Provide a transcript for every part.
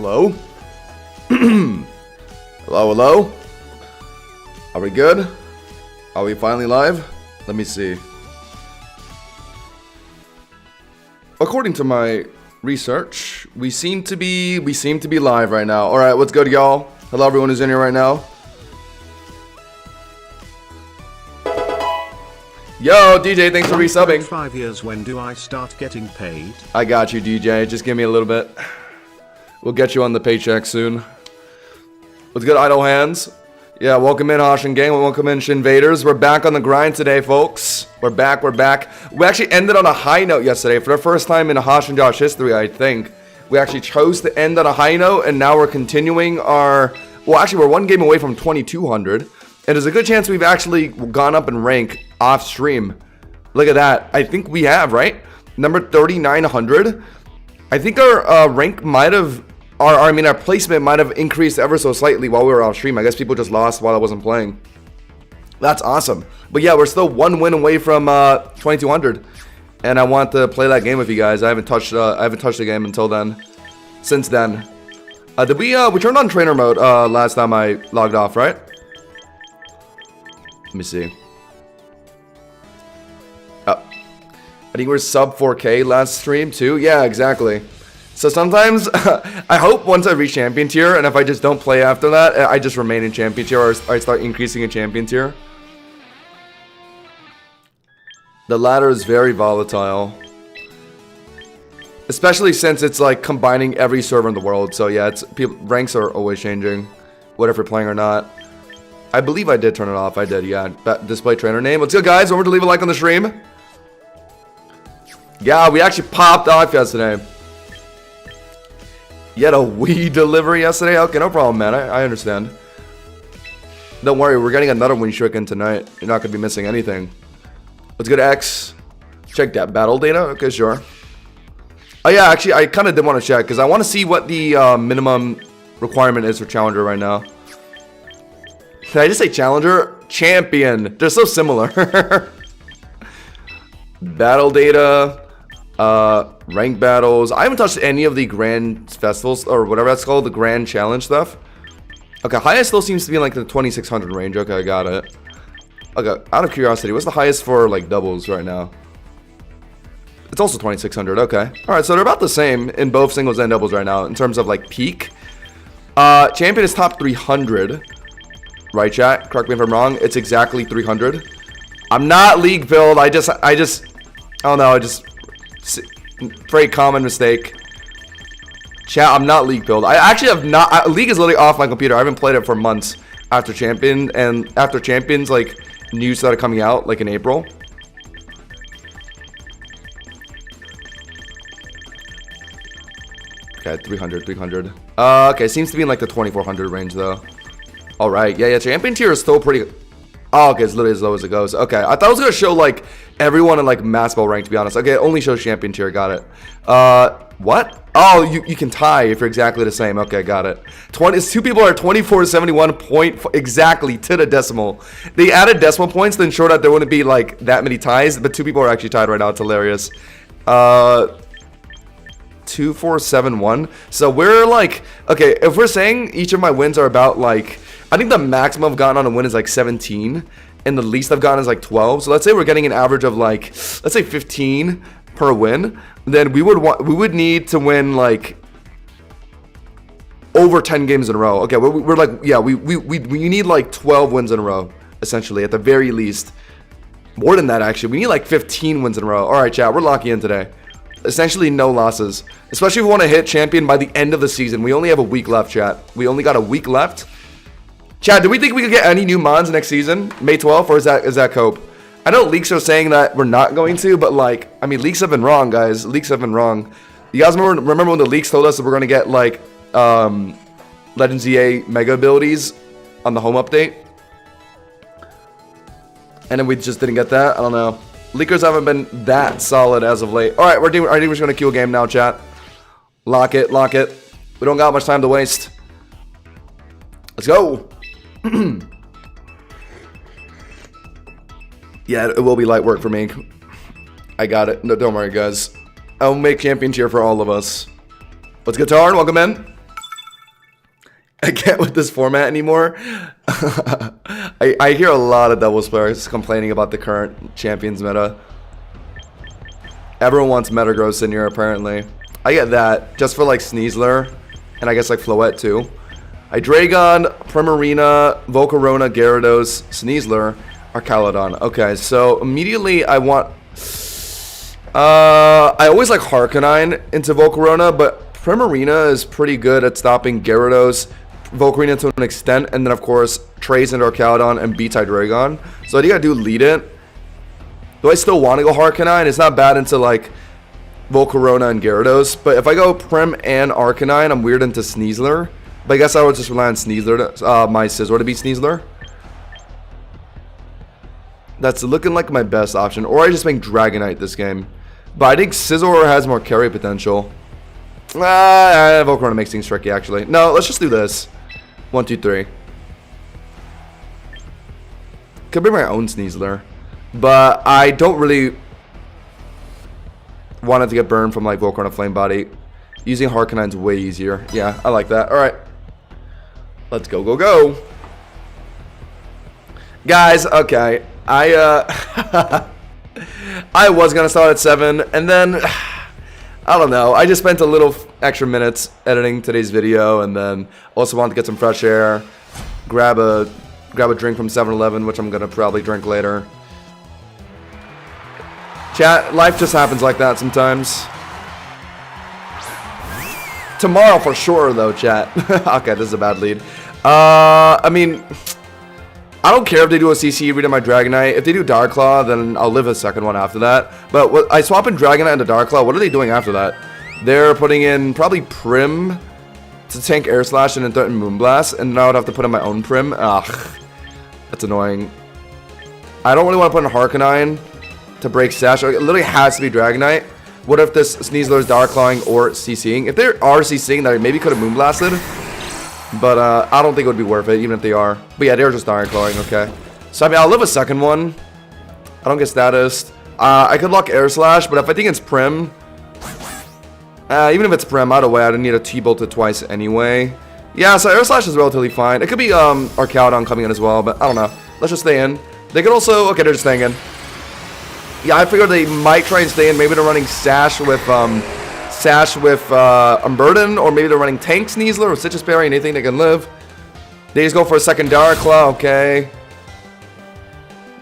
Hello? Hello? Are we good? Are we finally live? Let me see. According to my research, we seem to be live right now. Alright, what's good, y'all? Hello, everyone who's in here right now. Yo, DJ, thanks for resubbing. 5 years, when do I start getting paid? I got you, DJ. Just give me a little bit. We'll get you on the paycheck soon. What's good, Idle Hands? Yeah, welcome in, Hoshin Gang. Welcome in, Shinvaders. We're back on the grind today, folks. We're back. We actually ended on a high note yesterday. For the first time in Hosh and Josh history, I think. We actually chose to end on a high note, and now we're continuing our... Well, actually, we're one game away from 2,200. And there's a good chance we've actually gone up in rank off stream. Look at that. I think we have, right? Number 3,900. I think our rank might have... our placement might have increased ever so slightly while we were off stream. I guess people just lost while I wasn't playing. That's awesome. But yeah, we're still one win away from 2,200. And I want to play that game with you guys. I haven't touched the game until then. Since then. Did we turned on trainer mode last time I logged off, right? Let me see. Oh. I think we're sub 4K last stream too. Yeah, exactly. So sometimes, I hope once I reach champion tier, and if I just don't play after that, I just remain in champion tier, or I start increasing in champion tier. The ladder is very volatile. Especially since it's like combining every server in the world. So yeah, ranks are always changing, whether you're playing or not. I believe I did turn it off. I did, yeah. Display trainer name. What's good, guys? Remember to leave a like on the stream. Yeah, we actually popped off yesterday. You had a Wii delivery yesterday? Okay, no problem, man. I understand. Don't worry, we're getting another Wii Shuriken tonight. You're not going to be missing anything. Let's go to X. Check that battle data. Okay, sure. Oh, yeah, actually, I kind of did want to check, because I want to see what the minimum requirement is for Challenger right now. Did I just say Challenger? Champion. They're so similar. Battle data. Rank battles. I haven't touched any of the grand festivals or whatever that's called, the grand challenge stuff. Okay, highest still seems to be in like the 2,600 range. Okay, I got it. Okay, out of curiosity, what's the highest for like doubles right now? It's also 2,600. Okay, all right, so they're about the same in both singles and doubles right now in terms of like peak. Champion is top 300. Right, chat? Correct me if I'm wrong. It's exactly 300. I'm not league build. I just. I don't know. Very common mistake. Chat, I'm not league build. I actually have not. League is literally off my computer. I haven't played it for months after Champion, and after Champions, like news started coming out, like in April. Okay, 300. Okay, seems to be in like the 2,400 range though. All right, yeah. Champion tier is still pretty. Oh, okay, it's literally as low as it goes. Okay, I thought it was gonna show like everyone in like mass ball rank, to be honest. Okay, it only shows champion tier. Got it. What? Oh, you can tie if you're exactly the same. Okay, got it. Two people are 24 to 71 point exactly to the decimal. They added decimal points to ensure that there wouldn't be like that many ties, but two people are actually tied right now. It's hilarious. 2471. So we're like, okay, if we're saying each of my wins are about like, I think the maximum I've gotten on a win is like 17, and the least I've gotten is like 12. So let's say we're getting an average of like, let's say 15 per win. Then we would need to win like over 10 games in a row. Okay, we're like, yeah, we need like 12 wins in a row, essentially, at the very least. More than that, actually. We need like 15 wins in a row. All right, chat, we're locking in today. Essentially no losses, especially if we want to hit champion by the end of the season. We only have a week left, chat. We only got a week left. Chad, do we think we could get any new mons next season, May 12th, or is that cope? I know leaks are saying that we're not going to, but like, I mean, leaks have been wrong, guys. Leaks have been wrong. You guys remember when the leaks told us that we're going to get like Legends EA mega abilities on the home update? And then we just didn't get that? I don't know. Leakers haven't been that solid as of late. All right, I think we're just going to queue a game now, chat. Lock it. We don't got much time to waste. Let's go. Yeah, it will be light work for me. I got it. No, don't worry, guys. I'll make champion tier for all of us. What's good, Tarn? Welcome in. I can't with this format anymore. I hear a lot of doubles players complaining about the current champions meta. Everyone wants Metagross in here, apparently. I get that, just for like Sneasler, and I guess like Floette too. Hydreigon, Primarina, Volcarona, Gyarados, Sneasler, Arcaludon. Okay, so immediately I want... I always like Harkonine into Volcarona, but Primarina is pretty good at stopping Gyarados, Volcarina to an extent, and then of course Trace into Arcaludon and beats Hydreigon. So I think I do lead it. Do I still want to go Harkonine? It's not bad into like Volcarona and Gyarados, but if I go Prim and Arcanine, I'm weird into Sneasler. But I guess I would just rely on Sneasler, my Scizor to beat Sneasler. That's looking like my best option. Or I just make Dragonite this game. But I think Scizor has more carry potential. Volcarona makes things tricky, actually. No, let's just do this. 1, 2, 3. Could be my own Sneasler. But I don't really want it to get burned from like Volcarona Flame Body. Using Harkonine's way easier. Yeah, I like that. Alright. Let's go, go, go. Guys, okay. I was gonna start at 7, and then I don't know. I just spent a little extra minutes editing today's video, and then also wanted to get some fresh air, grab a drink from 7-Eleven, which I'm gonna probably drink later. Chat, life just happens like that sometimes. Tomorrow for sure, though, chat. Okay, this is a bad lead. I mean, I don't care if they do a CC read on my Dragonite. If they do Dark Claw, then I'll live a second one after that. But what, I swap in Dragonite into Dark Claw. What are they doing after that? They're putting in probably Prim to tank Air Slash and then threaten Moonblast, and now I would have to put in my own Prim. Ugh, that's annoying. I don't really want to put in Harkonine to break Sash. It literally has to be Dragonite. What if this Sneasler is Dark Clawing or CCing? If they are CCing, that I maybe could have Moonblasted. But I don't think it would be worth it, even if they are. But yeah, they're just Dark Clawing, okay. So I mean, I'll live a second one. I don't get status. I could lock Air Slash, but if I think it's Prim, even if it's Prim, either way, I don't need a T-Bolt it twice anyway. Yeah, so Air Slash is relatively fine. It could be Arcaludon coming in as well, but I don't know. Let's just stay in. They could also... Okay, they're just staying in. Yeah, I figured they might try and stay in. Maybe they're running Sash with Unburden, or maybe they're running Tank Sneasler or Citrus Berry, anything they can live. They just go for a second Dark Claw, okay.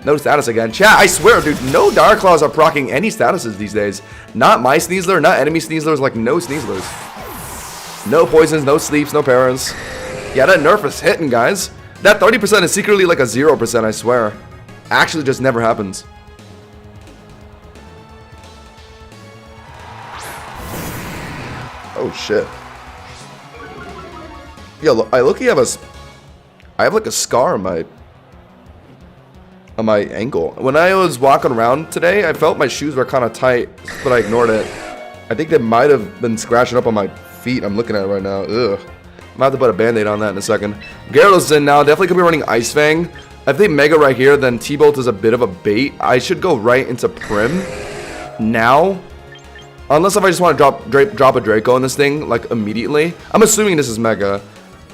No status again. Chat, I swear, dude, no Dark Claws are proccing any statuses these days. Not my Sneasler, not enemy Sneaslers, like no Sneaslers. No poisons, no sleeps, no parents. Yeah, that nerf is hitting, guys. That 30% is secretly like a 0%, I swear. Actually just never happens. Oh shit. Yeah, look, I have like a scar on my ankle. When I was walking around today, I felt my shoes were kind of tight, but I ignored it. I think they might have been scratching up on my feet. I'm looking at it right now. Ugh. I'm about to put a band-aid on that in a second. Gyarados is in now. Definitely could be running Ice Fang. If they Mega right here, then T-Bolt is a bit of a bait. I should go right into Prim now. Unless if I just want to drop a Draco in this thing, like, immediately. I'm assuming this is Mega.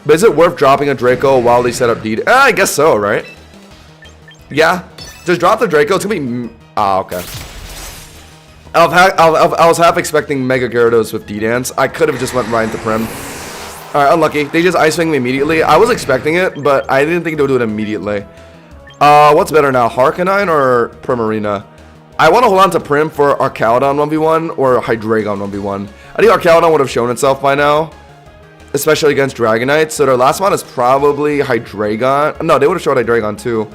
But is it worth dropping a Draco while they set up D? I guess so, right? Yeah. Just drop the Draco. It's gonna be... Ah, okay. I was half expecting Mega Gyarados with D-Dance. I could have just went right into Prim. Alright, unlucky. They just Ice Fang me immediately. I was expecting it, but I didn't think they would do it immediately. What's better now? Harkonine or Primarina? I want to hold on to Prim for Arcaludon 1v1 or Hydreigon 1v1. I think Arcaludon would have shown itself by now, especially against Dragonite. So their last mon is probably Hydreigon. No, they would have showed Hydreigon too.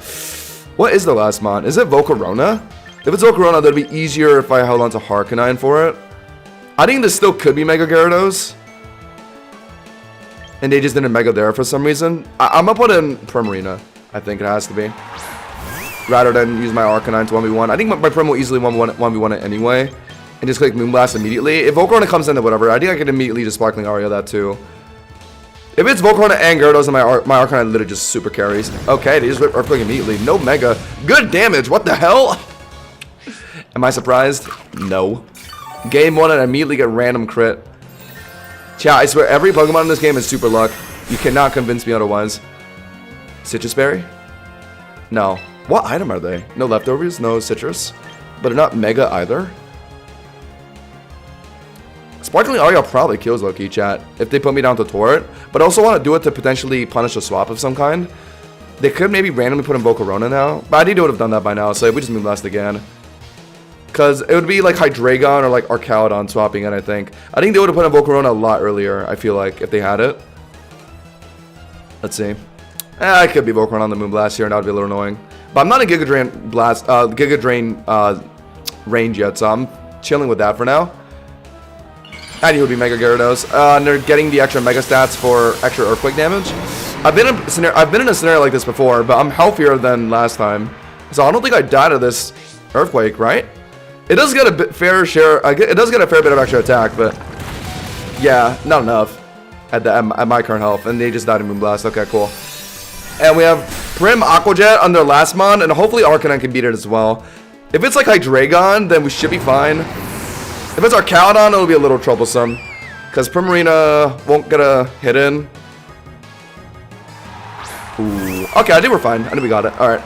What is the last mon? Is it Volcarona? If it's Volcarona, that'd be easier if I held on to Harkonine for it. I think this still could be Mega Gyarados, and they just didn't Mega there for some reason. I'm gonna put in Primarina. I think it has to be, rather than use my Arcanine to 1v1. I think my Prim will easily 1v1 it anyway, and just click Moonblast immediately. If Volcarona comes in or whatever, I think I can immediately just Sparkling Aria that too. If it's Volcarona and Gyarados, and my Arcanine literally just super carries. Okay, they just rip Earthquake immediately. No Mega. Good damage. What the hell? Am I surprised? No. Game 1 and I immediately get random crit. Chat, I swear every Pokemon in this game is super luck. You cannot convince me otherwise. Citrus berry? No. What item are they? No leftovers, no citrus. But they're not mega either. Sparkling Aria probably kills Loki, chat, if they put me down to Torrent. But I also want to do it to potentially punish a swap of some kind. They could maybe randomly put in Volcarona now. But I need to would have done that by now, so we just Moonblast again. Because it would be like Hydreigon or like Arcaludon swapping it, I think. I think they would have put in Volcarona a lot earlier, I feel like, if they had it. Let's see. I could be Volcarona on the Moonblast here, and that would be a little annoying. But I'm not in Giga Drain Blast, Giga Drain range yet, so I'm chilling with that for now. And he would be Mega Gyarados. And they're getting the extra Mega stats for extra Earthquake damage. I've been in a scenario like this before, but I'm healthier than last time. So I don't think I died of this Earthquake, right? It does get a fair share. It does get a fair bit of extra attack, but yeah, not enough at my current health. And they just died in Moonblast. Okay, cool. And we have Prim Aqua Jet on their last mon, and hopefully Arcanine can beat it as well. If it's like Hydreigon, then we should be fine. If it's Arcaludon, it'll be a little troublesome, because Primarina won't get a hit in. Ooh. Okay, I think we're fine. I think we got it. All right.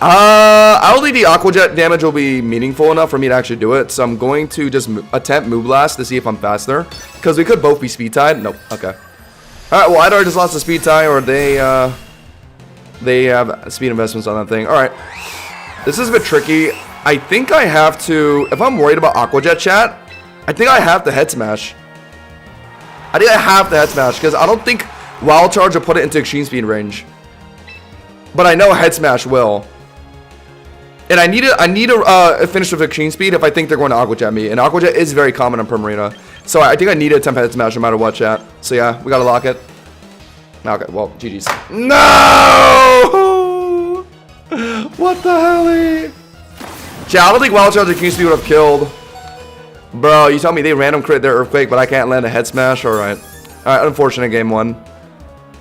I don't think the Aqua Jet damage will be meaningful enough for me to actually do it, so I'm going to just attempt Moonblast to see if I'm faster, because we could both be speed tied. Nope. Okay. All right. Well, either I just lost the speed tie, or they have speed investments on that thing. All right. This is a bit tricky. I think I have to, if I'm worried about Aqua Jet, chat, I think I have to Head Smash. I think I have to Head Smash, because I don't think Wild Charge will put it into Extreme Speed range. But I know Head Smash will. And I need to finish with Extreme Speed if I think they're going to Aqua Jet me. And Aqua Jet is very common on Primarina. So I think I need to attempt Head Smash no matter what, chat. So yeah, we gotta lock it. Okay, well, GG's. No! What the hell? Chat, I don't think Wild Charge and Extreme Speed would have killed. Bro, you tell me they random crit their Earthquake, but I can't land a Head Smash? Alright. Alright, unfortunate game one.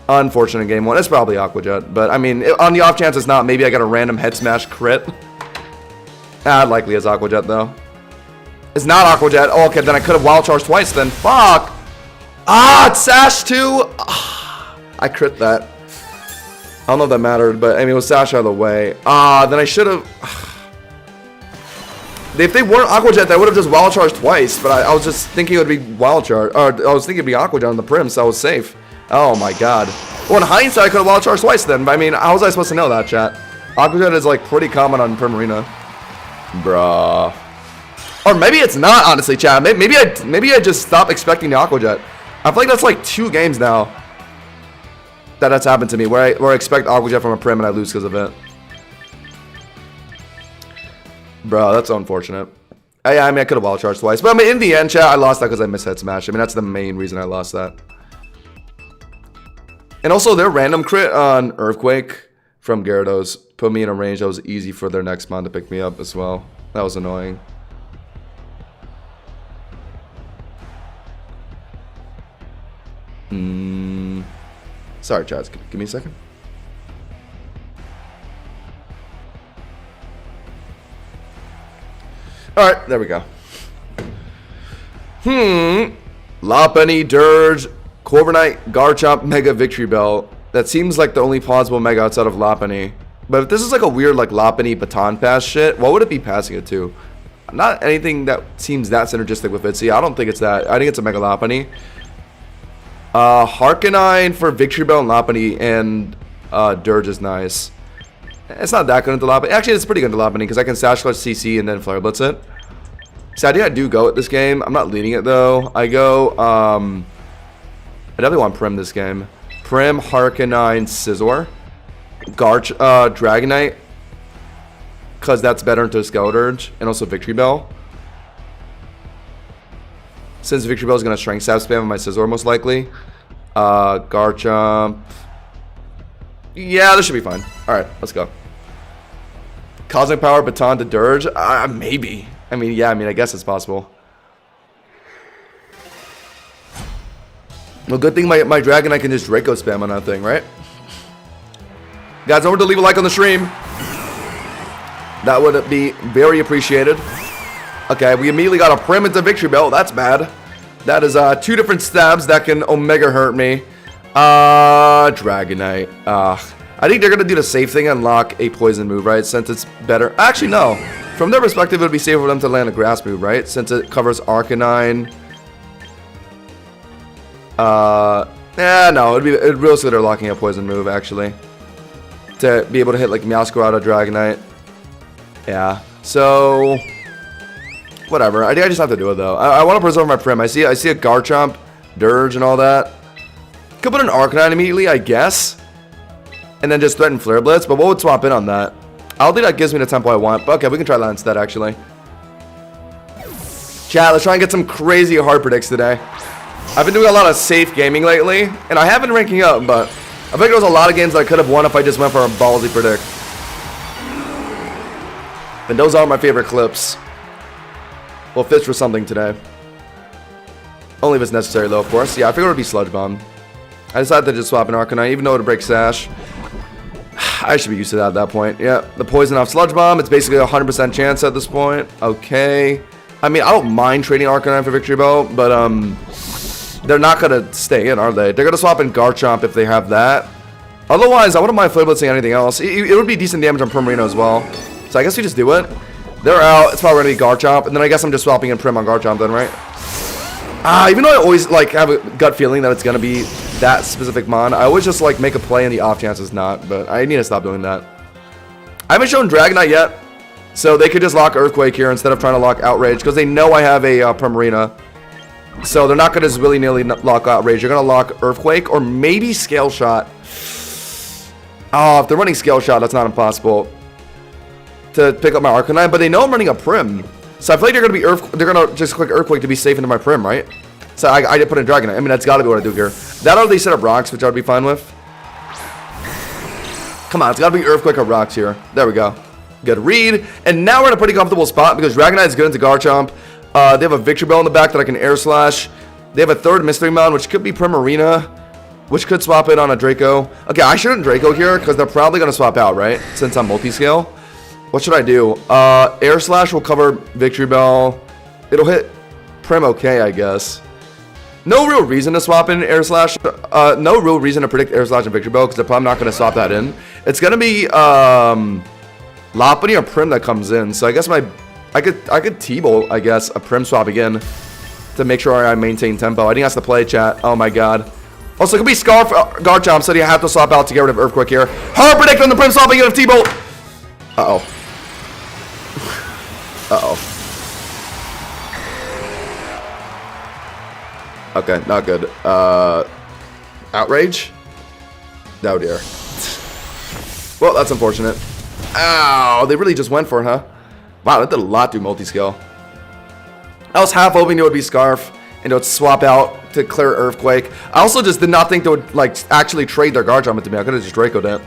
Unfortunate game one. It's probably Aqua Jet. But, I mean, on the off chance it's not, maybe I got a random Head Smash crit. Likely it's Aqua Jet, though. It's not Aqua Jet. Oh, okay, then I could have Wild Charged twice, then. Fuck! It's Sash, too! I crit that. I don't know if that mattered, but, I mean, it was Sash out of the way. Then I should have... If they weren't Aqua Jet, I would have just Wild Charged twice, but I was just thinking it would be Wild Charge. Or, I was thinking it would be Aqua Jet on the Prim, so I was safe. Oh my god. Well, in hindsight, I could have Wild Charged twice then, but I mean, how was I supposed to know that, chat? Aqua Jet is, like, pretty common on Primarina. Bruh. Or maybe it's not, honestly, chat. Maybe I just stopped expecting the Aqua Jet. I feel like that's, like, 2 games now that's happened to me, where I expect Aqua Jet from a Prim and I lose because of it. Bro, that's unfortunate. I mean, I could have Wild Charged twice. But I mean, in the end, chat, I lost that because I missed Head Smash. I mean, that's the main reason I lost that. And also, their random crit on Earthquake from Gyarados put me in a range that was easy for their next mon to pick me up as well. That was annoying. Sorry, chat. Give me a second. Alright, there we go. Lopunny, Dirge, Corviknight, Garchomp, Mega Victory Bell. That seems like the only plausible Mega outside of Lopunny. But if this is like a weird like Lopunny Baton Pass shit, what would it be passing it to? Not anything that seems that synergistic with Itzy. I don't think it's that. I think it's a Mega Lopunny. Harkenine for Victory Bell and Lopunny, and Dirge is nice. It's not that good into Lopunny. Actually, it's pretty good into Lopunny because I can Sash Clutch CC and then Flare Blitz it. So I think I do go at this game. I'm not leading it though. I go, I definitely want Prim this game. Prim, Harkenine, Scizor. Dragonite. Because that's better into Skeledirge. And also Victory Bell. Since Victory Bell is going to Strength Sap spam on my Scizor most likely. Garchomp. Yeah, this should be fine. Alright, let's go. Cosmic Power, Baton to Dirge? Maybe. I mean, yeah, I guess it's possible. Well, good thing my Dragon I can just Draco spam on that thing, right? Guys, don't forget to leave a like on the stream. That would be very appreciated. Okay, we immediately got a Prim into Victory Bell. That's bad. That is 2 different stabs that can Omega hurt me. Dragonite. I think they're gonna do the safe thing and unlock a poison move, right? Since it's better. Actually, no. From their perspective, it would be safer for them to land a grass move, right? Since it covers Arcanine. No, it'd real good they're locking a poison move, actually. To be able to hit like Meowscarada, Dragonite. Yeah. So whatever. I think I just have to do it though. I want to preserve my Prim. I see a Garchomp, Dirge, and all that. Could put an Arcanine immediately, I guess. And then just threaten Flare Blitz, but what would swap in on that? I don't think that gives me the tempo I want, but okay, we can try that instead, actually. Chat, let's try and get some crazy hard predicts today. I've been doing a lot of safe gaming lately, and I have been ranking up, but I think there was a lot of games that I could have won if I just went for a ballsy predict. And those are my favorite clips. We'll fish for something today. Only if it's necessary, though, of course. Yeah, I figured it would be Sludge Bomb. I decided to just swap an Arcanine, even though it would break Sash. I should be used to that at that point. Yeah, the poison off Sludge Bomb. It's basically a 100% chance at this point. Okay. I mean, I don't mind trading Arcanine for Victory Bell, but they're not going to stay in, are they? They're going to swap in Garchomp if they have that. Otherwise, I wouldn't mind Flare Blitzing anything else. It would be decent damage on Primarina as well. So I guess we just do it. They're out. It's probably going to be Garchomp. And then I guess I'm just swapping in Prim on Garchomp then, right? Even though I always like have a gut feeling that it's going to be that specific mon, I always just like make a play and the off chance is not, but I need to stop doing that. I haven't shown Dragonite yet, so they could just lock Earthquake here instead of trying to lock Outrage, because they know I have a Primarina. So they're not going to just willy-nilly lock Outrage. They're going to lock Earthquake or maybe Scale Shot. Oh, if they're running Scale Shot, that's not impossible to pick up my Arcanine, but they know I'm running a Prim. So I feel like they're gonna just click Earthquake to be safe into my Prim, right? So I did put in Dragonite. I mean, that's gotta be what I do here. That or they set up Rocks, which I would be fine with. Come on, it's gotta be Earthquake or Rocks here. There we go. Good read. And now we're in a pretty comfortable spot because Dragonite is good into Garchomp. They have a Victory Bell in the back that I can Air Slash. They have a third Mystery Mon, which could be Primarina, which could swap in on a Draco. Okay, I shouldn't Draco here because they're probably gonna swap out, right? Since I'm multi-scale. What should I do? Air Slash will cover Victory Bell. It'll hit Prim okay, I guess. No real reason to swap in Air Slash. No real reason to predict Air Slash and Victory Bell because they're probably not going to swap that in. It's going to be Lopunny or Prim that comes in. So I guess I could T-Bolt, I guess, a Prim swap again to make sure I maintain tempo. I think that's the play, chat. Oh my god. Also, it could be Scarf Garchomp, so you have to swap out to get rid of Earthquake here. Hard predict on the Prim swap again of T-Bolt. Uh-oh. Uh-oh. Okay, not good. Outrage? Oh dear. Well, that's unfortunate. Ow, they really just went for it, huh? Wow, that did a lot through multi-scale. I was half hoping it would be Scarf and it would swap out to clear Earthquake. I also just did not think they would like actually trade their Garchomp into me. I could have just Draco'd it.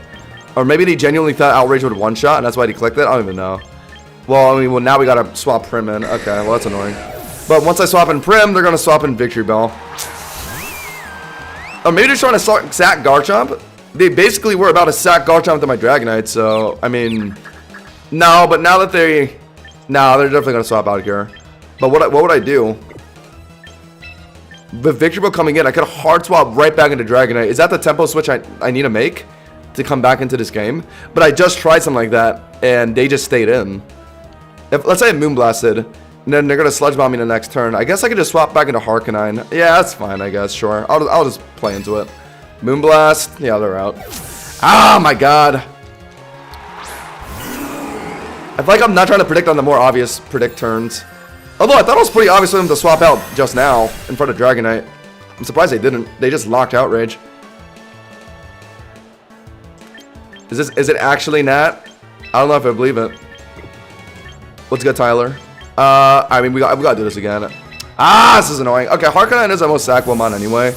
Or maybe they genuinely thought Outrage would one-shot and that's why they clicked it. I don't even know. Well, I mean, now we gotta swap Prim in. Okay, well, that's annoying. But once I swap in Prim, they're gonna swap in Victory Bell. Or maybe they're trying to sack Garchomp. They basically were about to sack Garchomp to my Dragonite, so, I mean... No, but now that they... No, they're definitely gonna swap out here. But what would I do? With Victory Bell coming in, I could hard swap right back into Dragonite. Is that the tempo switch I need to make to come back into this game? But I just tried something like that, and they just stayed in. Let's say I Moonblasted, and then they're going to Sludge Bomb me the next turn. I guess I could just swap back into Harkonine. Yeah, that's fine, I guess, sure. I'll just play into it. Moonblast. Yeah, they're out. Ah, my god. I feel like I'm not trying to predict on the more obvious predict turns. Although I thought it was pretty obvious for them to swap out just now in front of Dragonite. I'm surprised they didn't. They just locked Outrage. Is it actually Nat? I don't know if I believe it. What's good, Tyler? I mean, we gotta do this again. Ah, this is annoying. Okay, Harkonine is our most sackable mon anyway.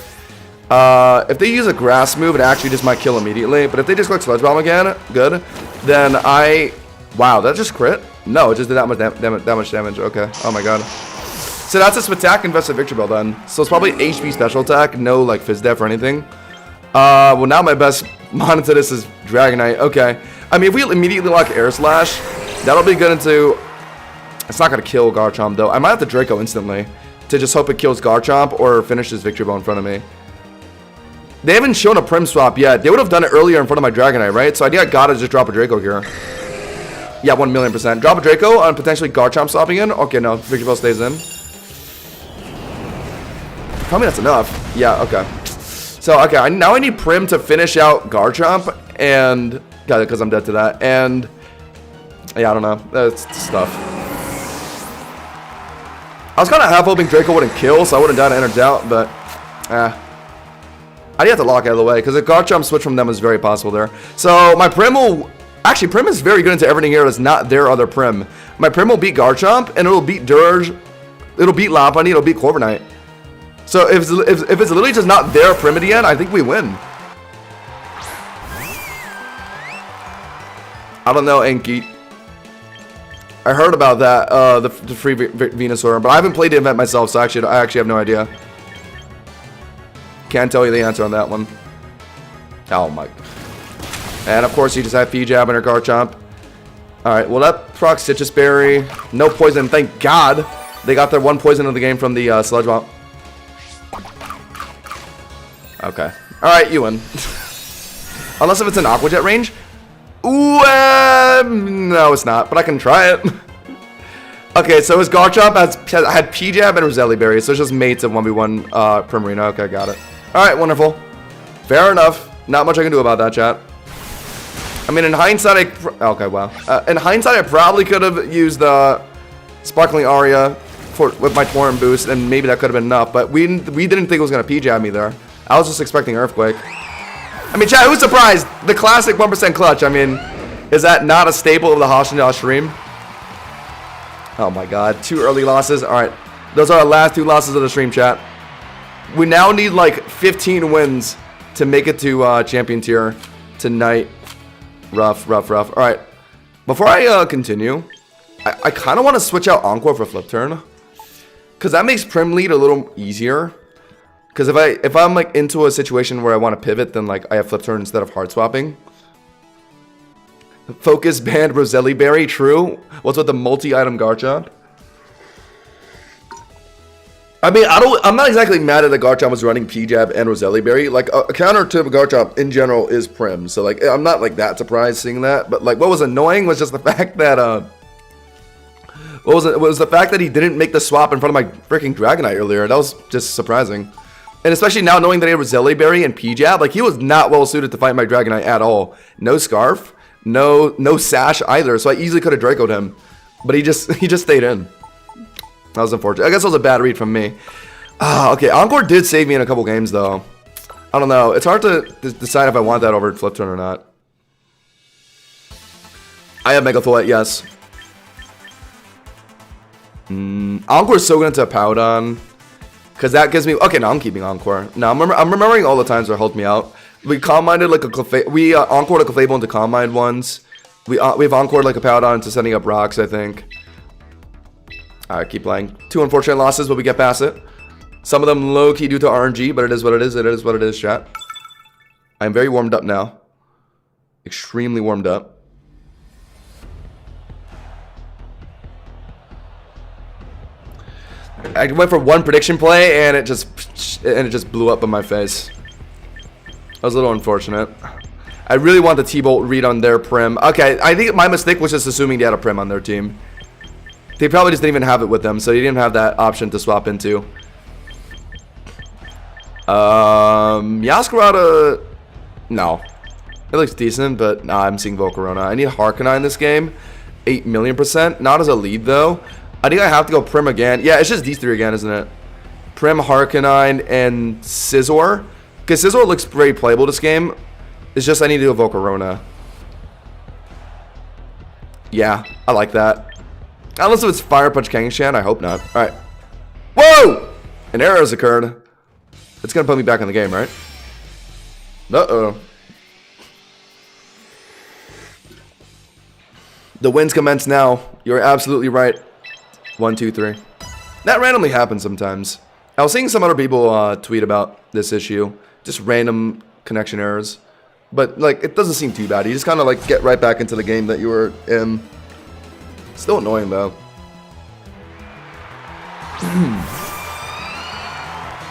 If they use a grass move, it actually just might kill immediately. But if they just click Sludge Bomb again, good. Then wow, that just crit? No, it just did that much damage. Okay. Oh my god. So that's a attack invested Victory Bell then. So it's probably HP special attack, no like Fizz Def or anything. Well now my best mon into this is Dragonite. Okay. I mean, if we immediately lock Air Slash, that'll be good into... It's not going to kill Garchomp, though. I might have to Draco instantly to just hope it kills Garchomp or finishes Victory Bell in front of me. They haven't shown a Prim swap yet. They would have done it earlier in front of my Dragonite, right? So I think I gotta just drop a Draco here. Yeah, 1,000,000%. Drop a Draco on potentially Garchomp swapping in. Okay, no. Victreebel stays in. Tell me that's enough. Yeah, okay. So, okay, now I need Prim to finish out Garchomp, and... Got it, because I'm dead to that. And... Yeah, I don't know. That's stuff. I was kind of half hoping Draco wouldn't kill, so I wouldn't die to Enter Doubt, but... I have to lock out of the way, because a Garchomp switch from them is very possible there. So, my Prim will... Actually, Prim is very good into everything here that's not their other Prim. My Prim will beat Garchomp, and it'll beat Dirge. It'll beat Lopunny, it'll beat Corviknight. So, if it's literally just not their Prim at the end, I think we win. I don't know, Enki. I heard about that, the free Venusaur, but I haven't played the event myself, so I actually have no idea. Can't tell you the answer on that one. Oh my. And of course, you just have P-Jab and her Garchomp. Alright, well that procs Citrus Berry. No poison, thank God. They got their one poison of the game from the Sludge Bomb. Okay. Alright, you win. Unless if it's an Aqua Jet range. Ooh, no it's not, but I can try it. Okay, so his Garchomp had P-Jab and Roselli Berry, so it's just mates of 1v1 Primarina. Okay, got it. Alright, wonderful. Fair enough. Not much I can do about that, chat. I mean, in hindsight, okay, wow. In hindsight, I probably could have used the Sparkling Aria with my Torrent boost, and maybe that could have been enough, but we didn't think it was going to P-Jab me there. I was just expecting Earthquake. I mean, chat, who's surprised? The classic 1% clutch, I mean, is that not a staple of the Hoshinja stream? Oh my god, 2 early losses. Alright, those are our last 2 losses of the stream, chat. We now need like 15 wins to make it to champion tier tonight. Rough. Alright, before I continue, I kind of want to switch out Encore for Flip Turn. Because that makes Prim lead a little easier. Because if I'm like into a situation where I want to pivot, then like I have Flip Turn instead of hard swapping. Focus Band Roselli Berry, true. What's with the multi-item Garchomp? I mean, I'm not exactly mad at the Garchomp was running P-Jab and Roselli Berry. Like, a counter to Garchomp in general is Prim. So, like, I'm not, like, that surprised seeing that. But, like, what was annoying was just the fact that, was the fact that he didn't make the swap in front of my freaking Dragonite earlier. That was just surprising. And especially now knowing that he had Roselli Berry and P-Jab, like, he was not well suited to fight my Dragonite at all. No Scarf, no Sash either. So I easily could have Draco'd him. But he just stayed in. That was unfortunate. I guess it was a bad read from me. Okay, Encore did save me in a couple games, though. I don't know. It's hard to decide if I want that over Flip Turn or not. I have Mega Threat, yes. Encore is so good into Powdon. Because that gives me... Okay, no, I'm keeping Encore. No, I'm remembering all the times where it helped me out. We Calm-Minded like a Clefable... We Encored a Clefable into Calm-Mind once. We've Encored like a Powdon into setting up rocks, I think. Alright, keep playing. 2 unfortunate losses, but we get past it. Some of them low-key due to RNG, but it is what it is. It is what it is, chat. I'm very warmed up now. Extremely warmed up. I went for one prediction play, and it just blew up in my face. That was a little unfortunate. I really want the T-Bolt read on their Prim. Okay, I think my mistake was just assuming they had a Prim on their team. They probably just didn't even have it with them, so they didn't have that option to swap into. Yaskarada... No. It looks decent, but nah, I'm seeing Volcarona. I need Harkonnai in this game. 8,000,000%. Not as a lead, though. I think I have to go Prim again. Yeah, it's just these 3 again, isn't it? Prim, Harkonnai, and Scizor. Because Scizor looks very playable this game. It's just I need to do a Volcarona. Yeah, I like that. Unless if it's Fire Punch Kangaskhan, I hope not. Alright. Whoa! An error has occurred. It's gonna put me back in the game, right? Uh-oh. The wins commence now. You're absolutely right. 1, 2, 3. That randomly happens sometimes. I was seeing some other people tweet about this issue. Just random connection errors. But, like, it doesn't seem too bad. You just kind of, like, get right back into the game that you were in. Still annoying, though.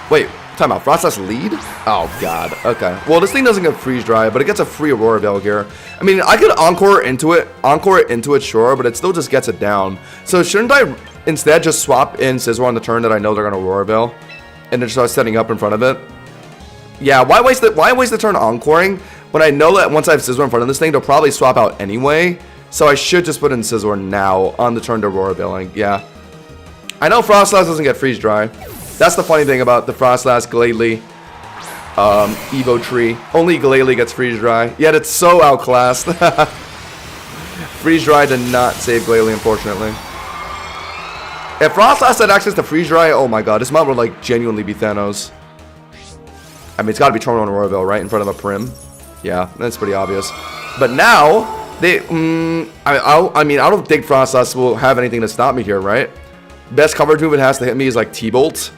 Wait, Time out. Frostlass lead? Oh, God. Okay. Well, this thing doesn't get freeze dry, but it gets a free Aurora Veil here. I mean, I could encore it into it, sure, but it still just gets it down. So shouldn't I instead just swap in Scizor on the turn that I know they're going to Aurora Veil? And then start setting up in front of it? Yeah, why waste the turn encoring when I know that once I have Scizor in front of this thing, they'll probably swap out anyway. So I should just put in Scizor now on the turn to Aurora Veiling. Yeah. I know Frostlass doesn't get freeze dry. That's the funny thing about the Frostlass Glalie Evo tree. Only Glalie gets freeze dry. Yet it's so outclassed. Freeze dry did not save Glalie, unfortunately. If Frostlass had access to freeze dry, oh my god, this mod would like genuinely be Thanos. I mean, it's got to be Tornado and Aurora Veil, right? In front of a Prim. Yeah, that's pretty obvious. But now, they, I mean, I don't think Frostlass will have anything to stop me here, right? Best coverage move it has to hit me is like T-Bolt.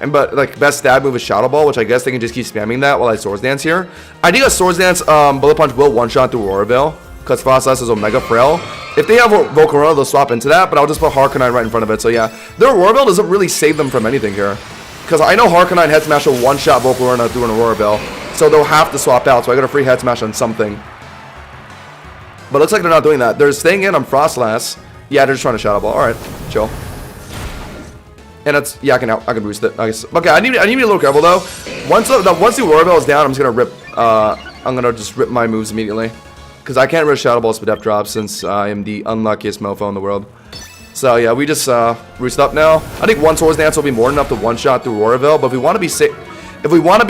But like best stab move is Shadow Ball, which I guess they can just keep spamming that while I Swords Dance here. I think a Swords Dance Bullet Punch will one-shot through Aurora Veil, because Frostlass is Omega Frail. If they have Volcarona, they'll swap into that, but I'll just put Harkonine right in front of it. So yeah, their Aurora Veil doesn't really save them from anything here. Because I know Harkonine Head Smash will one-shot Volcarona through an Aurora Veil, so they'll have to swap out, so I got a free Head Smash on something. But it looks like they're not doing that. They're staying in on Frostlass. Yeah, they're just trying to Shadow Ball. Alright, chill. And it's, yeah, I can boost it. I guess. Okay, I need to be a little careful though. Once the Aurora Veil is down, I'm just gonna just rip my moves immediately, because I can't risk Shadow Ball Spadef Drop since I am the unluckiest mofo in the world. So yeah, we just roost up now. I think one Swords Dance will be more than enough to one shot through Aurora Veil, but if we want to be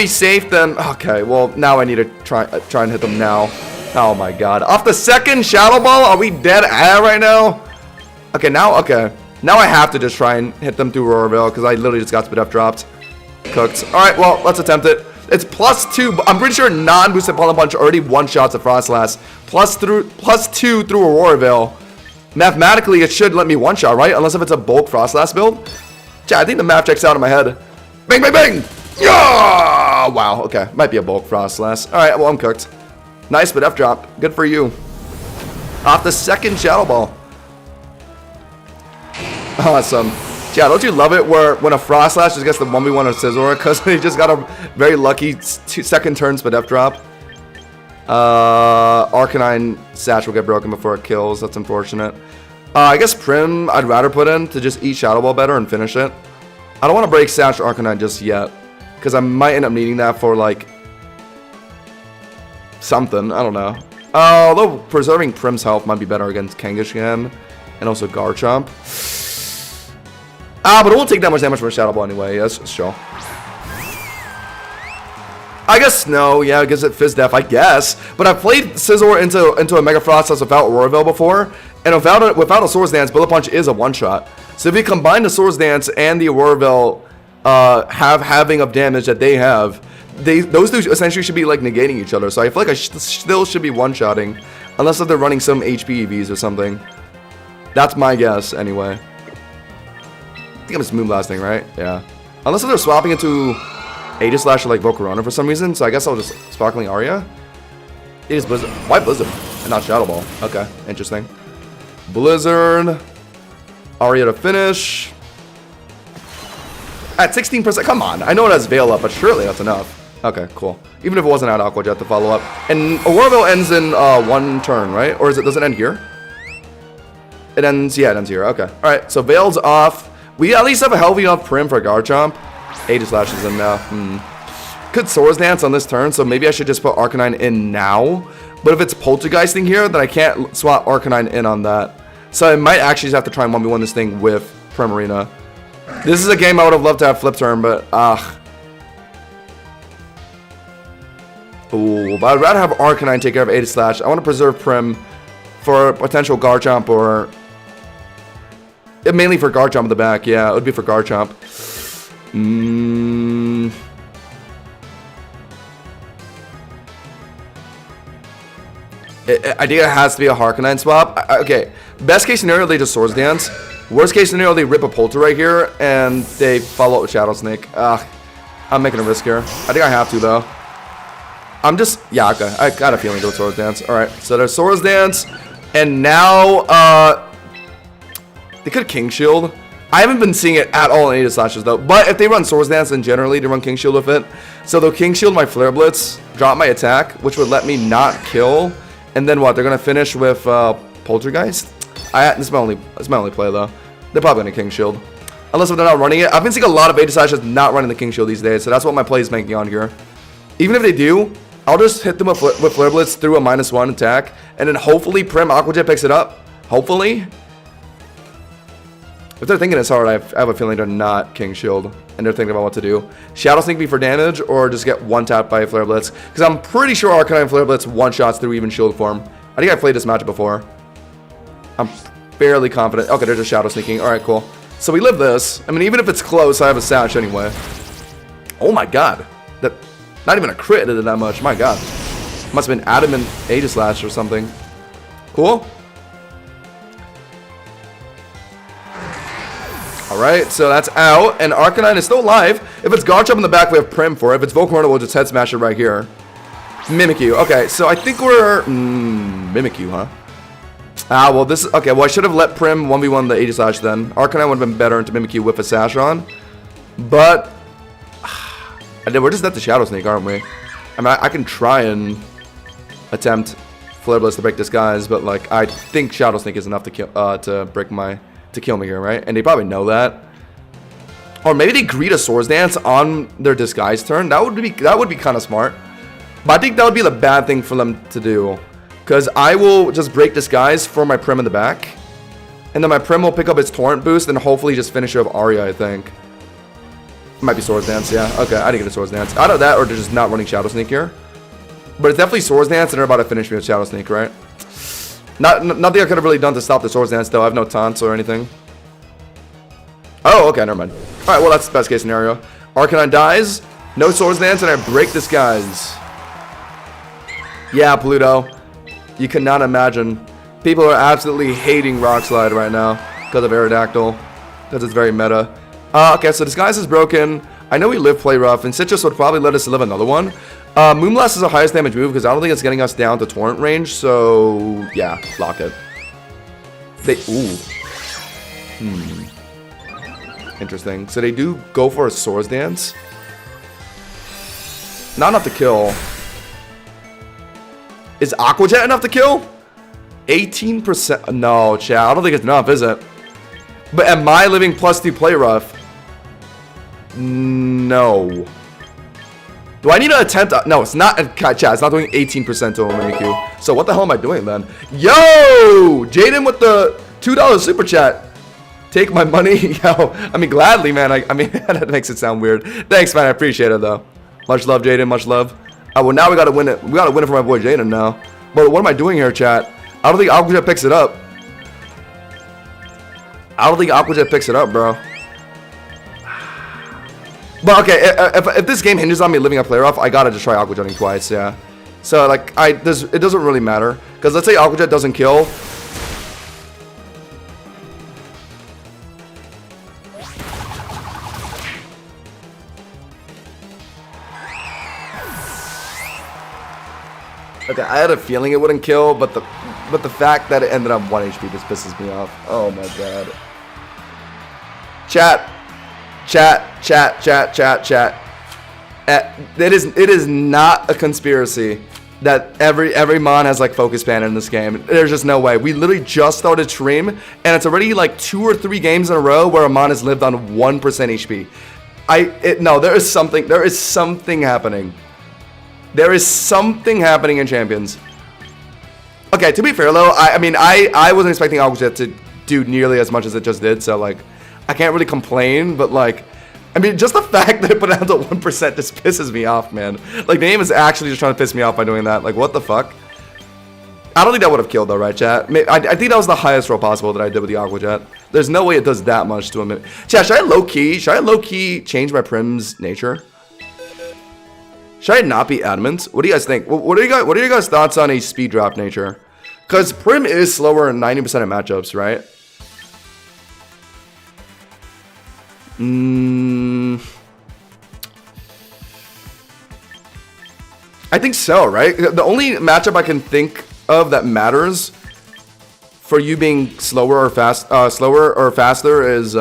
safe, then okay. Well, now I need to try and hit them now. Oh my god! Off the second Shadow Ball, are we dead right now? Okay, okay. Now I have to just try and hit them through Aurora Veil, because I literally just got Spadef dropped. Cooked. Alright, well, let's attempt it. It's +2. I'm pretty sure non-boosted Pollen Punch already one-shots at Frostlass. +2 through Aurora Veil. Mathematically, it should let me one-shot, right? Unless if it's a bulk Frostlass build. Yeah, I think the math checks out in my head. Bang, bang, bang! Yeah! Wow, okay. Might be a bulk Frostlass. Alright, well, I'm cooked. Nice Spadef drop. Good for you. Off the second Shadow Ball. Awesome. Yeah, don't you love it when a Frostlass just gets the 1v1 of Scizor, because he just got a very lucky second turn Spadef drop. Arcanine Sash will get broken before it kills. That's unfortunate. I guess Prim I'd rather put in to just eat Shadow Ball better and finish it. I don't want to break Sash or Arcanine just yet, because I might end up needing that for like something. I don't know. Although preserving Prim's health might be better against Kangaskhan and also Garchomp. But it won't take that much damage from a Shadow Ball anyway. Yeah, that's chill. I guess no. Yeah, it gives it Fizz Def, I guess. But I've played Scizor into a Mega Frostlass without Aurora Veil before. And without a Swords Dance, Bullet Punch is a one-shot. So if you combine the Swords Dance and the Aurora Veil having of damage that they have, those two essentially should be like negating each other. So I feel like I still should be one-shotting. Unless if they're running some HP EVs or something. That's my guess, anyway. I think I'm just Moonblasting, right? Yeah. Unless they're swapping into Aegislash or like Volcarona for some reason, so I guess I'll just Sparkling Aria. It is Blizzard. Why Blizzard and not Shadow Ball? Okay, interesting. Blizzard. Aria to finish. At 16%. Come on. I know it has Veil up, but surely that's enough. Okay, cool. Even if it wasn't out Aqua Jet to follow up. And Aurora Veil ends in one turn, right? Or does it end here? It ends, yeah, it ends here. Okay. Alright, so Veil's off. We at least have a healthy enough Prim for Garchomp. Aegislash is in now. Could Swords Dance on this turn, so maybe I should just put Arcanine in now. But if it's Poltergeisting here, then I can't swap Arcanine in on that. So I might actually just have to try and 1v1 this thing with Primarina. This is a game I would have loved to have flip turn, but ooh, but I'd rather have Arcanine take care of Aegislash. I want to preserve Prim for potential Garchomp or... mainly for Garchomp in the back, yeah, it would be for Garchomp. I think it has to be a Harkonine swap. Okay, best case scenario, they just Swords Dance. Worst case scenario, they rip a Polter right here, and they follow up with Shadow Snake. I'm making a risk here. I think I have to, though. I'm just... yeah, okay. I got a feeling to go Swords Dance. Alright, so there's Swords Dance, and now, they could King Shield. I haven't been seeing it at all in Aegis Slashes though. But if they run Swords Dance, then generally they run King Shield with it. So they'll King Shield my Flare Blitz, drop my attack, which would let me not kill. And then what? They're gonna finish with Poltergeist. This is my only play though. They're probably gonna King Shield, unless if they're not running it. I've been seeing a lot of Aegis Slashes not running the King Shield these days, so that's what my play is making on here. Even if they do, I'll just hit them with Flare Blitz through a -1 attack, and then hopefully Prim Aqua Jet picks it up. Hopefully. If they're thinking it's hard, I have a feeling they're not King Shield, and they're thinking about what to do. Shadow Sneak me for damage, or just get one-tapped by Flare Blitz. Because I'm pretty sure Arcanine Flare Blitz one-shots through even Shield form. I think I played this matchup before. I'm fairly confident. Okay, they're just Shadow Sneaking. Alright, cool. So we live this. I mean, even if it's close, I have a Sash anyway. Oh my god. That, not even a crit did it that much. My god. Must have been Adamant Aegis Slash or something. Cool. Alright, so that's out, and Arcanine is still alive. If it's Garchomp in the back, we have Prim for it. If it's Volcarona, we'll just Head Smash it right here. Mimikyu. Okay, so I think we're... Mimikyu, huh? Well, this is... Okay, well, I should have let Prim 1v1 the Aegis Slash then. Arcanine would have been better into Mimikyu with a Sash on. But... we're just at the Shadow Sneak, aren't we? I mean, I can try and attempt Flare Blitz to break Disguise, but, like, I think Shadow Sneak is enough to kill, to kill me here, right? And they probably know that. Or maybe they greet a Swords Dance on their Disguise turn. That would be kind of smart. But I think that would be the bad thing for them to do. Because I will just break Disguise for my Prim in the back. And then my Prim will pick up its Torrent boost and hopefully just finish it with Aria, I think. It might be Swords Dance, yeah. Okay, I didn't get a Swords Dance. Either that or they're just not running Shadow Sneak here. But it's definitely Swords Dance and they're about to finish me with Shadow Sneak, right? Nothing I could have really done to stop the Swords Dance, though. I have no taunts or anything. Oh, okay, never mind. Alright, well, that's the best case scenario. Arcanine dies, no Swords Dance, and I break Disguise. Yeah, Pluto. You cannot imagine. People are absolutely hating Rock Slide right now because of Aerodactyl. Because it's very meta. Okay, so Disguise is broken. I know we live Play Rough, and Citrus would probably let us live another one. Moonblast is the highest damage move because I don't think it's getting us down to Torrent range, so yeah, lock it. Interesting. So they do go for a Swords Dance. Not enough to kill. Is Aqua Jet enough to kill? 18%. No, chat. I don't think it's enough, is it? But am I living +2 Play Rough? No. Do I need to attempt? No, it's not. Chat, it's not doing 18% to a Mimikyu. So what the hell am I doing then? Yo! Jaden with the $2 super chat. Take my money. Yo, I mean, gladly, man. I mean, that makes it sound weird. Thanks, man. I appreciate it, though. Much love, Jaden. Much love. Well, now we gotta win it. We gotta win it for my boy Jaden now. But what am I doing here, chat? I don't think Aqua Jet picks it up. I don't think Aqua Jet picks it up, bro. But okay, if this game hinges on me living a player off, I gotta just try Aqua Jetting twice, yeah. So like, it doesn't really matter, because let's say Aqua Jet doesn't kill. Okay, I had a feeling it wouldn't kill, but the fact that it ended up 1 HP just pisses me off. Oh my god. Chat. It is not a conspiracy that every mon has like focus ban in this game. There's just no way. We literally just started stream and it's already like 2 or 3 games in a row where a mon has lived on 1% HP. No, there is something happening. There is something happening in Champions. Okay, to be fair though, I mean I wasn't expecting Aqua Jet to do nearly as much as it just did, so like I can't really complain, but like, I mean, just the fact that it put it down to 1% just pisses me off, man. Like, the game is actually just trying to piss me off by doing that. Like, what the fuck? I don't think that would have killed, though, right, chat? I think that was the highest roll possible that I did with the Aqua Jet. There's no way it does that much to a minute. Chat, should I low-key change my Prim's nature? Should I not be adamant? What do you guys think? What are your guys' thoughts on a speed drop nature? Because Prim is slower in 90% of matchups, right? I think so, right? The only matchup I can think of that matters for you being slower or faster is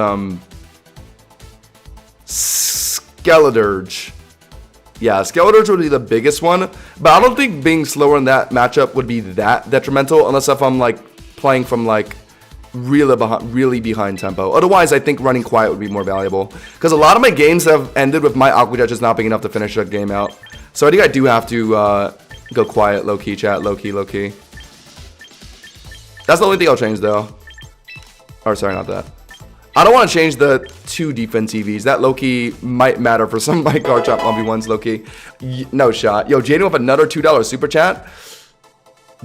Skeledirge. Yeah, Skeledirge would be the biggest one, but I don't think being slower in that matchup would be that detrimental unless if I'm like playing from like really behind tempo. Otherwise, I think running quiet would be more valuable because a lot of my games have ended with my Aqua Jet just not being enough to finish a game out. So I think I do have to go quiet, low key chat, low key. That's the only thing I'll change though. Or sorry, not that. I don't want to change the 2 defense EVs. That low-key might matter for some of my Garchomp 1v1s, low-key. No shot. Yo, Jaden with another $2 super chat.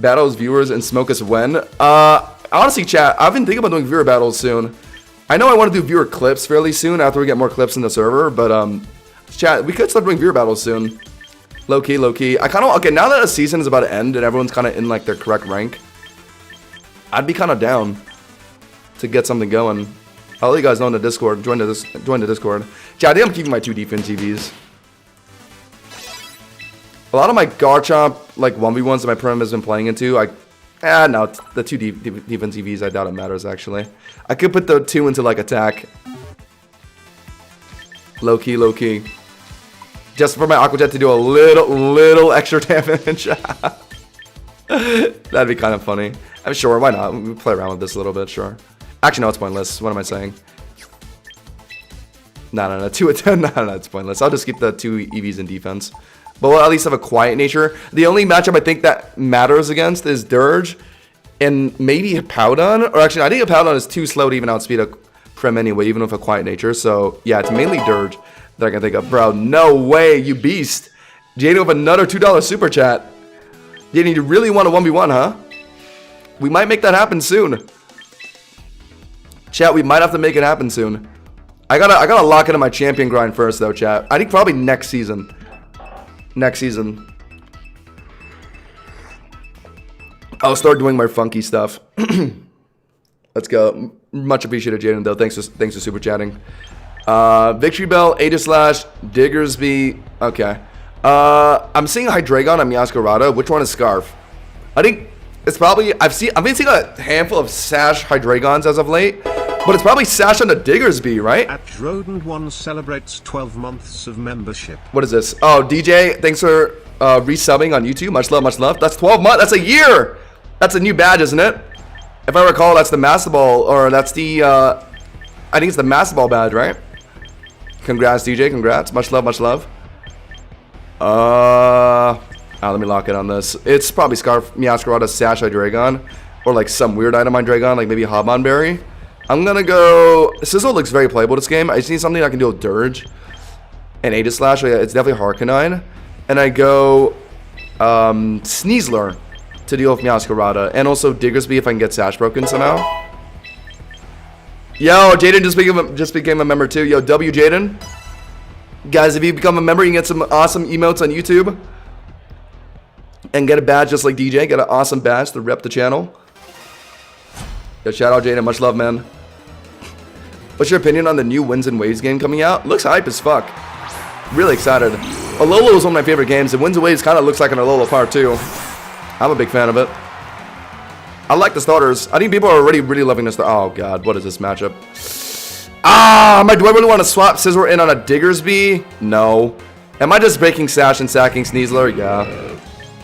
Battles, viewers, and smoke us when? Honestly, chat, I've been thinking about doing viewer battles soon. I know I want to do viewer clips fairly soon after we get more clips in the server, but, chat, we could start doing viewer battles soon. Low-key. I kind of, okay, now that the season is about to end and everyone's kind of in, like, their correct rank, I'd be kind of down to get something going. I'll let you guys know in the Discord. Join the Discord. Yeah, I think I'm keeping my 2 defense EVs. A lot of my Garchomp, like 1v1s that my Prim has been playing into, no, the 2 defense EVs, I doubt it matters actually. I could put the 2 into like attack. Low key. Just for my Aqua Jet to do a little extra damage. That'd be kind of funny. I'm sure, why not? We'll play around with this a little bit, sure. Actually, no, it's pointless. What am I saying? No. 2 at 10. No, it's pointless. I'll just keep the 2 EVs in defense. But we'll at least have a quiet nature. The only matchup I think that matters against is Dirge and maybe Hippowdon. Or actually, I think Hippowdon is too slow to even outspeed a Prim anyway, even with a quiet nature. So, yeah, it's mainly Dirge that I can think of. Bro, no way, you beast. Jaden with another $2 super chat. Jaden, you really want a 1v1, huh? We might make that happen soon. Chat, we might have to make it happen soon. I gotta lock into my champion grind first, though, chat. I think probably next season. I'll start doing my funky stuff. Let's go. Much appreciated, Jaden, though. Thanks for super chatting. Victory Bell, Aegislash, Diggersby. Okay. I'm seeing Hydreigon and Meowscarada. Which one is Scarf? I think it's probably I've been seeing a handful of Sash Hydreigons as of late. But it's probably Sash on the Diggersby, right? At Rodent1 celebrates 12 months of membership. What is this? Oh, DJ, thanks for resubbing on YouTube. Much love. That's 12 months. That's a year. That's a new badge, isn't it? If I recall, that's the Master Ball, or that's the, I think it's the Master Ball badge, right? Congrats, DJ. Congrats. Much love. Let me lock in on this. It's probably Scarf, Meowscarada, Sash, Hydreigon, or like some weird item on Dragon, like maybe Hobonberry. I'm gonna go. Sizzle looks very playable this game. I just need something I can do with Dirge and Aegislash. It's definitely Harkonine. And I go Sneasler to deal with Meowscarada. And also Diggersby if I can get Sash broken somehow. Yo, Jaden just became a member too. Yo, W Jaden. Guys, if you become a member, you can get some awesome emotes on YouTube. And get a badge just like DJ. Get an awesome badge to rep the channel. Yo, shout out Jaden. Much love, man. What's your opinion on the new Winds and Waves game coming out? Looks hype as fuck. Really excited. Alola is one of my favorite games, and Winds and Waves kind of looks like an Alola part too. I'm a big fan of it. I like the starters. I think people are already really loving this. Oh god, what is this matchup? Do I really want to swap Scizor in on a Diggersby? No. Am I just breaking Sash and sacking Sneasler? Yeah.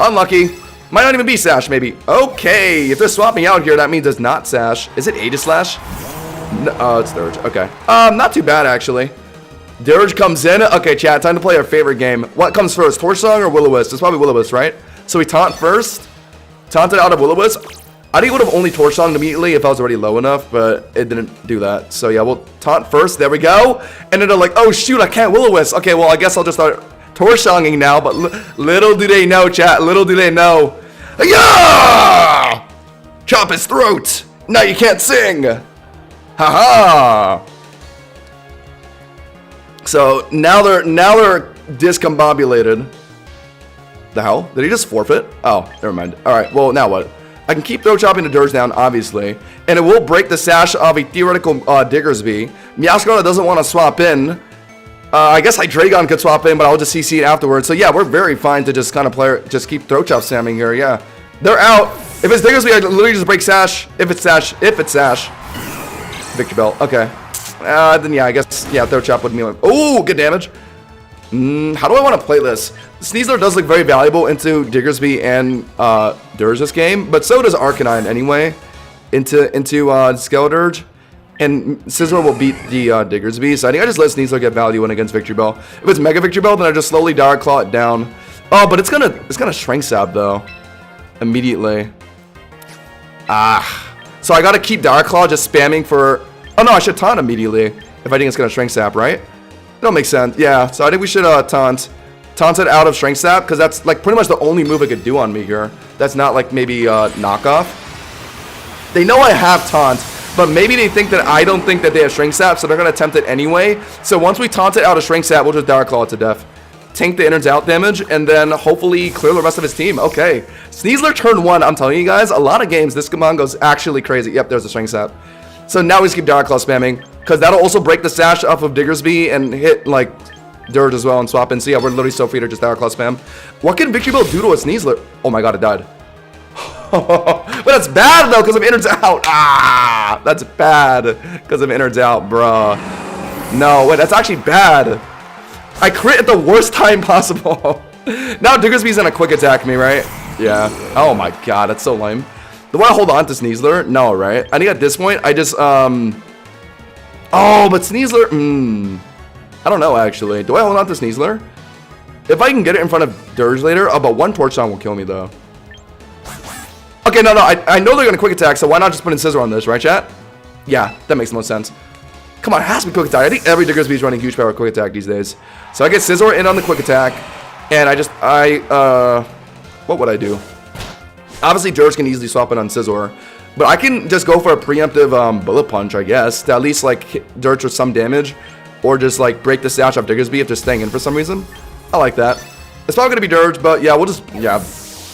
Unlucky. Might not even be Sash, maybe. Okay, if they're swapping out here, that means it's not Sash. Is it Aegislash? No, oh, it's Dirge. Okay. Not too bad, actually. Dirge comes in. Okay, chat, time to play our favorite game. What comes first, Torch Song or Will-O-Wisp? It's probably Will-O-Wisp, right? So we taunt first. Taunted out of Will-O-Wisp. I think it would have only Torch Songed immediately if I was already low enough, but it didn't do that. So yeah, we'll taunt first. There we go. And then they're like, oh shoot, I can't Will-O-Wisp. Okay, well, I guess I'll just start Torch Songing now, but little do they know, chat. Little do they know. Yeah! Chop his throat. Now you can't sing. Haha. So now they're discombobulated. The hell? Did he just forfeit? Oh, never mind. All right. Well, now what? I can keep throw chopping the Dirge down, obviously, and it will break the Sash of a theoretical Diggersby. Meowscarada doesn't want to swap in. I guess Hydreigon could swap in, but I'll just CC it afterwards. So yeah, we're very fine to just kind of just keep throw chop spamming here. Yeah, they're out. If it's Diggersby, I literally just break Sash. If it's Sash. Victory Bell. Okay. Then yeah, I guess, yeah, throw chop would be like, oh, good damage. How do I want to play this? Sneasler does look very valuable into Diggersby and Dirge this game, but so does Arcanine anyway into Skeledirge. And Scissor will beat the Diggersby, so I think I just let Sneasler get value in against Victory Bell. If it's Mega Victory Bell, then I just slowly Dark Claw it down. Oh, but it's gonna Shrink Sap though. Immediately. So I gotta keep Dark Claw just spamming for... Oh no, I should taunt immediately if I think it's gonna Shrink Sap, right? That'll make sense. Yeah, so I think we should taunt it out of Shrink Sap, because that's like pretty much the only move it could do on me here. That's not like maybe knockoff. They know I have taunt, but maybe they think that I don't think that they have Shrink Sap, so they're gonna attempt it anyway. So once we taunt it out of Shrink Sap, we'll just Dark Claw it to death. Tank the innards out damage, and then hopefully clear the rest of his team. Okay. Sneasler turn 1, I'm telling you guys, a lot of games, this command goes actually crazy. Yep, there's a Shrink Sap. So now we just keep Dark Claw spamming, because that'll also break the Sash off of Diggersby and hit, like, Dirge as well and swap in. So yeah, we're literally so free to just Dark Claw spam. What can Victory Bell do to a Sneasler? Oh my god, it died. But that's bad, though, because of innards out. That's bad, because of innards out, bruh. No, wait, that's actually bad. I crit at the worst time possible. Now Diggersby's gonna quick attack me, right? Yeah. Oh my god, that's so lame. Do I hold on to Sneasler? No, right? I think at this point, I just, Oh, but Sneasler, I don't know, actually. Do I hold on to Sneasler? If I can get it in front of Dirge later, but one Torch Song will kill me, though. Okay, no, I know they're gonna quick attack, so why not just put in Scissor on this, right, chat? Yeah, that makes the most sense. Come on, it has to be quick attack. I think every Diggersby is running huge power quick attack these days. So I get Scizor in on the quick attack, and what would I do? Obviously, Dirge can easily swap in on Scizor, but I can just go for a preemptive Bullet Punch, I guess, to at least like hit Dirge with some damage, or just like break the Sash off Diggersby if they're staying in for some reason. I like that. It's probably gonna be Dirge, but yeah,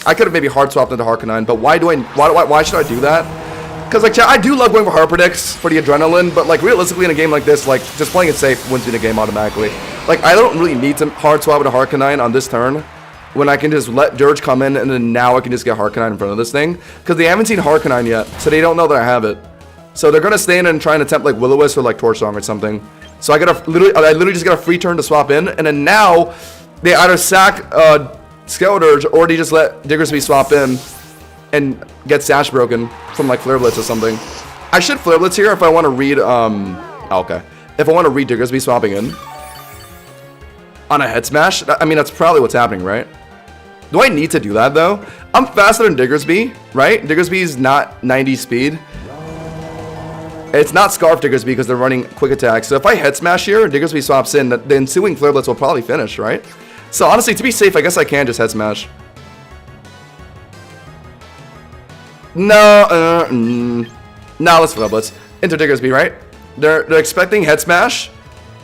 I could have maybe hard swapped into Harkonine, but why should I do that? Because, like, I do love going for hard predicts for the adrenaline, but, like, realistically in a game like this, like, just playing it safe wins me the game automatically. Like, I don't really need to hard swap into Harkonine on this turn when I can just let Dirge come in, and then now I can just get Harkonine in front of this thing. Because they haven't seen Harkonine yet, so they don't know that I have it. So they're going to stay in and try and attempt, like, Will-O-Wisp or, like, Torch Song or something. So I literally just got a free turn to swap in, and then now they either sack Skeledirge or they just let Diggersby swap in and get Sash broken from like Flare Blitz or something. I should Flare Blitz here if I want to read, okay. If I want to read Diggersby swapping in. On a head smash? I mean, that's probably what's happening, right? Do I need to do that, though? I'm faster than Diggersby, right? Diggersby's not 90 speed. It's not Scarf Diggersby because they're running quick attacks. So if I head smash here and Diggersby swaps in, the ensuing Flare Blitz will probably finish, right? So honestly, to be safe, I guess I can just head smash. No, let's Flare Blitz. Into Diggersby, right? They're expecting head smash.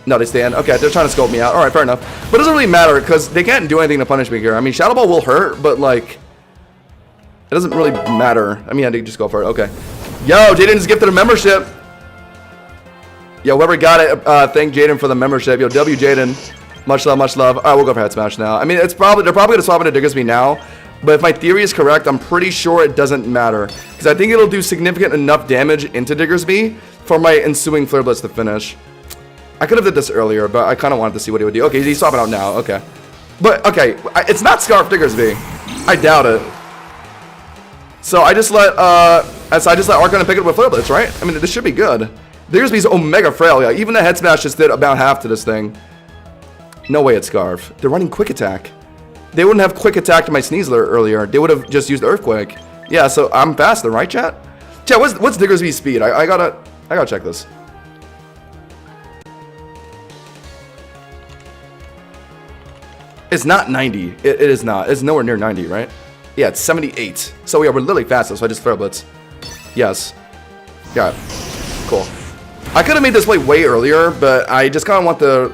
No, they stand. Okay, they're trying to scope me out. Alright, fair enough. But it doesn't really matter, because they can't do anything to punish me here. I mean, Shadow Ball will hurt, but, like, it doesn't really matter. I mean, I did just go for it. Okay. Yo, Jaden just gifted a membership. Yo, whoever got it, thank Jaden for the membership. Yo, W Jaden. Much love, much love. Alright, we'll go for head smash now. I mean, they're probably going to swap into Diggersby now. But if my theory is correct, I'm pretty sure it doesn't matter. Because I think it'll do significant enough damage into Diggersby for my ensuing Flare Blitz to finish. I could have did this earlier, but I kind of wanted to see what he would do. Okay, he's swapping out now. Okay. But, okay, it's not Scarf Diggersby. I doubt it. So I just let Arcanine pick it up with Flare Blitz, right? I mean, this should be good. Diggersby's Omega Frail. Yeah, even the head smash just did about half to this thing. No way it's Scarf. They're running quick attack. They wouldn't have quick attacked my Sneasler earlier. They would have just used Earthquake. Yeah, so I'm faster, right, chat? Chat, what's Diggersby's speed? I gotta check this. It's not 90. It is not. It's nowhere near 90, right? Yeah, it's 78. So yeah, we're literally faster, so I just Flare Blitz. Yes. Got it. Cool. I could have made this play way earlier, but I just kind of want the...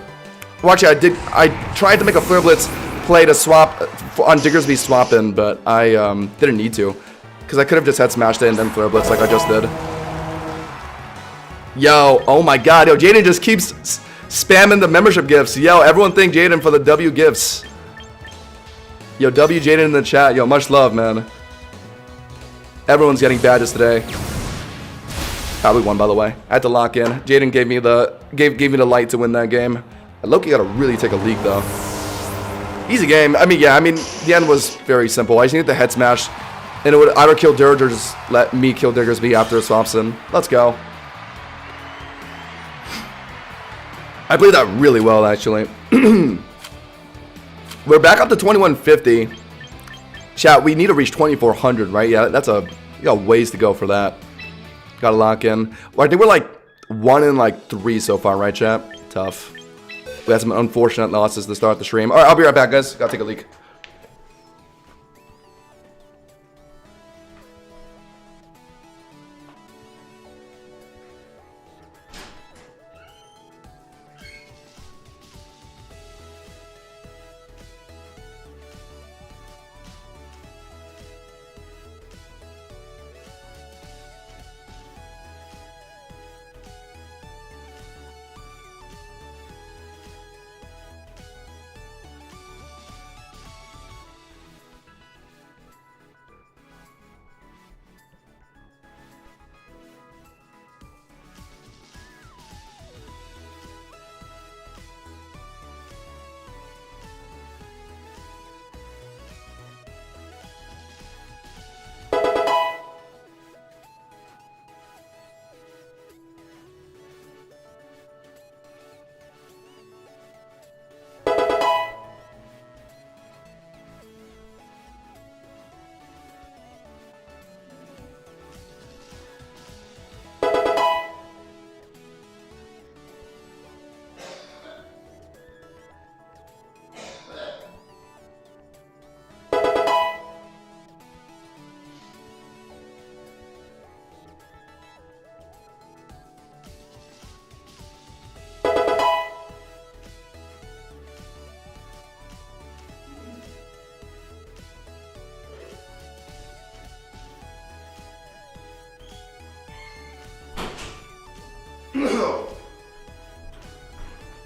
Well, actually, I tried to make a Flare Blitz play to swap on Diggersby swap in, but I didn't need to. Because I could have just had smashed it and then Flare Blitz like I just did. Yo, oh my god, yo, Jaden just keeps spamming the membership gifts. Yo, everyone thank Jaden for the W gifts. Yo, W Jaden in the chat. Yo, much love, man. Everyone's getting badges today. Probably won, by the way. I had to lock in. Jaden gave me the light to win that game. Loki got to really take a leak though. Easy game. I mean, yeah. I mean, the end was very simple. I just needed the head smash, and it would either kill Dirge or just let me kill Diggersby after it swaps in. Let's go. I played that really well, actually. We're back up to 2150. Chat, we need to reach 2400, right? Yeah, that's you got ways to go for that. Gotta lock in. Well, I think we're like 1 in like 3 so far, right, chat? Tough. We had some unfortunate losses to start the stream. All right, I'll be right back, guys. Gotta take a leak.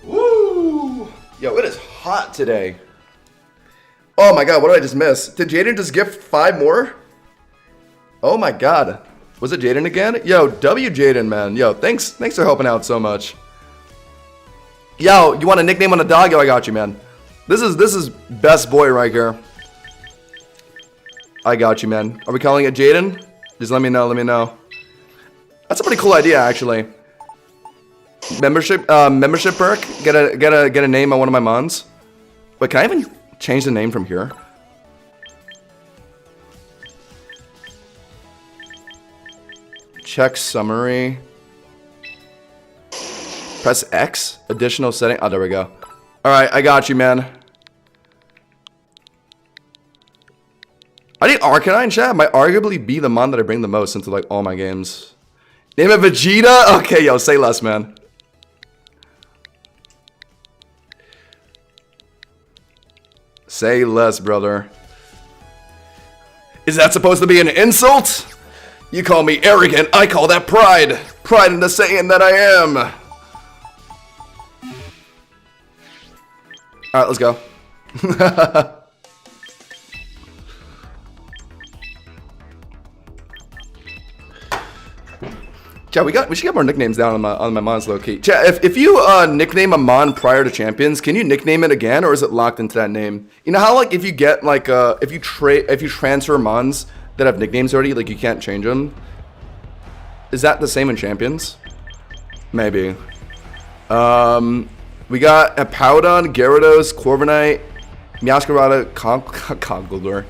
Woo! Yo, it is hot today. Oh my god, what did I just miss? Did Jaden just gift 5 more? Oh my god. Was it Jaden again? Yo, W Jaden, man. Yo, thanks for helping out so much. Yo, you want a nickname on the dog? Yo, I got you, man. This is best boy right here. I got you, man. Are we calling it Jaden? Just let me know. That's a pretty cool idea, actually. Membership perk. Get a name on one of my mons. Wait, can I even change the name from here? Check summary. Press X. Additional setting. Oh, there we go. All right, I got you, man. I need Arcanine, chat. Might arguably be the mon that I bring the most into like all my games. Name it Vegeta? Okay, yo, say less, man. Say less, brother. Is that supposed to be an insult? You call me arrogant, I call that pride. Pride in the saying that I am. Alright, let's go. Chat, we should get more nicknames down on my mons low key. Chat, if you nickname a mon prior to champions, can you nickname it again, or is it locked into that name? You know how like if you get like if you transfer mons that have nicknames already, like you can't change them. Is that the same in champions? Maybe. We got Hippowdon, Gyarados, Corviknight, Meowscarada, Conkeldurr.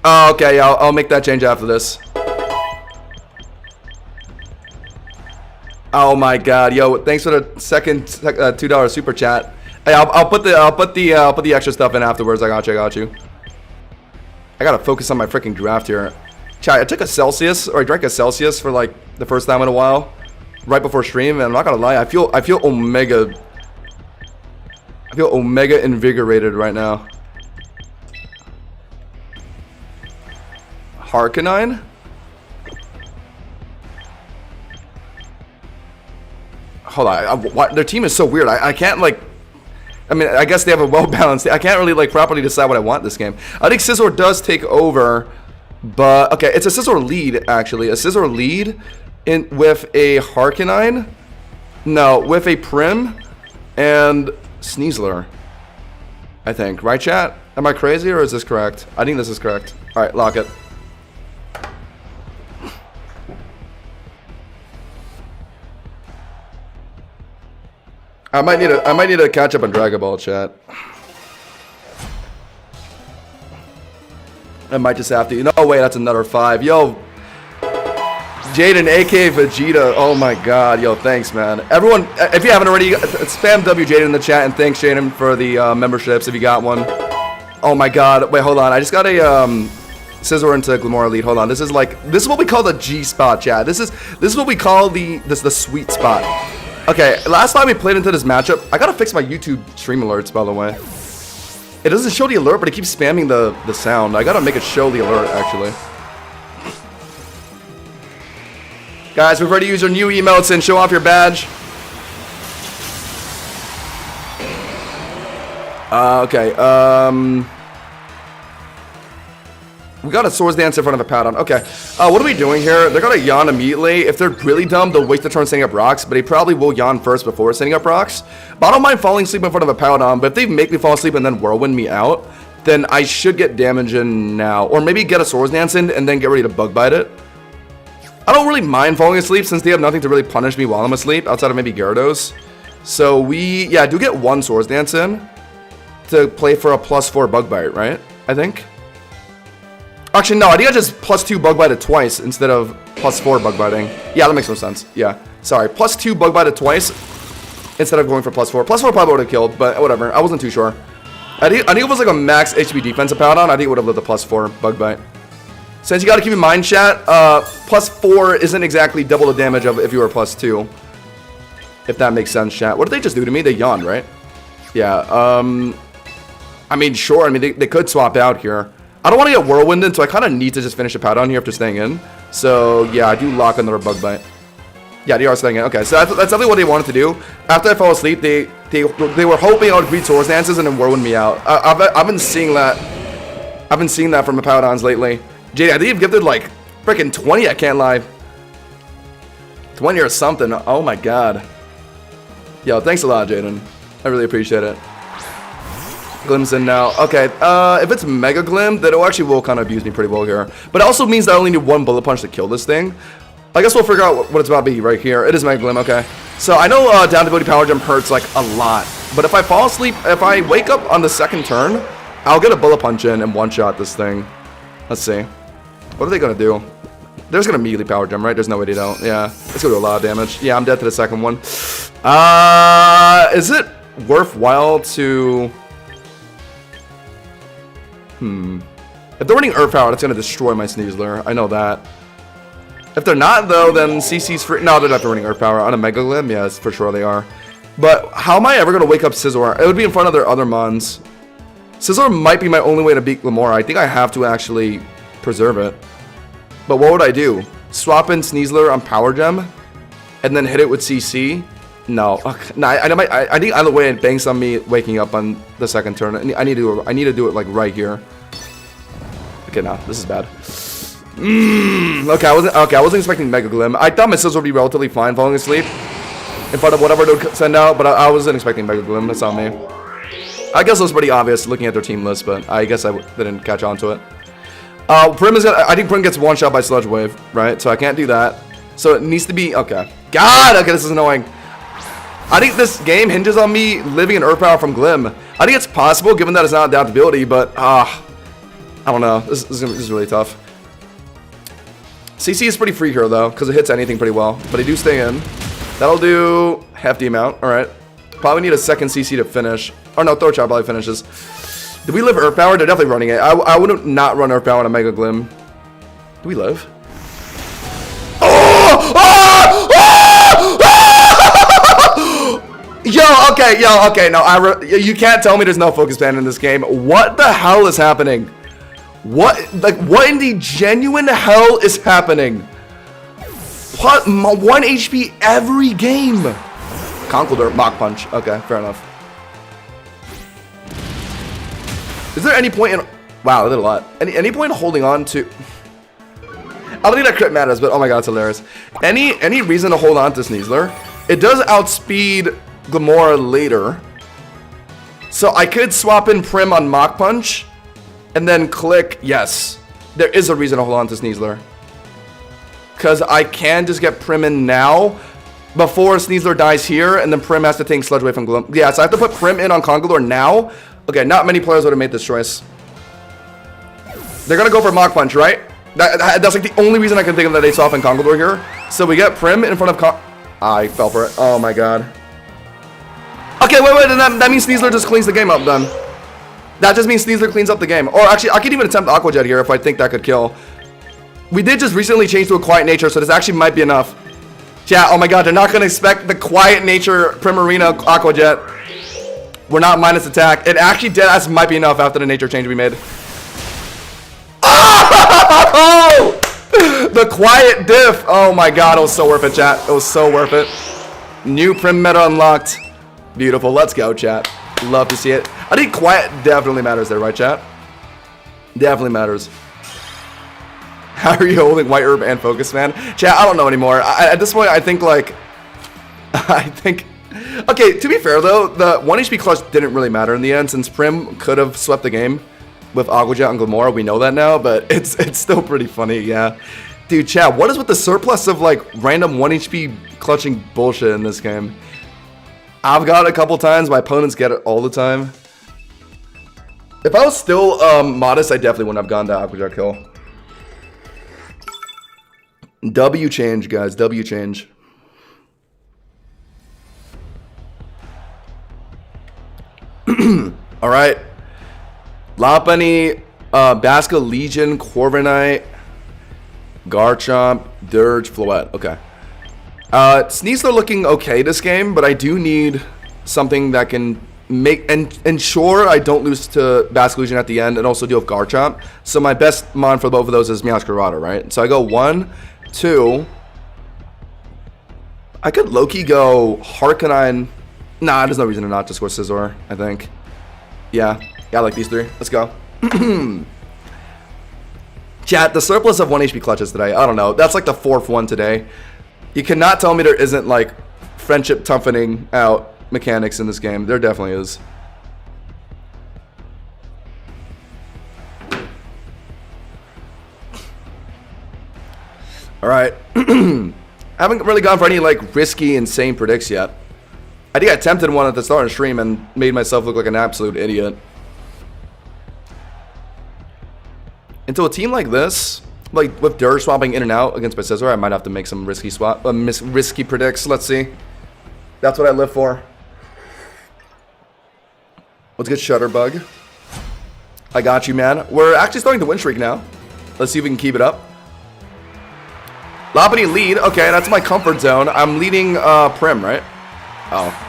Oh, okay, yeah, I'll make that change after this. Oh my god, yo, thanks for the second $2 super chat. Hey, I'll put the extra stuff in afterwards. I got you. I gotta focus on my freaking draft here. Chat, I took a Celsius, or I drank a Celsius for like the first time in a while, right before stream, and I'm not gonna lie, I feel omega invigorated right now. Arcanine? Hold on, their team is so weird. I can't like I mean, I guess they have a well-balanced. I can't really like properly decide what I want this game. I think Scizor does take over, but okay, it's a Scizor lead actually. A Scizor lead in with a Harknine. No, with a Prim and Sneasler. I think, right, chat? Am I crazy or is this correct? I think this is correct. All right, lock it. I might need to catch up on Dragon Ball, chat. I might just have to. You know, oh, wait, that's another 5. Yo, Jaden, aka Vegeta. Oh my God, yo, thanks, man. Everyone, if you haven't already, spam W Jaden in the chat, and thanks, Jaden, for the memberships if you got one. Oh my God, wait, hold on. I just got a Scizor into Glimmora lead. Hold on. This is what we call the G spot, chat. This is what we call the sweet spot. Okay, last time we played into this matchup, I gotta fix my YouTube stream alerts, by the way. It doesn't show the alert, but it keeps spamming the sound. I gotta make it show the alert, actually. Guys, we've already used our new emotes and show off your badge. Okay, we got a Swords Dance in front of a Powdon. Okay, what are we doing here? They're gonna yawn immediately. If they're really dumb, they'll waste their turn setting up rocks, but they probably will yawn first before setting up rocks. But I don't mind falling asleep in front of a Powdon, but if they make me fall asleep and then Whirlwind me out, then I should get damage in now. Or maybe get a Swords Dance in and then get ready to Bug Bite it. I don't really mind falling asleep since they have nothing to really punish me while I'm asleep, outside of maybe Gyarados. So I do get one Swords Dance in to play for a +4 Bug Bite, right? I think. Actually, no, I think I just +2 Bug Bite it twice instead of +4 Bug Biting. Yeah, that makes no sense. Yeah, sorry. +2 Bug Bite it twice instead of going for +4. +4 probably would have killed, but whatever. I wasn't too sure. I think it was like a max HP defensive Powdon. I think it would have lived a +4 Bug Bite. Since you got to keep in mind, chat, +4 isn't exactly double the damage of if you were +2. If that makes sense, chat. What did they just do to me? They yawned, right? Yeah, I mean, sure. I mean, they could swap out here. I don't want to get Whirlwinded, so I kind of need to just finish the Powdon here after staying in. So, yeah, I do lock another Bug Bite. Yeah, they are staying in. Okay, so that's definitely what they wanted to do. After I fall asleep, they were hoping I would read Swords Dances and then Whirlwind me out. I've been seeing that. I've been seeing that from the Powdons lately. JD, I think you've gifted like freaking 20, I can't lie. 20 or something. Oh my God. Yo, thanks a lot, Jaden. I really appreciate it. Glim's in now. Okay, if it's Mega Glim, then it actually will kind of abuse me pretty well here. But it also means that I only need one Bullet Punch to kill this thing. I guess we'll figure out what it's about to be right here. It is Mega Glim, okay. So I know down ability Power Gem hurts like a lot. But if I fall asleep, if I wake up on the second turn, I'll get a Bullet Punch in and one-shot this thing. Let's see. What are they going to do? They're just going to immediately Power Gem, right? There's no way they don't. Yeah, it's going to do a lot of damage. Yeah, I'm dead to the second one. Is it worthwhile to... If they're running Earth Power, it's going to destroy my Sneasler. I know that. If they're not, though, then CC's free. No, they're not running Earth Power. On a Mega Glim, yes, for sure they are. But how am I ever going to wake up Scizor? It would be in front of their other Mons. Scizor might be my only way to beat Glimmora. I think I have to actually preserve it. But what would I do? Swap in Sneasler on Power Gem? And then hit it with CC? No. Okay. No, I think either way it banks on me waking up on the second turn. I need to do it like right here. Okay, no, this is bad. Okay, I wasn't expecting Mega Glim. I thought my Scizor would be relatively fine falling asleep in front of whatever they would send out, but I wasn't expecting Mega Glim. That's on me. I guess it was pretty obvious looking at their team list, but I guess I didn't catch on to it. Prim is I think Prim gets one shot by Sludge Wave, right? So I can't do that. So it needs to be okay. God, okay, this is annoying. I think this game hinges on me living in Earth Power from Glim. I think it's possible given that it's not adaptability, but I don't know. This is really tough. CC is pretty free here though, because it hits anything pretty well. But I do stay in. That'll do half the amount. Alright. Probably need a second CC to finish. Or no, Throat Chop probably finishes. Do we live Earth Power? They're definitely running it. I wouldn't not run Earth Power on a Mega Glim. Do we live? Oh! Oh! Oh! Yo, okay, no, you can't tell me there's no focus band in this game. What the hell is happening? What in the genuine hell is happening? What, 1 HP every game? Conkeldurr, Mach Punch, okay, fair enough. Is there any point in... Wow, I did a lot. Any point in holding on to... I don't think that crit matters, but oh my god, it's hilarious. Any reason to hold on to Sneasler? It does outspeed Glamora later. So I could swap in Prim on Mach Punch, and then click yes. There is a reason to hold on to Sneasler. Because I can just get Prim in now, before Sneasler dies here, and then Prim has to take Sludge away from Gloom. Yeah, so I have to put Prim in on Congalore now. Okay, not many players would have made this choice. They're gonna go for Mach Punch, right? That's like the only reason I can think of that they swap in Congalore here. So we get Prim in front of I fell for it. Oh my god. Okay, wait, that means Sneasler just cleans the game up then. That just means Sneasler cleans up the game. Or actually, I could even attempt Aqua Jet here if I think that could kill. We did just recently change to a Quiet Nature, so this actually might be enough. Yeah, oh my god, they're not going to expect the Quiet Nature Primarina Aqua Jet. We're not minus attack. It actually deadass might be enough after the nature change we made. Oh! The Quiet Diff. Oh my god, it was so worth it, chat. It was so worth it. New Prim meta unlocked. Beautiful. Let's go, chat. Love to see it. I think Quiet definitely matters there, right, chat? Definitely matters. How are you holding White Herb and Focus, man? Chat, I don't know anymore. At this point, I think, like... Okay, to be fair, though, the 1 HP clutch didn't really matter in the end, since Prim could have swept the game with Aqua Jet and Glamora. We know that now, but it's still pretty funny, yeah. Dude, chat, what is with the surplus of, like, random 1 HP clutching bullshit in this game? I've got it a couple times. My opponents get it all the time. If I was still modest, I definitely wouldn't have gone to Aqua Jet kill. W change, guys. W change. All right. Lopunny, Basca Legion, Corviknight, Garchomp, Dirge, Floette. Okay. Sneasler looking okay this game, but I do need something that can make and ensure I don't lose to Basca Legion at the end, and also deal with Garchomp. So my best mon for both of those is Meowscarada, right? So I go 1, 2. I could low-key go Harkonine. Nah, there's no reason to not just go Scizor, I think. Yeah, I like these 3. Let's go. Chat, the surplus of 1 HP clutches today. I don't know. That's like the 4th one today. You cannot tell me there isn't like friendship toughening out mechanics in this game. There definitely is. All right. Haven't really gone for any like risky, insane predicts yet. I think I attempted one at the start of the stream and made myself look like an absolute idiot. Into a team like this, like with Dirge swapping in and out against my Scizor, I might have to make some risky risky predicts. Let's see. That's what I live for. Let's get Shutterbug. I got you, man. We're actually starting the win streak now. Let's see if we can keep it up. Lopunny lead. Okay, that's my comfort zone. I'm leading Prim, right? Oh.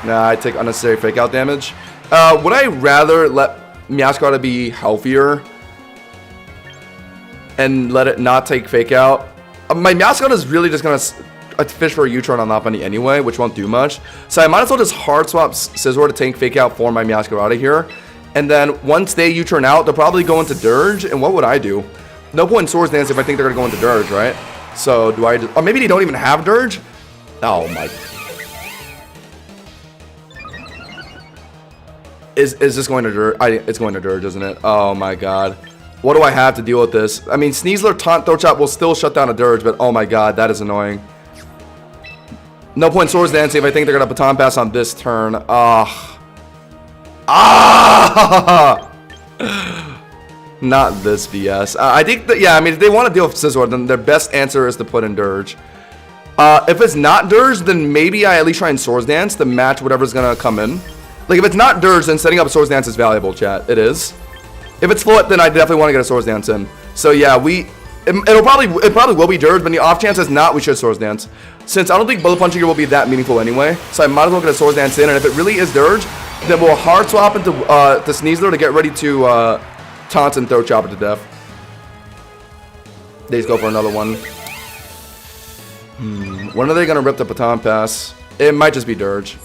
Nah, I take unnecessary fake out damage. Would I rather let Meowscarada be healthier and let it not take fake out? My Meowscarada is really just gonna fish for a U-turn on Lopunny anyway, which won't do much. So I might as well just hard swap Scizor to take fake out for my Meowscarada here. And then once they U-turn out, they'll probably go into Dirge. And what would I do? No point in Swords Dance if I think they're gonna go into Dirge, right? So do I just, or maybe they don't even have Dirge? Oh my. Is this going to Dirge? It's going to Dirge, isn't it? Oh my god. What do I have to deal with this? I mean, Sneasler Taunt Throat Chop will still shut down a Dirge, but oh my god, that is annoying. No point in Swords Dance if I think they're gonna Baton Pass on this turn. Not this BS. I think that, yeah, I mean, if they want to deal with Scizor, then their best answer is to put in Dirge. If it's not Dirge, then maybe I at least try and Swords Dance to match whatever's gonna come in. Like, if it's not Dirge, then setting up a Swords Dance is valuable, chat. It is. If it's Floette, then I definitely want to get a Swords Dance in. So yeah, it probably will be Dirge, but the off chance is not, we should Swords Dance. Since I don't think Bullet Punching here will be that meaningful anyway, so I might as well get a Swords Dance in, and if it really is Dirge, then we'll hard swap into the Sneasler to get ready to taunt and Throat Chopper to death. They just go for another one. When are they gonna rip the Baton Pass? It might just be Dirge.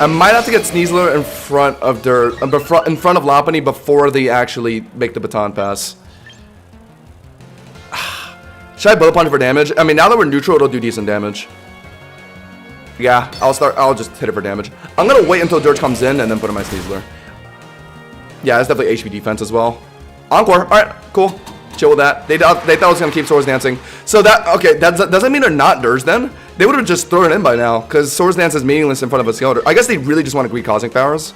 I might have to get Sneasler in front of in front of Lopunny before they actually make the baton pass. Should I Bullet Punch for damage? I mean, now that we're neutral, it'll do decent damage. Yeah, I'll just hit it for damage. I'm gonna wait until Dirge comes in and then put in my Sneasler. Yeah, it's definitely HP defense as well. Encore. Alright, cool. Chill with that. They thought I was gonna keep Swords Dancing. So that doesn't mean they're not Dirge then. They would have just thrown it in by now, because Swords Dance is meaningless in front of a Skeletor. I guess they really just want to greed Cosmic Powers.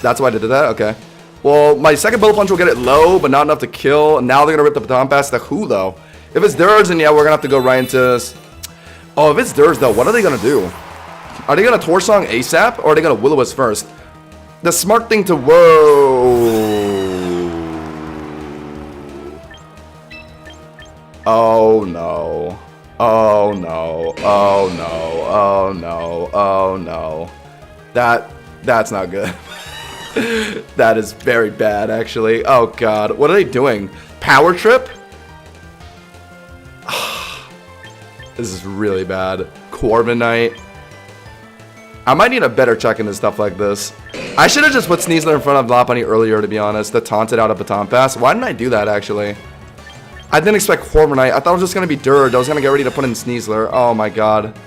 That's why they did that? Okay. Well, my second Bullet Punch will get it low, but not enough to kill. Now they're gonna rip the baton pass to who though? If it's Dirge, then yeah, we're gonna have to go right into... Oh, if it's Dirge though, what are they gonna do? Are they gonna Torch Song ASAP, or are they gonna Will-O-Wisp first? The smart thing to... Whoa... Oh no. Oh no. Oh no. Oh no. Oh no. That's not good. That is very bad actually. Oh god. What are they doing? Power Trip? This is really bad. Corviknight. I might need a better check into stuff like this. I should have just put Sneasler in front of Lopunny earlier, to be honest. The taunted out of Baton Pass. Why didn't I do that, actually? I didn't expect Corviknight. I thought it was just going to be Dirge. I was going to get ready to put in Sneasler. Oh, my God.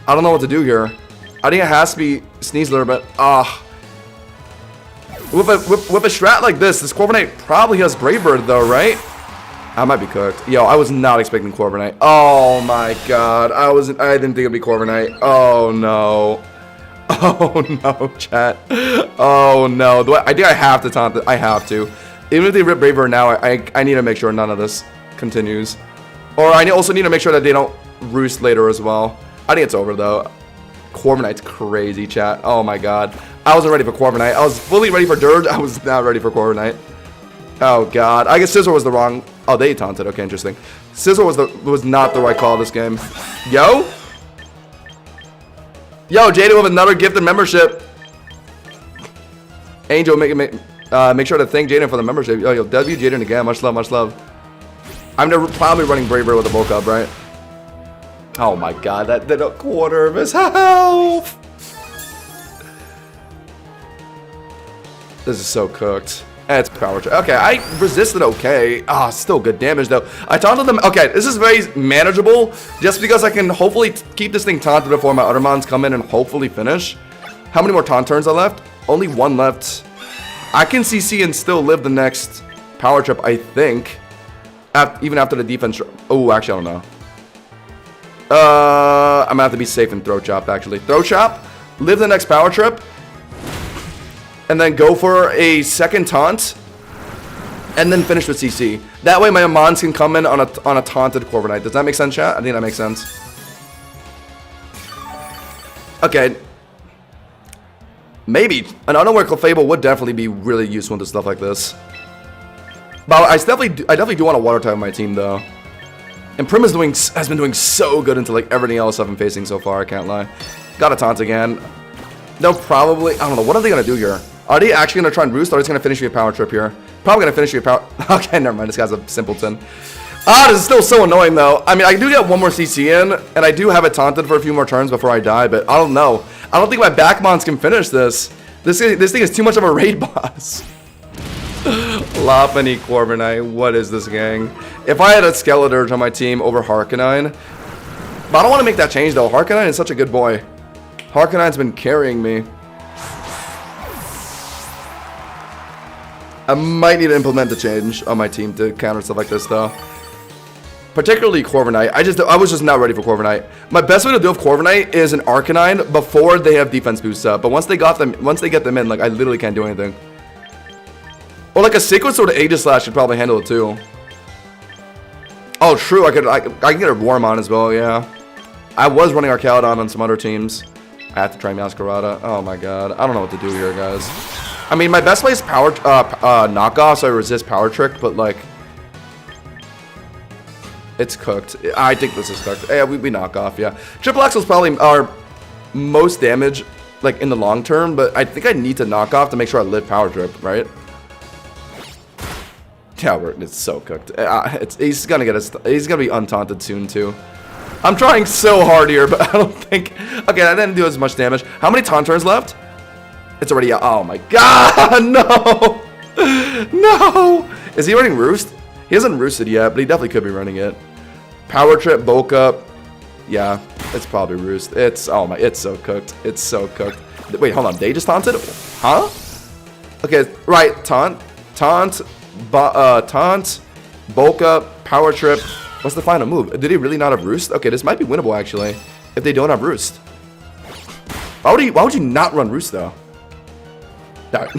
I don't know what to do here. I think it has to be Sneasler, but... With a strat like this Corviknight probably has Brave Bird, though, right? I might be cooked. Yo, I was not expecting Corviknight. Oh, my God. I didn't think it'd be Corviknight. Oh, no. Oh no, chat. Oh no. I think I have to taunt it. I have to. Even if they rip Brave Bird now, I need to make sure none of this continues. Or I also need to make sure that they don't roost later as well. I think it's over though. Corviknight's crazy, chat. Oh my god. I wasn't ready for Corviknight. I was fully ready for Dirge. I was not ready for Corviknight. Oh god. I guess Scizor was the wrong... Oh, they taunted. Okay, interesting. Scizor was not the right call this game. Yo? Yo, Jaden with another gifted membership. Angel, make sure to thank Jaden for the membership. Yo, W Jaden again. Much love, much love. I'm probably running Brave Bird with a bulk up, right? Oh my god, that did a quarter of his health. This is so cooked. It's power trip. Okay, I resisted okay. Still good damage though. I taunted them. Okay, this is very manageable just because I can hopefully keep this thing taunted before my other mons come in and hopefully finish. How many more taunt turns are left? Only one left. I can CC and still live the next power trip, I think. Even after the defense. Oh, actually, I don't know. I'm gonna have to be safe and Throat Chop actually. Throat Chop, live the next power trip. And then go for a second taunt, and then finish with CC. That way my mons can come in on a taunted Corviknight. Does that make sense, chat? I think that makes sense. Okay. Maybe. An Unaware Clefable would definitely be really useful into stuff like this. But I definitely do want a Water type on my team, though. And Prim has been doing so good into like everything else I've been facing so far, I can't lie. Got a taunt again. They'll probably... I don't know. What are they going to do here? Are they actually going to try and roost, or are they going to finish your power trip here? Probably going to finish your power... Okay, never mind. This guy's a simpleton. This is still so annoying, though. I mean, I do get one more CC in, and I do have it taunted for a few more turns before I die, but I don't know. I don't think my back mons can finish this. This thing is too much of a raid boss. Lopunny Corviknight. What is this, gang? If I had a Skeletor on my team over Harknine... But I don't want to make that change, though. Harknine is such a good boy. Harknine's been carrying me. I might need to implement the change on my team to counter stuff like this, though. Particularly Corviknight. I was just not ready for Corviknight. My best way to deal with Corviknight is an Arcanine before they have defense boost up. But once they get them in, like I literally can't do anything. Or like a Sacred Sword Aegislash should probably handle it too. Oh, true. I can get a Worm on as well. Yeah. I was running Arcaludon on some other teams. I have to try Masquerada. Oh my god. I don't know what to do here, guys. I mean, my best play is power knockoff, so I resist Power Trick, but like, it's cooked. I think this is cooked. Yeah, we knock off. Yeah, Triple Axle is probably our most damage, like in the long term, but I think I need to knock off to make sure I live Power Trip, right? Yeah, it's so cooked. He's gonna get us. He's gonna be untaunted soon too. I'm trying so hard here, but I don't think... Okay, I didn't do as much damage. How many taunt turns left? It's already out. Oh my god, no! No! Is he running Roost? He hasn't roosted yet, but he definitely could be running it. Power Trip, Bulk Up. Yeah, it's probably Roost. It's, oh my, it's so cooked. It's so cooked. Wait, hold on, they just taunted? Huh? Okay, right, taunt, Bulk Up, Power Trip. What's the final move? Did he really not have Roost? Okay, this might be winnable actually, if they don't have Roost. Why would you not run Roost though? Alright.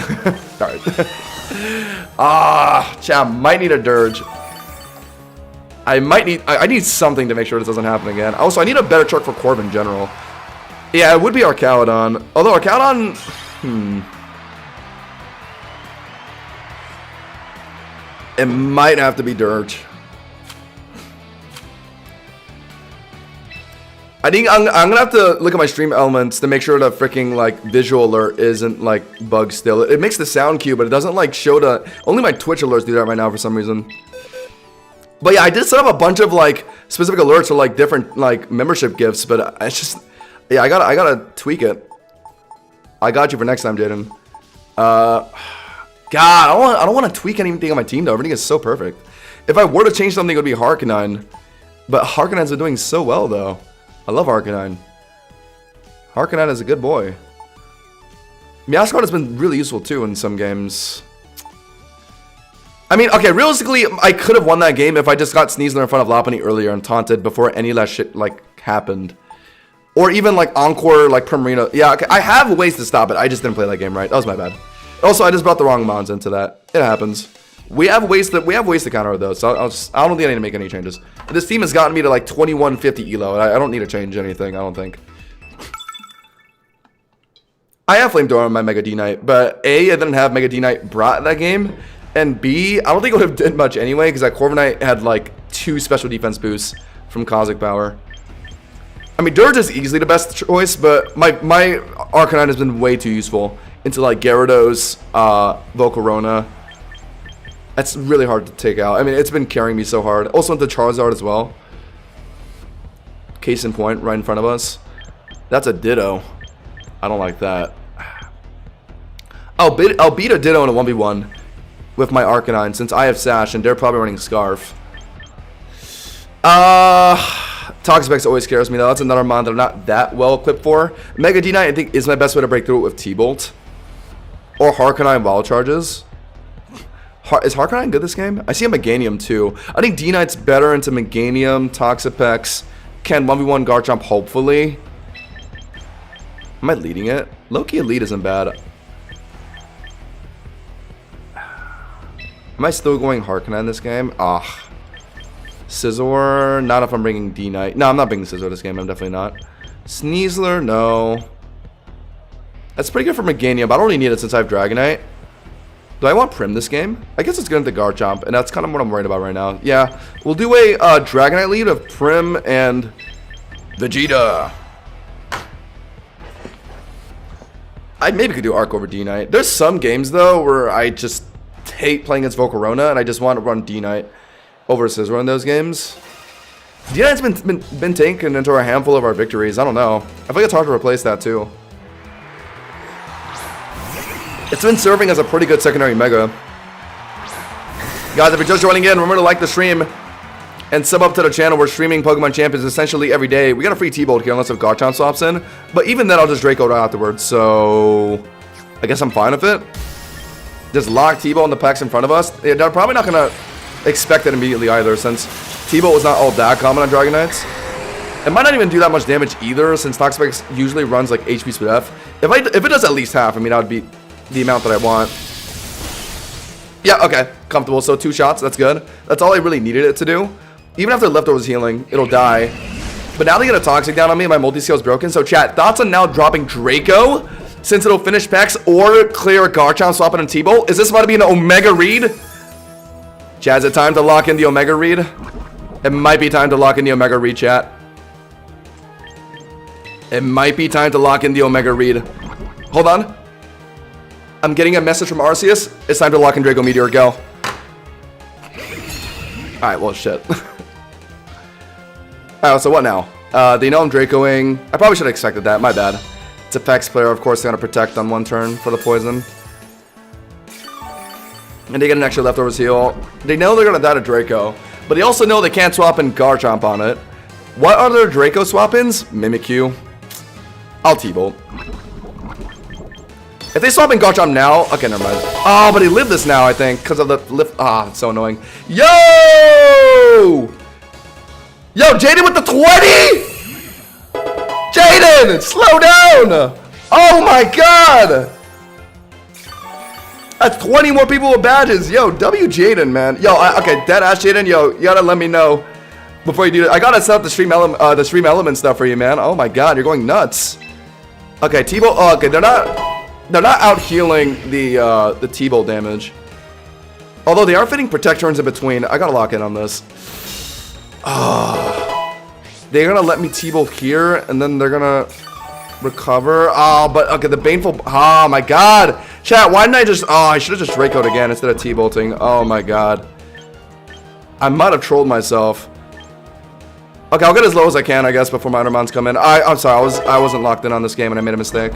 Alright. Chat, might need a Dirge. I need something to make sure this doesn't happen again. Also, I need a better truck for Corv in general. Yeah, it would be Arcaludon. Although Arcaludon, it might have to be Dirge. I think I'm gonna have to look at my stream elements to make sure the freaking like visual alert isn't like bugged still. It makes the sound cue, but it doesn't like show the. Only my Twitch alerts do that right now for some reason. But yeah, I did set up a bunch of like specific alerts for like different like membership gifts, but it's just, yeah, I gotta tweak it. I got you for next time, Jaden. God, I don't want to tweak anything on my team though. Everything is so perfect. If I were to change something, it would be Harkonine. But Harkonine's been doing so well though. I love Harkonine. Harkonine is a good boy. Meowscarada has been really useful too in some games. I mean, okay, realistically, I could have won that game if I just got Sneasler in front of Lopunny earlier and taunted before any of that shit, like, happened. Or even, like, Encore, like, Primarina. Yeah, okay, I have ways to stop it. I just didn't play that game right. That was my bad. Also, I just brought the wrong Mons into that. It happens. We have ways to counter those, so I don't think I need to make any changes. This team has gotten me to, like, 2150 elo, and I don't need to change anything, I don't think. I have Flamethrower on my Mega D-Knight, but A, I didn't have Mega D-Knight brought in that game. And B, I don't think it would have did much anyway, because that Corviknight had like 2 special defense boosts from Cosmic Power. I mean, Dirge is easily the best choice, but my Arcanine has been way too useful into like Gyarados, Volcarona. That's really hard to take out. I mean, it's been carrying me so hard. Also into Charizard as well. Case in point, right in front of us. That's a Ditto. I don't like that. I'll beat a Ditto in a 1v1. With my Arcanine, since I have Sash and they're probably running Scarf. Toxapex always scares me though. That's another mon that I'm not that well equipped for. Mega D-Knight I think is my best way to break through it with T-Bolt. Or Harkonine Wild Charges. Is Harkonine good this game? I see a Meganium too. I think D-Knight's better into Meganium, Toxapex. Can 1v1 Garchomp hopefully. Am I leading it? Low-key Elite isn't bad. Am I still going Harkonine this game? Scizor. Not if I'm bringing D-Knight. No, I'm not bringing Scizor this game. I'm definitely not. Sneasler, no. That's pretty good for Meganium, but I don't really need it since I have Dragonite. Do I want Prim this game? I guess it's good into Garchomp, and that's kind of what I'm worried about right now. Yeah, we'll do a Dragonite lead of Prim and Vegeta. I maybe could do Arc over D-Knight. There's some games, though, where I just hate playing against Volcarona, and I just want to run D-Knight over Scizor in those games. D-Knight's been taken into a handful of our victories. I don't know. I feel like it's hard to replace that, too. It's been serving as a pretty good secondary Mega. Guys, if you're just joining in, remember to like the stream and sub up to the channel. We're streaming Pokemon Champions essentially every day. We got a free T-Bolt here unless if Garchomp swaps in. But even then, I'll just Draco right afterwards. So I guess I'm fine with it. Just lock T-Bolt in the packs in front of us. They're probably not going to expect it immediately either, since T-Bolt was not all that common on Dragonites. It might not even do that much damage either, since Toxapex usually runs like HP Speed F. If it does at least half, I mean, that would be the amount that I want. Yeah, okay. Comfortable. So 2 shots. That's good. That's all I really needed it to do. Even after Leftovers healing, it'll die. But now they get a Toxic down on me, and my multi-scale is broken. So chat, thoughts on now dropping Draco, since it'll finish packs, or clear a Garchomp, swap it on T-Bolt? Is this about to be an Omega Read? Chat, is it time to lock in the Omega Read? It might be time to lock in the Omega Read, chat. It might be time to lock in the Omega Read. Hold on. I'm getting a message from Arceus. It's time to lock in Draco Meteor. Go. Alright, well, shit. Alright, so what now? They know I'm Dracoing. I probably should have expected that. My bad. It's a Pex player, of course, they're gonna protect on one turn for the poison. And they get an extra leftovers heal. They know they're gonna die to Draco, but they also know they can't swap in Garchomp on it. What are their Draco swap-ins? Mimikyu. I'll T-Bolt. If they swap in Garchomp now, okay, never mind. Oh, but he lived this now, I think, because of the lift. Ah, it's so annoying. Yo! Yo, Jaden with the 20? Jaden, slow down! Oh my god! That's 20 more people with badges. Yo, W Jaden, man. Yo, okay, dead ass Jaden. Yo, you gotta let me know before you do it. I gotta set up the stream element stuff for you, man. Oh my god, you're going nuts. Okay, T-Bolt. Oh, okay, they're not out healing the T-Bolt damage. Although they are fitting protect turns in between. I gotta lock in on this. They're gonna let me T-Bolt here, and then they're gonna recover. Oh, but okay, the baneful. Oh my god, chat. Why didn't I just? Oh, I should have just Draco'd again instead of T-Bolting. Oh my god, I might have trolled myself. Okay, I'll get as low as I can, I guess, before my other mounts come in. I'm sorry, I wasn't locked in on this game and I made a mistake.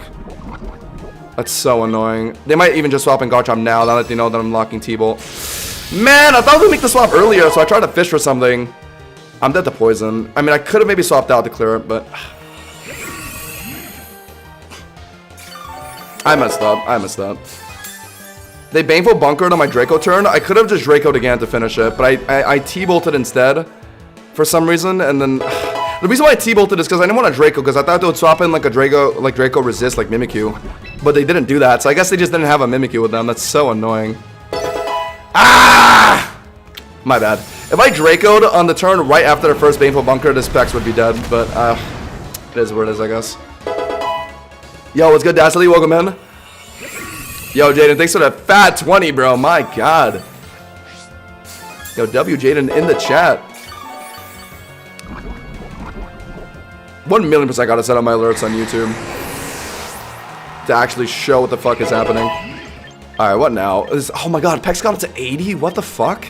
That's so annoying. They might even just swap in Garchomp now that they know that I'm locking T-Bolt. Man, I thought we'd make the swap earlier, so I tried to fish for something. I'm dead to poison. I mean, I could have maybe swapped out to clear it, but I messed up. They baneful bunkered on my Draco turn. I could have just Draco'd again to finish it, but I T-bolted instead for some reason, and then the reason why I T-bolted is because I didn't want a Draco, because I thought they would swap in like a Draco resist like Mimikyu, but they didn't do that, so I guess they just didn't have a Mimikyu with them. That's so annoying. Ah! My bad. If I Draco'd on the turn right after the first baneful bunker, this Pex would be dead, but it is what it is, I guess. Yo, what's good, Dasily? Welcome in. Yo, Jaden, thanks for that fat 20, bro. My god. Yo, W Jaden in the chat. 1,000,000% gotta set up my alerts on YouTube to actually show what the fuck is happening. Alright, what now? Oh my god, Pex got up to 80? What the fuck?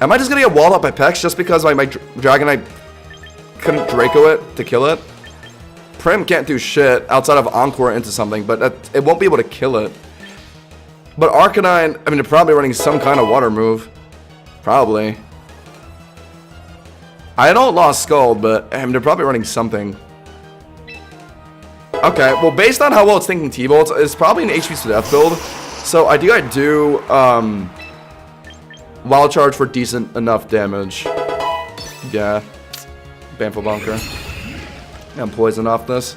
Am I just gonna get walled up by Pex just because my Dragonite couldn't Draco it to kill it? Prim can't do shit outside of Encore into something, but it won't be able to kill it. But Arcanine, I mean, they're probably running some kind of water move. Probably. I don't lost Scald, but they're probably running something. Okay, well, based on how well it's thinking T-Bolt, it's probably an HP to death build. So I do Wild Charge for decent enough damage. Yeah. Baneful Bunker. And poison off this.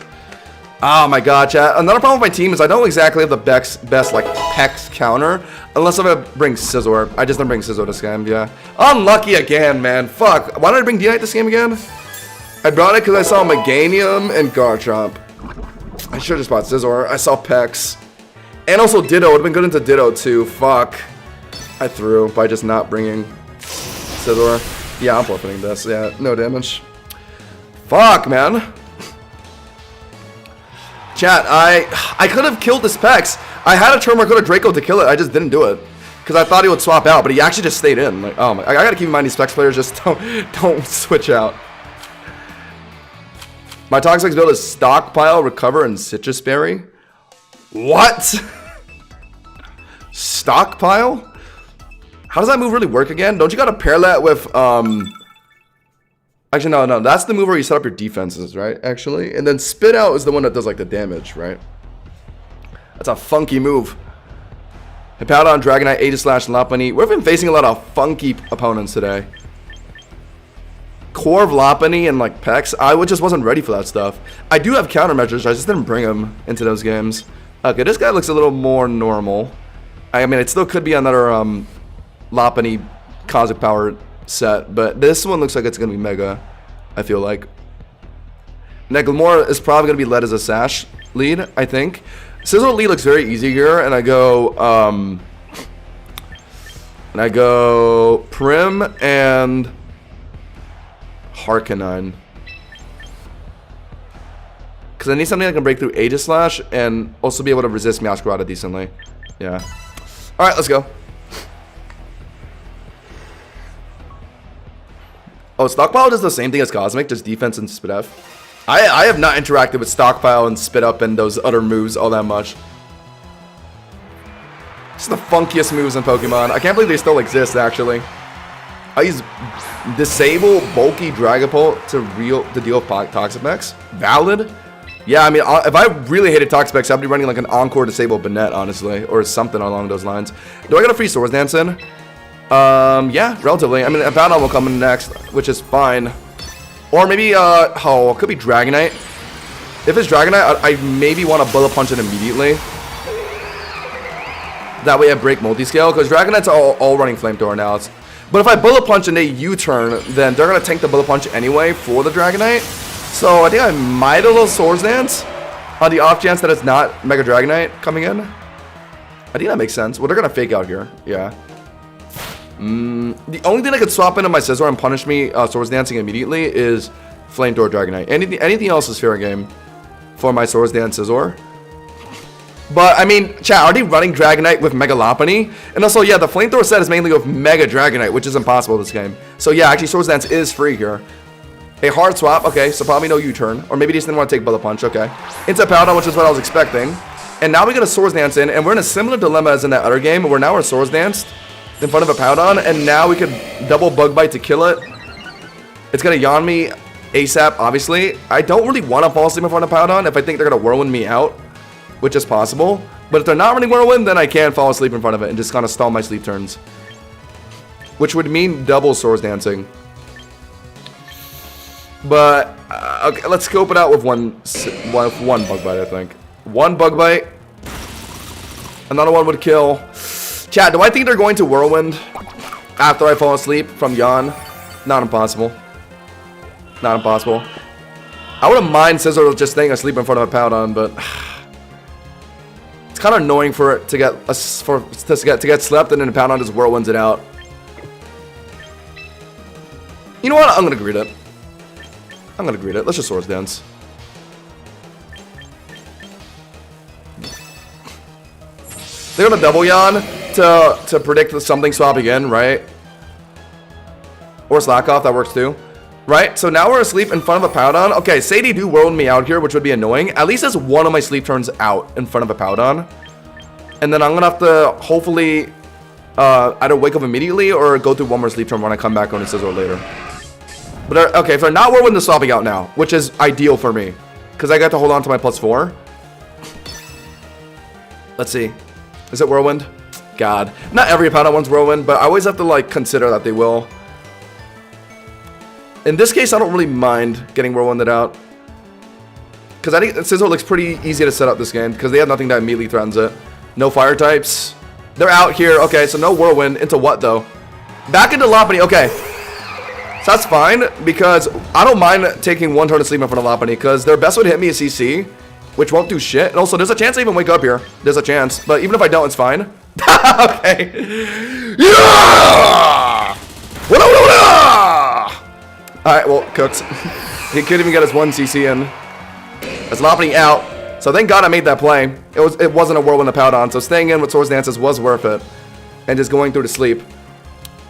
Oh my god, chat. Another problem with my team is I don't exactly have the best like Pex counter. Unless I'm gonna bring Scizor. I just didn't bring Scizor this game, yeah. Unlucky again, man. Fuck. Why did I bring D-Knight this game again? I brought it because I saw Meganium and Garchomp. I should have just bought Scizor. I saw Pex. And also Ditto. It would have been good into Ditto too. Fuck. I threw by just not bringing Scizor. Yeah, I'm forfeiting this. Yeah, no damage. Fuck, man. Chat, I could have killed this Pex. I had a turn where I could have Draco to kill it. I just didn't do it because I thought he would swap out, but he actually just stayed in. Like, oh my! I gotta keep in mind these Pex players just don't switch out. My Toxic build is Stockpile, Recover, and Citrus Berry. What? Stockpile? How does that move really work again? Don't you gotta pair that with Actually, no. That's the move where you set up your defenses, right? Actually. And then Spit Out is the one that does, like, the damage, right? That's a funky move. Hippowdon, Dragonite, Aegislash, Lopunny. We've been facing a lot of funky opponents today. Corv, Lopunny, and, like, Pex. I just wasn't ready for that stuff. I do have countermeasures. I just didn't bring them into those games. Okay, this guy looks a little more normal. I mean, it still could be another Lopunny Cosmic Power set, but this one looks like it's gonna be mega. I feel like Neglamore is probably gonna be led as a Sash lead. I think Scizor lead looks very easy here, and I go Prim and Harkonine because I need something that can break through Aegislash and also be able to resist Meowscarada decently. Yeah. All right, let's go. Oh, Stockpile does the same thing as Cosmic, just defense and Spidef. I have not interacted with Stockpile and Spit Up and those other moves all that much. It's the funkiest moves in Pokemon. I can't believe they still exist, actually. I use Disable Bulky Dragapult to deal with Toxic Mix. Valid? Yeah, I mean, if I really hated Toxic Mix, I'd be running like an Encore Disable Banette, honestly. Or something along those lines. Do I get a free Swords Dance in? Yeah, relatively. I mean, Abaddon will come in next, which is fine. Or maybe, oh, it could be Dragonite. If it's Dragonite, I maybe want to Bullet Punch it immediately. That way I break multi-scale, because Dragonite's all running Flamethrower now. But if I Bullet Punch and they U-turn, then they're going to tank the Bullet Punch anyway for the Dragonite. So I think I might a little Swords Dance on the off chance that it's not Mega Dragonite coming in. I think that makes sense. Well, they're going to Fake Out here. Yeah. The only thing I could swap into my Scizor and punish me Swords Dancing immediately is Flamethrower Dragonite. Anything else is fair game for my Swords Dance Scizor. But, I mean, chat, already running Dragonite with Mega Lopunny. And also, yeah, the Flamethrower set is mainly with Mega Dragonite, which is impossible this game. So, yeah, actually, Swords Dance is free here. A hard swap, okay, so probably no U-turn. Or maybe they just didn't want to take Bullet Punch, okay. Into Powder, which is what I was expecting. And now we get a Swords Dance in, and we're in a similar dilemma as in that other game, where now we're Swords Danced in front of a Powdon, and now we could double Bug Bite to kill it. It's gonna yawn me ASAP, obviously. I don't really want to fall asleep in front of Powdon if I think they're gonna Whirlwind me out, which is possible. But if they're not running Whirlwind, then I can fall asleep in front of it and just kind of stall my sleep turns. Which would mean double Swords Dancing. But, okay, let's scope it out with one Bug Bite, I think. One Bug Bite. Another one would kill. Chat, do I think they're going to Whirlwind after I fall asleep from yawn? Not impossible. Not impossible. I wouldn't mind Scizor just staying asleep in front of a Powdon, but it's kind of annoying for it to get slept and then the Powdon just Whirlwinds it out. You know what? I'm gonna greet it. I'm gonna greet it. Let's just Swords Dance. They're gonna double yawn to predict something swapping in, right? Or slack off, that works too. Right? So now we're asleep in front of a Powdon. Okay, say they do Whirlwind me out here, which would be annoying. At least it's one of my sleep turns out in front of a Powdon. And then I'm gonna have to hopefully either wake up immediately or go through one more sleep turn when I come back on the Scizor later. But okay, if they're not Whirlwind, they're swapping out now, which is ideal for me. Because I got to hold on to my +4. Let's see. Is it Whirlwind? God. Not every Powdon wants Whirlwind, but I always have to, like, consider that they will. In this case, I don't really mind getting Whirlwinded out. Because I think Scizor looks pretty easy to set up this game, because they have nothing that immediately threatens it. No fire types. They're out here. Okay, so no Whirlwind. Into what, though? Back into Lopunny. Okay. So that's fine, because I don't mind taking one turn to sleep in front of Lopunny, because their best way to hit me is CC, which won't do shit. And also, there's a chance I even wake up here. There's a chance. But even if I don't, it's fine. Okay. Yeah! Alright, well, cooked. He couldn't even get his 1 CC in. That's Lopunny out. So thank God I made that play. It wasn't a Whirlwind to Powdon, so staying in with Swords Dances was worth it. And just going through to sleep.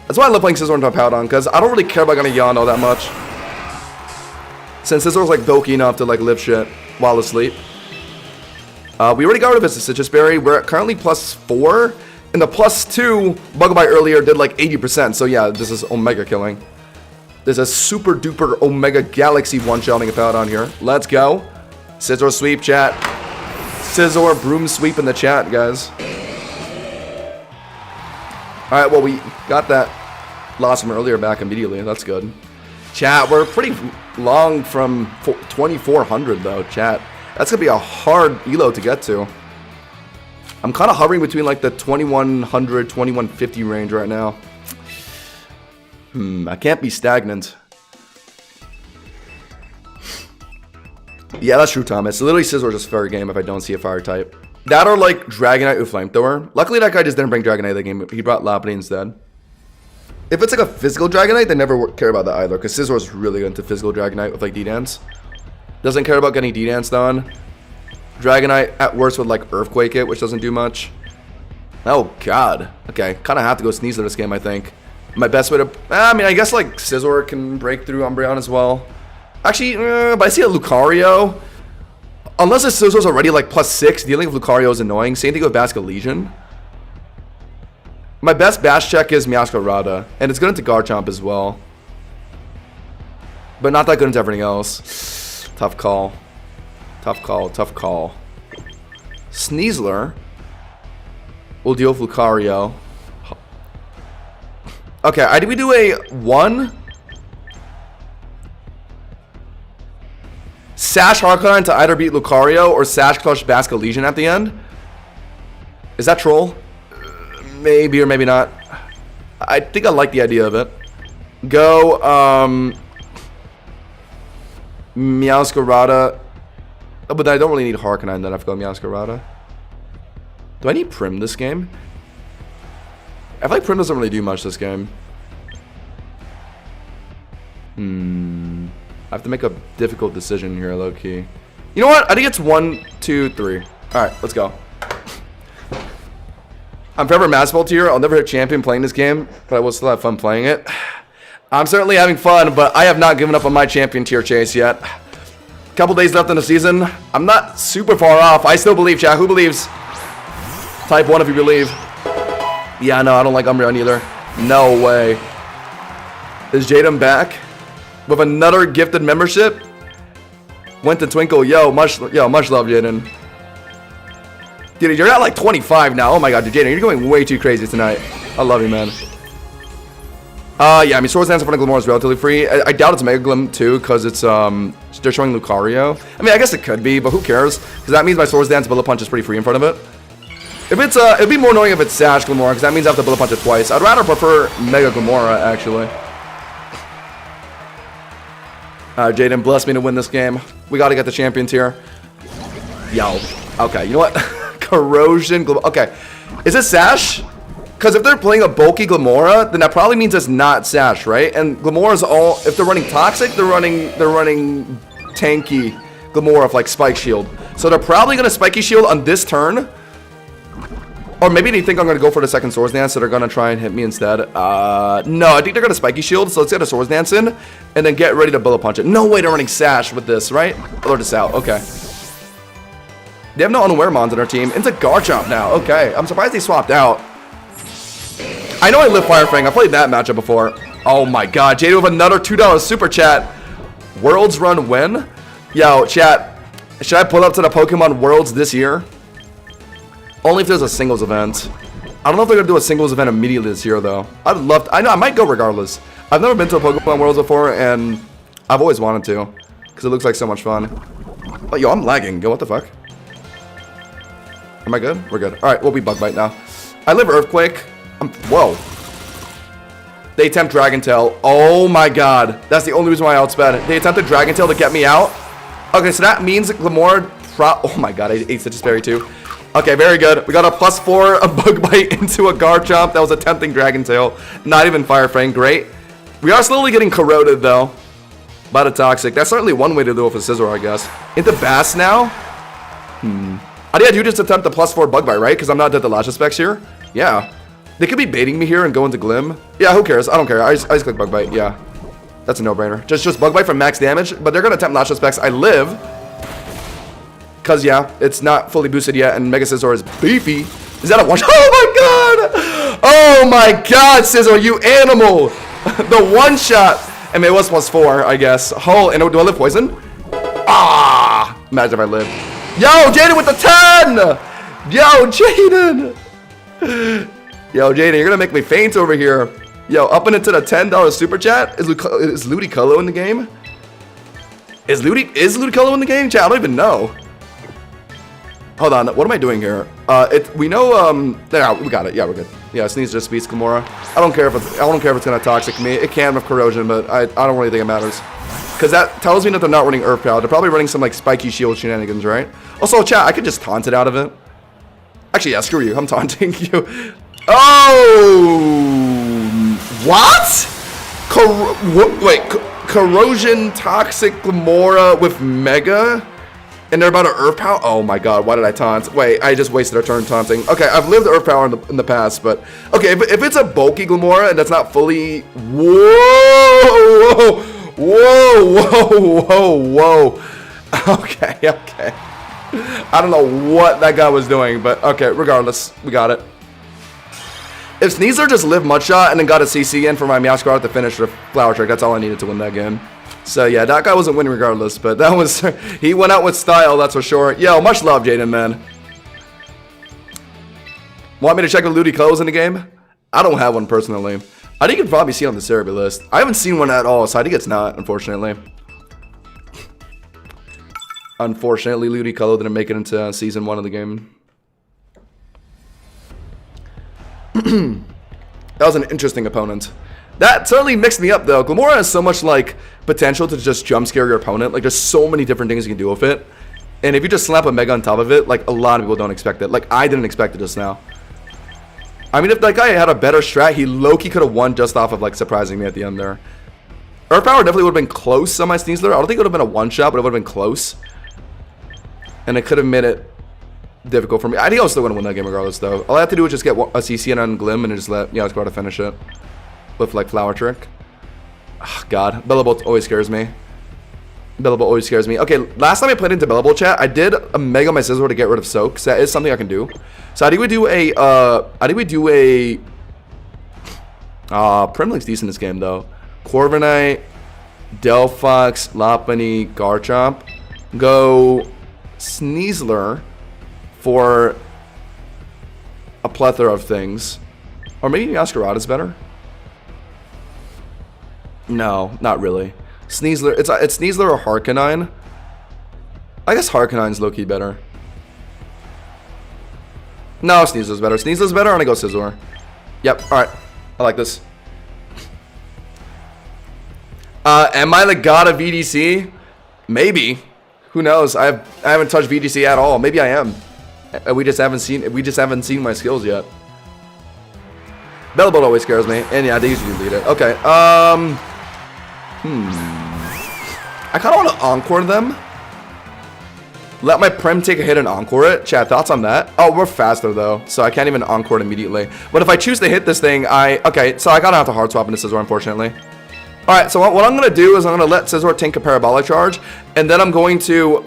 That's why I love playing Scizor into Powdon, because I don't really care about getting yawned all that much. Since Scizor's like bulky enough to like live shit while asleep. We already got rid of his Citrus Berry. We're at currently +4. And the +2 Bug Bite earlier did like 80%. So yeah, this is Omega killing. There's a super duper Omega Galaxy one-shotting a Powdon here. Let's go. Scizor sweep, chat. Scizor broom sweep in the chat, guys. Alright, well, we got that loss from earlier back immediately. That's good. Chat, we're pretty long from 2400, though, chat. That's going to be a hard elo to get to. I'm kind of hovering between, like, the 2100, 2150 range right now. I can't be stagnant. Yeah, that's true, Thomas. Literally, Scizor just fair game if I don't see a fire type. That or, like, Dragonite with Flamethrower. Luckily, that guy just didn't bring Dragonite the game. He brought Lopunny instead. If it's, like, a physical Dragonite, they never care about that either. Because Scizor is really good into physical Dragonite with, like, D-Dance. Doesn't care about getting D-Danced on. Dragonite, at worst, would, like, Earthquake it, which doesn't do much. Oh, God. Okay, kind of have to go Sneasler this game, I think. My best way to... I mean, I guess, like, Scizor can break through Umbreon as well. Actually, but I see a Lucario. Unless this Scizor's already like +6, dealing with Lucario is annoying. Same thing with Basket Legion. My best bash check is Meowscarada, and it's good into Garchomp as well. But not that good into everything else. Tough call. Tough call, tough call. Sneasler will deal with Lucario. Okay, did we do a 1? Sash Harkon to either beat Lucario or Sash Clutch Basket Legion at the end? Is that troll? Maybe or maybe not. I think I like the idea of it. Go, Meowscarada. Oh, but I don't really need Harkon, then I have to go Meowscarada. Do I need Prim this game? I feel like Prim doesn't really do much this game. I have to make a difficult decision here, low-key. You know what? I think it's 1, 2, 3. Alright, let's go. I'm forever Massball tier. I'll never hit champion playing this game, but I will still have fun playing it. I'm certainly having fun, but I have not given up on my champion tier chase yet. Couple days left in the season. I'm not super far off. I still believe, chat. Who believes? Type 1 if you believe. Yeah, no, I don't like Umbreon either. No way. Is Jaden back? With another gifted membership? Went to Twinkle. Yo, much love, Jaden. Dude, you're at like 25 now. Oh my god, dude, Jaden, you're going way too crazy tonight. I love you, man. Yeah, I mean, Swords Dance in front of Glimmora is relatively free. I doubt it's Mega Glim too, because it's they're showing Lucario. I mean, I guess it could be, but who cares? Because that means my Swords Dance Bullet Punch is pretty free in front of it. If it's it'd be more annoying if it's Sash Glimmora, because that means I have to Bullet Punch it twice. I'd rather prefer Mega Glimmora, actually. Jaden, bless me to win this game. We got to get the champion tier. Yo. Okay, you know what? Corrosion. Okay. Is it Sash? Because if they're playing a bulky Glimmora, then that probably means it's not Sash, right? And Glimmora's all... If they're running Toxic, they're running tanky Glimmora with, like, Spike Shield. So they're probably going to Spiky Shield on this turn. Or maybe they think I'm going to go for the second Swords Dance, so they're going to try and hit me instead. No, I think they're going to Spiky Shield, so let's get a Swords Dance in, and then get ready to Bullet Punch it. No way they're running Sash with this, right? Alert us out, okay. They have no Unaware Mons on their team. Into Garchomp now, okay. I'm surprised they swapped out. I know I live Fire Fang. I played that matchup before. Oh my god, Jada with another $2 super chat. Worlds run when? Yo, chat, should I pull up to the Pokemon Worlds this year? Only if there's a singles event. I don't know if they're gonna do a singles event immediately this year though. I'd love to, I know I might go regardless. I've never been to a Pokemon Worlds before and I've always wanted to. Because it looks like so much fun. Oh, yo, I'm lagging. Yo, what the fuck? Am I good? We're good. Alright, we'll be Bug Bite now. I live Earthquake. Whoa. They attempt Dragon Tail. Oh my god. That's the only reason why I outsped. They attempted Dragon Tail to get me out. Okay, so that means Glimmora oh my god, I ate Stitches Berry too. Okay, very good. We got a +4, a Bug Bite into a Garchomp that was attempting Dragon Tail. Not even Fire Fang. Great. We are slowly getting corroded though by the Toxic. That's certainly one way to do it with Scizor, I guess. Into Bass now? I think I do just attempt the +4 Bug Bite, right? Because I'm not dead to Lashes specs here. Yeah. They could be baiting me here and go into Glim. Yeah, who cares? I don't care. I just click Bug Bite. Yeah. That's a no-brainer. Just Bug Bite for max damage. But they're going to attempt Lashes specs. I live. Because, yeah, it's not fully boosted yet. And Mega Scizor is beefy. Is that a one-shot? Oh, my God. Oh, my God, Scizor, you animal. The one-shot. I mean, it was +4, I guess. Oh, and do I live poison? Ah. Imagine if I lived. Yo, Jaden with the 10. Yo, Jaden. Yo, Jaden, you're gonna make me faint over here. Yo, up and into the $10 super chat. Is Ludicolo in the game? Is Ludicolo in the game? Chat, I don't even know. Hold on, what am I doing here? We know, there, we got it. Yeah, we're good. Yeah, Sneeze just beats Glimmora. I don't care if it's gonna Toxic me. It can with Corrosion, but I don't really think it matters. Because that tells me that they're not running Earth Power. They're probably running some like Spiky Shield shenanigans, right? Also, chat, I could just taunt it out of it. Actually, yeah, screw you. I'm taunting you. Oh, what? Corrosion, Toxic, Glimmora with Mega, and they're about to Earth Power. Oh my God, why did I taunt? Wait, I just wasted a turn taunting. Okay, I've lived Earth Power in the past, but okay, if it's a bulky Glimmora and that's not fully, whoa, Whoa, whoa, whoa, whoa. Okay, okay. I don't know what that guy was doing, but okay, regardless, we got it. If Sneasler just lived Mudshot and then got a CC in for my Meowscarada to finish the Flower Trick, that's all I needed to win that game. So yeah, that guy wasn't winning regardless, but that was, he went out with style, that's for sure. Yo, much love, Jaden, man. Want me to check if Ludicolo is in the game? I don't have one personally. I think you can probably see it on the Cerebi list. I haven't seen one at all, so I think it's not, unfortunately. Unfortunately, Ludicolo didn't make it into Season 1 of the game. That was an interesting opponent. That certainly mixed me up, though. Glimmora has so much, like, potential to just jump scare your opponent. Like, there's so many different things you can do with it. And if you just slap a Mega on top of it, like, a lot of people don't expect it. Like, I didn't expect it just now. I mean, if that guy had a better strat, he low-key could have won just off of, like, surprising me at the end there. Earth Power definitely would have been close on my Sneasler. I don't think it would have been a one-shot, but it would have been close. And it could have made it difficult for me. I think I was still going to win that game regardless, though. All I have to do is just get a CC in on Glim and just let Meowscarada finish it. With, like, Flower Trick. Oh, God. Bellable always scares me. Bellable always scares me. Okay, last time I played into Bellable chat, I did a Mega my Scizor to get rid of Soak. So that is something I can do. So I think we do a, Primlink's decent in this game, though. Corviknight, Delphox, Lopunny, Garchomp. Go Sneasler for a plethora of things. Or maybe Meowscarada's better. No, not really. Sneasler, it's Sneasler or Harkonine. I guess Harkonine's low-key better. No, Sneasler's better. Sneasler's better, and I go Scizor. Yep, alright. I like this. Am I the god of VDC? Maybe. Who knows? I haven't touched VDC at all. Maybe I am. We just haven't seen my skills yet. Bellable always scares me. And yeah, they usually lead it. Okay, I kind of want to Encore them. Let my Prim take a hit and Encore it. Chat, thoughts on that? Oh, we're faster, though, so I can't even Encore it immediately. But if I choose to hit this thing, okay, so I kind of have to hard swap into Scizor, unfortunately. Alright, so what I'm going to do is I'm going to let Scizor tank a Parabolic Charge, and then I'm going to,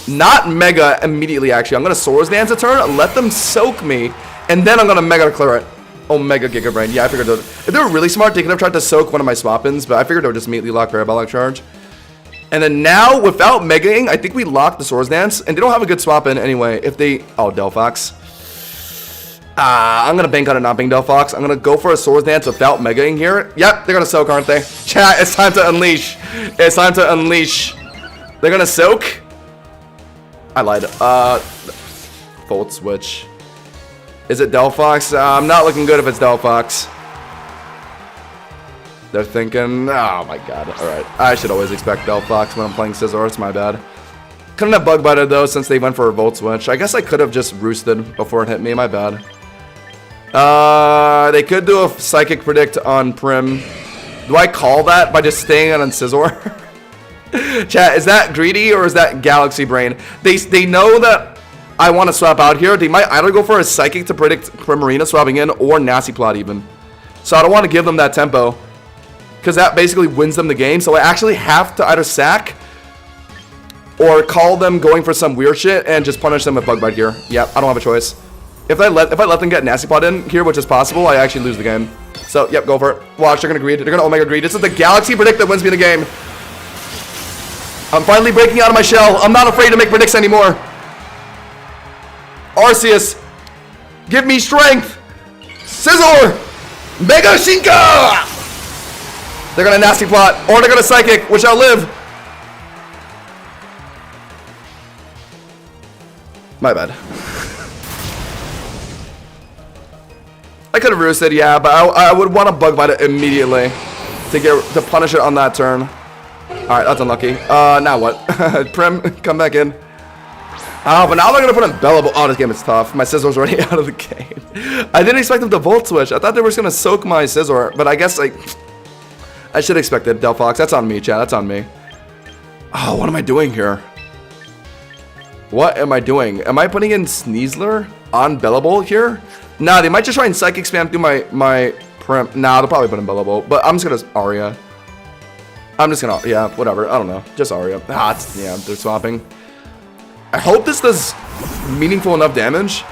not Mega immediately, actually. I'm going to Swords Dance a turn, let them soak me, and then I'm going to Mega clear it. Omega Giga Brain. Yeah, I figured if they were really smart, they could have tried to soak one of my swap-ins, but I figured they would just immediately lock Parabolic Charge. And then now, without Megaing, I think we lock the Swords Dance, and they don't have a good swap-in anyway. If they... Oh, Delphox. I'm going to bank on it not being Delphox. I'm going to go for a Swords Dance without Megaing here. Yep, they're going to soak, aren't they? Chat, it's time to unleash. It's time to unleash. They're going to soak. I lied. Volt Switch. Is it Delphox? I'm not looking good if it's Delphox. They're thinking, oh my god. Alright, I should always expect Delphox when I'm playing Scizor. It's my bad. Couldn't have Bug Bited though since they went for a Volt Switch. I guess I could have just roosted before it hit me. My bad. They could do a Psychic Predict on Prim. Do I call that by just staying on Scizor? Chat, is that greedy or is that Galaxy Brain? They know that I want to swap out here. They might either go for a Psychic to predict Primarina swapping in or Nasty Plot even. So I don't want to give them that tempo, because that basically wins them the game. So I actually have to either sack or call them going for some weird shit and just punish them with Bug Bite here. Yep, I don't have a choice. If I let them get Nasty Plot in here, which is possible, I actually lose the game. So, yep, go for it. Watch, they're going to greed. They're going to Omega greed. This is the Galaxy Predict that wins me the game. I'm finally breaking out of my shell. I'm not afraid to make predicts anymore. Arceus, give me strength. Scizor, Mega Shinka. They're gonna Nasty Plot, or they're gonna Psychic, which I'll live. My bad. I could have roosted, yeah, but I would want to Bug Bite it immediately to punish it on that turn. All right, that's unlucky. Now what? Prim, come back in. Oh, but now they're going to put in Bellable. Oh, this game is tough. My Scizor's already out of the game. I didn't expect them to Volt Switch. I thought they were just going to soak my Scizor, but I guess I should expect it. Delphox, that's on me, chat. That's on me. Oh, what am I doing here? What am I doing? Am I putting in Sneasler on Bellable here? Nah, they might just try and Psychic Spam through my Prim. Nah, they'll probably put in Bellable, but I'm just going to Aria. I'm just gonna, yeah, whatever. I don't know. Just Aria. Yeah, they're swapping. I hope this does meaningful enough damage.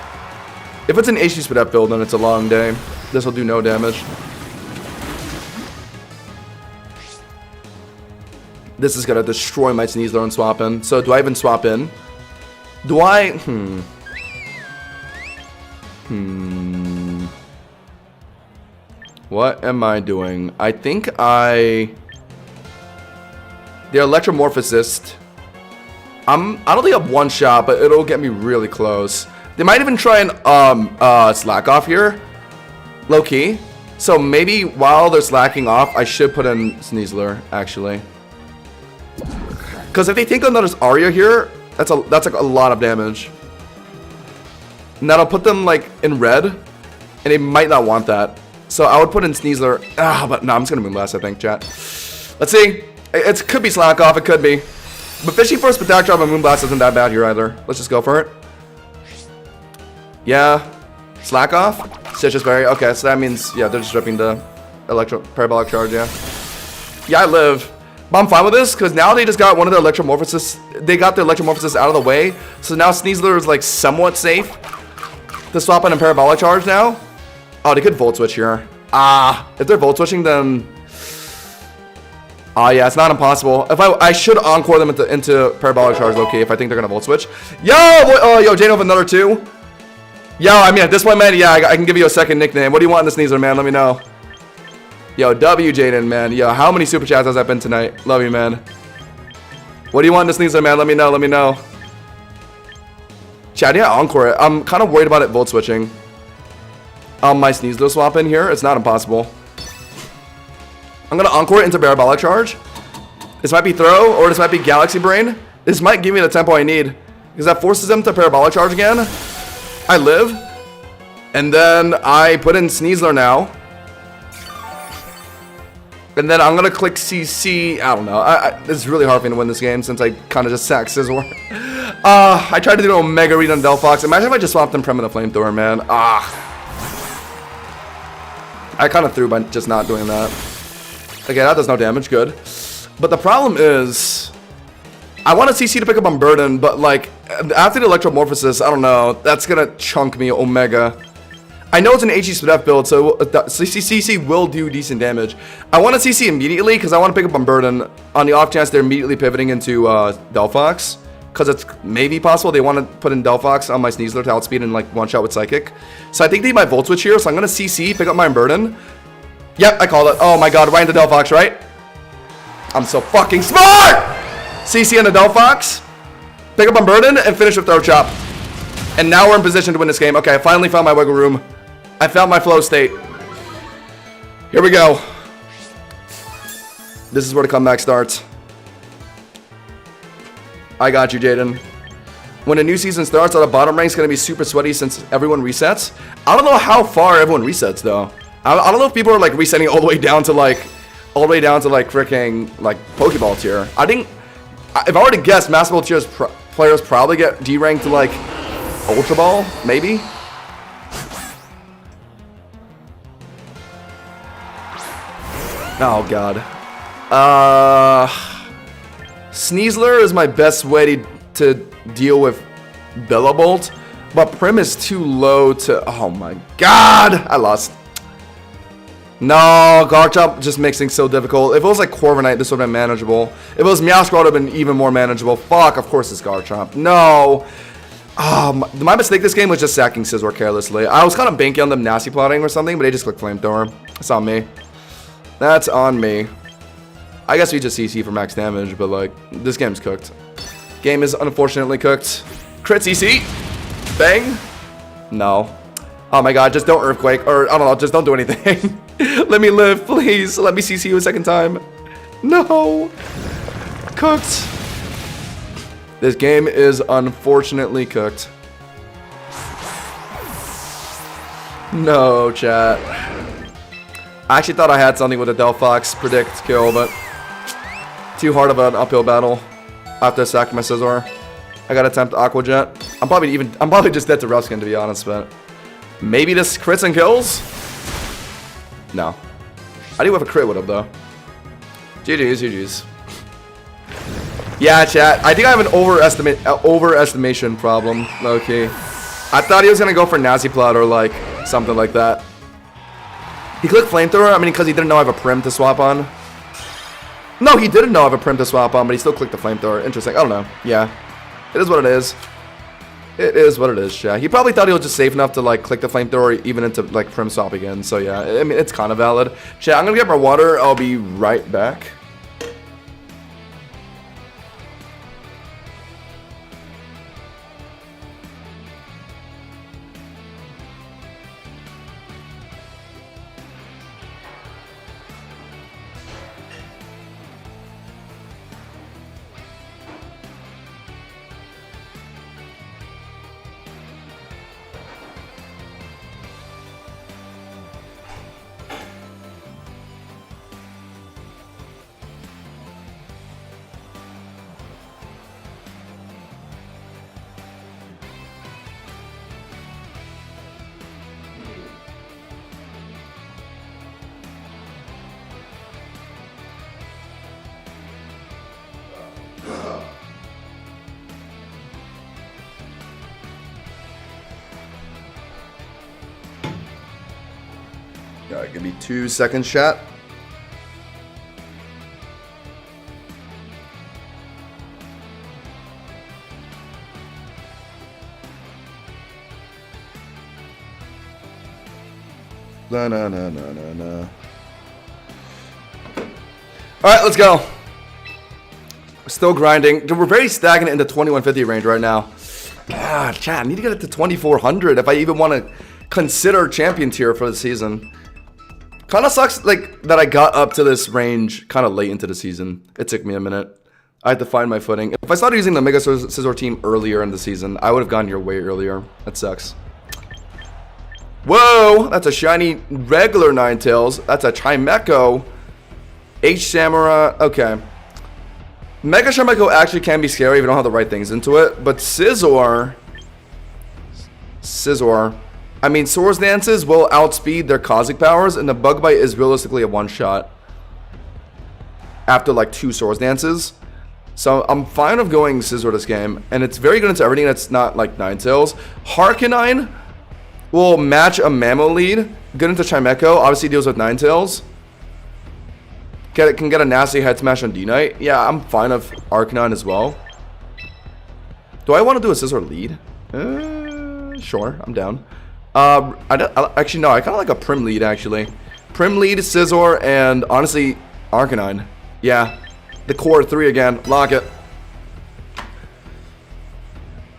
If it's an HP spit up build, then it's a long day. This will do no damage. This is gonna destroy my Sneasler and swap in. So do I even swap in? Do I? What am I doing? I think the Electromorphosist. I don't think I have one shot, but it'll get me really close. They might even try and slack off here. Low key. So maybe while they're slacking off, I should put in Sneasler, actually. Because if they think another Aria here, that's like a lot of damage. And that'll put them like in red, and they might not want that. So I would put in Sneasler. But no, I'm just gonna Moonblast, I think, chat. Let's see. It could be slack off, it could be. But fishing for a Spectac Drop and Moonblast isn't that bad here either. Let's just go for it. Yeah. Slack off. Stitches Berry. Okay, so that means, yeah, they're just ripping the Parabolic Charge, yeah. Yeah, I live. But I'm fine with this, because now they just got one of the Electromorphosis. They got the Electromorphosis out of the way. So now Sneasler is like somewhat safe to swap in a Parabolic Charge now. Oh, they could Volt Switch here. If they're Volt Switching, then... yeah, it's not impossible. If I should Encore them into Parabolic Charge, okay, if I think they're going to Volt Switch. Yo, Jane with another 2. Yo, I mean, at this point, man, yeah, I can give you a second nickname. What do you want in this Sneasler, man? Let me know. Yo, W, Jaden, man. Yo, how many Super Chats has that been tonight? Love you, man. What do you want in this Sneasler, man? Let me know. Chat, yeah, Encore it. I'm kind of worried about it Volt Switching. My Sneasler swap in here. It's not impossible. I'm going to Encore it into Parabolic Charge. This might be Throw, or this might be Galaxy Brain. This might give me the tempo I need. Because that forces him to Parabolic Charge again. I live. And then I put in Sneasler now. And then I'm going to click CC. I don't know. It's really hard for me to win this game since I kind of just sacked Scizor. I tried to do an Omega Read on Delphox. Imagine if I just swapped him Prem and the Flamethrower, man. I kind of threw by just not doing that. Okay, that does no damage. Good. But the problem is, I want a CC to pick up on Burden, but like, after the Electromorphosis, I don't know. That's going to chunk me Omega. I know it's an HE Split F build, so CC will do decent damage. I want to CC immediately because I want to pick up on Burden on the off chance they're immediately pivoting into Delphox. Because it's maybe possible they want to put in Delphox on my Sneasler to outspeed and like one shot with Psychic. So I think they might Volt Switch here, so I'm going to CC, pick up my Burden. Yep, I called it. Oh my god, right into Delphox, right? I'm so fucking smart! CC into Delphox, pick up on Burden, and finish with Throat Chop. And now we're in position to win this game. Okay, I finally found my wiggle room. I found my flow state. Here we go. This is where the comeback starts. I got you, Jaden. When a new season starts, the bottom rank's gonna be super sweaty since everyone resets. I don't know how far everyone resets though. I don't know if people are like resetting all the way down to like, freaking like Pokeball tier. I think if I were to guess, Master Ball tiers players probably get D-ranked to like Ultra Ball, maybe. Oh god. Sneasler is my best way to deal with Bellabolt, but Prim is too low to... Oh my god! I lost. No, Garchomp just makes things so difficult. If it was like Corviknight, this would have been manageable. If it was Meowscarada, it would have been even more manageable. Fuck, of course it's Garchomp. No! My mistake this game was just sacking Scizor carelessly. I was kind of banking on them nasty plotting or something, but they just clicked Flamethrower. That's on me. That's on me. I guess we just CC for max damage, but like, this game's cooked. Game is unfortunately cooked. Crit CC. Bang. No. Oh my god, just don't Earthquake, or I don't know, just don't do anything. Let me live, please. Let me CC you a second time. No. Cooked. This game is unfortunately cooked. No, chat. I actually thought I had something with a Delphox predict kill, but too hard of an uphill battle. I have to sack my Scizor. I gotta attempt Aqua Jet. I'm probably just dead to Ruskin, to be honest, but maybe this crits and kills? No. I do have a crit with him though. GG's, GG's. Yeah, chat. I think I have an overestimation problem, low-key. I thought he was gonna go for Nazi Plot or like something like that. He clicked Flamethrower, I mean, because he didn't know I have a Prim to swap on. No, he didn't know I have a Prim to swap on, but he still clicked the Flamethrower. Interesting. I don't know. Yeah. It is what it is. It is what it is, chat. He probably thought he was just safe enough to like click the Flamethrower even into like Prim swap again. So yeah, I mean, it's kind of valid. Chat, I'm gonna get my water. I'll be right back. Alright, give me 2 seconds, chat. Na na na na na na. Alright, let's go. We're still grinding. We're very stagnant in the 2150 range right now. Ah, chat, I need to get it to 2400 if I even want to consider champion tier for the season. Kind of sucks like that I got up to this range kind of late into the season. It took me a minute. I had to find my footing. If I started using the Mega Scizor team earlier in the season, I would have gone here way earlier. That sucks. Whoa! That's a shiny regular Ninetales. That's a Chimecho. H-Samura. Okay. Mega Chimecho actually can be scary if you don't have the right things into it. But Scizor... I mean, Swords Dances will outspeed their Cosmic powers, and the Bug Bite is realistically a one-shot after like 2 Swords Dances. So I'm fine of going Scizor this game, and it's very good into everything that's not like Ninetales. Harknine will match a Mammo lead, good into Chimecho, obviously deals with Ninetales. Can get a nasty head smash on D-Knight. Yeah, I'm fine of Arcanine as well. Do I want to do a Scizor lead? Sure, I'm down. Actually, no, I kind of like a Prim lead, actually. Prim lead, Scizor, and honestly, Arcanine. Yeah, the core 3 again. Lock it.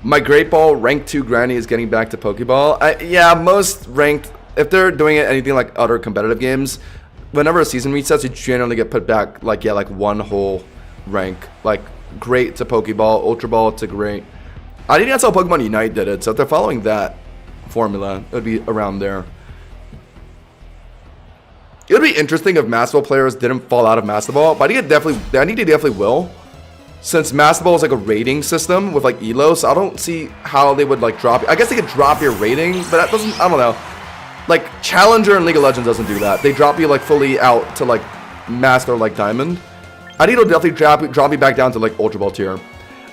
My Great Ball rank 2 Granny is getting back to Pokeball. Yeah, most ranked, if they're doing it anything like other competitive games, whenever a season resets, you generally get put back, like, yeah, like one whole rank. Like, Great to Pokeball, Ultra Ball to Great. I think that's how Pokemon Unite did it, so if they're following that formula, it would be around there. It would be interesting if Master Ball players didn't fall out of Master Ball, but I think they definitely will. Since Master Ball is like a rating system with like Elos, I don't see how they would like drop. I guess they could drop your rating, but that doesn't, I don't know. Like Challenger and League of Legends doesn't do that. They drop you like fully out to like Master like Diamond. I think it'll definitely drop you back down to like Ultra Ball tier.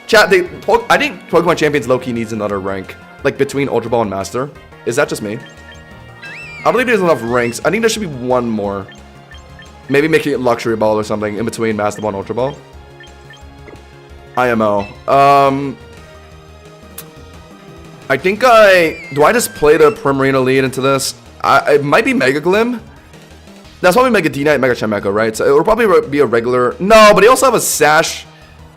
Chat, I think Pokemon Champions low-key needs another rank. Like between Ultra Ball and Master. Is that just me? I don't think there's enough ranks. I think there should be one more. Maybe making it Luxury Ball or something in between Master Ball and Ultra Ball. IMO. I think do I just play the Primarina lead into this? It might be Mega Glim. That's probably Mega D-Knight, Mega Chimecho, right? So it will probably be a regular... No, but they also have a Sash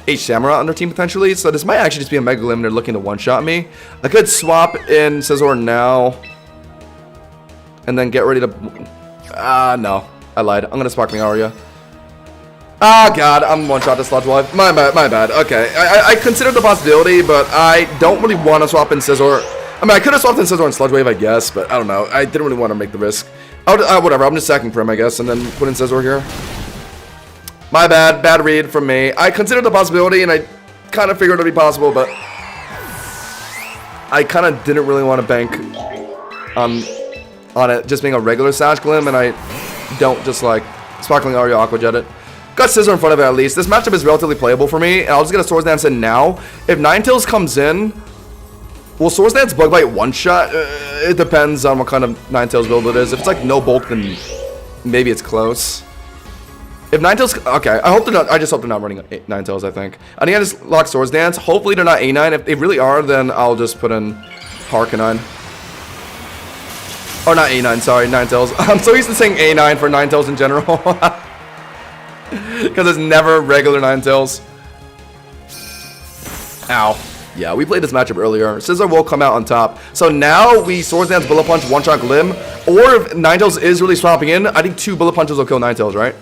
H-Samura on their team potentially. So this might actually just be a Mega Glim and they're looking to one-shot me. I could swap in Scizor now. And then get ready to... no. I lied. I'm going to Sparkling Aria. Ah, God. I'm one-shot to Sludge Wave. My bad. Okay. I considered the possibility, but I don't really want to swap in Scizor. I mean, I could have swapped in Scizor and Sludge Wave, I guess, but I don't know. I didn't really want to make the risk. Whatever. I'm just sacking Prim, I guess, and then put in Scizor here. My bad. Bad read from me. I considered the possibility, and I kind of figured it would be possible, but I kind of didn't really want to bank on it just being a regular Sash Glim, and I don't just like Sparkling Aria Aqua Jet it. Got Scizor in front of it at least. This matchup is relatively playable for me, and I'll just get a Swords Dance in now. If Ninetales comes in, will Swords Dance Bug Bite one-shot? It depends on what kind of Ninetales build it is. If it's like no bulk, then maybe it's close. If Ninetales, okay, I hope they're not. I just hope they're not running Ninetales. I think. I think I just lock Swords Dance. Hopefully they're not A9. If they really are, then I'll just put in Arcanine. Or not A9. Sorry, Ninetales. I'm so used to saying A9 for Ninetales in general, because it's never regular Ninetales. Ow. Yeah, we played this matchup earlier. Scizor will come out on top. So now we Swords Dance, Bullet Punch, one-shot Glim. Or if Ninetales is really swapping in, I think 2 Bullet Punches will kill Ninetales, right?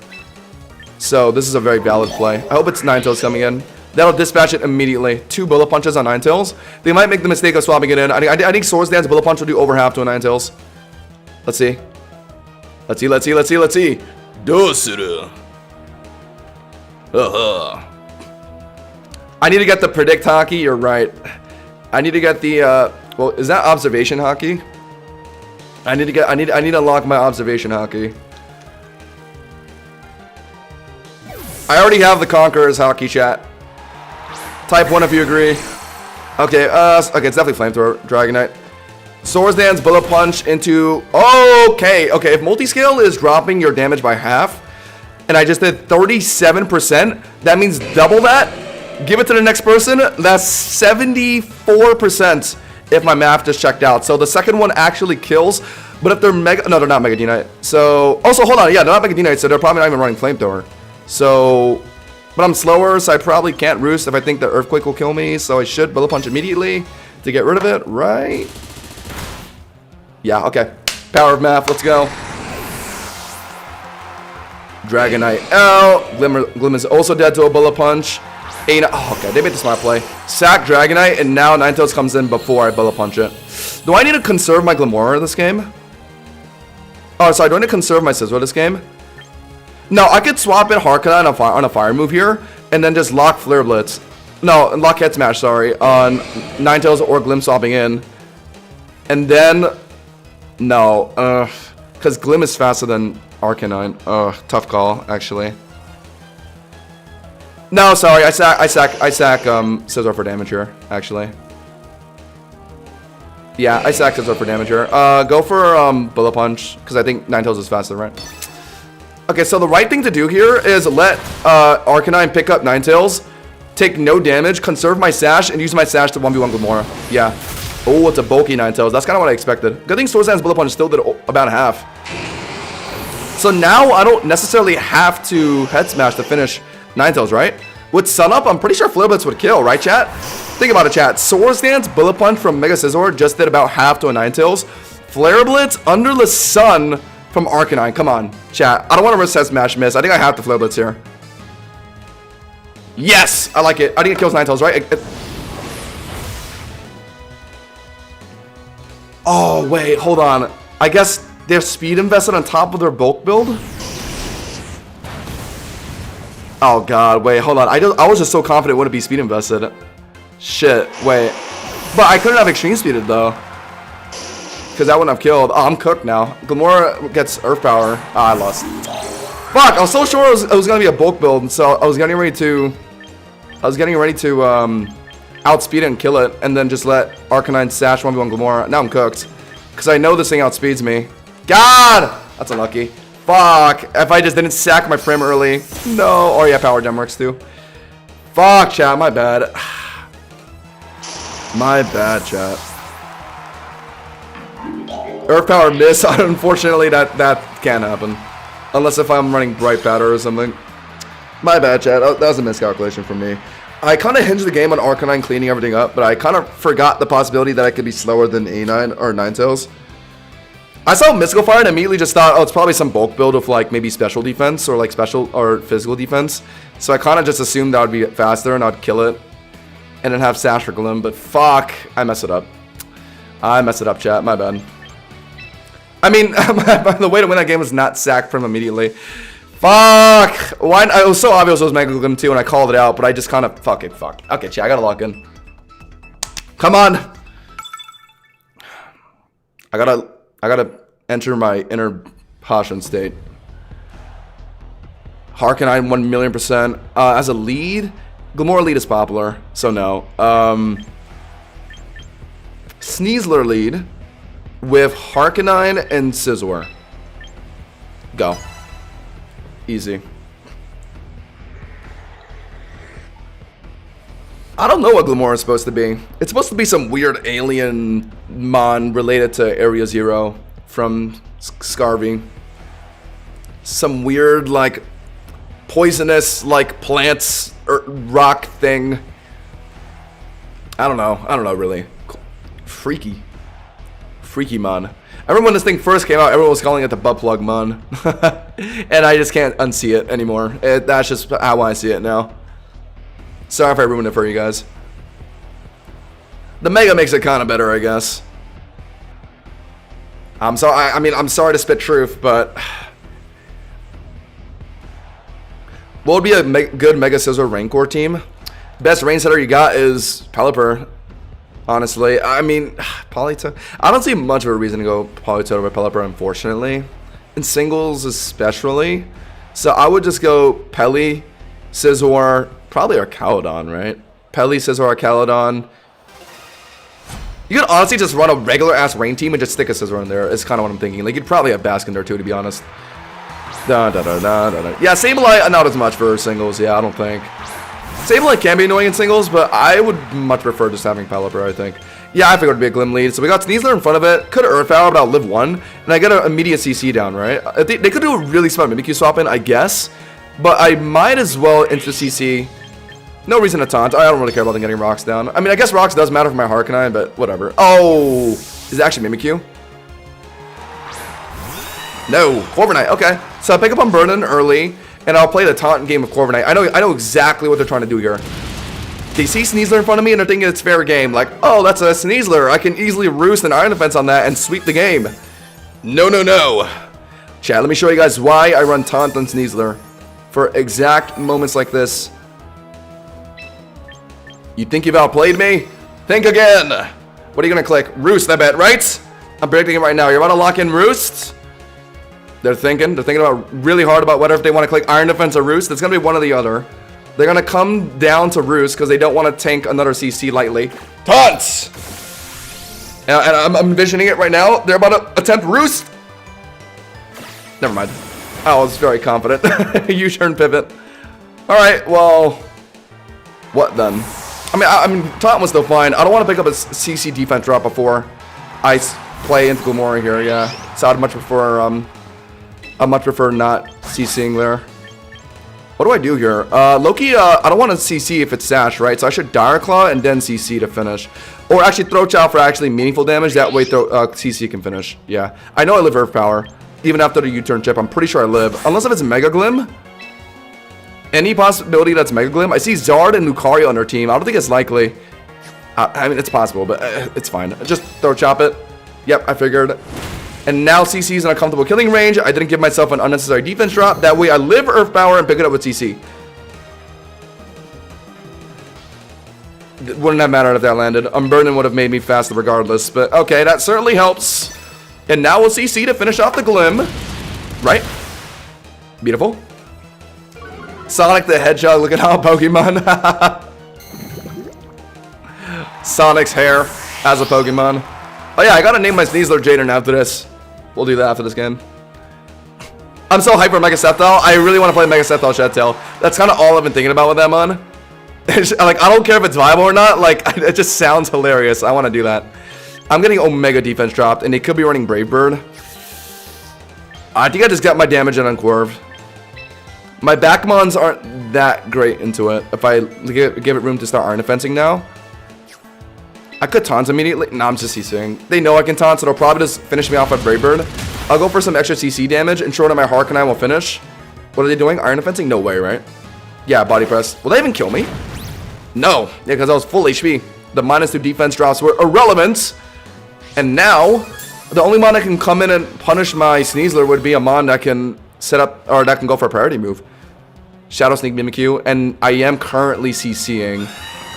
So this is a very valid play. I hope it's Ninetales coming in. That'll dispatch it immediately. 2 Bullet Punches on Ninetales. They might make the mistake of swapping it in. I think Swords Dance, Bullet Punch will do over half to a Ninetales. Let's see. Let's see. Dosuru. I need to get the Predict Hockey. You're right. I need to get the well, is that Observation Hockey? I need to unlock my Observation Hockey. I already have the Conqueror's Hockey, chat. Type 1 if you agree. Okay, okay, it's definitely Flamethrower, Dragonite. Swords Dance, Bullet Punch into... Okay, if Multiscale is dropping your damage by half, and I just did 37%, that means double that. Give it to the next person, that's 74% if my math just checked out. So the second one actually kills, but if they're Mega... No, they're not Mega Unite. So... Also, hold on, yeah, they're not Mega Unite, so they're probably not even running Flamethrower. So... But I'm slower, so I probably can't Roost if I think the Earthquake will kill me, so I should Bullet Punch immediately to get rid of it, right? Yeah, okay. Power of math, let's go. Dragonite out. Glim is also dead to a Bullet Punch. Oh, okay, they made the smart play. Sack Dragonite, and now Ninetales comes in before I Bullet Punch it. Do I need to conserve my Glimmora this game? Oh, sorry, do I need to conserve my Scizor this game? No, I could swap in Harkana on a fire move here, and then just lock Flare Blitz. No, lock Head Smash, sorry, on Ninetales or Glim swapping in. And then... No, because Glim is faster than Arcanine. Tough call, actually. No, sorry, I sack Scizor for damage here, actually. Yeah, I sack Scizor for damage here. Go for Bullet Punch, because I think Ninetales is faster, right? Okay, so the right thing to do here is let Arcanine pick up Ninetales, take no damage, conserve my Sash, and use my Sash to 1v1 Glimmora. Yeah. Oh, it's a bulky Ninetales. That's kind of what I expected. Good thing Swords Dance Bullet Punch still did about half. So now I don't necessarily have to Head Smash to finish Ninetales, right? With Sun Up, I'm pretty sure Flare Blitz would kill, right, chat? Think about it, chat. Swords Dance Bullet Punch from Mega Scizor just did about half to a Ninetales. Flare Blitz under the sun from Arcanine. Come on, chat. I don't want to risk Head Smash miss. I think I have to Flare Blitz here. Yes! I like it. I think it kills Ninetales, right? Oh, wait, hold on. I guess they're speed invested on top of their bulk build? Oh, God, wait, hold on. I was just so confident it wouldn't be speed invested. Shit, wait. But I couldn't have extreme speeded, though. Because that wouldn't have killed. Oh, I'm cooked now. Glimmora gets Earth Power. Ah, I lost. Fuck, I was so sure it was going to be a bulk build, so I was getting ready to... outspeed it and kill it, and then just let Arcanine Sash 1v1 Glimmora. Now I'm cooked. Because I know this thing outspeeds me. God! That's unlucky. Fuck. If I just didn't sack my frame early. No. Oh yeah, Power Gem works too. Fuck, chat. My bad. My bad, chat. Earth Power miss. Unfortunately, that can't happen. Unless if I'm running Bright Powder or something. My bad, chat. That was a miscalculation from me. I kind of hinged the game on Arcanine cleaning everything up, but I kind of forgot the possibility that I could be slower than A9 or Ninetales. I saw Mystical Fire and immediately just thought, oh, it's probably some bulk build of like maybe special defense or like special or physical defense. So I kind of just assumed that would be faster and I'd kill it and then have Sash for Glim, but fuck, I messed it up. I messed it up, chat. My bad. I mean, the way to win that game was not sack from immediately. Fuck! Why? It was so obvious it was Mega Glim too, and I called it out, but I just kind of fuck. Okay, chat, I gotta lock in. Come on! I gotta enter my inner Hashin state. Harkonine 1,000,000%. As a lead, Glimmora lead is popular, so no. Sneasler lead with Harkonine and Scizor. Go. Easy. I don't know what Glimmora is supposed to be. It's supposed to be some weird alien mon related to Area Zero from Scarvy. Some weird, like, poisonous, like, plants or rock thing. I don't know really. Freaky mon. I remember when this thing first came out, everyone was calling it the butt plug mon. And I just can't unsee it anymore. That's just how I see it now. Sorry if I ruined it for you guys. The Mega makes it kind of better, I guess. I'm sorry. I mean, I'm sorry to spit truth, but what would be a good Mega Scizor Rancor team? Best rain setter you got is Pelipper. Honestly, I mean, Politoed. I don't see much of a reason to go Politoed over Pelipper, unfortunately. In singles, especially. So I would just go Peli, Scizor, probably Arcaludon, right? Peli, Scizor, Arcaludon. You could honestly just run a regular ass rain team and just stick a Scizor in there. It's kind of what I'm thinking. Like, you'd probably have Baskin there too, to be honest. Yeah, Sableye, not as much for singles. Yeah, I don't think. Sableye can be annoying in singles, but I would much prefer just having Pelipper, I think. Yeah, I figured it would be a Glim lead. So we got Sneasler in front of it. Could have Earth Power, but I'll live one. And I got an immediate CC down, right? They could do a really smart Mimikyu swap in, I guess. But I might as well into CC. No reason to taunt. I don't really care about them getting rocks down. I mean, I guess rocks does matter for my Harkonine, but whatever. Oh, is it actually Mimikyu? No, Corviknight. Okay, so I pick up on Burden early, and I'll play the taunt game of Corviknight. I know exactly what they're trying to do here. They see Sneasler in front of me, and they're thinking it's fair game. Like, oh, that's a Sneasler. I can easily roost an Iron Defense on that and sweep the game. No. Chat, let me show you guys why I run taunt on Sneasler. For exact moments like this. You think you've outplayed me? Think again. What are you gonna click? Roost, I bet, right? I'm predicting it right now. You're about to lock in Roost? They're thinking about really hard about whether if they want to click Iron Defense or Roost. It's gonna be one or the other. They're gonna come down to Roost because they don't want to tank another CC lightly. Taunts! And I'm envisioning it right now. They're about to attempt Roost. Never mind. I was very confident. U-turn pivot. Alright, well, what then? I mean, taunt was still fine. I don't want to pick up a CC defense drop before I play into Glimmora here, yeah. So I'd much prefer not CCing there. What do I do here? Loki, I don't want to CC if it's Sash, right? So I should Dire Claw and then CC to finish. Or actually Throat Chow for actually meaningful damage. That way CC can finish. Yeah. I know I live Earth Power. Even after the U-turn chip, I'm pretty sure I live. Unless if it's Mega Glim. Any possibility that's Mega Glim? I see Zard and Lucario on their team. I don't think it's likely. I mean, it's possible, but it's fine. Just Throat Chop it. Yep, I figured. And now CC's in a comfortable killing range. I didn't give myself an unnecessary defense drop. That way I live Earth Power and pick it up with CC. Wouldn't have mattered if that landed. Unburden would have made me faster regardless. But okay, that certainly helps. And now we'll CC to finish off the Glim. Right? Beautiful. Sonic the Hedgehog, look at how Pokemon. Sonic's hair as a Pokemon. Oh yeah, I gotta name my Sneasler Jaden after this. We'll do that after this game. I'm so hyped for Mega Sceptile. I really want to play Mega Sceptile Shed-Tail. That's kind of all I've been thinking about with that mon. Like, I don't care if it's viable or not. Like, it just sounds hilarious. I want to do that. I'm getting Omega defense dropped, and they could be running Brave Bird. I think I just got my damage in on Quirv. My backmons aren't that great into it. If I give it room to start Iron Defensing now. I could taunt immediately. No, I'm just CCing. They know I can taunt, so they'll probably just finish me off with Brave Bird. I'll go for some extra CC damage, and short on my Harkonine will finish. What are they doing? Iron Defensing? No way, right? Yeah, Body Press. Will they even kill me? No. Yeah, because I was full HP. The -2 defense drops were irrelevant. And now, the only mon that can come in and punish my Sneasler would be a mon that can set up, or that can go for a priority move. Shadow Sneak Mimikyu, and I am currently CCing.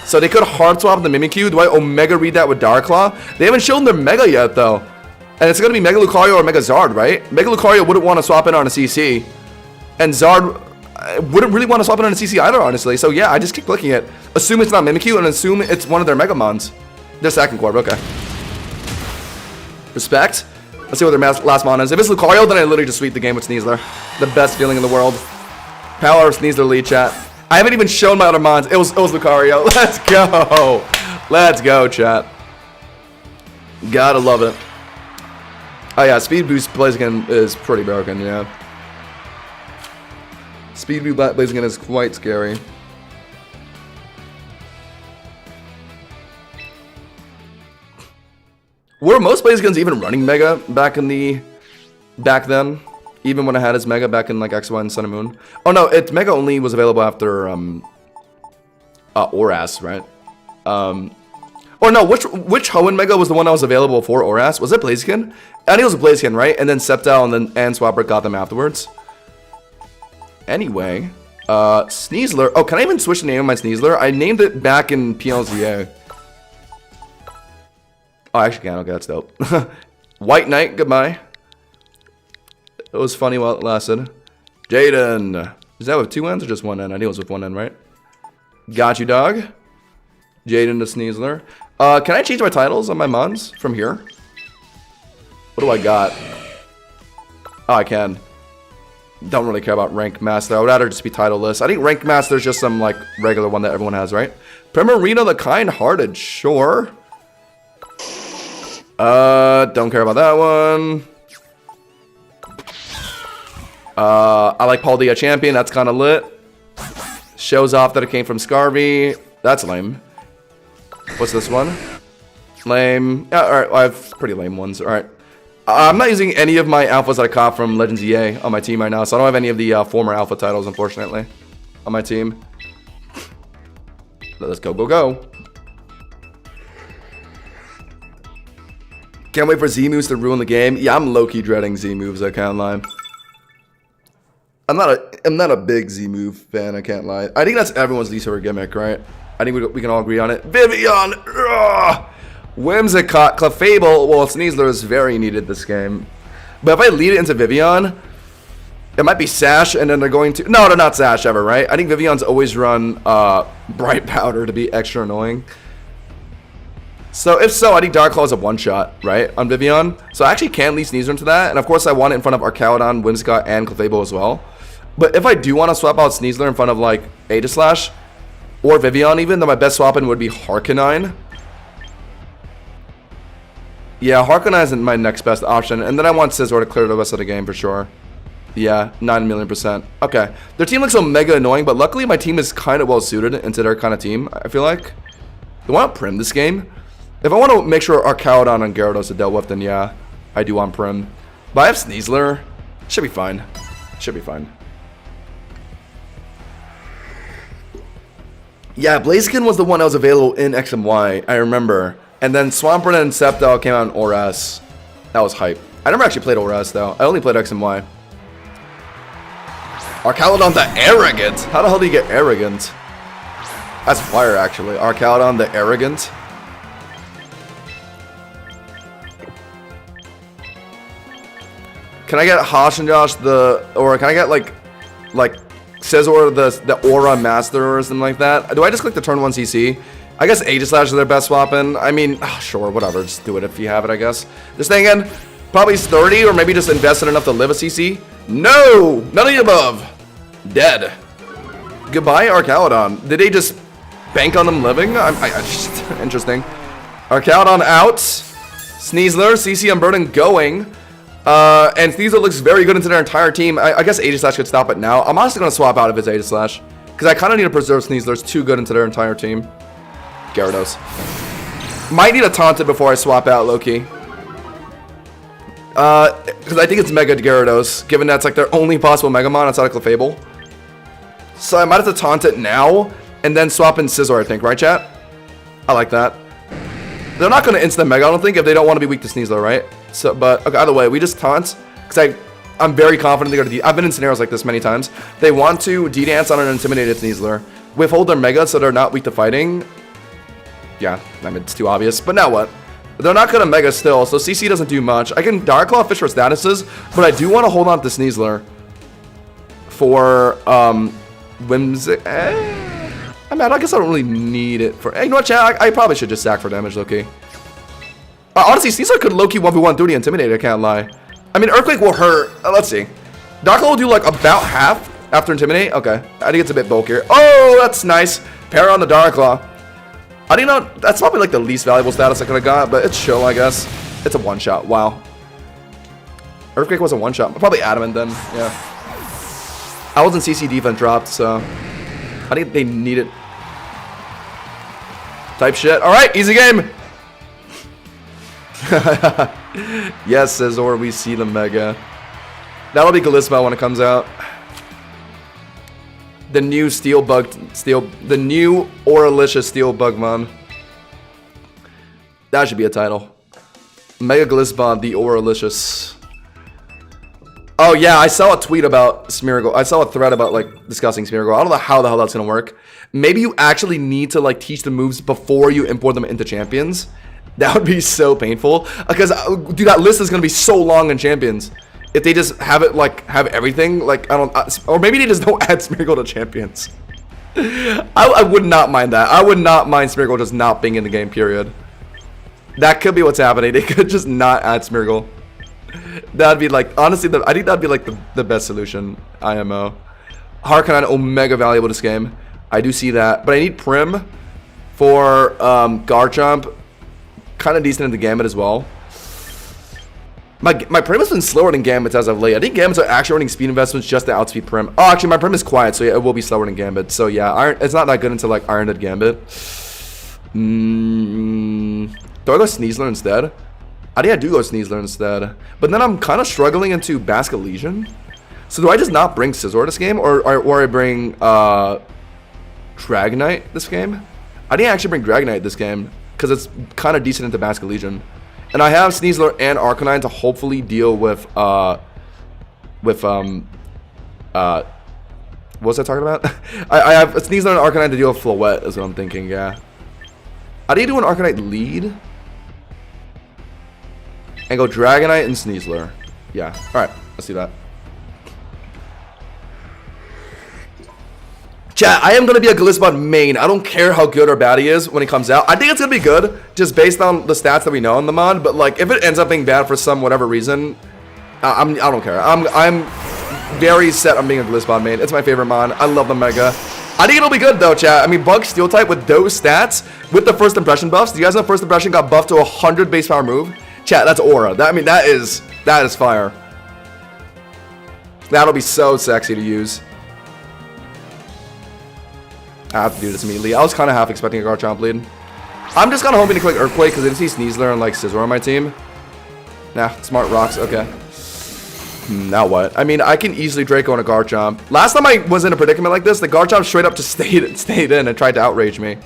So they could hard swap the Mimikyu. Do I Omega read that with Dark Claw? They haven't shown their Mega yet, though. And it's going to be Mega Lucario or Mega Zard, right? Mega Lucario wouldn't want to swap in on a CC. And Zard, I wouldn't really want to swap it on a CC either, honestly. So yeah, I just keep clicking it. Assume it's not Mimikyu and assume it's one of their Megamons. Their second Corp, okay. Respect. Let's see what their last mon is. If it's Lucario, then I literally just sweep the game with Sneasler. The best feeling in the world. Power of Sneasler lead, chat. I haven't even shown my other mons. It was Lucario. Let's go. Let's go, chat. Gotta love it. Oh yeah, Speed Boost Blaziken is pretty broken, yeah. Speed Boost Blaziken is quite scary. Were most Blazikens even running Mega back then? Even when I had his Mega back in like X1 and Sun and Moon? Oh no, Mega only was available after Oras, right? Or no, which Hoenn Mega was the one that was available for Oras? Was it Blaziken? I think it was a Blaziken, right? And then Sceptile and Swampert got them afterwards. Anyway, Sneasler. Oh, can I even switch the name of my Sneasler? I named it back in PLZA. Oh, I actually can. Okay, that's dope. White Knight, goodbye. It was funny while it lasted. Jaden. Is that with 2 N's or just 1 N? I think it was with 1 N, right? Got you, dog. Jaden to Sneasler. Can I change my titles on my mons from here? What do I got? Oh, I can. Don't really care about Rank Master. I would rather just be titleless. I think Rank Master is just some, like, regular one that everyone has, right? Primarina the Kind-Hearted. Sure. Don't care about that one. I like Paldea Champion. That's kind of lit. Shows off that it came from Scarvy. That's lame. What's this one? Lame. Yeah, alright. I have pretty lame ones. Alright. I'm not using any of my alphas that I caught from Legends EA on my team right now, so I don't have any of the former alpha titles, unfortunately, on my team. Let's go, go, go. Can't wait for Z-moves to ruin the game. Yeah, I'm low-key dreading Z-moves, I can't lie. I'm not a big Z-move fan, I can't lie. I think that's everyone's least favorite gimmick, right? I think we can all agree on it. Vivian! Ugh! Whimsicott, Clefable. Well, Sneasler is very needed this game. But if I lead it into Vivian, it might be Sash, and then they're going to... No, they're not Sash ever, right? I think Vivian's always run Bright Powder to be extra annoying. So, if so, I think Dark Claw is a one-shot, right, on Vivian. So, I actually can lead Sneasler into that. And, of course, I want it in front of Archaladon, Whimsicott, and Clefable as well. But if I do want to swap out Sneasler in front of, like, Aegislash, or Vivian even, then my best swap-in would be Harkonine. Yeah, Harkonine is my next best option. And then I want Scizor to clear the rest of the game for sure. Yeah, 9,000,000%. Okay. Their team looks so mega annoying, but luckily my team is kind of well-suited into their kind of team, I feel like. They want to Prim this game. If I want to make sure Archaladon and Gyarados are dealt with, then yeah, I do want Prim. But I have Sneasler. Should be fine. Should be fine. Yeah, Blaziken was the one that was available in X and Y, I remember. And then Swampert and Sceptile came out in ORAS. That was hype. I never actually played ORAS though. I only played X and Y. Archaladon the Arrogant? How the hell do you get Arrogant? That's fire actually. Archaladon the Arrogant. Can I get Hoshinjosh or can I get like Scizor the Aura Master or something like that? Do I just click the turn 1 CC? I guess Aegislash is their best swap-in. I mean, sure, whatever. Just do it if you have it, I guess. This thing again, probably 30 or maybe just invested enough to live a CC. No! None of the above. Dead. Goodbye, Archaladon. Did they just bank on them living? Interesting. Archaladon out. Sneasler, CC and Burden going. And Sneasler looks very good into their entire team. I guess Aegislash could stop it now. I'm honestly going to swap out if it's Aegislash. Because I kind of need to preserve Sneasler. It's too good into their entire team. Gyarados. Might need a Taunted before I swap out Loki. Because I think it's Mega Gyarados. Given that's like their only possible Megamon outside of Clefable. So I might have to Taunt it now. And then swap in Scizor, I think. Right, chat? I like that. They're not going to instant Mega, I don't think, if they don't want to be weak to Sneasler, right? So, but, okay, either way, we just taunt. Because I'm very confident they're going to... I've been in scenarios like this many times. They want to D-Dance on an intimidated Sneasler. Withhold their Mega so they're not weak to fighting. Yeah, I mean, it's too obvious. But now what? They're not going to Mega still, so CC doesn't do much. I can Dark Claw Fish for statuses, but I do want to hold on to Sneasler for Whimsic. I mean, I guess I don't really need it for. Hey, you know what, chat? I probably should just sack for damage, Loki. Honestly, Caesar could Loki 1v1 through the Intimidate, I can't lie. I mean, Earthquake will hurt. Let's see. Dark Claw will do like about half after Intimidate. Okay. I think it's a bit bulkier. Oh, that's nice. Pair on the Dark Claw. I didn't know. That's probably like the least valuable status I could have got, but it's chill, I guess. It's a one-shot. Wow. Earthquake was a one-shot. Probably Adamant then. Yeah. I wasn't CC defense dropped, so I think they need it. Type shit. All right, easy game. Yes, Scizor, we see the Mega. That'll be Glisma when it comes out. The new the new Auralicious Steel Bugmon. That should be a title. Mega Glisma, the Auralicious. Oh yeah, I saw a tweet about Smeargle. I saw a thread about like discussing Smeargle. I don't know how the hell that's gonna work. Maybe you actually need to like teach the moves before you import them into champions. That would be so painful. Because dude, that list is gonna be so long in champions. If they just have it like have everything, like I don't, or maybe they just don't add Smeargle to champions. I would not mind that. I would not mind Smeargle just not being in the game. Period. That could be what's happening. They could just not add Smeargle. That'd be like, honestly, I think that'd be like the best solution. IMO. Harkonnen Omega valuable this game. I do see that, but I need Prim for Garchomp. Kind of decent in the Gambit as well. My Prim has been slower than Gambits as of late. I think Gambits are actually running speed investments just to outspeed Prim. Oh, actually, my Prim is quiet, so yeah, it will be slower than Gambit. So yeah, it's not that good until like Iron Head Gambit. Do I go Sneasler instead? I think I do go Sneasler instead. But then I'm kind of struggling into Basket Legion. So do I just not bring Scizor this game? Or I bring Dragonite this game? I think I actually bring Dragonite this game. Because it's kind of decent into Basket Legion. And I have Sneasler and Arcanine to hopefully deal with what was I talking about? I have Sneasler and Arcanine to deal with Floette is what I'm thinking, yeah. How do you do an Arcanite lead? And go Dragonite and Sneasler. Yeah. Alright, let's do that. Chat, I am going to be a Gliscon main. I don't care how good or bad he is when he comes out. I think it's going to be good, just based on the stats that we know in the mod. But like, if it ends up being bad for some whatever reason, I don't care. I'm very set on being a Gliscon main. It's my favorite mod. I love the Mega. I think it'll be good though, chat. I mean, Bug Steel type with those stats, with the first impression buffs. Do you guys know first impression got buffed to 100 base power move? Chat, that's Aura. I mean, that is fire. That'll be so sexy to use. I have to do this immediately. I was kind of half expecting a Garchomp lead. I'm just kind of hoping to click Earthquake because I didn't see Sneasler and like Scizor on my team. Nah, Smart Rocks. Okay. Now what? I mean, I can easily Draco on a Garchomp. Last time I was in a predicament like this, the Garchomp straight up just stayed in and tried to outrage me.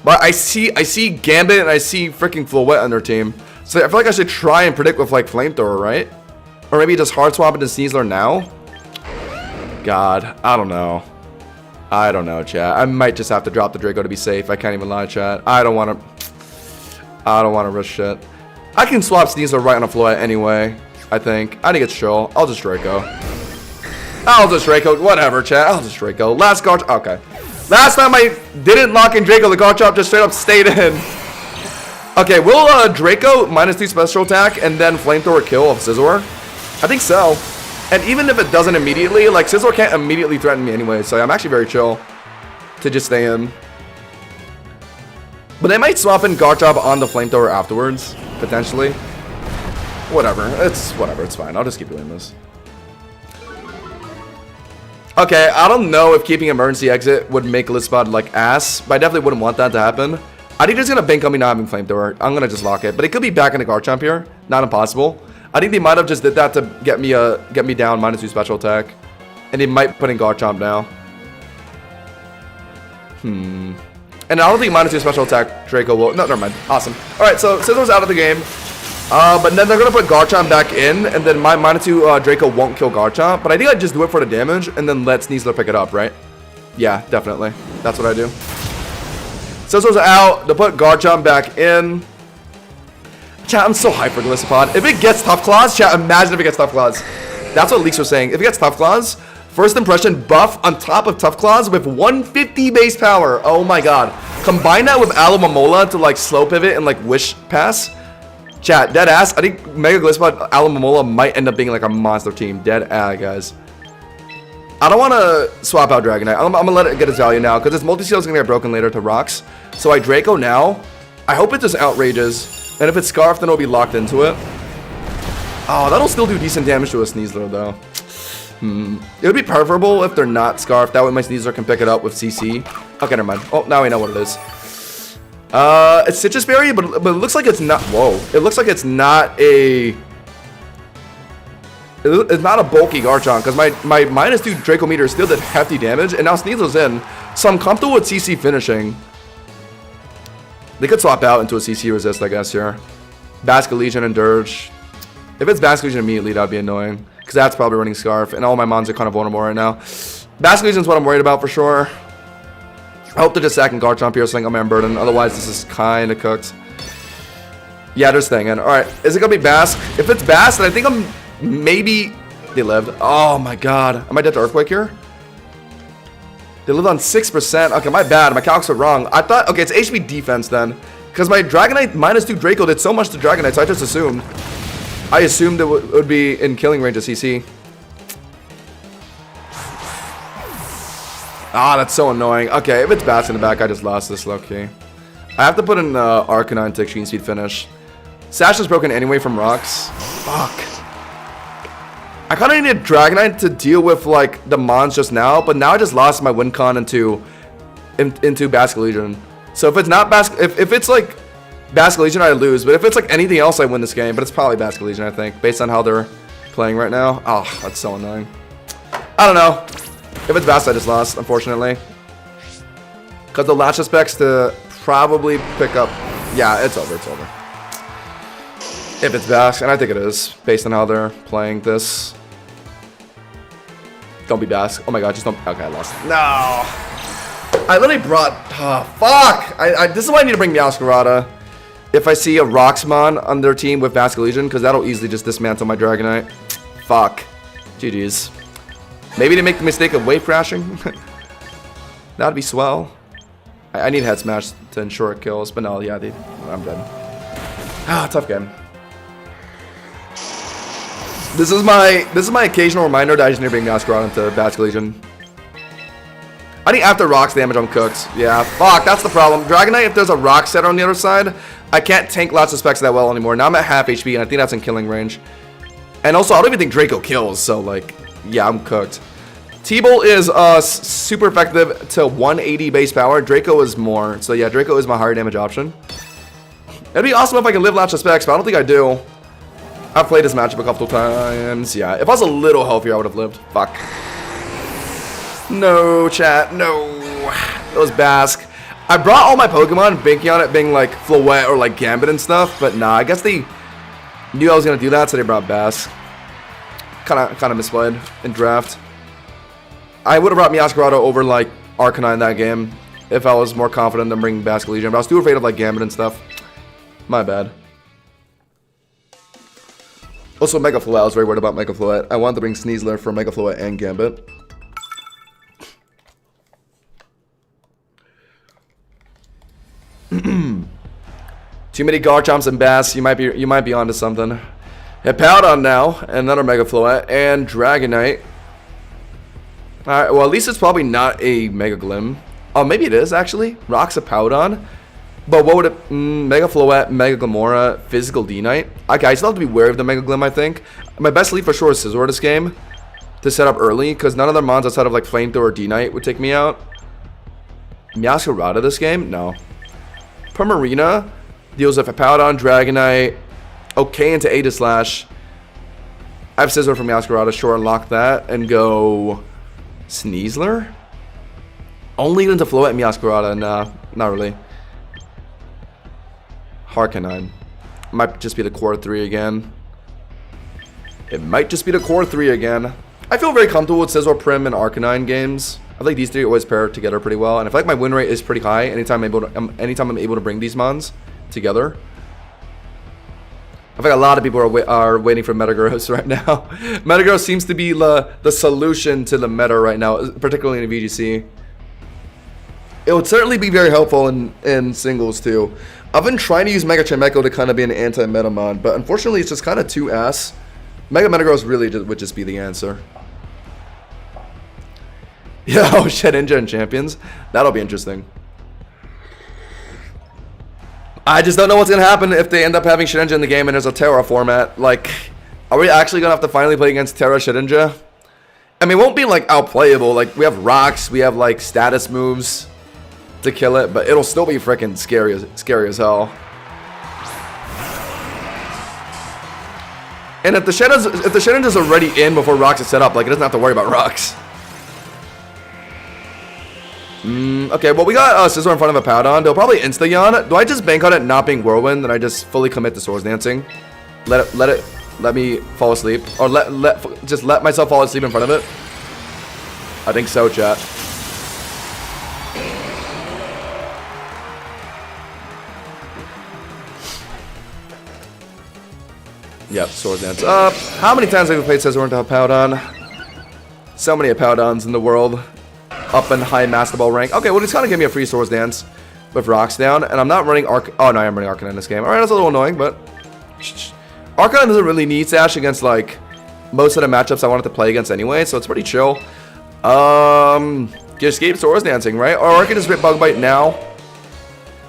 But I see Gambit and I see freaking Floette on their team. So I feel like I should try and predict with like Flamethrower, right? Or maybe just hard swap into Sneasler now? God, I don't know. I don't know, chat. I might just have to drop the Draco to be safe. I can't even lie, chat. I don't want to risk shit. I can swap Sneasler right on a Floette anyway, I think. I think it's chill. I'll just Draco. Whatever, chat. I'll just Draco. Last Garchomp. Okay. Last time I didn't lock in Draco, the Garchomp just straight up stayed in. Okay, will Draco -2 special attack and then Flamethrower kill of Scizor? I think so. And even if it doesn't immediately, like, Scizor can't immediately threaten me anyway, so I'm actually very chill to just stay in. But they might swap in Garchomp on the Flamethrower afterwards, potentially. Whatever, it's fine. I'll just keep doing this. Okay, I don't know if keeping Emergency Exit would make Lisbon, like, ass, but I definitely wouldn't want that to happen. I think there's gonna bank on me not having Flamethrower. I'm gonna just lock it, but it could be back in the Garchomp here. Not impossible. I think they might have just did that to get me down -2 special attack, and they might put in Garchomp now. And I don't think -2 special attack Draco will. No, never mind. Awesome. All right, so Scizor's out of the game, but then they're gonna put Garchomp back in, and then my -2 Draco won't kill Garchomp. But I think I just do it for the damage, and then let Sneasler pick it up, right? Yeah, definitely. That's what I do. Scizor's out. They put Garchomp back in. Chat, I'm so hyped for Golisopod. If it gets Tough Claws, chat, imagine if it gets Tough Claws. That's what leaks were saying. If it gets Tough Claws, First impression buff on top of Tough Claws with 150 base power. Oh my god. Combine that with Alomomola to like slow pivot and like wish pass. Chat, dead ass. I think Mega Gliscod Alomomola might end up being like a monster team. Dead ass, guys. I don't want to swap out Dragonite. I'm going to let it get its value now because its multi-seal is going to get broken later to rocks. So I Draco now. I hope it just outrages. And if it's Scarf, then it'll be locked into it. Oh, that'll still do decent damage to a Sneasler, though. It would be preferable if they're not Scarf. That way my Sneasler can pick it up with CC. Okay, never mind. Oh, now we know what it is. It's Citrus Berry, but it looks like it's not... Whoa. It looks like it's not a... It's not a bulky Garchomp, because my -2 Draco Meteor still did hefty damage, and now Sneasler's in. So I'm comfortable with CC finishing. They could swap out into a CC resist, I guess, here. Basculegion and Dirge. If it's Basculegion immediately, that'd be annoying. Because that's probably running Scarf, and all my mons are kind of vulnerable right now. Basculegion's what I'm worried about for sure. I hope they're just sacking Garchomp here, so I think I'm Burden. Otherwise, this is kind of cooked. Yeah, they're staying in. Alright, is it going to be Bask? If it's Bask, then I think I'm... Maybe... They lived. Oh my god. Am I dead to Earthquake here? They lived on 6%. Okay, my bad. My calcs are wrong. I thought... Okay, it's HP defense then. Because my Dragonite -2 Draco did so much to Dragonite, so I just assumed. I assumed it would be in killing range of CC. Ah, that's so annoying. Okay, if it's Bask in the back, I just lost this low-key. I have to put in Arcanine to Extreme Speed finish. Sash is broken anyway from rocks. Fuck. I kind of needed Dragonite to deal with, like, the mons just now, but now I just lost my win con into Basculegion. So if it's not if it's, like, Basculegion, I lose. But if it's, like, anything else, I win this game. But it's probably Basculegion, I think, based on how they're playing right now. Oh, that's so annoying. I don't know. If it's Bask, I just lost, unfortunately. Because the Latch specs to probably pick up... Yeah, it's over, it's over. If it's Bask, and I think it is, based on how they're playing this. Don't be Bask. Oh my god, just don't... Okay, I lost. No! I literally brought... Oh, fuck! This is why I need to bring Meowscarada. If I see a Roxmon on their team with Basculegion, because that'll easily just dismantle my Dragonite. Fuck. GG's. Maybe they make the mistake of wave crashing. That'd be swell. I need Head Smash to ensure it kills, but no, yeah, I'm dead. Ah, tough game. This is my occasional reminder that I just need to bring Meowscarada into Basculegion. I think after rocks damage, I'm cooked. Yeah, fuck, that's the problem. Dragonite, if there's a rock setter on the other side, I can't tank lots of specs that well anymore. Now I'm at half HP, and I think that's in killing range. And also, I don't even think Draco kills, so, like, yeah, I'm cooked. T-Bolt is super effective to 180 base power. Draco is more. So, yeah, Draco is my higher damage option. It'd be awesome if I could live lots of specs, but I don't think I do. I've played this matchup a couple times. Yeah, if I was a little healthier, I would have lived. Fuck. No, chat. No. It was Bask. I brought all my Pokemon banking on it being like Floette or like Gambit and stuff, but nah, I guess they knew I was going to do that, so they brought Bask. Kind of misplayed in draft. I would have brought Meowscarada over like Arcanine that game if I was more confident than bringing Basculegion, but I was too afraid of like Gambit and stuff. My bad. Also, Mega Floette. I was very worried about Mega Floette. I wanted to bring Sneasler for Mega Floette and Gambit. Too many Garchomps and Bass. You might be onto something. Hippowdon now, another Mega Floette, and Dragonite. Alright, well at least it's probably not a Mega Glim. Oh, maybe it is actually. Rocks Hippowdon. But what would it... Mega Floette, Mega Glimora, Physical D-Knight. Okay, I still have to be wary of the Mega Glim, I think. My best lead for sure is Scizor this game. To set up early, because none of their mons outside of like Flamethrower or D-Knight would take me out. Meowscarada this game? No. Primarina deals with Hippowdon, Dragonite. Okay, into Aegislash. I have Scizor from Meowscarada, sure, unlock that. And go... Sneasler? Only into Floette and Meowscarada, nah, not really. Arcanine. Might just be the core 3 again. It might just be the core 3 again. I feel very comfortable with Scizor, Prim, and Arcanine games. I think these three always pair together pretty well, and I feel like my win rate is pretty high anytime I'm able to bring these mons together. I think a lot of people are waiting for Metagross right now. Metagross seems to be the solution to the meta right now, particularly in VGC. It would certainly be very helpful in singles too. I've been trying to use Mega Chimecho to kind of be an anti-meta mod, but unfortunately it's just kind of too ass. Mega Metagross really would just be the answer. Yo, Shedinja and Champions. That'll be interesting. I just don't know what's going to happen if they end up having Shedinja in the game and there's a Terra format. Like, are we actually going to have to finally play against Terra Shedinja? I mean, it won't be, like, outplayable. Like, we have rocks, we have, like, status moves to kill it, but it'll still be freaking scary as hell. And if the Shedinja's already in before rocks is set up, like, it doesn't have to worry about rocks. Okay, well, we got Scizor in front of a Powdon. They'll probably insta-yawn. Do I just bank on it not being Whirlwind, and I just fully commit to Swords Dancing? Let me fall asleep, or just let myself fall asleep in front of it? I think so, chat. Yep, Swords Dance up. How many times have we played Scizor into a Powdon? So many Powdons in the world. Up in high Master Ball rank. Okay, well, it's kind of give me a free Swords Dance with rocks down, and I'm not running Oh no, I am running Arcanine in this game. All right, that's a little annoying, but Arcanine doesn't really need Sash against like most of the matchups I wanted to play against anyway, so it's pretty chill. Just escape Swords Dancing, right? Or I can just rip Bug Bite now.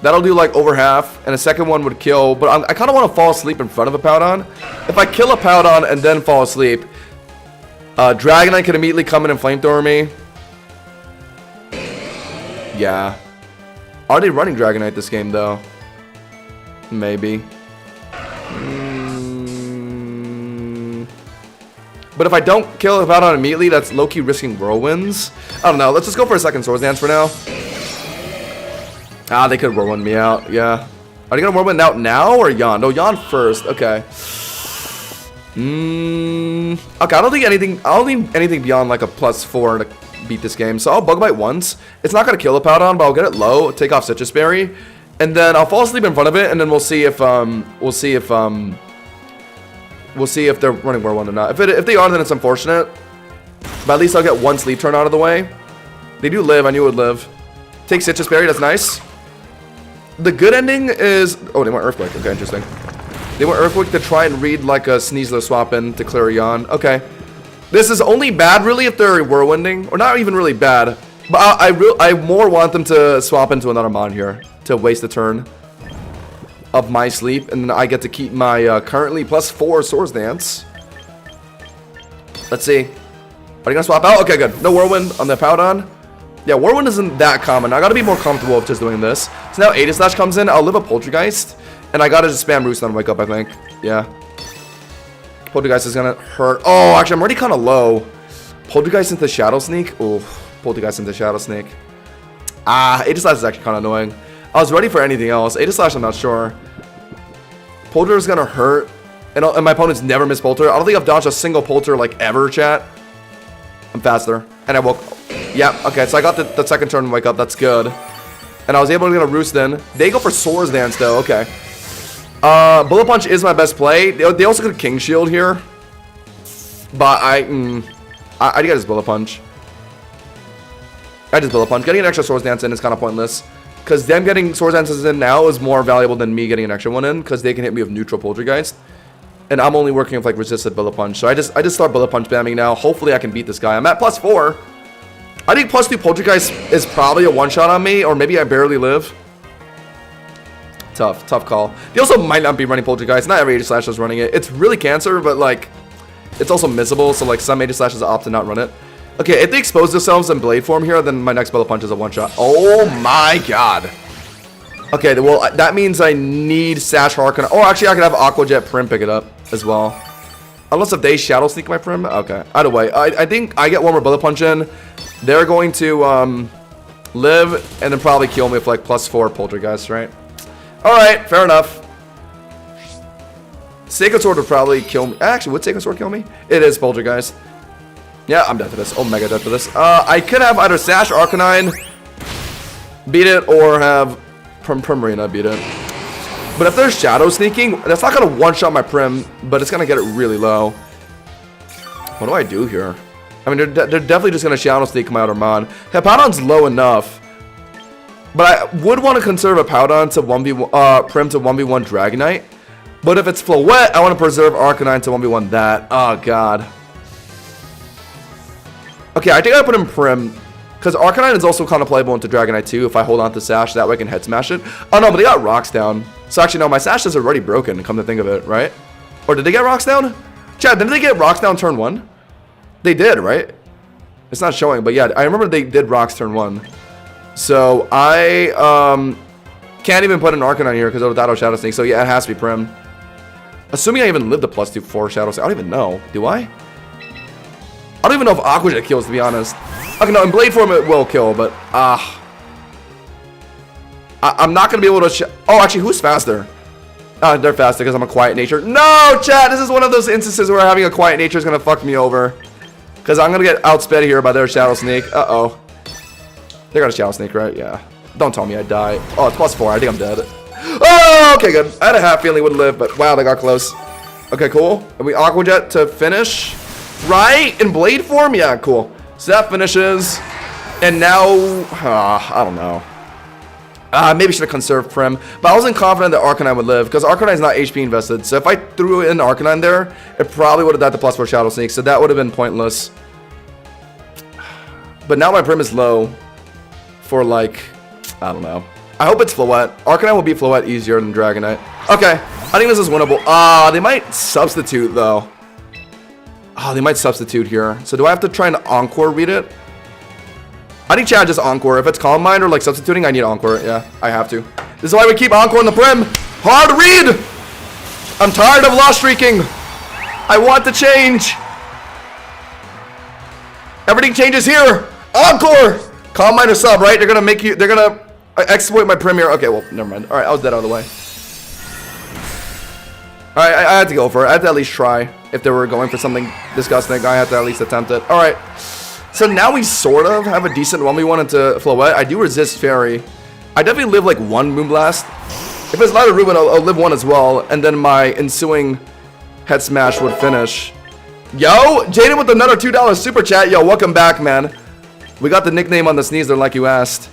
That'll do like over half, and a second one would kill. But I kind of want to fall asleep in front of a Powdon. If I kill a Powdon and then fall asleep, Dragonite can immediately come in and Flamethrower me. Yeah. Are they running Dragonite this game, though? Maybe. But if I don't kill Powdon immediately, that's low-key risking Whirlwinds. I don't know. Let's just go for a second Swords Dance for now. Ah, they could Whirlwind me out. Yeah. Are they going to Whirlwind out now or Yawn? No, Yawn first. Okay. Okay, I don't need anything beyond like a +4 to beat this game. So I'll Bug Bite once. It's not going to kill a Powdon, but I'll get it low, take off Citrus Berry, and then I'll fall asleep in front of it, and then we'll see if they're running Whirlwind or not. If they are, then it's unfortunate. But at least I'll get one sleep turn out of the way. They do live. I knew it would live. Take Citrus Berry. That's nice. The good ending is... Oh, they went Earthquake. Okay, interesting. They went Earthquake to try and read like a Sneasler swap in to clear a Yawn. Okay. This is only bad, really, if they're Whirlwinding. Or not even really bad. But I more want them to swap into another Mon here. To waste a turn of my sleep. And then I get to keep my currently +4 Swords Dance. Let's see. Are they going to swap out? Okay, good. No Whirlwind on the Powdon. Yeah, Whirlwind isn't that common. I gotta be more comfortable with just doing this. So now Aegislash comes in. I'll live a Poltergeist. And I gotta just spam Roost on Wake Up, I think. Yeah. Poltergeist is gonna hurt. Oh, actually, I'm already kind of low. Poltergeist into Shadow Sneak. Ooh, Poltergeist into Shadow Sneak. Ah, Aegislash is actually kind of annoying. I was ready for anything else. Aegislash, I'm not sure. Polter is gonna hurt. And my opponents never miss Polter. I don't think I've dodged a single Polter, like, ever, chat. I'm faster. And I woke... Yeah, okay, so I got the second turn Wake Up. That's good. And I was able to get a Roost in. They go for Swords Dance, though. Okay. Bullet Punch is my best play. They also could King Shield here. But I get his Bullet Punch. I just Bullet Punch. Getting an extra Swords Dance in is kind of pointless. Because them getting Swords Dances in now is more valuable than me getting an extra one in. Because they can hit me with neutral Poltergeist. And I'm only working with like resisted Bullet Punch. So I just start Bullet Punch spamming now. Hopefully I can beat this guy. I'm at +4. I think +2 Poltergeist is probably a one-shot on me, or maybe I barely live. Tough call. They also might not be running Poltergeist. Not every Aegislash is running it. It's really cancer, but like, it's also missable, so like some Aegislashes opt to not run it. Okay, if they expose themselves in Blade form here, then my next Bullet Punch is a one-shot. Oh my god. Okay, well, that means I need Sash Arcanine. Oh, actually, I could have Aqua Jet Prim pick it up as well. Unless if they Shadow Sneak my Prim. Okay, either way. I think I get one more Bullet Punch in. They're going to live and then probably kill me with like +4 Poltergeist, right? Alright, fair enough. Sacred Sword would probably kill me. Actually, would Sacred Sword kill me? It is Poltergeist. Yeah, I'm dead for this. Oh, mega dead for this. I could have either Sash Arcanine beat it or have Primarina beat it. But if they're Shadow Sneaking, that's not going to one-shot my Prim, but it's going to get it really low. What do I do here? I mean, they're definitely just going to Shadow Sneak my Outermon. Hippowdon's low enough. But I would want to conserve a Powdon to 1v1, Prim to 1v1 Dragonite. But if it's Floette, I want to preserve Arcanine to 1v1 that. Oh, God. Okay, I think I put in Prim. Because Arcanine is also kind of playable into Dragonite too if I hold on to Sash. That way I can head smash it. Oh, no, but they got Rocks down. So actually, no, my Sash is already broken, come to think of it, right? Or did they get Rocks down? Chad, didn't they get Rocks down turn 1? They did, right? It's not showing, but yeah, I remember they did Rocks turn 1. So I can't even put an Arcanine here because of Dado Shadow Sneak. So yeah, it has to be Prim. Assuming I even lived the +2/4 Shadow Sneak. I don't even know. Do I? I don't even know if Aqua Jet kills, to be honest. Okay, no, in Blade form it will kill, but I'm not gonna be able to. Oh, actually, who's faster? They're faster because I'm a Quiet Nature. No, chat. This is one of those instances where having a Quiet Nature is gonna fuck me over. Because I'm gonna get outsped here by their Shadow Sneak. Uh-oh. They got a Shadow Sneak, right? Yeah. Don't tell me I die. Oh, it's +4. I think I'm dead. Oh, okay, good. I had a half feeling it would live, but wow, they got close. Okay, cool. And we Aqua Jet to finish. Right? In Blade form? Yeah, cool. So that finishes. And now, I don't know. Maybe should have conserved Prim. But I wasn't confident that Arcanine would live, because Arcanine is not HP invested. So if I threw in Arcanine there, it probably would have died to +4 Shadow Sneak. So that would have been pointless. But now my Prim is low. For like, I don't know. I hope it's Floette. Arcanine will beat Floette easier than Dragonite. Okay, I think this is winnable. They might substitute though. They might substitute here. So do I have to try and Encore read it? I think Chad just Encore. If it's Calm Mind or like substituting, I need Encore. Yeah, I have to. This is why we keep Encore in the Prim. Hard read! I'm tired of loss streaking. I want to change. Everything changes here. Encore! Calm Mind or sub, right? They're gonna make you, they're gonna exploit my Prim here. Okay, well, never mind. Alright, I was dead out of the way. Alright, I had to go for it. I had to at least try. If they were going for something disgusting, I had to at least attempt it. Alright. So now we sort of have a decent 1v1 into Floette. I do resist Fairy. I definitely live like one Moonblast. If it's not a Ruben, I'll live one as well. And then my ensuing Head Smash would finish. Yo, Jaden with another $2 super chat. Yo, welcome back, man. We got the nickname on the sneezer like you asked.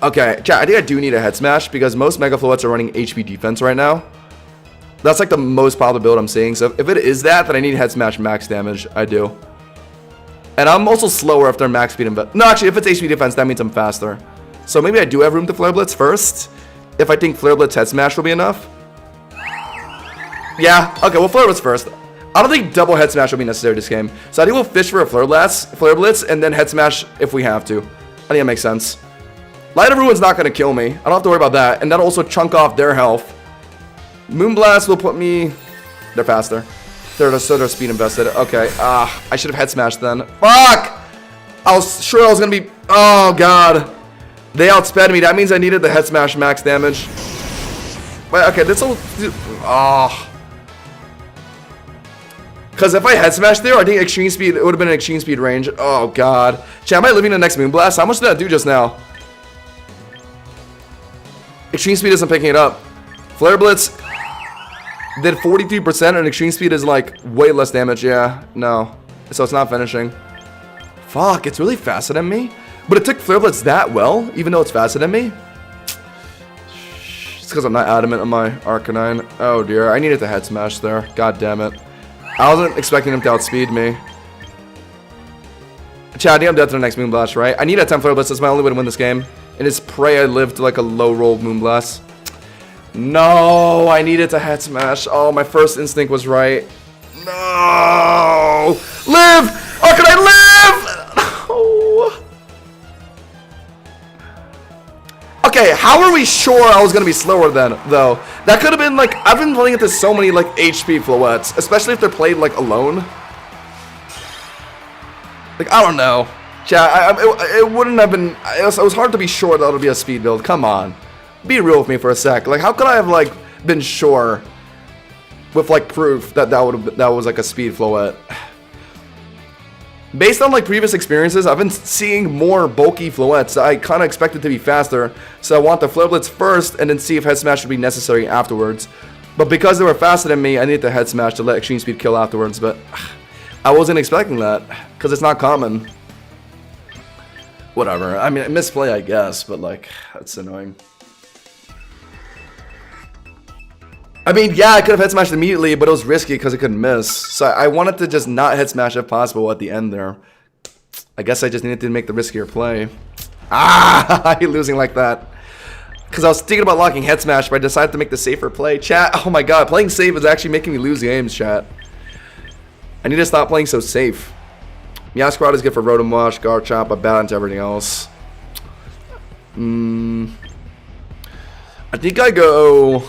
Okay, chat, I think I do need a Head Smash because most Mega Floettes are running HP defense right now. That's like the most popular build I'm seeing. So if it is that, then I need Head Smash max damage. I do. And I'm also slower if they're max speed and... No, actually, if it's HP defense, that means I'm faster. So maybe I do have room to Flare Blitz first. If I think Flare Blitz Head Smash will be enough. Yeah, okay, well, Flare Blitz first. I don't think double Head Smash will be necessary this game. So I think we'll fish for a Flare Blitz, and then Head Smash if we have to. I think that makes sense. Light of Ruin's not going to kill me. I don't have to worry about that. And that'll also chunk off their health. Moonblast will put me... They're faster. They're speed invested. Okay, I should have Head Smashed then. Fuck! I was sure I was going to be... Oh, God. They outsped me. That means I needed the Head Smash max damage. Wait, okay, this will... Because if I Head Smash there, I think Extreme Speed, it would have been an Extreme Speed range. Oh, God. Chat, am I living the next Moonblast? How much did that do just now? Extreme Speed isn't picking it up. Flare Blitz did 43%, and Extreme Speed is like way less damage. Yeah, no. So it's not finishing. Fuck, it's really faster than me. But it took Flare Blitz that well, even though it's faster than me. It's because I'm not adamant on my Arcanine. Oh, dear. I needed to Head Smash there. God damn it. I wasn't expecting him to outspeed me. Chad, I think I'm dead to the next Moonblast, right? I need a 10 Flare Blitz. That's my only way to win this game. And it's pray I lived like a low roll Moonblast. No, I needed to Head Smash. Oh, my first instinct was right. No! Live! Oh, can I live? No. Okay, how are we sure I was going to be slower then, though? That could have been like, I've been playing into so many like HP Floettes, especially if they're played like alone. Like, I don't know. Yeah, it wouldn't have been, it was hard to be sure that it would be a speed build. Come on. Be real with me for a sec. Like, how could I have like been sure with like proof that that was like a speed Floette? Based on like previous experiences, I've been seeing more bulky Floettes. I kind of expect it to be faster, so I want the Flare Blitz first and then see if Head Smash would be necessary afterwards. But because they were faster than me, I needed the Head Smash to let Extreme Speed kill afterwards, but I wasn't expecting that, because it's not common. Whatever, I mean, misplay I guess, but like, that's annoying. I mean, yeah, I could have Head Smashed immediately, but it was risky because it could miss. So I wanted to just not Head Smash if possible at the end there. I guess I just needed to make the riskier play. Ah, I hate losing like that. Because I was thinking about locking Head Smash, but I decided to make the safer play. Chat, oh my god, playing safe is actually making me lose games, chat. I need to stop playing so safe. Meowscarada is good for Rotom Wash, Garchomp, but bad into everything else. I think I go...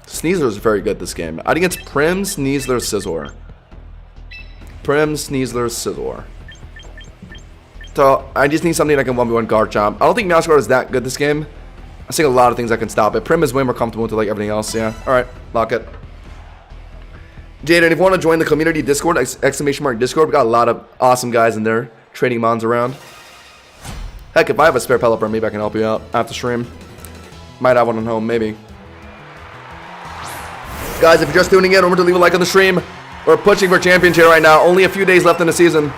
Sneasler is very good this game. I think it's Prim, Sneasler, Scizor. Prim, Sneasler, Scizor. So, I just need something that can 1v1 Garchomp. I don't think Meowscarada is that good this game. I'm seeing a lot of things that can stop it. Prim is way more comfortable to like everything else, yeah. Alright, lock it. Jaden, if you want to join the community Discord, exclamation mark Discord, we got a lot of awesome guys in there, trading mons around. Heck, if I have a spare Pelipper, maybe I can help you out after stream. Might have one at home, maybe. Guys, if you're just tuning in, remember to leave a like on the stream. We're pushing for championship right now. Only a few days left in the season.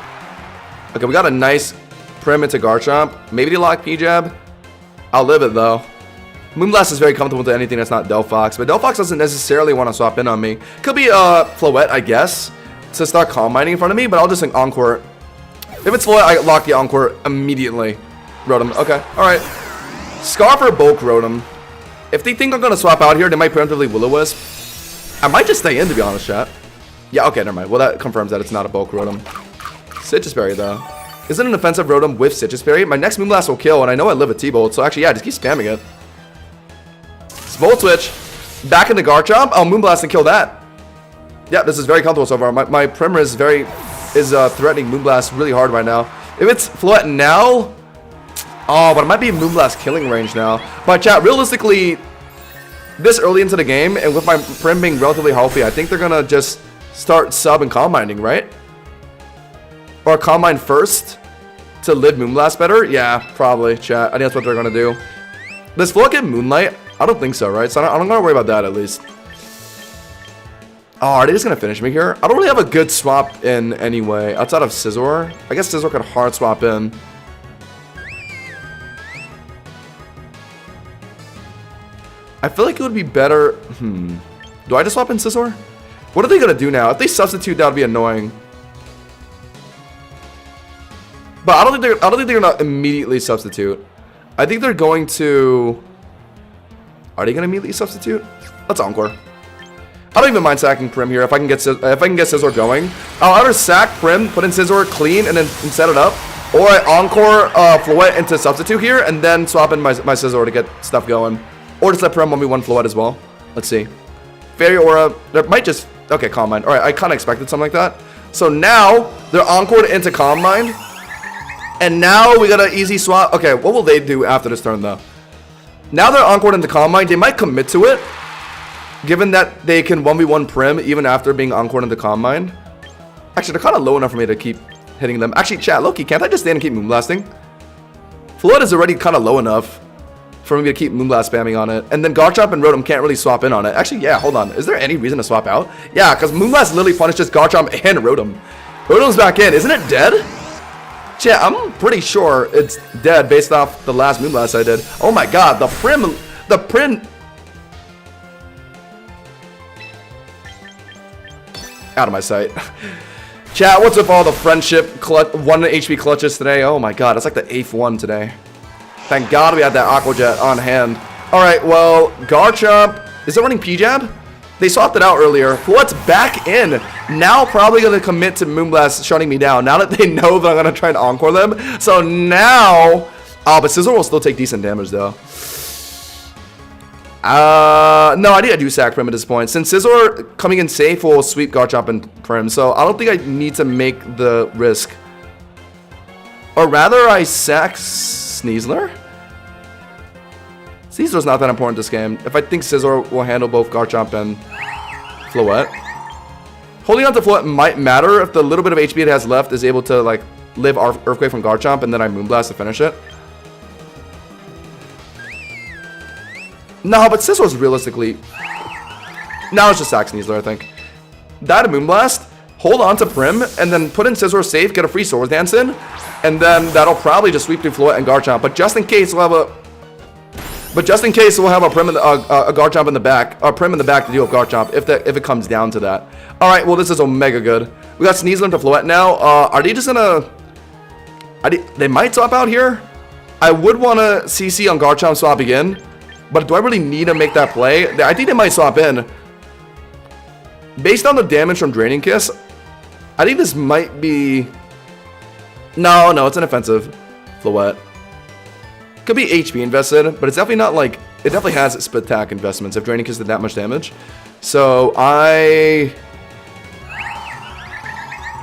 Okay, we got a nice Prim into Garchomp. Maybe to lock P-Jab. I'll live it, though. Moonblast is very comfortable to anything that's not Delphox, but Delphox doesn't necessarily want to swap in on me. Could be Floette, I guess, to start Calm Minding in front of me, but I'll just think Encore. If it's Floette, I lock the Encore immediately. Rotom, okay, alright. Scarf or Bulk Rotom. If they think I'm going to swap out here, they might preemptively Will-O-Wisp. I might just stay in, to be honest, chat. Yeah, okay, never mind. Well, that confirms that it's not a Bulk Rotom. Citrus Berry, though. Is it an offensive Rotom with Citrus Berry? My next Moonblast will kill, and I know I live a T-Bolt, so actually, yeah, just keep spamming it. Volt Switch. Back into Garchomp. Oh, Moonblast and kill that. Yeah, this is very comfortable so far. My Primer is threatening Moonblast really hard right now. If it's Floette now... Oh, but it might be Moonblast killing range now. But chat, realistically, this early into the game, and with my Prim being relatively healthy, I think they're going to just start sub and Calm Minding, right? Or Calm Mind first to live Moonblast better? Yeah, probably, chat. I think that's what they're going to do. Does Floette get Moonlight? I don't think so, right? So I don't gotta worry about that, at least. Oh, are they just gonna finish me here? I don't really have a good swap in anyway, outside of Scizor. I guess Scizor could hard swap in. I feel like it would be better... Do I just swap in Scizor? What are they gonna do now? If they substitute, that would be annoying. But I don't think they're gonna immediately substitute. I think they're going to... Are they gonna immediately substitute? Let's Encore. I don't even mind sacking Prim here if I can get Scizor going. I'll either sack Prim, put in Scizor clean, and then set it up, or I Encore Floette into substitute here, and then swap in my Scizor to get stuff going, or just let Prim 1v1 Floette as well. Let's see. Fairy Aura. There might just okay Calm Mind. All right, I kind of expected something like that. So now they're Encored into Calm Mind, and now we got an easy swap. Okay, what will they do after this turn though? Now they're Encored into Calm Mind, they might commit to it, given that they can 1v1 Prim even after being Encored into Calm Mind. Actually, they're kind of low enough for me to keep hitting them. Actually, chat, Loki, can't I just stand and keep Moonblasting? Floette is already kind of low enough for me to keep Moonblast spamming on it. And then Garchomp and Rotom can't really swap in on it. Actually, yeah, hold on. Is there any reason to swap out? Yeah, because Moonblast literally punishes Garchomp and Rotom. Rotom's back in. Isn't it dead? Chat, I'm pretty sure it's dead based off the last Moonblast I did. Oh my god, the Prim... Out of my sight. Chat, what's with all the friendship 1 HP clutches today? Oh my god, it's like the 8th one today. Thank god we had that Aqua Jet on hand. Alright, well, Garchomp... Is it running P-Jab? They swapped it out earlier. Floette's back in. Now probably going to commit to Moonblast shutting me down. Now that they know that I'm going to try and Encore them. So now... Oh, but Scizor will still take decent damage, though. No, I think I do sack Prim at this point. Since Scizor coming in safe will sweep Garchomp and Prim. So I don't think I need to make the risk. Or rather, I sack Sneasler? Sneasler's not that important this game. If I think Scizor will handle both Garchomp and Floette. Holding on to Floet might matter if the little bit of HP it has left is able to, like, live Earthquake from Garchomp, and then I Moonblast to finish it. No, but Scissor's realistically... Now it's just Sax Sneasler, I think. Die to Moonblast, hold on to Prim, and then put in Scizor safe, get a free Swords Dance in, and then that'll probably just sweep through Floet and Garchomp. But just in case, we'll have a... Prim in the, a Garchomp in the back, or Prim in the back to deal with Garchomp if it comes down to that. All right, well this is Omega good. We got Sneasler into Floet now. Are they just gonna? They might swap out here. I would want to CC on Garchomp swap again, but do I really need to make that play? I think they might swap in. Based on the damage from Draining Kiss, I think this might be. No, it's an offensive Floet. Could be HP invested, but it's definitely not like... It definitely has split attack investments if Draining Kiss did that much damage. So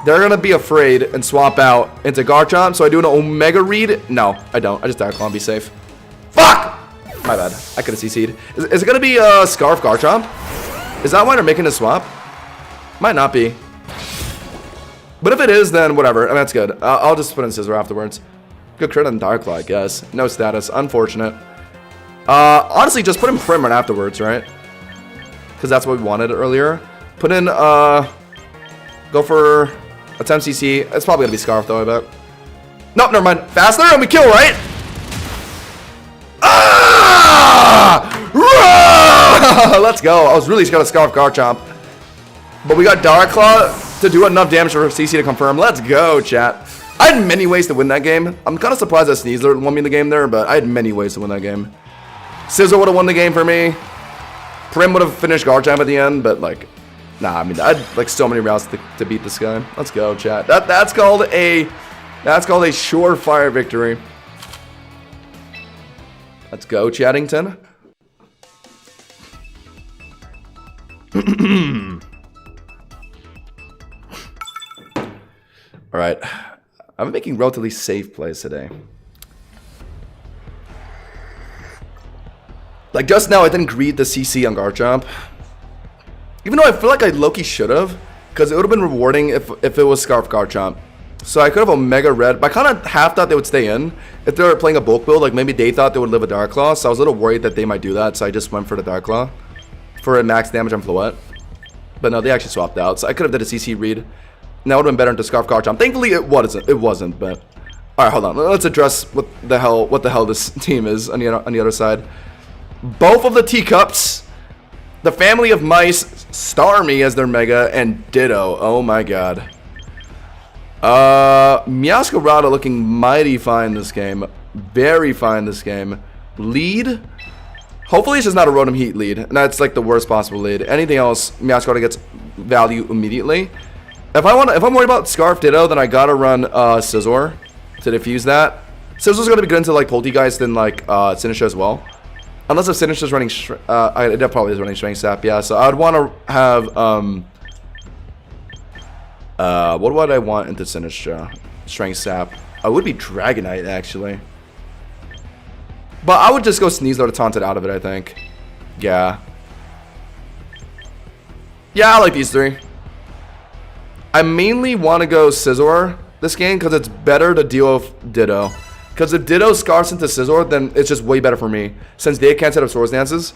they're gonna be afraid and swap out into Garchomp. So I do an Omega read? No, I don't. I just Dire Claw and be safe. Fuck! My bad. I could have CC'd. Is it gonna be Scarf Garchomp? Is that why they're making a swap? Might not be. But if it is, then whatever. I mean, that's good. I'll just put in Scizor afterwards. Good crit on Dire Claw, I guess. No status. Unfortunate. Honestly, just put in Prim right afterwards, right? Because that's what we wanted earlier. Put in, go for attempt CC. It's probably going to be Scarf, though, I bet. Nope, never mind. Faster and we kill, right? Ah! Let's go. I was really scared of Scarf Garchomp. But we got Dire Claw to do enough damage for CC to confirm. Let's go, chat. I had many ways to win that game. I'm kind of surprised that Sneasler won me the game there, but I had many ways to win that game. Scizor would have won the game for me. Prim would have finished Garchomp at the end, but like, nah, I mean, I had like so many routes to beat this guy. Let's go, chat. That's called a surefire victory. Let's go, Chattington. All right. I'm making relatively safe plays today. Like just now, I didn't greed the CC on Garchomp. Even though I feel like I low-key should have. Because it would have been rewarding if it was Scarf Garchomp. So I could have Omega Red. But I kind of half thought they would stay in. If they were playing a bulk build, like maybe they thought they would live a Dire Claw. So I was a little worried that they might do that. So I just went for the Dire Claw. For a max damage on Floet. But no, they actually swapped out. So I could have did a CC read. And that would have been better into Scarf Garchomp. Thankfully, it wasn't, but... Alright, hold on. Let's address what the hell this team is on the other side. Both of the teacups, the family of mice, Starmie as their Mega, and Ditto. Oh my god. Meowscarada looking mighty fine this game. Very fine this game. Lead? Hopefully it's just not a Rotom Heat lead. And that's like the worst possible lead. Anything else, Meowscarada gets value immediately. If I'm worried about Scarf Ditto, then I gotta run Scizor to defuse that. Scissor's gonna be good into like Poltegeist and like Sinistcha as well. Unless if Sinistra's running, that probably is running Strength Sap, yeah. So I'd want to have what would I want into Sinistcha? Strength Sap. I would be Dragonite actually, but I would just go Sneasler to taunt it out of it. I think, yeah. I like these three. I mainly want to go Scizor this game because it's better to deal with Ditto. Because if Ditto scarfs into Scizor, then it's just way better for me. Since they can't set up Swords Dances.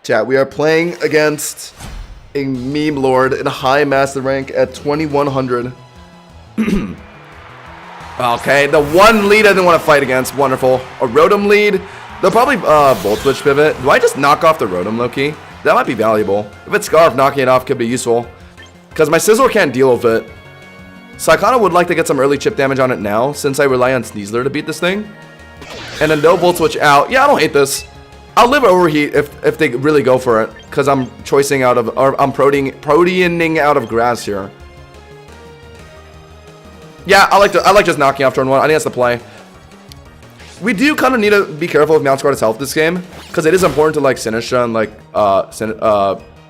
Chat, we are playing against a meme lord in a high master rank at 2100. Okay, the one lead I didn't want to fight against. Wonderful. A Rotom lead. They'll probably Volt Switch pivot. Do I just knock off the Rotom, Loki? That might be valuable. If it's Scarf, knocking it off could be useful. Because my Scizor can't deal with it. So I kind of would like to get some early chip damage on it now, since I rely on Sneasler to beat this thing. And then no Volt Switch out. Yeah, I don't hate this. I'll live Overheat if they really go for it. Because I'm choicing out of, or I'm Proteaning out of grass here. Yeah, I like just knocking off turn 1. I think that's the play. We do kind of need to be careful with Meowscarada's health this game. Because it is important to like Sinistcha and like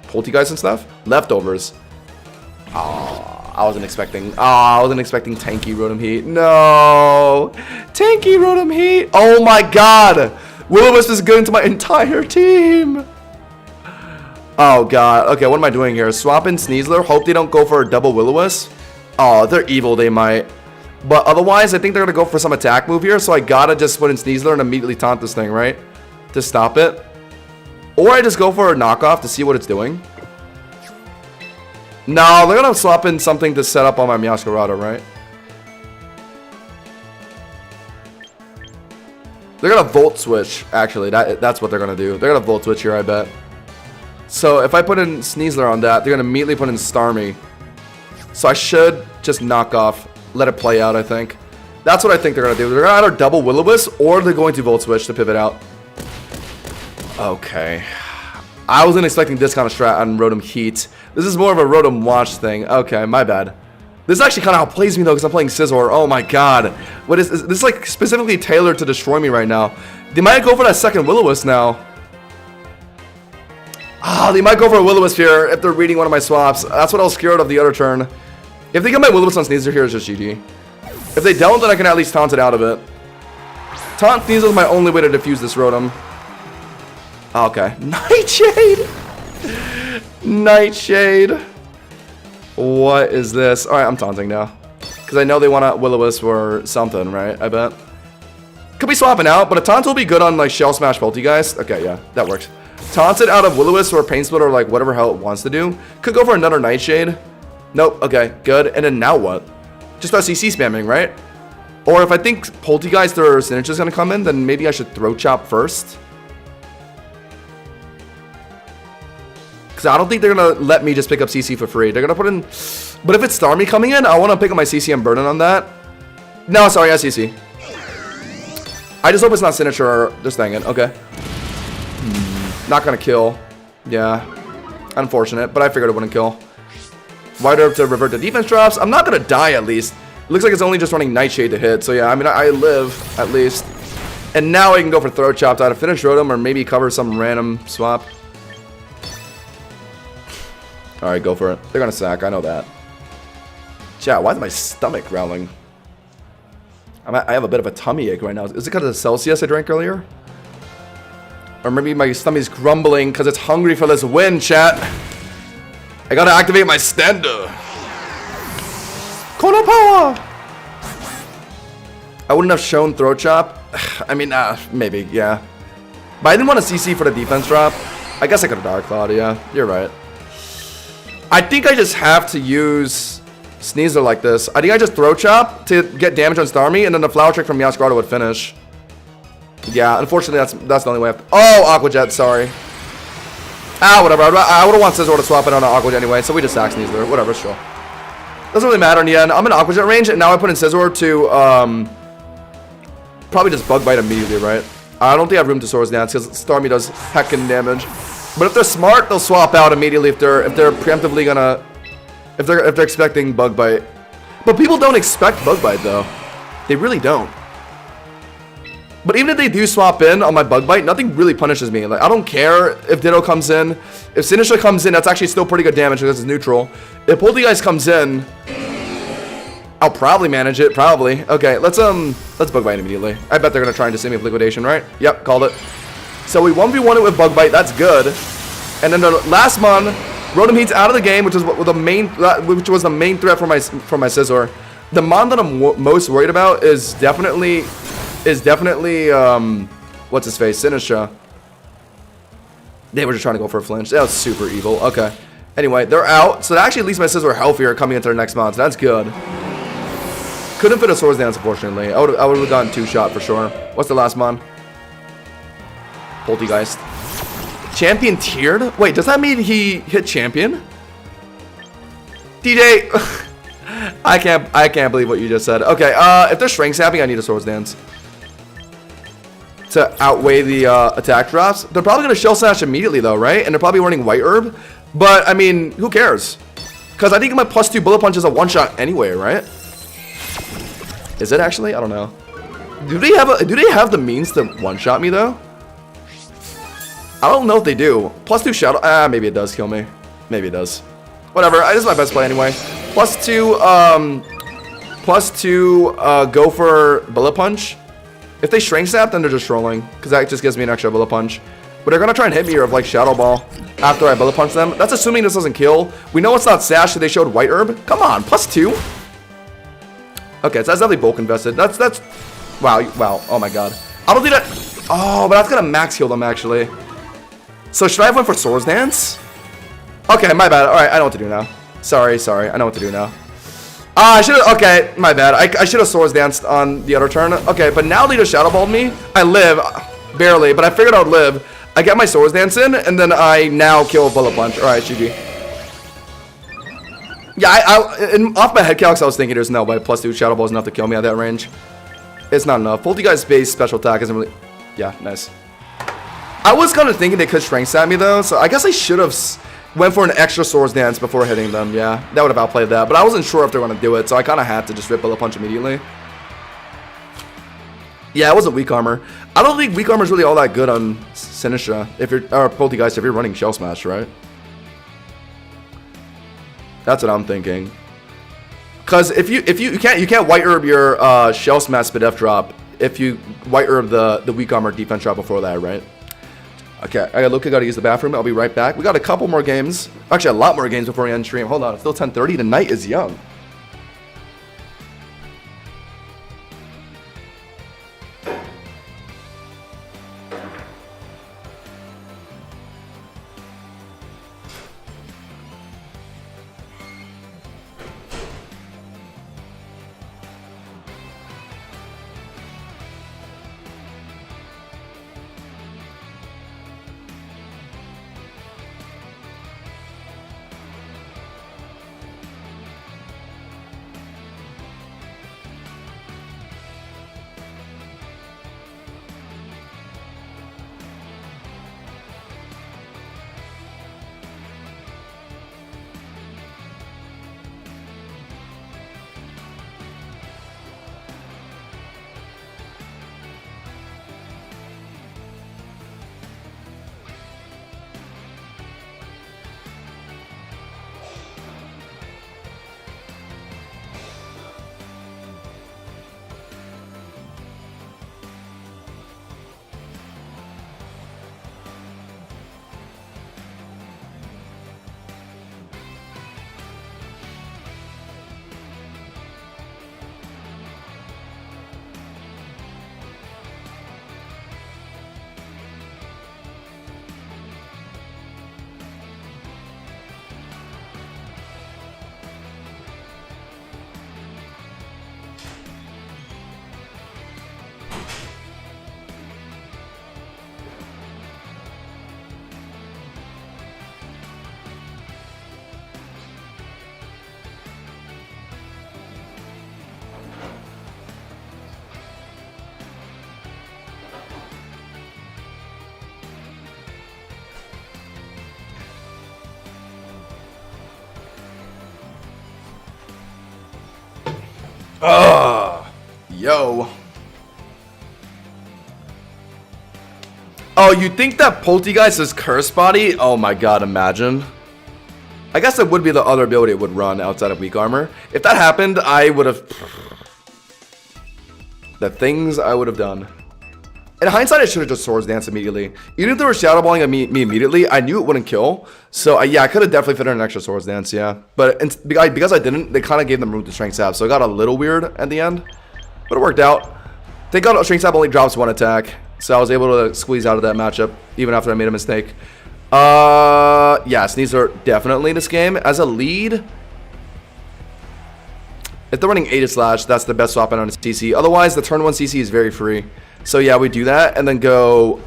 Poltegeist and stuff. Leftovers. I wasn't expecting tanky Rotom Heat. No! Tanky Rotom Heat! Oh my god! Will-O-Wisp is good into my entire team! Oh, God. Okay, what am I doing here? Swap in Sneasler. Hope they don't go for a double Will-O-Wisp. Oh, they're evil. They might. But otherwise, I think they're going to go for some attack move here. So I got to just put in Sneasler and immediately taunt this thing, right? To stop it. Or I just go for a knockoff to see what it's doing. No, they're going to swap in something to set up on my Meowscarada, right? They're going to Volt Switch, actually. That's what they're going to do. They're going to Volt Switch here, I bet. So if I put in Sneasler on that, they're going to immediately put in Starmie. So I should just knock off. Let it play out, I think. That's what I think they're going to do. They're going to either double Will-O-Wisp or they're going to Volt Switch to pivot out. Okay. I wasn't expecting this kind of strat on Rotom Heat. This is more of a Rotom Watch thing. Okay, my bad. This actually kind of outplays me though because I'm playing Scizor. Oh my god. What is this? This is like specifically tailored to destroy me right now. They might go for that second Will-O-Wisp now. Ah, they might go for a Will-O-Wisp here if they're reading one of my swaps. That's what I was scared of the other turn. If they get my Will-O-Wisp on Sneasler here, it's just GG. If they don't, then I can at least taunt it out of it. Taunt Sneasler is my only way to defuse this Rotom. Okay. Nightshade! Nightshade. What is this? Alright, I'm taunting now. Because I know they want a Will-O-Wisp or something, right? I bet. Could be swapping out, but a taunt will be good on like Shell Smash Poltegeist. Okay, yeah, that works. Taunts it out of Will-O-Wisp or Pain Split or like whatever hell it wants to do. Could go for another Nightshade. Nope, okay, good. And then now what? Just start CC spamming, right? Or if I think Poltegeist or Sinistcha is going to come in, then maybe I should Throat Chop first. Because I don't think they're going to let me just pick up CC for free. They're going to put in... But if it's Starmie coming in, I want to pick up my CC and burden on that. No, sorry, I CC. I just hope it's not Sinistcha or just dang it. Okay. Not going to kill. Yeah. Unfortunate, but I figured it wouldn't kill. White Herb to revert the defense drops. I'm not going to die at least. It looks like it's only just running Nightshade to hit. So yeah, I mean, I live at least. And now I can go for Throat Chop to either finish Rotom or maybe cover some random swap. Alright, go for it. They're going to sack. I know that. Chat, why is my stomach growling? I have a bit of a tummy ache right now. Is it because of the Celsius I drank earlier? Or maybe my stomach's grumbling because it's hungry for this win, chat. I gotta activate my stander. Kono power! I wouldn't have shown Throat Chop. I mean, maybe, yeah. But I didn't want to CC for the defense drop. I guess I could have Dark Clawed, yeah. You're right. I think I just have to use Sneasler like this. I think I just Throat Chop to get damage on Starmie, and then the Flower Trick from Meowscarada would finish. Yeah, unfortunately, that's the only way I have to... Oh, Aqua Jet, sorry. Ah, whatever. I would have wanted Scizor to swap it on an Aqua Jet anyway, so we just sack Sneasler. Whatever, sure. Doesn't really matter in the end. I'm in Aqua Jet range, and now I put in Scizor to, probably just Bug Bite immediately, right? I don't think I have room to Swords Dance, because Starmie does heckin' damage. But if they're smart, they'll swap out immediately if they're preemptively gonna... If they're expecting Bug Bite. But people don't expect Bug Bite, though. They really don't. But even if they do swap in on my Bug Bite, nothing really punishes me. Like, I don't care if Ditto comes in. If Sinistcha comes in, that's actually still pretty good damage because it's neutral. If Poltegeist comes in, I'll probably manage it. Probably. Okay, let's Bug Bite immediately. I bet they're gonna try and just save me with Liquidation, right? Yep, called it. So we 1v1 it with Bug Bite. That's good. And then the last mon, Rotom Heat's out of the game, which was the main threat for my Scizor. The mon that I'm most worried about is definitely what's his face, Sinistcha. They were just trying to go for a flinch. That was super evil. Okay. Anyway, they're out, so that actually leaves my Scizor healthier coming into their next mon, so that's good. Couldn't fit a Swords Dance, unfortunately. I would have gotten 2-shot for sure. What's the last mon? Poltegeist. Champion tiered? Wait, does that mean he hit champion? DJ, I can't believe what you just said. Okay, if they're strength sapping, I need a Swords Dance to outweigh the attack drops. They're probably gonna Shell Slash immediately though, right? And they're probably running White Herb. But I mean, who cares? Because I think my +2 Bullet Punch is a one-shot anyway, right? Is it actually? I don't know. Do they have the means to one-shot me though? I don't know if they do. +2 Shadow. Maybe it does kill me. Maybe it does. Whatever. This is my best play anyway. +2. +2. Go for Bullet Punch. If they Strength Sap, then they're just trolling, because that just gives me an extra Bullet Punch. But they're gonna try and hit me or like Shadow Ball. after I bullet punch them. That's assuming this doesn't kill. We know it's not Sash, so they showed White Herb. Come on, +2. Okay, so that's definitely bulk invested. That's wow, oh my god. I don't think that. Oh, but that's gonna max heal them actually. So should I have went for Swords Dance? Okay, my bad. All right, I know what to do now. Sorry, I know what to do now. I should have. Okay, my bad. I should have Swords Danced on the other turn. Okay, but now they just Shadow Balled me. I live barely, but I figured I would live. I get my Swords Dance in, and then I now kill a Bullet Punch. All right, GG. Yeah, off my head calcs, I was thinking there's no way +2 Shadow Ball is enough to kill me at that range. It's not enough. Poltergeist base special attack isn't really. Yeah, nice. I was kind of thinking they could Strength Stab me though, so I guess I should have went for an extra Swords Dance before hitting them. Yeah, that would have outplayed that, but I wasn't sure if they were going to do it, so I kind of had to just rip Bullet Punch immediately. Yeah, it wasn't Weak Armor. I don't think Weak Armor is really all that good on Sinistra if you're or Poltergeist if you're running Shell Smash, right? That's what I'm thinking. Because if you can't White Herb your Shell Smash Spit F drop if you White Herb the Weak Armor defense drop before that, right? Okay, I gotta use the bathroom. I'll be right back. We got a couple more games. Actually, a lot more games before we end stream. Hold on, it's still 10:30. The night is young. Yo. Oh, you think that Poltergeist is Curse Body? Oh my god, imagine. I guess it would be the other ability it would run outside of Weak Armor. If that happened, I would have... The things I would have done. In hindsight, I should have just Swords Dance immediately. Even if they were Shadow Balling me immediately, I knew it wouldn't kill. So, yeah, I could have definitely fit in an extra Swords Dance, yeah. But because I didn't, they kind of gave them room to Strength Stab. So it got a little weird at the end. But it worked out. Thank God Strength Stab only drops one attack. So I was able to squeeze out of that matchup, even after I made a mistake. Yeah, Sneasler definitely this game. As a lead, if they're running Aegis Slash, that's the best swap in on a CC. Otherwise, the turn 1 CC is very free. So yeah, we do that, and then go,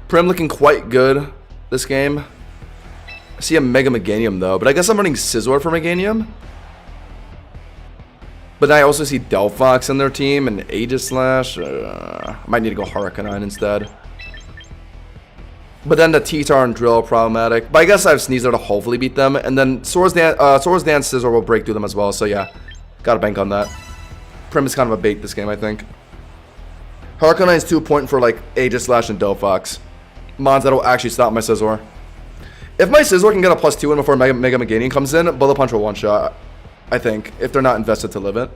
Prim looking quite good this game. I see a Mega Meganium, though, but I guess I'm running Scizor for Meganium. But I also see Delphox in their team, and Aegis Slash. I might need to go Hurricanine instead. But then the T-Tar and Drill are problematic. But I guess I have Sneasler to hopefully beat them, and then Swords Dance Scizor will break through them as well, so yeah. Gotta bank on that. Prim is kind of a bait this game, I think. Hurricane is 2 point for like Aegis Slash and Delphox. Mons that will actually stop my Scizor. If my Scizor can get a +2 in before Mega Meganium comes in, Bullet Punch will one-shot, I think, if they're not invested to live it.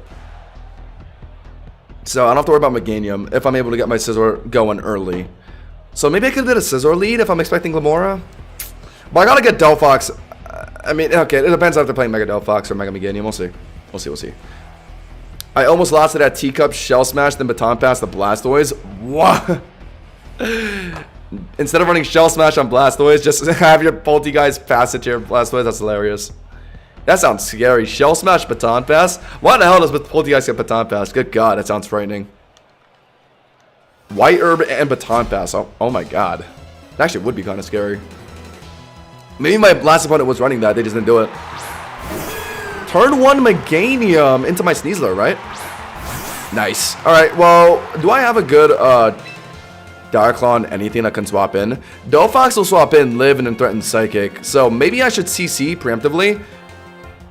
So I don't have to worry about Meganium if I'm able to get my Scizor going early. So maybe I could get a Scizor lead if I'm expecting Glimmora. But I gotta get Delphox. I mean, okay, it depends if they're playing Mega Delphox or Mega Meganium. We'll see. We'll see. I almost lost it at Teacup, Shell Smash, then Baton Pass the Blastoise. What? Instead of running Shell Smash on Blastoise, just have your Poltegeist pass it to your Blastoise. That's hilarious. That sounds scary. Shell Smash, Baton Pass? Why the hell does Poltegeist get Baton Pass? Good God, that sounds frightening. White Herb and Baton Pass. Oh my God. That actually would be kind of scary. Maybe my last opponent was running that. They just didn't do it. Turn 1 Meganium into my Sneasler, right? Nice. Alright, well, do I have a good Darklon, anything that can swap in? Delphox will swap in, live, and then threaten Psychic. So maybe I should CC preemptively.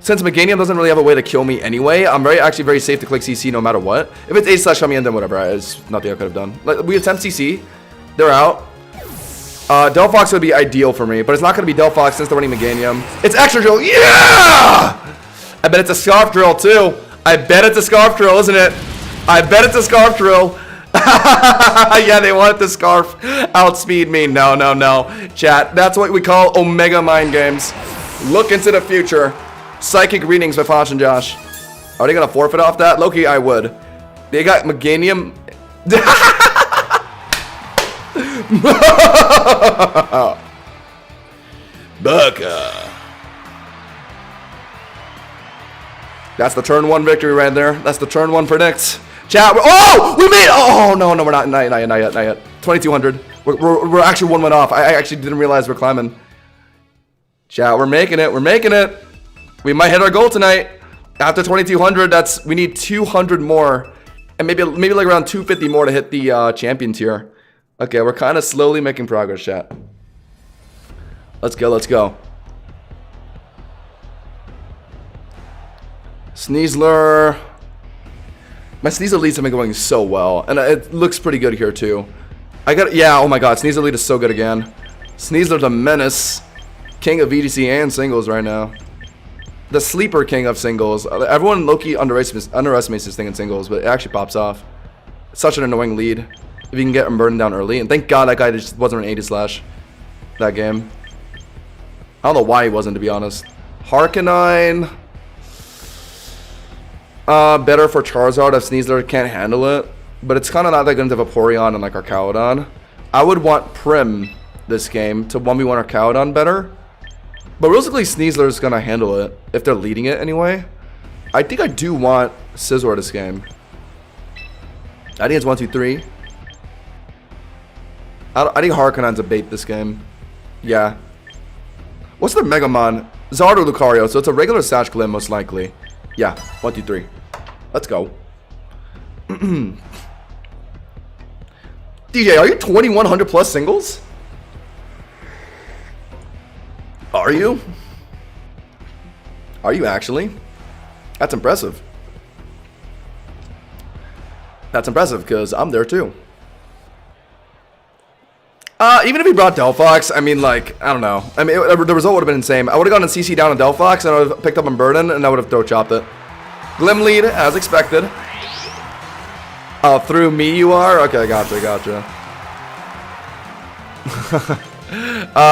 Since Meganium doesn't really have a way to kill me anyway, I'm actually very safe to click CC no matter what. If it's A/Come-In, then whatever. It's nothing I could have done. Like, we attempt CC. They're out. Delphox would be ideal for me, but it's not going to be Delphox since they're running Meganium. It's Extra Drill. Yeah! I bet it's a Scarf Drill, too. I bet it's a Scarf Drill, isn't it? I bet it's a Scarf Drill. Yeah, they want the Scarf outspeed me. No. Chat, that's what we call Omega Mind Games. Look into the future. Psychic readings with Fosh and Josh. Are they going to forfeit off that? Loki, I would. They got Meganium. Baka. That's the turn 1 victory right there. That's the turn 1 predicts. Chat, oh, we made it. Oh, no, we're not yet. 2200. We're actually 1 went off. I actually didn't realize we're climbing. Chat, we're making it. We might hit our goal tonight. After 2200, we need 200 more. And maybe like around 250 more to hit the champion tier. Okay, we're kind of slowly making progress, chat. Let's go. Sneasler. My Sneasler leads have been going so well. And it looks pretty good here, too. Yeah, oh my God. Sneasler lead is so good again. Sneasler the menace. King of VGC and singles right now. The sleeper king of singles. Everyone low-key underestimates this thing in singles, but it actually pops off. It's such an annoying lead. If you can get him burdened down early. And thank God that guy just wasn't an 80 slash that game. I don't know why he wasn't, to be honest. Harkenine. Better for Charizard if Sneasler can't handle it. But it's kind of not that good into Vaporeon and like Archaudon. I would want Prim this game to 1v1 Archaudon better. But realistically, Sneasler is going to handle it if they're leading it anyway. I think I do want Scizor this game. I think it's 1, 2, 3. I think Harkonine's a bait this game. Yeah. What's their Megamon? Zard or Lucario, so it's a regular Sash Glim most likely. Yeah, 1, 2, 3. Let's go. DJ, are you 2100 plus singles? Are you? Are you actually? That's impressive. That's impressive, because I'm there too. Even if he brought Delphox, I mean, like, I don't know. I mean, the result would have been insane. I would have gone and CC down on Delphox, and I would have picked up on Burden, and I would have throw chopped it. Glim lead, as expected. Through me you are? Okay, gotcha.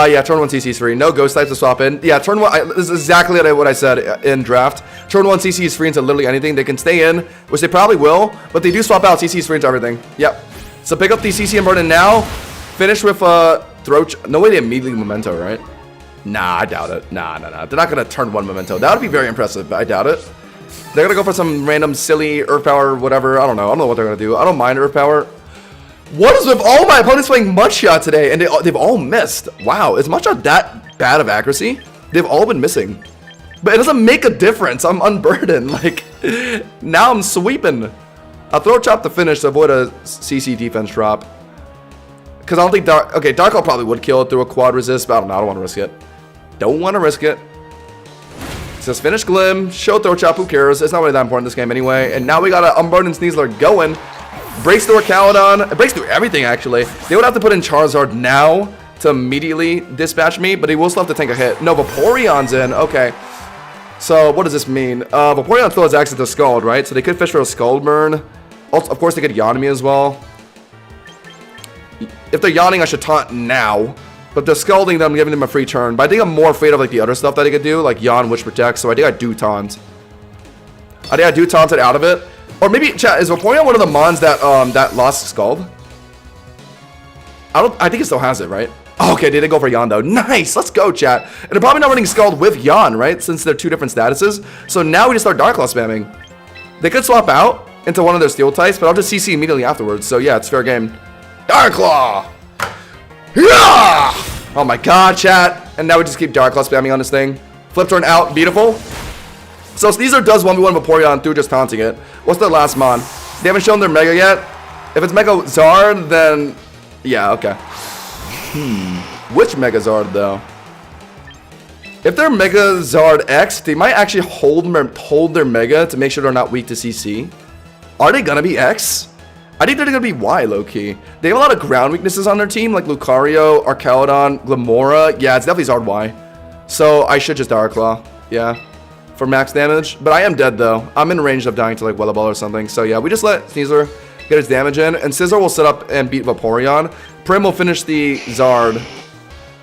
Yeah, turn 1 CC is free. No ghost types to swap in. Yeah, turn 1, this is exactly what I said in draft. Turn 1 CC is free into literally anything. They can stay in, which they probably will, but they do swap out. CC is free into everything. Yep. So pick up the CC and Burden now. Finish with no way they immediately Memento, right? Nah, I doubt it. Nah. They're not going to turn 1 Memento. That would be very impressive, but I doubt it. They're going to go for some random silly Earth Power, whatever. I don't know what they're going to do. I don't mind Earth Power. What is with all my opponents playing Mudshot today? And they've all missed. Wow, is Mudshot that bad of accuracy? They've all been missing. But it doesn't make a difference. I'm unburdened. Like, now I'm sweeping. I'll throw Chop to finish to avoid a CC defense drop. Because I don't think Dark Claw probably would kill it through a quad resist, but I don't know. I don't want to risk it. Don't want to risk it. It says finish Glim, show throw chop, who cares? It's not really that important in this game anyway. And now we got an Unburdened Sneasler going. Breaks through Archaudon. It breaks through everything, actually. They would have to put in Charizard now to immediately dispatch me, but he will still have to tank a hit. No, Vaporeon's in. Okay. So, what does this mean? Vaporeon still has access to Scald, right? So they could fish for a Scald burn. Also, of course, they could Yanami as well. if they're yawning, I should taunt now. But if they're scalding them, I'm giving them a free turn. But I think I'm more afraid of like the other stuff that I could do, like yawn, wish, protect. So I think I do taunt. I think I do taunt it out of it. Or maybe, chat, is Vaporeon one of the mons that that lost Scald? I think it still has it, right? Oh, okay, they did go for Yawn though. Nice, let's go, chat. And they're probably not running Scald with Yawn, right? Since they're two different statuses. So now we just start Dark Claw spamming. They could swap out into one of their Steel types, but I'll just CC immediately afterwards. So yeah, it's fair game. Dark Claw! Yeah! Oh my god, chat. And now we just keep Dark Claw spamming on this thing. Flip turn out, beautiful. So Sneasler does 1v1 Vaporeon through just taunting it. What's their last mon? They haven't shown their Mega yet. If it's Mega Zard, then... yeah, okay. Which Mega Zard, though? If they're Mega Zard X, they might actually hold their Mega to make sure they're not weak to CC. Are they gonna be X? I think they're gonna be Y, low-key. They have a lot of ground weaknesses on their team, like Lucario, Arcaludon, Glamora. Yeah, it's definitely Zard Y. So I should just Dark Claw. Yeah. For max damage, but I am dead though. I'm in range of dying to like Weather Ball or something. So yeah, we just let Sneasler get his damage in, and Scizor will set up and beat Vaporeon. Prim will finish the Zard.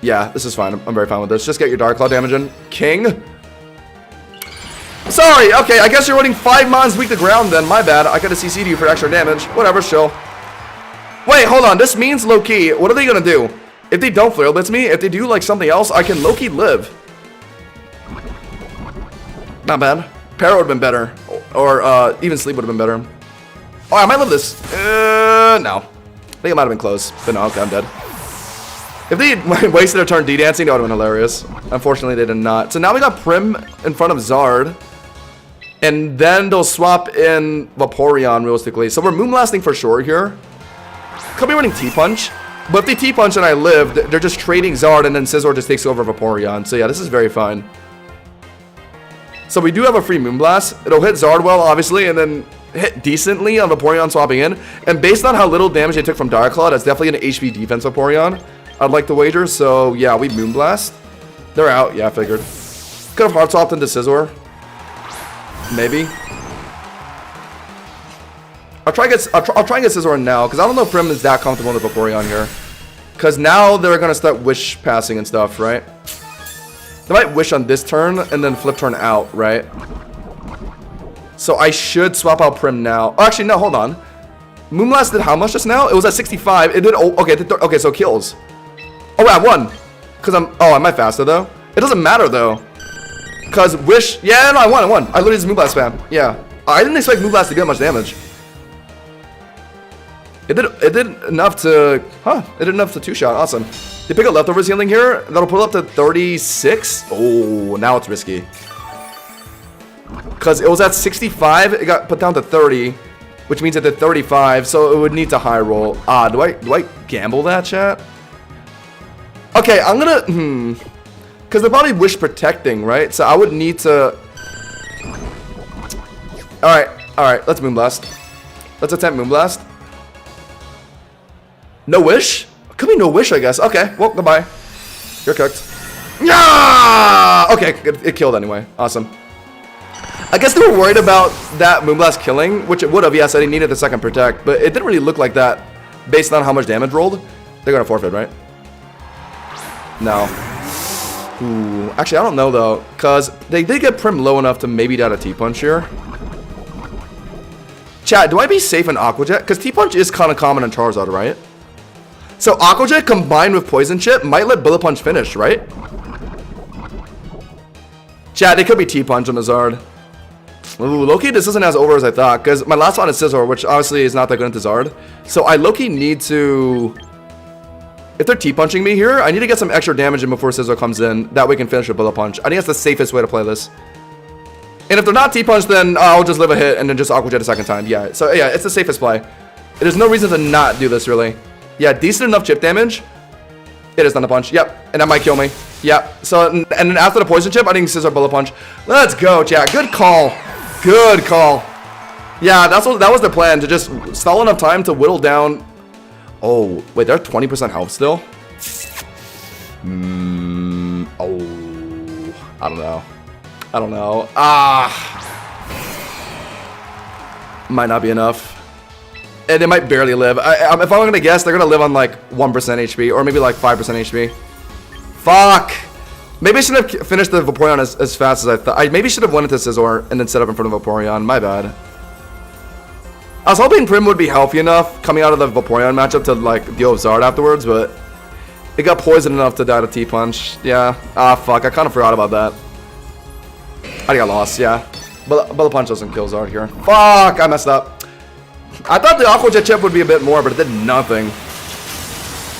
Yeah, this is fine. I'm very fine with this. Just get your Dark Claw damage in. King. Sorry. Okay, I guess you're running 5 mons weak to ground then. My bad. I could have CC'd you for extra damage. Whatever, chill. Wait, hold on. This means low key. What are they gonna do? If they don't Flare Blitz me, if they do like something else, I can low key live. Not bad. Para would have been better. Or even Sleep would have been better. Oh, I might live this. No. I think it might have been close. But no, okay, I'm dead. If they had wasted a turn D-dancing, that would have been hilarious. Unfortunately, they did not. So now we got Prim in front of Zard. And then they'll swap in Vaporeon realistically. So we're Moonblasting for sure here. Could be running T-Punch. But if they T-Punch and I live, they're just trading Zard and then Scizor just takes over Vaporeon. So yeah, this is very fine. So we do have a free Moonblast. It'll hit Zard well, obviously, and then hit decently on Vaporeon swapping in. And based on how little damage they took from Dark Claw, that's definitely an HP defense Vaporeon, I'd like to wager. So yeah, we Moonblast. They're out. Yeah, I figured. Could have hard swapped into Scizor. Maybe. I'll try and get Scizor in now, because I don't know if Prim is that comfortable with Vaporeon here. Because now they're going to start Wish passing and stuff, right? They might Wish on this turn and then flip turn out, right? So I should swap out Prim now. Oh, actually, no, hold on. Moonblast did how much just now? It was at 65. It did, oh, okay, okay, so it kills. Oh, I won. Because am I faster, though? It doesn't matter, though. Because Wish, yeah, no, I won. I literally just Moonblast spam. Yeah. I didn't expect Moonblast to get much damage. It did enough to, it did enough to two-shot, awesome. They pick up leftovers healing here. That'll pull up to 36. Oh, now it's risky. Because it was at 65, it got put down to 30, which means it did 35, so it would need to high roll. Do I gamble that, chat? Okay, I'm gonna, because they're probably Wish protecting, right? So I would need to. Alright, let's Moonblast. Let's attempt Moonblast. No Wish? Could be no Wish, I guess. Okay, well, goodbye. You're cooked. Yeah! Okay, it killed anyway. Awesome. I guess they were worried about that Moonblast killing, which it would have. Yes, I needed the second protect, but it didn't really look like that based on how much damage rolled. They're gonna forfeit, right? No. Ooh, actually, I don't know though, because they did get Prim low enough to maybe die a T-Punch here. Chat, do I be safe in Aqua Jet? Because T-Punch is kind of common in Charizard, right? So Aqua Jet combined with Poison Chip might let Bullet Punch finish, right? Chat, they could be T-Punch on the Zard. Ooh, low-key, this isn't as over as I thought, because my last one is Scizor, which obviously is not that good into Zard. So I low-key need to... If they're T-Punching me here, I need to get some extra damage in before Scizor comes in. That way we can finish with Bullet Punch. I think that's the safest way to play this. And if they're not T-Punch, then I'll just live a hit and then just Aqua Jet a second time. Yeah, so yeah, it's the safest play. There's no reason to not do this, really. Yeah, decent enough chip damage. It is Thunder Punch. Yep, and that might kill me. Yep. So, and then after the Poison Chip, I think Scizor Bullet Punch. Let's go, chat. Good call. Good call. Yeah, that was the plan, to just stall enough time to whittle down. Oh, wait, they're 20% health still? Oh, I don't know. Might not be enough. And they might barely live. If I'm gonna guess, they're gonna live on like 1% HP or maybe like 5% HP. Fuck! Maybe I should have finished the Vaporeon as fast as I thought. I maybe should have went into Scizor and then set up in front of Vaporeon. My bad. I was hoping Prim would be healthy enough coming out of the Vaporeon matchup to like deal with Zard afterwards, but it got poisoned enough to die to T-Punch. Yeah. Ah, fuck. I kind of forgot about that. I got lost, yeah. But the punch doesn't kill Zard here. Fuck! I messed up. I thought the Aqua Jet chip would be a bit more, but it did nothing.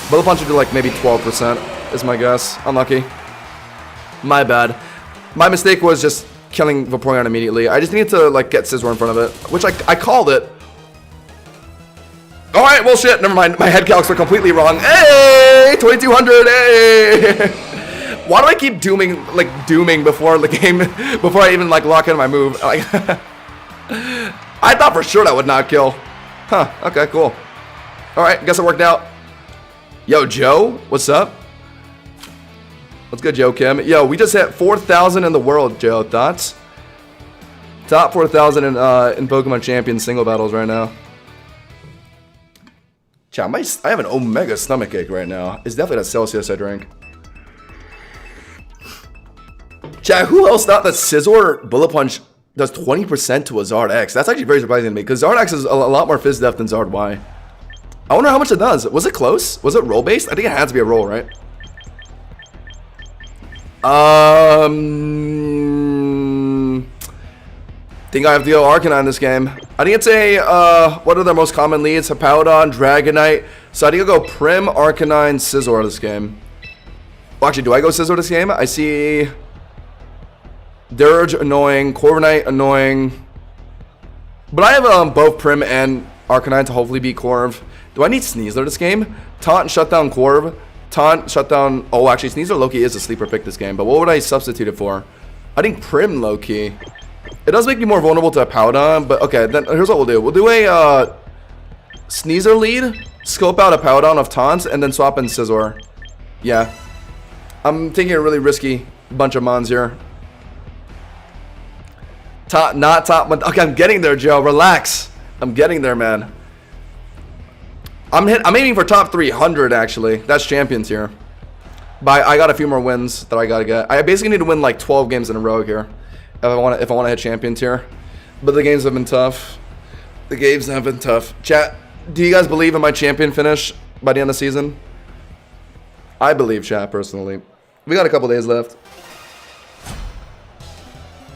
Bullet Punch would do like maybe 12% is my guess. Unlucky. My bad. My mistake was just killing Vaporeon immediately. I just needed to like get Scizor in front of it, which I called it. Alright, well shit, never mind. My head calcs were completely wrong. Hey! 2200, hey! Why do I keep dooming before the game, before I even like lock in my move? Like, I thought for sure that would not kill. Huh, okay, cool. Alright, guess it worked out. Yo, Joe, what's up? What's good, Joe Kim? Yo, we just hit 4,000 in the world, Joe. Thoughts? Top 4,000 in Pokemon Champions single battles right now. Chat, I have an Omega stomachache right now. It's definitely that Celsius I drank. Chat, who else thought that Scizor Bullet Punch does 20% to a Zard X? That's actually very surprising to me, because Zard X is a lot more Fizz Def than Zard Y. I wonder how much it does. Was it close? Was it roll based? I think it had to be a roll, right? Think I have to go Arcanine in this game. I think it's a, what are the most common leads? Hippowdon, Dragonite. So I think I'll go Prim, Arcanine, Scizor this game. Well, actually, do I go Scizor this game? I see Dirge annoying, Corviknight annoying. But I have both Prim and Arcanine to hopefully beat Corv. Do I need Sneasler this game? Taunt and shut down Corv. Taunt, shut down. Oh, actually, Sneasler Loki is a sleeper pick this game. But what would I substitute it for? I think Prim Loki. It does make me more vulnerable to a Powdon, but okay, then here's what we'll do. We'll do a Sneasler lead, scope out a Powdon of taunts, and then swap in Scizor. Yeah. I'm taking a really risky bunch of mons here. Not top one. Okay, I'm getting there, Joe. Relax. I'm getting there, man. I'm aiming for top 300, actually. That's champions here. But I got a few more wins that I gotta get. I basically need to win like 12 games in a row here. If I want to hit champions here. But the games have been tough. The games have been tough. Chat, do you guys believe in my champion finish by the end of the season? I believe, chat, personally. We got a couple days left.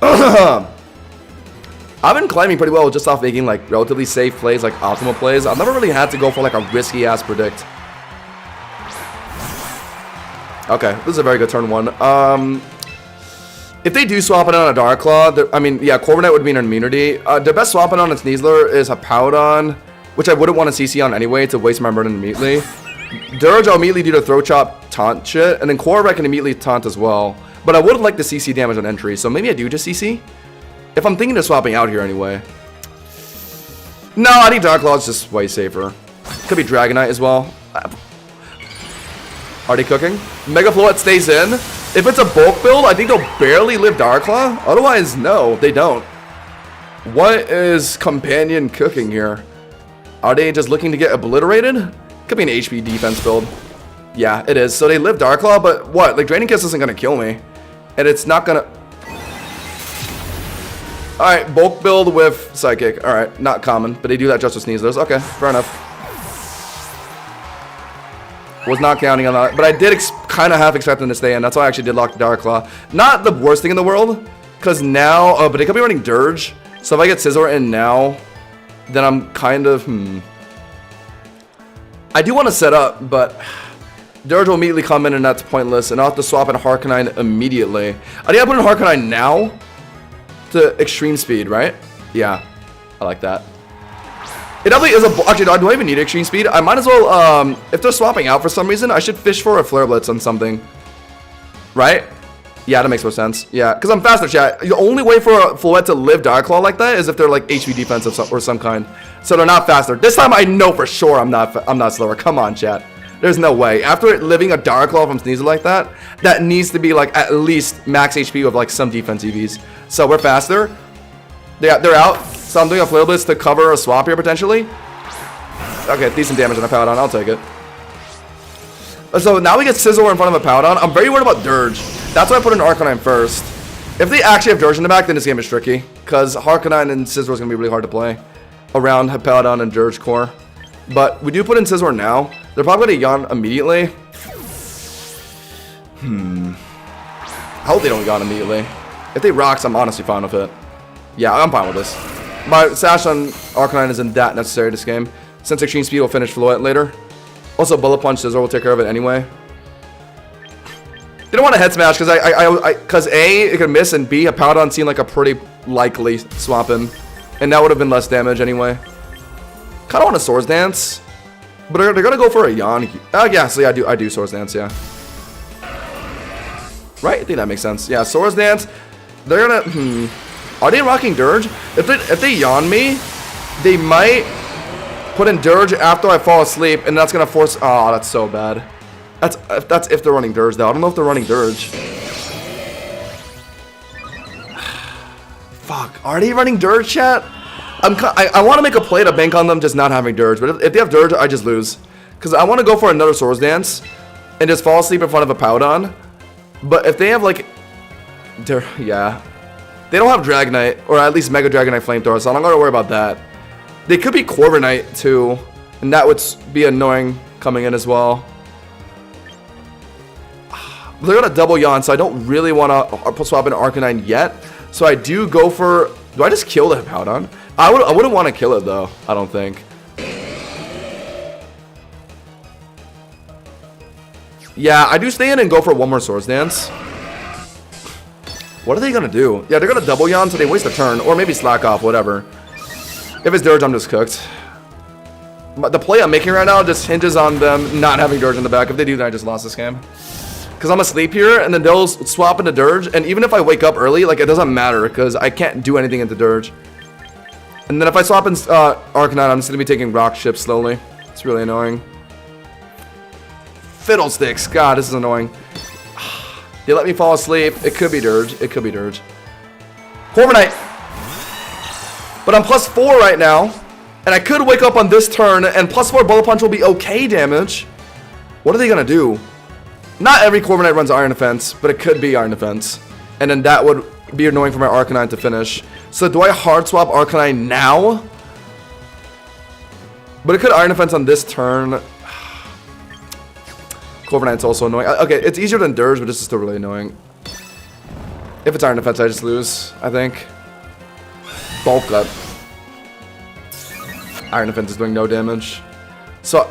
I've been climbing pretty well just off making like relatively safe plays, like optimal plays. I've never really had to go for like a risky ass predict. Okay, this is a very good turn one. If they do swap it on a Dark Claw, I mean, yeah, Corviknight would be an immunity. The best swap it on a Sneasler is a Powdon, which I wouldn't want to CC on anyway to waste my burden immediately. Dirge, I'll immediately do the Throat Chop taunt shit, and then Corv I can immediately taunt as well. But I would like the CC damage on entry, so maybe I do just CC? If I'm thinking of swapping out here anyway. No, I think Dark Claw is just way safer. Could be Dragonite as well. Are they cooking? Mega Floette stays in. If it's a bulk build, I think they'll barely live Dark Claw. Otherwise, no, they don't. What is Companion cooking here? Are they just looking to get obliterated? Could be an HP defense build. Yeah, it is. So they live Dark Claw, but what? Like, Draining Kiss isn't going to kill me. And it's not going to... Alright, bulk build with Psychic. Alright, not common, but they do that just with Sneaslers. Okay, fair enough. Was not counting on that, but I did kind of half expect them to stay in. That's why I actually did lock Dark Claw. Not the worst thing in the world, because now, but they could be running Dirge. So if I get Scizor in now, then I'm kind of, I do want to set up, but Dirge will immediately come in and that's pointless, and I'll have to swap in Harkonine immediately. I think I put in Harkonine now to extreme speed, right? Yeah, I like that. It definitely is a... Actually, do I even need extreme speed? I might as well, if they're swapping out for some reason, I should fish for a Flare Blitz on something. Right? Yeah, that makes more sense. Yeah, because I'm faster, chat. The only way for a Floette to live Dark Claw like that is if they're like HP defense or some kind. So they're not faster. This time I know for sure I'm not slower. Come on, chat. There's no way. After living a Dark Claw from Sneasel like that, that needs to be like at least max HP with like some defense EVs. So we're faster. They're out. So I'm doing a Flare Blitz to cover a swap here potentially. Okay, decent damage on a Hippowdon. I'll take it. So now we get Scizor in front of a Hippowdon. I'm very worried about Dirge. That's why I put an Arcanine first. If they actually have Dirge in the back, then this game is tricky. Because Arcanine and Scizor is going to be really hard to play around Hippowdon and Dirge core. But we do put in Scizor now. They're probably going to yawn immediately. I hope they don't yawn immediately. If they rocks, I'm honestly fine with it. Yeah, I'm fine with this. My Sash on Arcanine isn't that necessary this game, since Extreme Speed will finish Floette later. Also, Bullet Punch Scizor will take care of it anyway. They don't want to head smash because A, it could miss, and B, Hippowdon seemed like a pretty likely swap in. And that would have been less damage anyway. Kind of want a Swords Dance, but they're going to go for a yawn. Yeah, so yeah, I do Swords Dance, yeah. Right? I think that makes sense. Yeah, Swords Dance. They're gonna. Are they rocking Dirge? If they yawn me, they might put in Dirge after I fall asleep, and that's gonna force. Oh, that's so bad. That's if they're running Dirge though. I don't know if they're running Dirge. Fuck. Are they running Dirge, chat? I want to make a play to bank on them just not having Dirge, but if they have Dirge, I just lose. Because I want to go for another Swords Dance and just fall asleep in front of a Hippowdon. But if they have like, yeah, they don't have Dragonite, or at least Mega Dragonite Flamethrower, so I'm not gonna worry about that. They could be Corviknight too, and that would be annoying coming in as well. They're gonna double yawn, so I don't really want to swap in Arcanine yet. So I do go for. Do I just kill the Hippowdon? I wouldn't want to kill it though. I don't think. Yeah, I do stay in and go for one more Swords Dance. What are they gonna do? Yeah, they're gonna double yawn, so they waste a turn, or maybe slack off, whatever. If it's Dirge, I'm just cooked. But the play I'm making right now just hinges on them not having Dirge in the back. If they do, then I just lost this game. Because I'm asleep here, and then they'll swap into Dirge, and even if I wake up early, like, it doesn't matter, because I can't do anything into Dirge. And then if I swap in Arcanine, I'm just gonna be taking Rock Chip slowly. It's really annoying. Fiddlesticks. God, this is annoying. They let me fall asleep. It could be Dirge. It could be Dirge. Corviknight. But I'm +4 right now. And I could wake up on this turn. And +4 Bullet Punch will be okay damage. What are they going to do? Not every Corviknight runs Iron Defense. But it could be Iron Defense. And then that would be annoying for my Arcanine to finish. So do I hard swap Arcanine now? But it could Iron Defense on this turn. Corviknight's also annoying. Okay, it's easier than Dirge, but this is still really annoying. If it's Iron Defense, I just lose, I think. Bulk Up. Iron Defense is doing no damage. So,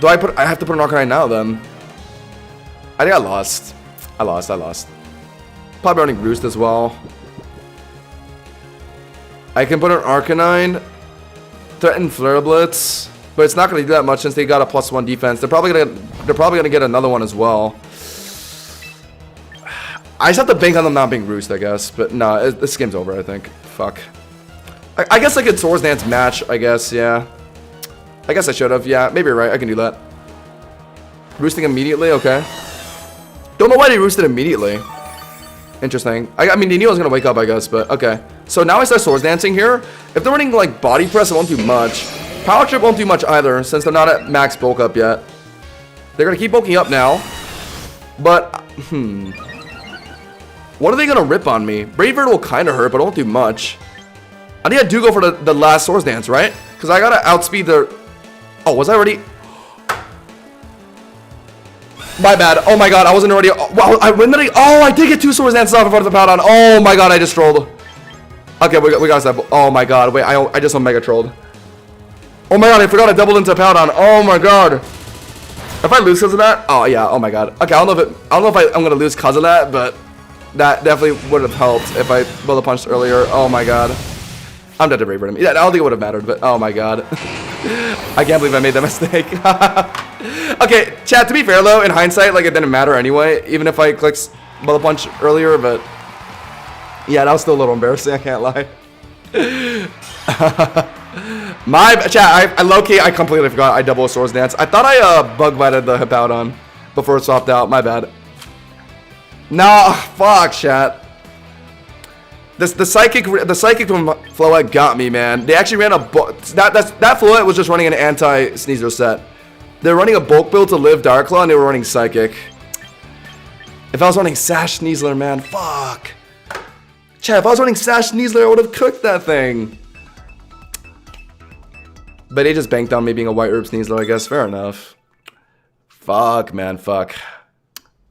do I have to put an Arcanine now, then? I think I lost. I lost. Probably running Roost as well. I can put an Arcanine. Threaten Flare Blitz. But it's not going to do that much since they got a +1 defense. They're probably gonna get another one as well. I just have to bank on them not being Roost, I guess. But no, this game's over, I think. Fuck. I guess I could Swords Dance match, I guess, yeah. I guess I should have, yeah. Maybe you're right, I can do that. Roosting immediately, okay. Don't know why they roosted immediately. Interesting. I mean, Neil's gonna wake up, I guess, but okay. So now I start Swords Dancing here. If they're running, like, Body Press, it won't do much. Power Trip won't do much either, since they're not at max bulk up yet. They're gonna keep bulking up now. But, what are they gonna rip on me? Brave Bird will kind of hurt, but it won't do much. I think I do go for the last Swords Dance, right? Because I gotta outspeed the... Oh, was I already... My bad. Oh my god, I wasn't already... Wow, when did I... Oh, I did get 2 Swords Dances off in front of the Hippowdon. Oh my god, I just trolled. Okay, we got step. Oh my god, wait, I just Mega trolled. Oh my god, I forgot I doubled into Hippowdon. Oh my god. If I lose because of that... Oh yeah, oh my god. Okay, I don't know if I'm gonna lose because of that, but... That definitely would have helped if I Bullet Punched earlier. Oh my god. I'm dead to Brave Bird. Yeah, I don't think it would have mattered, but oh my god. I can't believe I made that mistake. Okay, chat, to be fair though, in hindsight, like, it didn't matter anyway, even if I clicked Bullet Punch earlier, but... Yeah, that was still a little embarrassing, I can't lie. My chat, I low-key, I completely forgot I double Swords Dance. I thought I bug bited the Hippowdon before it swapped out, my bad. Nah, fuck, chat. The psychic from Floette got me, man. They actually ran a that Floette was just running an anti-Sneasler set. They're running a bulk build to live Darkclaw, and they were running psychic. If I was running Sash Sneasler, man, fuck. Chat, if I was running Sash Sneasler, I would have cooked that thing. But they just banked on me being a White Herb Sneasler, I guess. Fair enough. Fuck, man, fuck.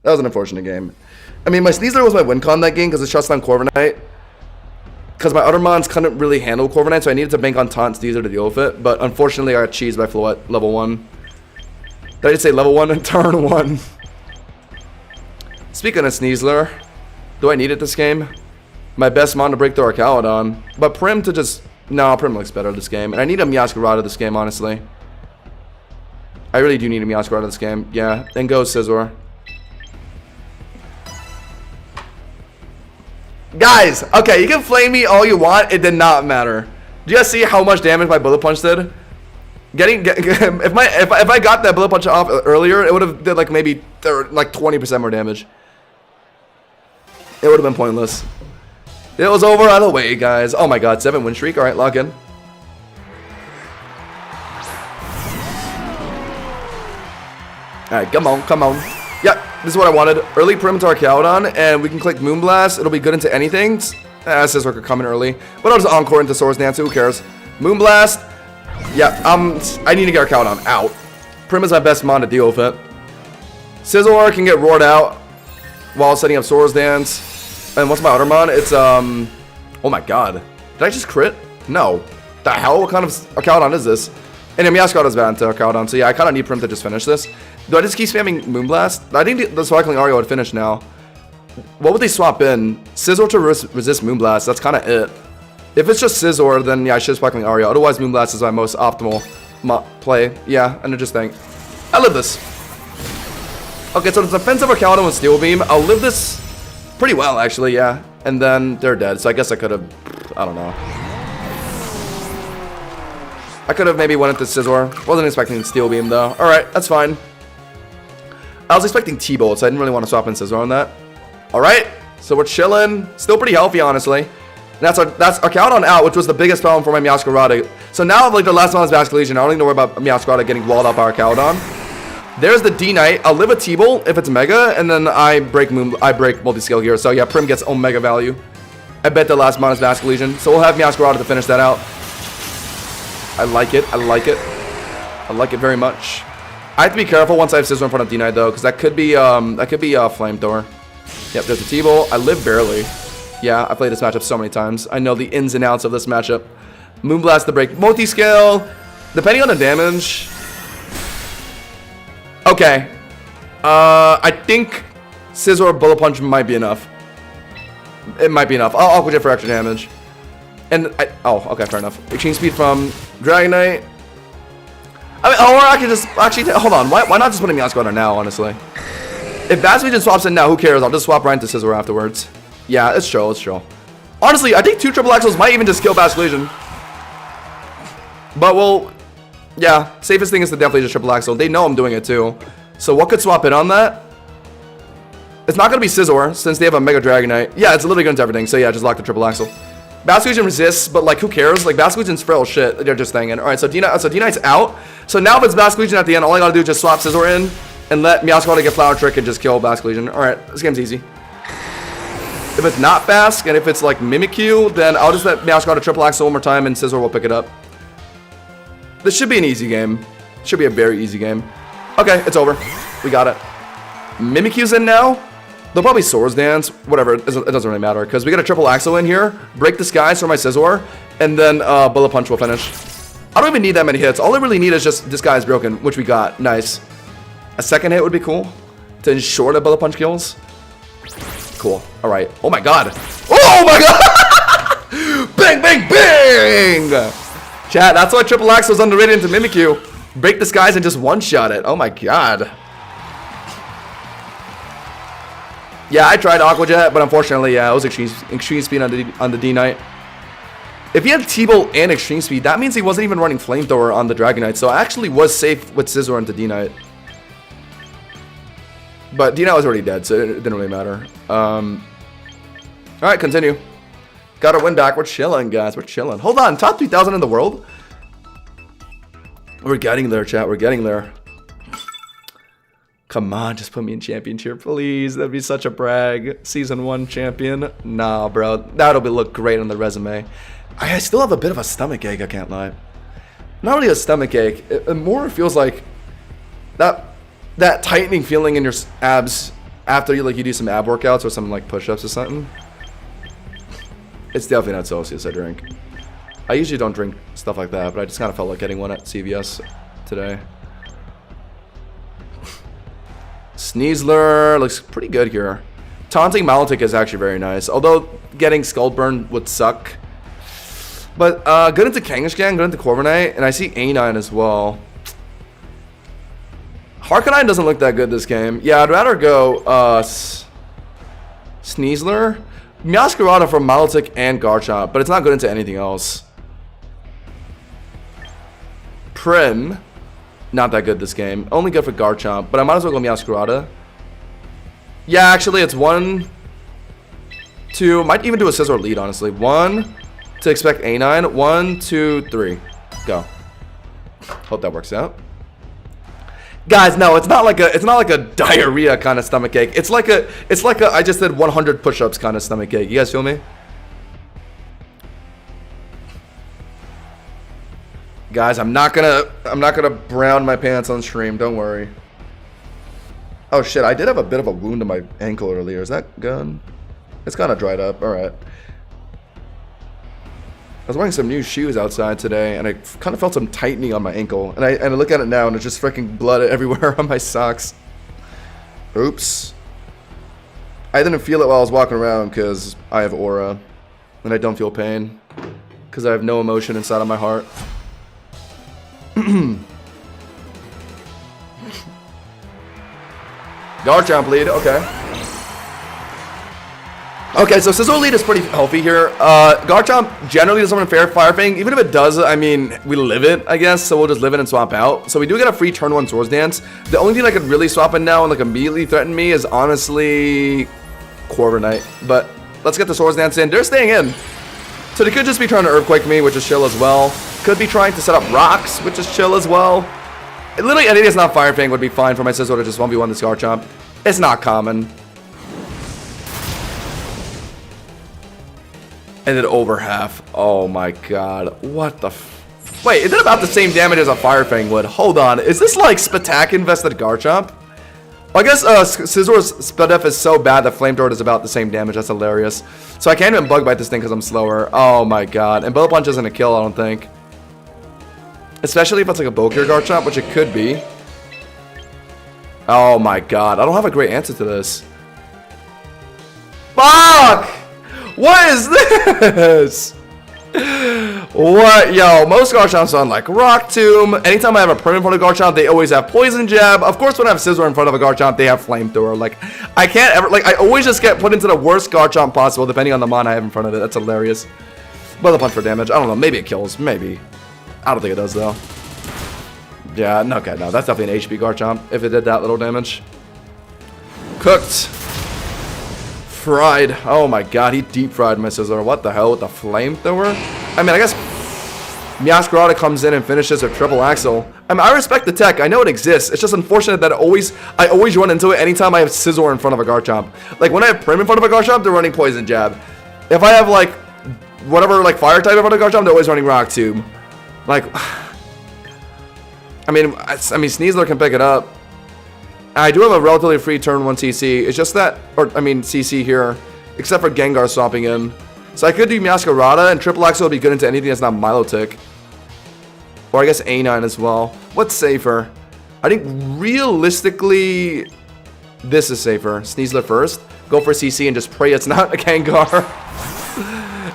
That was an unfortunate game. I mean, my Sneasler was my win con that game because it shuts down Corviknight. Because my other mons couldn't really handle Corviknight, so I needed to bank on Taunt Sneasler to deal with it. But unfortunately, I got cheesed by Floette level 1. Did I just say level 1 and turn 1? Speaking of Sneasler, do I need it this game? My best mon to break through Arcaludon. But Prim to just... No, Prim looks better this game. And I need a Meowscarada this game, honestly. I really do need a Meowscarada this game. Yeah, then go Scizor. Guys, okay, you can flame me all you want. It did not matter. Do you guys see how much damage my Bullet Punch did? If I got that Bullet Punch off earlier, it would have did like maybe like 20% more damage. It would have been pointless. It was over either way, guys. Oh my god, 7 win streak. All right, log in. All right, come on, come on. Yep, this is what I wanted. Early Prim to Arcaludon, and we can click Moonblast. It'll be good into anything. Scizor could come in early, but I'll just Encore into Swords Dance. Who cares? Moonblast. Yeah, I need to get Arcaludon out. Prim is my best mon to deal with it. Scizor can get roared out while setting up Swords Dance. And what's my other mon? It's, oh my god. Did I just crit? No. The hell? What kind of Arcaludon is this? And Meowscarada's bad into Arcaludon, so yeah, I kind of need Prim to just finish this. Do I just keep spamming Moonblast? I think the Sparkling Aria would finish now. What would they swap in? Scizor to resist Moonblast, that's kind of it. If it's just Scizor, then yeah, I should Sparkling Aria. Otherwise, Moonblast is my most optimal play. Yeah, and I just think. I live this. Okay, so it's offensive Arcaludon with Steel Beam. I'll live this pretty well, actually, yeah. And then they're dead, so I guess I could have, I don't know. I could have maybe went into Scizor. Wasn't expecting Steel Beam, though. Alright, that's fine. I was expecting T-Bolt, so I didn't really want to swap in Scizor on that. Alright, so we're chilling. Still pretty healthy, honestly. That's Arcaludon out, which was the biggest problem for my Meowscarada. So now, like, the last one is Vascular Legion. I don't need to worry about Meowscarada getting walled up by Arcaludon. There's the D-Knight. I'll live a T-Bolt if it's Mega, and then I break Multiscale here. So yeah, Prim gets Omega value. I bet the last mon is Vascular Legion. So we'll have Meowscarada to finish that out. I like it. I like it. I like it very much. I have to be careful once I have Scizor in front of D-Knight, though, because that could be Flamethrower. Yep, there's the T-Bolt. I live barely. Yeah, I played this matchup so many times. I know the ins and outs of this matchup. Moonblast to break Multiscale. Depending on the damage. Okay. I think Scizor Bullet Punch might be enough. It might be enough. I'll Aqua Jet for extra damage. And oh, okay, fair enough. Exchange speed from Dragonite. I mean, or I can just actually hold on. Why not just put a Meowscarada now? Honestly, if Vascular Legion swaps in now, who cares? I'll just swap right into Scizor afterwards. Yeah, it's chill. It's chill. Honestly, I think 2 triple axles might even just kill Vascular Legion. But well, yeah, safest thing is to definitely just triple axle. They know I'm doing it too. So what could swap in on that? It's not gonna be Scizor since they have a Mega Dragonite. Yeah, it's literally going to everything. So yeah, just lock the triple axle. Vascular Legion resists, but like who cares? Like Vascular Legion's frail shit. They're just thinking. All right, so D-Knight's out. So now if it's Vascular Legion at the end, all I gotta do is just swap Scizor in and let Meowscarada get Flower Trick and just kill Vascular Legion. All right, this game's easy. If it's not Bask and if it's like Mimikyu, then I'll just let Meowscarada triple axle one more time and Scizor will pick it up. This should be an easy game. Should be a very easy game. Okay, it's over. We got it. Mimikyu's in now. They'll probably Swords Dance. Whatever, it doesn't really matter. Because we got a triple axle in here. Break the skies for my Scizor. And then Bullet Punch will finish. I don't even need that many hits. All I really need is just this guy's broken, which we got. Nice. A second hit would be cool. To ensure that Bullet Punch kills. Cool. Alright. Oh my god. Oh my god! Bang, bang, bang! Chat, that's why triple axle is underrated into Mimikyu. Break the skies and just one-shot it. Oh my god. Yeah, I tried Aqua Jet, but unfortunately, yeah, it was extreme speed on the D-Knight. If he had T-Bolt and extreme speed, that means he wasn't even running Flamethrower on the Dragonite, so I actually was safe with Scizor into D-Knight. But D-Knight was already dead, so it didn't really matter. Alright, continue. Got our win back. We're chilling, guys. We're chilling. Hold on. Top 3,000 in the world? We're getting there, chat. We're getting there. Come on, just put me in champion tier, please. That'd be such a brag. Season 1 champion. Nah, bro. That'll look great on the resume. I still have a bit of a stomach ache, I can't lie. Not really a stomach ache. It more feels like that tightening feeling in your abs after you do some ab workouts or some like push-ups or something. It's definitely not Celsius I drink. I usually don't drink stuff like that, but I just kind of felt like getting one at CVS today. Sneasler looks pretty good here. Taunting Milotic is actually very nice, although getting Skullburn would suck. But good into Kangaskhan, good into Corviknight, and I see A9 as well. Harkonine doesn't look that good this game. Yeah, I'd rather go Sneasler. Meowscarada from Milotic and Garchomp, but it's not good into anything else. Prim, not that good this game. Only good for Garchomp, but I might as well go Meowscarada. Yeah, actually, it's 1, 2, might even do a Scizor lead, honestly. 1 to expect A9. 1, 2, 3. Go. Hope that works out. Guys, no, it's not like a diarrhea kind of stomach ache. It's like a I just did 100 push-ups kind of stomach ache. You guys feel me? Guys, I'm not gonna brown my pants on stream. Don't worry. Oh shit, I did have a bit of a wound in my ankle earlier. Is that gone? It's kind of dried up. All right. I was wearing some new shoes outside today, and I kind of felt some tightening on my ankle. And I look at it now, and it's just freaking blood everywhere on my socks. Oops. I didn't feel it while I was walking around because I have aura, and I don't feel pain because I have no emotion inside of my heart. Garchomp lead, okay. Okay, so Scizor lead is pretty healthy here. Garchomp generally doesn't want to fair Fire Fang. Even if it does, I mean, we live it, I guess. So we'll just live it and swap out. So we do get a free turn 1 Swords Dance. The only thing I could really swap in now and like immediately threaten me is honestly Corviknight. But let's get the Swords Dance in. They're staying in. So they could just be trying to Earthquake me, which is chill as well. Could be trying to set up rocks, which is chill as well. Literally anything that's not Fire Fang would be fine for my Scizor to just 1v1 this Garchomp. It's not common. And then over half. Oh my god. What the f... Wait, is it about the same damage as a Fire Fang would? Hold on. Is this like Spatak invested Garchomp? Well, I guess Scizor's Spadef is so bad that Flamethrower is about the same damage. That's hilarious. So I can't even Bug Bite this thing because I'm slower. Oh my god. And Bullet Punch isn't a kill, I don't think. Especially if it's like a bulkier Garchomp, which it could be. Oh my god. I don't have a great answer to this. Fuck! What is this? What? Yo, most Garchomps on like Rock Tomb. Anytime I have a Prim in front of Garchomp, they always have Poison Jab. Of course, when I have Scizor in front of a Garchomp, they have Flamethrower. Like, I can't ever, like, I always just get put into the worst Garchomp possible, depending on the mon I have in front of it. That's hilarious. Bullet Punch for damage. I don't know. Maybe it kills. Maybe. I don't think it does, though. Yeah, no, okay, no. That's definitely an HP Garchomp if it did that little damage. Cooked. Fried. Oh my god, he deep fried my Scizor. What the hell with the Flamethrower? I mean, I guess Meowscarada comes in and finishes a triple axle. I mean, I respect the tech. I know it exists. It's just unfortunate that I always run into it anytime I have Scizor in front of a Garchomp. Like, when I have Prim in front of a Garchomp, they're running Poison Jab. If I have, like, whatever, like, Fire type in front of a Garchomp, they're always running Rock Tomb. Like, I mean, Sneasler can pick it up. I do have a relatively free turn 1 CC. It's just that, or I mean CC here, except for Gengar swapping in. So I could do Meowscarada, and Triple Axle would be good into anything that's not Milotic. Or I guess A9 as well. What's safer? I think realistically, this is safer. Sneasler first. Go for CC and just pray it's not a Gengar.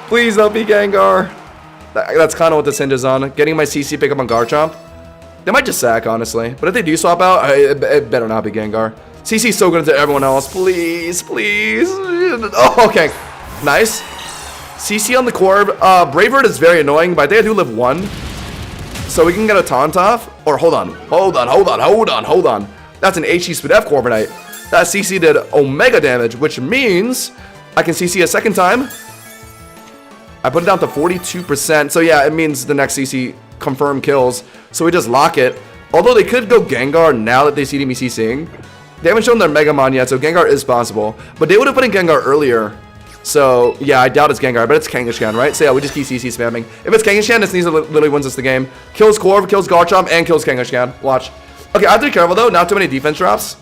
Please don't be Gengar. That's kind of what this hinges on. Getting my CC pick up on Garchomp. They might just sack, honestly. But if they do swap out, it better not be Gengar. CC's so good into everyone else. Please, please. Oh, okay. Nice. CC on the Corb. Bravebird is very annoying, but I think I do live 1. So we can get a Taunt off. Or hold on. That's an HE Spadef Corviknight. That CC did Omega damage, which means I can CC a second time. I put it down to 42%. So yeah, it means the next CC confirm kills. So we just lock it. Although they could go Gengar now that they see me CCing. They haven't shown their Megamon yet, so Gengar is possible. But they would have put in Gengar earlier. So yeah, I doubt it's Gengar, but it's Kangaskhan, right? So yeah, we just keep CC spamming. If it's Kangaskhan, this Sneasler literally wins us the game. Kills Corv, kills Garchomp, and kills Kangaskhan. Watch. Okay, I have to be careful though, not too many defense drops.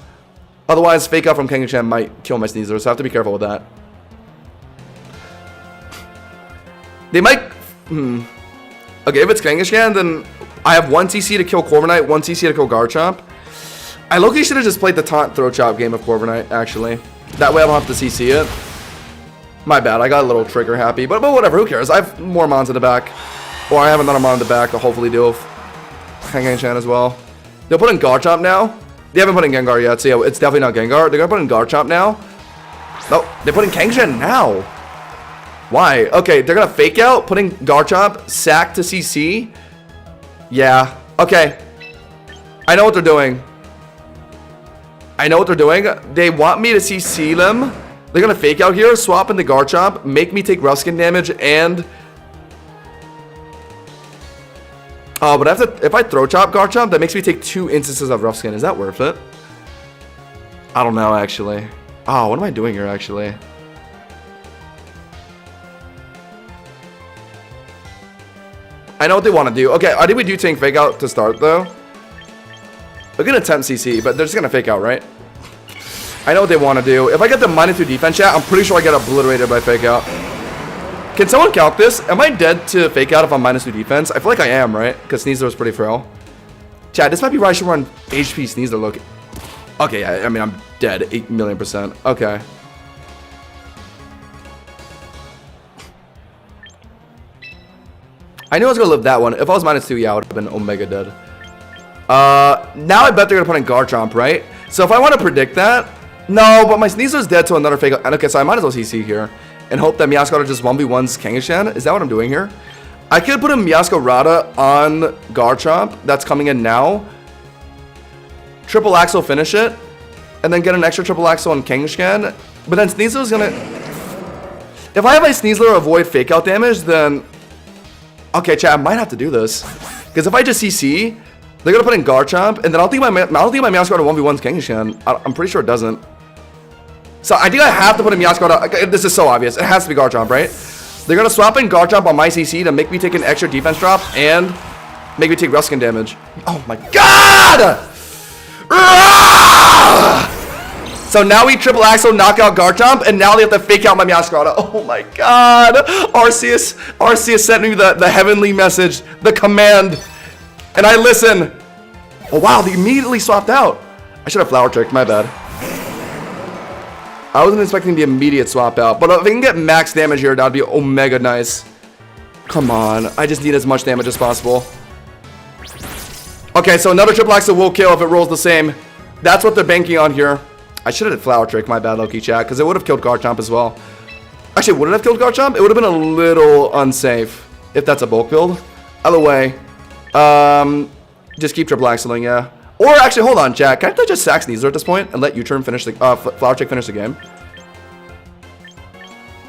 Otherwise, Fake Out from Kangaskhan might kill my Sneasler, so I have to be careful with that. They might... Okay, if it's Kangaskhan, then I have 1 CC to kill Corviknight, 1 CC to kill Garchomp. I low-key should have just played the taunt throw chop game of Corviknight, actually. That way I don't have to CC it. My bad, I got a little trigger happy, but whatever, who cares? I have more mons in the back. Or I have another mon in the back to hopefully deal with Kangaskhan as well. They'll put in Garchomp now. They haven't put in Gengar yet, so yeah, it's definitely not Gengar. They're gonna put in Garchomp now. No, they're putting Kangaskhan now. Why? Okay, they're gonna Fake Out, putting Garchomp, sack to CC. Yeah, okay. I know what they're doing. I know what they're doing. They want me to CC them. They're gonna Fake Out here, swap into Garchomp, make me take rough skin damage, and... Oh, but if I throw chop Garchomp, that makes me take 2 instances of rough skin. Is that worth it? I don't know, actually. Oh, what am I doing here, actually? I know what they want to do. Okay, I think we do take Fake Out to start, though. They're gonna attempt CC, but they're just gonna Fake Out, right? I know what they want to do. If I get the -2 defense chat, I'm pretty sure I get obliterated by Fake Out. Can someone calc this? Am I dead to Fake Out if I'm -2 defense? I feel like I am, right? Because Sneasler was pretty frail. Chat, this might be where I should run HP Sneasler look. Okay, I mean, I'm dead 8,000,000%. Okay. I knew I was going to live that one. If I was -2, yeah, I would have been Omega dead. Now I bet they're going to put in Garchomp, right? So if I want to predict that... No, but my Sneasler's dead to another Fake Out. Okay, so I might as well CC here. And hope that Meowscarada just 1v1s Kangaskhan. Is that what I'm doing here? I could put a Meowscarada on Garchomp. That's coming in now. Triple Axle finish it. And then get an extra Triple Axle on Kangaskhan. But then Sneasler's going to... If I have my Sneasler avoid Fake Out damage, then... Okay, chat, I might have to do this. Because if I just CC... They're going to put in Garchomp, and then I don't think my Meowscarada 1v1's Kangaskhan. I'm pretty sure it doesn't. So I think I have to put in Meowscarada. This is so obvious. It has to be Garchomp, right? They're going to swap in Garchomp on my CC to make me take an extra defense drop and make me take rough skin damage. Oh my god! So now we triple axle, knock out Garchomp, and now they have to Fake Out my Meowscarada. Oh my god! Arceus sent me the heavenly message, the command. And I listen. Oh wow, they immediately swapped out. I should have Flower Tricked, my bad. I wasn't expecting the immediate swap out. But if I can get max damage here, that'd be omega nice. Come on, I just need as much damage as possible. Okay, so another triple axle will kill if it rolls the same. That's what they're banking on here. I should have did Flower Trick, my bad, Loki chat, because it would have killed Garchomp as well. Actually, would it have killed Garchomp? It would have been a little unsafe if that's a bulk build. Either way. Just keep triple axling, yeah. Or actually, hold on, chat. Can I just sack Sneasler at this point and let U-turn finish the Flower Trick finish the game?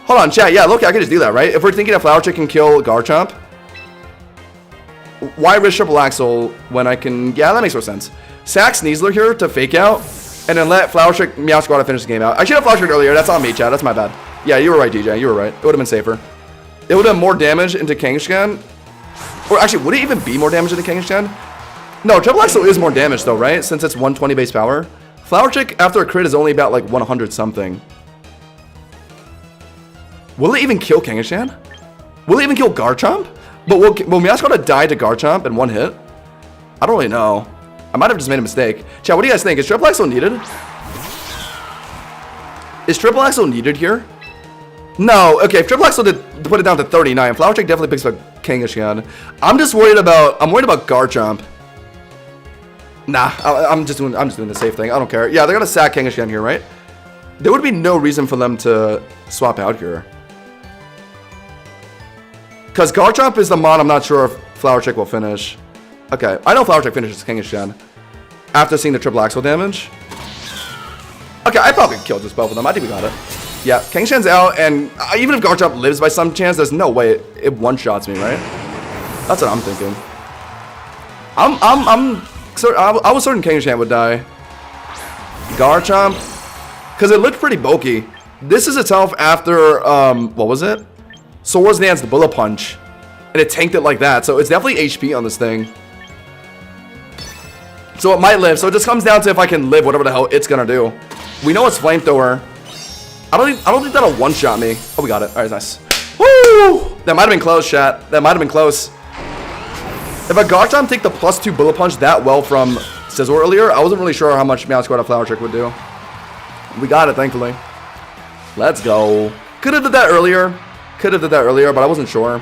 Hold on, chat. Yeah, look, I could just do that, right? If we're thinking that Flower Trick can kill Garchomp, why risk triple axle when I can? Yeah, that makes more sense. Sack Sneasler here to Fake Out, and then let Flower Trick Meowscarada finish the game out. I should have Flower Trick earlier. That's on me, chat. That's my bad. Yeah, you were right, DJ. You were right. It would have been safer. It would have been more damage into Kangaskhan. Or actually, would it even be more damage into Kangaskhan? No, Triple Axle is more damage though, right? Since it's 120 base power. Flower Trick after a crit is only about like 100 something. Will it even kill Kangaskhan? Will it even kill Garchomp? But will Meowscarada die to Garchomp in one hit? I don't really know. I might have just made a mistake. Chat, what do you guys think? Is Triple Axle needed? Is Triple Axle needed here? No. Okay, if Triple Axle did put it down to 39, Flower Trick definitely picks up Kangaskhan. I'm worried about Garchomp. Nah, I'm just doing the safe thing. I don't care. Yeah, they're gonna sack Kangaskhan here, right? There would be no reason for them to swap out here. Because Garchomp is the mod I'm not sure if Flower Trick will finish. Okay, I know Flower Trick finishes Kangaskhan after seeing the triple axle damage. Okay, I probably killed just both of them. I think we got it. Yeah, Kangshan's out, and even if Garchomp lives by some chance, there's no way it one-shots me, right? That's what I'm thinking. I was certain Kangshan would die. Garchomp, because it looked pretty bulky. This is itself after, what was it? Swords Dance, the Bullet Punch. And it tanked it like that, so it's definitely HP on this thing. So it might live, so it just comes down to if I can live whatever the hell it's gonna do. We know it's Flamethrower. I don't think that'll one-shot me. Oh, we got it. Alright, nice. Woo! That might have been close, chat. That might have been close. If a Garchomp take the +2 Bullet Punch that well from Scizor earlier, I wasn't really sure how much Meowscarada Flower Trick would do. We got it, thankfully. Let's go. Could have did that earlier. Could have did that earlier, but I wasn't sure.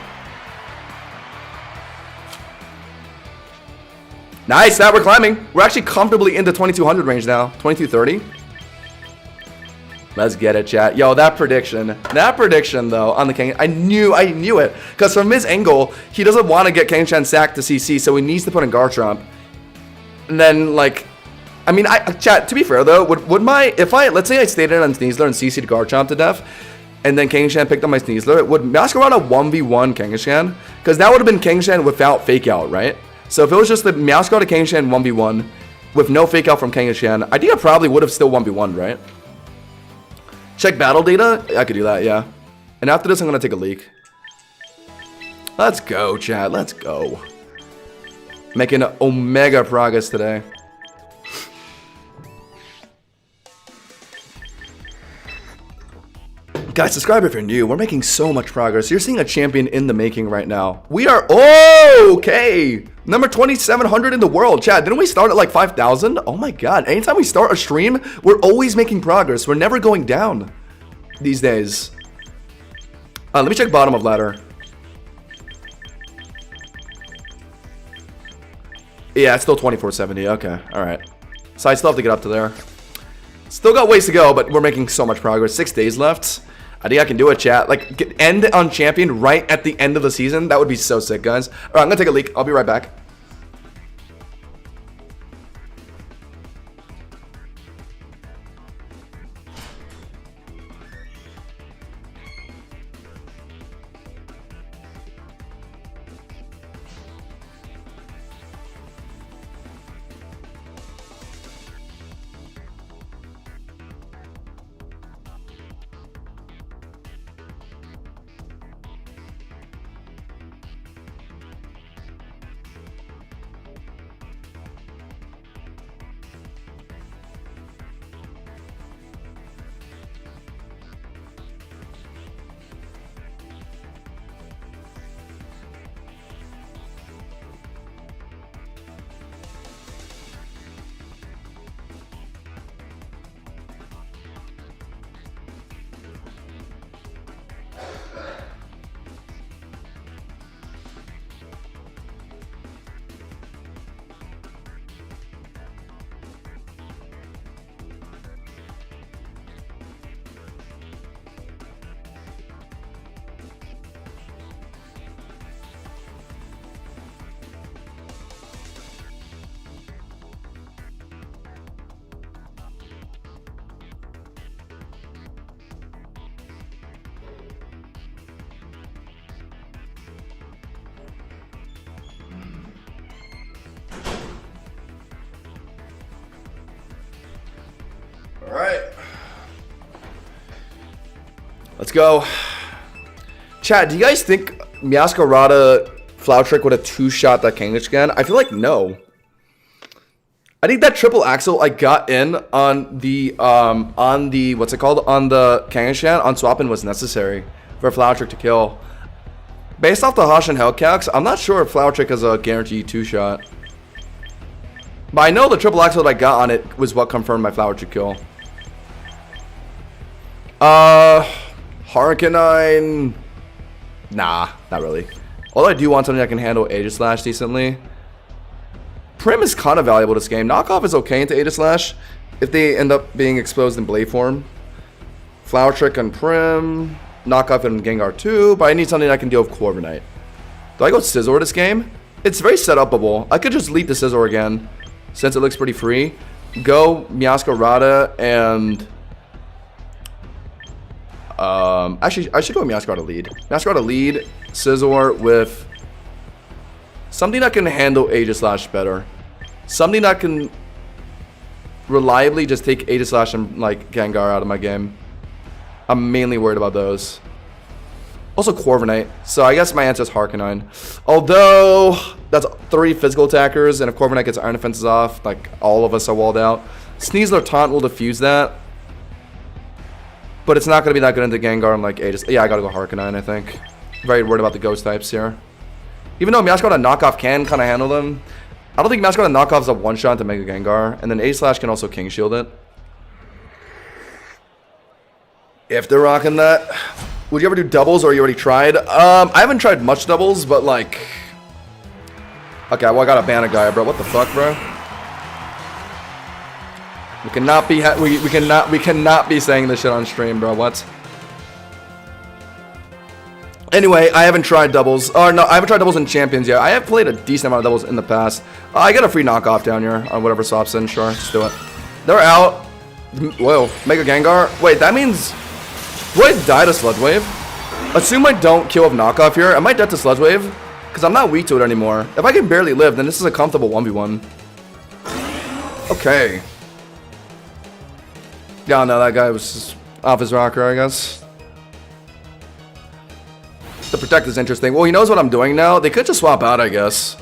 Nice, now we're climbing. We're actually comfortably into 2200 range now. 2230. Let's get it, chat. Yo, that prediction though on the King, I knew it. Because from his angle, he doesn't want to get Kangshan sacked to CC, so he needs to put in Garchomp. And then, like, I mean, chat, to be fair though, let's say I stayed in on Sneasler and CC'd Garchomp to death, and then Kangshan picked up my Sneasler, would Meowscarada 1v1 Kangshan? Because that would have been Kangshan without Fake Out, right? So if it was just the Meowscarada Kangshan 1v1 with no Fake Out from Kangshan, I think I probably would have still 1v1, right? Check battle data? I could do that, yeah. And after this, I'm going to take a leak. Let's go, chat. Let's go. Making Omega progress today. Guys, subscribe if you're new. We're making so much progress. You're seeing a champion in the making right now. We are okay. Number 2,700 in the world. Chat, didn't we start at like 5,000? Oh my god. Anytime we start a stream, we're always making progress. We're never going down these days. Let me check bottom of ladder. Yeah, it's still 2470. Okay, alright. So I still have to get up to there. Still got ways to go, but we're making so much progress. 6 days left. I think I can do it, chat. Like, end on champion right at the end of the season. That would be so sick, guys. All right, I'm going to take a leak. I'll be right back. Alright. Let's go. Chat, do you guys think Meowscarada Flower Trick would have two-shot that Kangaskhan? I feel like no. I think that triple axle I got in on the what's it called? On the Kangaskhan on swapping was necessary for Flower Trick to kill. Based off the Hosh and Hellcax, I'm not sure if Flower Trick has a guaranteed two-shot. But I know the triple axle that I got on it was what confirmed my Flower Trick kill. Harkenine. Nah, not really. Although I do want something that can handle Aegislash decently. Prim is kind of valuable this game. Knockoff is okay into Aegislash if they end up being exposed in Blade form. Flower Trick on Prim. Knockoff and Gengar too, but I need something that can deal with Corviknight. Do I go Scizor this game? It's very set-upable. I could just lead the Scizor again, since it looks pretty free. Go Meowscarada and Actually, I should go with Meowscarada lead. Meowscarada lead, Scizor with something that can handle Aegislash better. Something that can reliably just take Aegislash and like Gengar out of my game. I'm mainly worried about those. Also Corviknight, so I guess my answer is Harknine. Although, that's 3 physical attackers, and if Corviknight gets Iron Defenses off, like, all of us are walled out. Sneasel or Taunt will diffuse that. But it's not going to be that good into Gengar and, like, Aegis. Yeah, I gotta go Harknine, I think. Very worried about the Ghost types here. Even though Meowscarada Knockoff can kind of handle them, I don't think Meowscarada Knockoff is a one-shot to Mega Gengar, and then Aegislash can also King Shield it. If they're rocking that... Would you ever do doubles, or you already tried? I haven't tried much doubles, but like... Okay, well I gotta ban a guy, bro. What the fuck, bro? We cannot be we cannot be saying this shit on stream, bro. What? Anyway, I haven't tried doubles. Or no, I haven't tried doubles in Champions yet. I have played a decent amount of doubles in the past. I get a free knockoff down here on whatever swaps in. Sure, just do it. They're out. Whoa, Mega Gengar. Wait, that means... Do I die to Sludge Wave? Assume I don't kill with knockoff here. I might die to Sludge Wave, because I'm not weak to it anymore. If I can barely live, then this is a comfortable 1v1. Okay. Yeah, no, that guy was just off his rocker, I guess. The Protect is interesting. Well, he knows what I'm doing now. They could just swap out, I guess.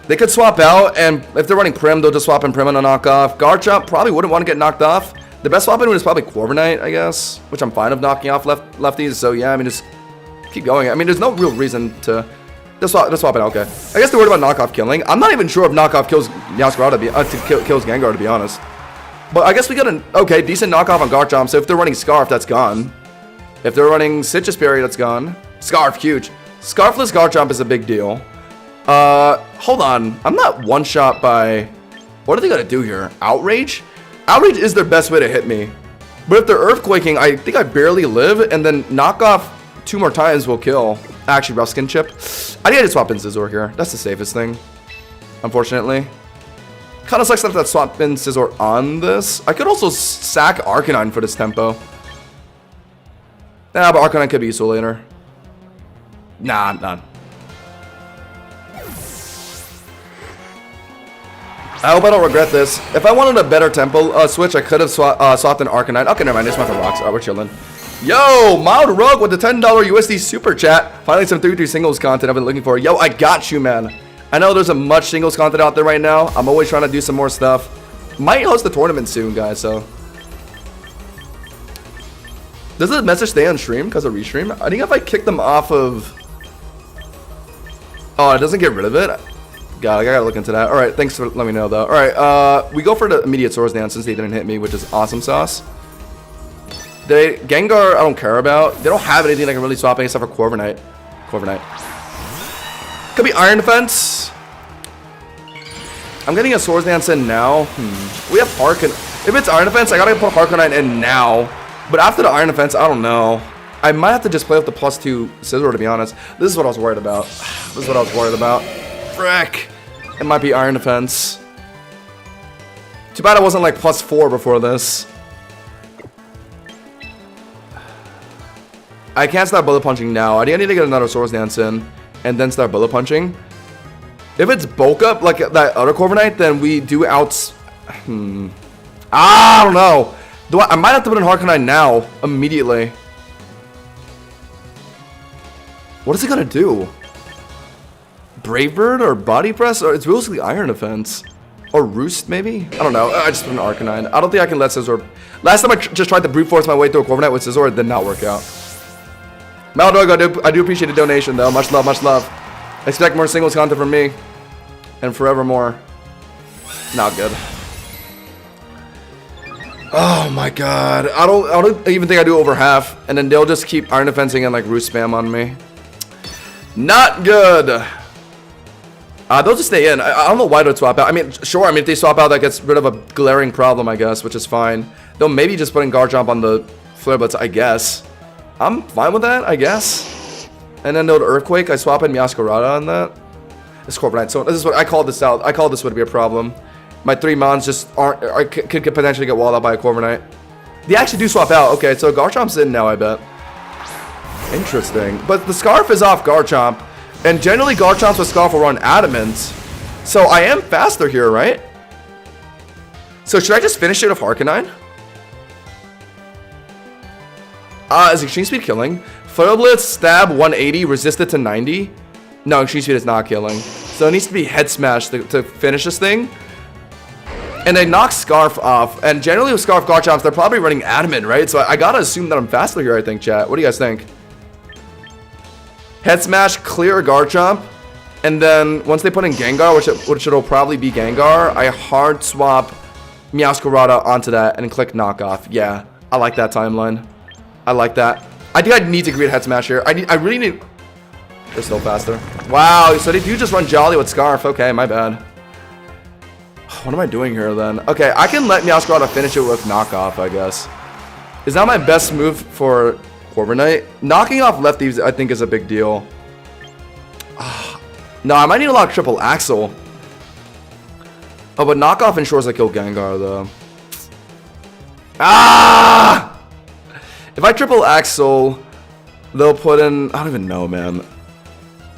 They could swap out, and if they're running Prim, they'll just swap in Prim and a knockoff. Garchomp probably wouldn't want to get knocked off. The best swap in is probably Corviknight, I guess, which I'm fine of knocking off lefties. So yeah, I mean, just keep going. I mean, there's no real reason to just swap it. Okay, I guess they're worried about knockoff killing. I'm not even sure if knockoff kills Meowscarada kills Gengar, to be honest. But I guess we got an okay decent knockoff on Garchomp. So if they're running Scarf, that's gone. If they're running Sitrusberry, that's gone. Scarf, huge. Scarfless Garchomp is a big deal. Hold on, I'm not one shot by. What are they gonna do here? Outrage? Outrage is their best way to hit me. But if they're Earthquaking, I think I barely live, and then knockoff 2 more times will kill. Actually, Rough Skin Chip. I think I just swap in Scizor here. That's the safest thing, unfortunately. Kind of sucks that I swap in Scizor on this. I could also sack Arcanine for this tempo. Nah, but Arcanine could be useful later. Nah. I hope I don't regret this. If I wanted a better tempo switch, I could have swapped an Arcanine. Okay, never mind. This went for rocks. Alright, we're chilling. Yo, Mild Rug with the $10 USD super chat. Finally, some 3v3 singles content I've been looking for. Yo, I got you, man. I know there's a much singles content out there right now. I'm always trying to do some more stuff. Might host a tournament soon, guys, so. Does the message stay on stream because of restream? I think if I kick them off of... Oh, it doesn't get rid of it? God, I gotta look into that. Alright, thanks for letting me know, though. Alright, we go for the immediate Swords Dance since they didn't hit me, which is awesome sauce. Gengar, I don't care about. They don't have anything that can really swap me except for Corviknight. Could be Iron Defense. I'm getting a Swords Dance in now. We have Harkon. If it's Iron Defense, I gotta put Harknine in now. But after the Iron Defense, I don't know. I might have to just play with the +2 Scizor, to be honest. This is what I was worried about. Frick. It might be Iron Defense. Too bad I wasn't like +4 before this. I can't start Bullet Punching now. I think I need to get another Swords Dance in and then start Bullet Punching. If it's Bulk Up like that other Corviknight, then we do outs. I don't know. I might have to put in Harknine now, immediately. What is it gonna do? Brave Bird or Body Press? Or it's mostly Iron Defense. Or Roost, maybe? I don't know. I just put an Arcanine. I don't think I can let Scizor... Last time I just tried to brute force my way through a Corviknight with Scizor, it did not work out. Maldog, I do appreciate the donation, though. Much love, much love. Expect more singles content from me. And forevermore. Not good. Oh my god. I don't even think I do over half. And then they'll just keep Iron Defensing and like Roost spam on me. Not good. They'll just stay in. I don't know why they'd swap out. I mean, sure, if they swap out, that gets rid of a glaring problem, I guess, which is fine. They'll maybe just put in Garchomp on the Flare Blitz, I guess. I'm fine with that, I guess. And then they'll Earthquake. I swap in Meowscarada on that. It's Corviknight. So this is what I called this out. I called this would be a problem. My 3 mons just could potentially get walled out by a Corviknight. They actually do swap out. Okay, so Garchomp's in now, I bet. Interesting. But the Scarf is off Garchomp. And generally, Garchomps with Scarf will run Adamant. So I am faster here, right? So should I just finish it with Harkonine? Is Extreme Speed killing? Flare Blitz, Stab, 180, resisted to 90? No, Extreme Speed is not killing. So it needs to be Head Smash to finish this thing. And they knock Scarf off. And generally with Scarf Garchomps, they're probably running Adamant, right? So I gotta assume that I'm faster here, I think, chat. What do you guys think? Head Smash, clear Garchomp. And then once they put in Gengar, which it'll probably be Gengar, I hard swap Meowscarada onto that and click Knockoff. Yeah, I like that timeline. I like that. I think I need to create Head Smash here. I really need... They're still faster. Wow, so they do just run Jolly with Scarf. Okay, my bad. What am I doing here then? Okay, I can let Meowscarada finish it with Knockoff, I guess. Is that my best move for Corviknight? Knocking off lefties, I think, is a big deal. No, I might need a lot of Triple Axle. Oh, but Knockoff ensures I kill Gengar, though. Ah! If I Triple Axle, they'll put in... I don't even know, man.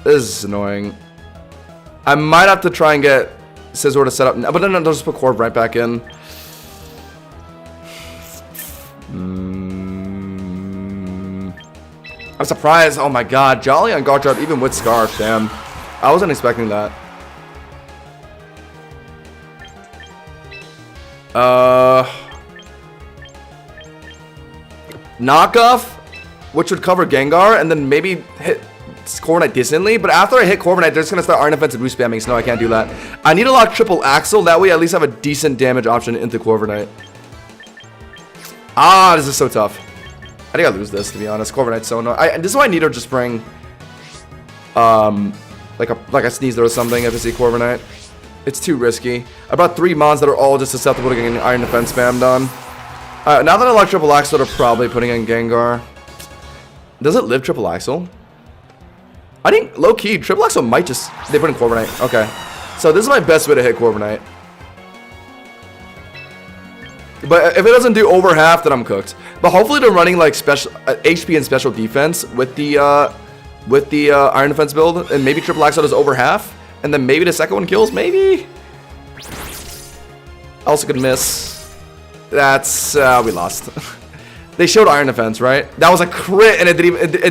This is annoying. I might have to try and get Scizor to set up... But then they'll just put Corv right back in. I'm surprised. Oh my god. Jolly on Garchomp, even with Scarf. Damn. I wasn't expecting that. Knockoff, which would cover Gengar, and then maybe hit Corviknight decently. But after I hit Corviknight, they're just gonna start Iron Defense and Boost spamming, so no, I can't do that. I need to lock Triple Axle, that way I at least have a decent damage option into Corviknight. Ah, this is so tough. I think I lose this, to be honest. Corviknight's so annoying. This is why I need to just bring like a Sneasler or something if I see Corviknight. It's too risky. I brought 3 mons that are all just susceptible to getting Iron Defense spammed on. Now that I lock Triple Axle, they're probably putting in Gengar. Does it live Triple Axle? I think, low-key, Triple Axle might just... They put in Corviknight. Okay. So this is my best way to hit Corviknight. But if it doesn't do over half, then I'm cooked. But hopefully they're running like special HP and special defense with the Iron Defense build, and maybe Triple Axle does over half, and then maybe the second one kills. Maybe. Also could miss. That's we lost. They showed Iron Defense, right? That was a crit, and it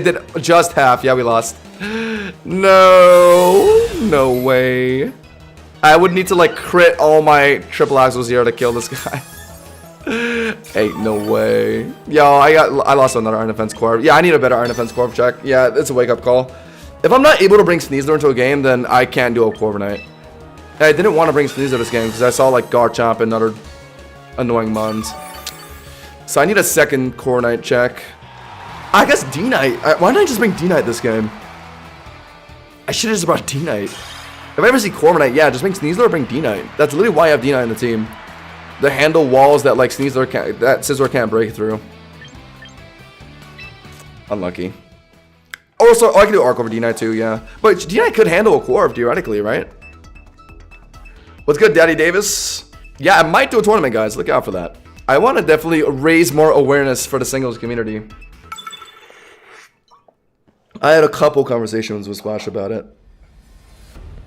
did just half. Yeah, we lost. No way. I would need to like crit all my Triple Axles here to kill this guy. Ain't no way. Yo, I lost another Iron Defense Corv. Yeah, I need a better Iron Defense Corv check. Yeah, it's a wake-up call. If I'm not able to bring Sneasler into a game, then I can't do a Corviknight. I didn't want to bring Sneasler this game because I saw like Garchomp and other annoying mons. So I need a second Corviknight check. I guess D-Knight. Why didn't I just bring D-Knight this game? I should have just brought D-Knight. If I ever see Corviknight, yeah, just bring Sneasler or bring D-Knight. That's literally why I have D-Knight in the team. The handle walls that like Sneasler can't, that Scizor can't break through. Unlucky. Also, I can do Arc over D-Knight too, yeah. But D-Knight could handle a Corv theoretically, right? What's good, Daddy Davis? Yeah, I might do a tournament, guys. Look out for that. I want to definitely raise more awareness for the singles community. I had a couple conversations with Splash about it.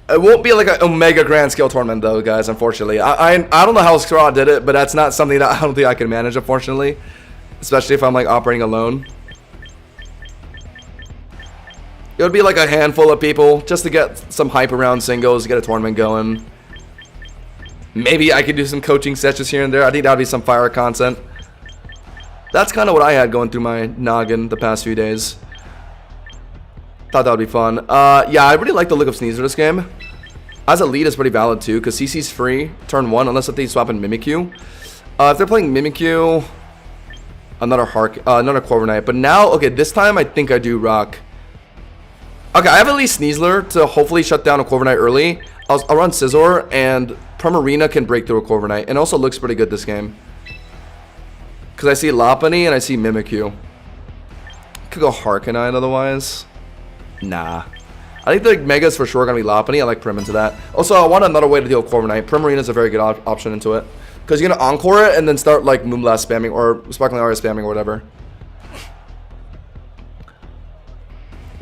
It won't be like an Omega Grand Scale tournament, though, guys, unfortunately. I don't know how Straw did it, but that's not something that I don't think I can manage, unfortunately. Especially if I'm, like, operating alone. It would be like a handful of people just to get some hype around singles, get a tournament going. Maybe I could do some coaching sessions here and there. I think that would be some fire content. That's kind of what I had going through my noggin the past few days. Thought that would be fun. Yeah, I really like the look of Sneasler this game. As a lead is pretty valid too, because CC's free turn 1 unless if they swap in Mimikyu. If they're playing Mimikyu, another Corviknight. But now, okay, this time I think I do rock. Okay, I have at least Sneasler to hopefully shut down a Corviknight early. I'll run Scizor, and Primarina can break through a Corviknight. And also looks pretty good this game. Because I see Lopunny and I see Mimikyu. Could go Harkonite otherwise. Nah. I think the Mega's for sure going to be Lopunny. I like Prim into that. Also, I want another way to deal with Corviknight. Primarina is a very good option into it. Because you're going to encore it and then start like Moonblast spamming or Sparkling Aria spamming or whatever.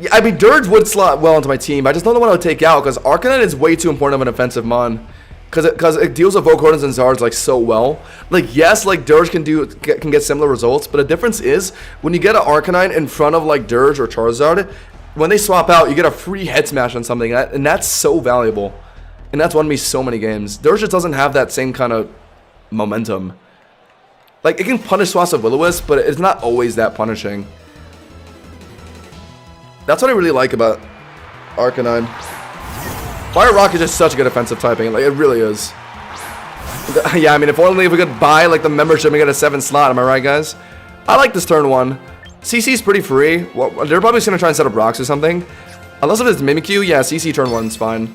Yeah, I mean, Dirge would slot well into my team. I just don't know what I would take out because Arcanine is way too important of an offensive mon. Because it deals with Volcaronas and Zards like so well. Like, yes, like Dirge can get similar results, but the difference is when you get an Arcanine in front of like Dirge or Charizard, when they swap out, you get a free head smash on something, and that's so valuable. And that's won me so many games. Dirge just doesn't have that same kind of momentum. Like, it can punish swaps of Will-O-Wisp, but it's not always that punishing. That's what I really like about Arcanine. Fire Rock is just such a good offensive typing. Like, it really is. Yeah, I mean, if only we could buy, like, the membership and get a 7 slot. Am I right, guys? I like this turn 1. CC's pretty free. Well, they're probably just going to try and set up rocks or something. Unless if it's Mimikyu, yeah, CC turn 1's fine.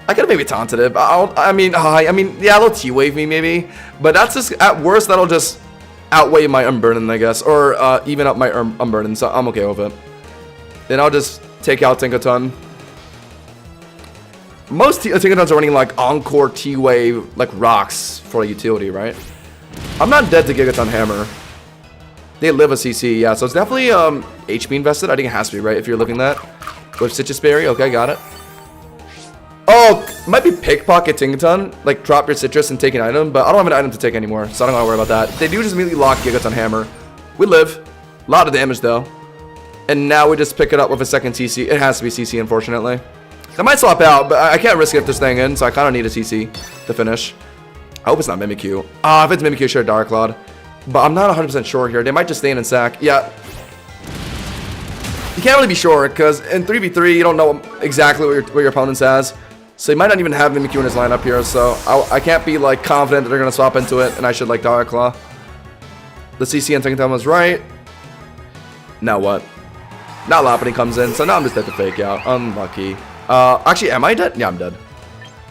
I could have maybe taunted it. I mean, yeah, they'll T-Wave me maybe. But that's just, at worst, that'll just outweigh my Unburden, I guess. Or even up my Unburden, so I'm okay with it. Then I'll just take out Tinkaton. Most Tinkatons are running like Encore T-Wave, like rocks for a utility, right? I'm not dead to Gigaton Hammer. They live a CC, yeah, so it's definitely HP invested. I think it has to be, right? If you're looking at that. With Citrus Berry, okay, got it. Oh, might be Pickpocket Tinkaton. Like, drop your Citrus and take an item, but I don't have an item to take anymore, so I don't gotta worry about that. They do just immediately lock Gigaton Hammer. We live. A lot of damage, though. And now we just pick it up with a second CC. It has to be CC, unfortunately. I might swap out, but I can't risk it if they're staying in, so I kind of need a CC to finish. I hope it's not Mimikyu. If it's Mimikyu, sure, Dark Cloud. But I'm not 100% sure here. They might just stay in and sack. Yeah. You can't really be sure, because in 3v3, you don't know exactly what your opponent has. So he might not even have Mimikyu in his lineup here, so I can't be, like, confident that they're going to swap into it, and I should, like, Dark Claw. The CC and Tinkaton was right. Now what? Now Lopunny comes in, so now I'm just dead to fake out. Unlucky. Actually, am I dead? Yeah, I'm dead.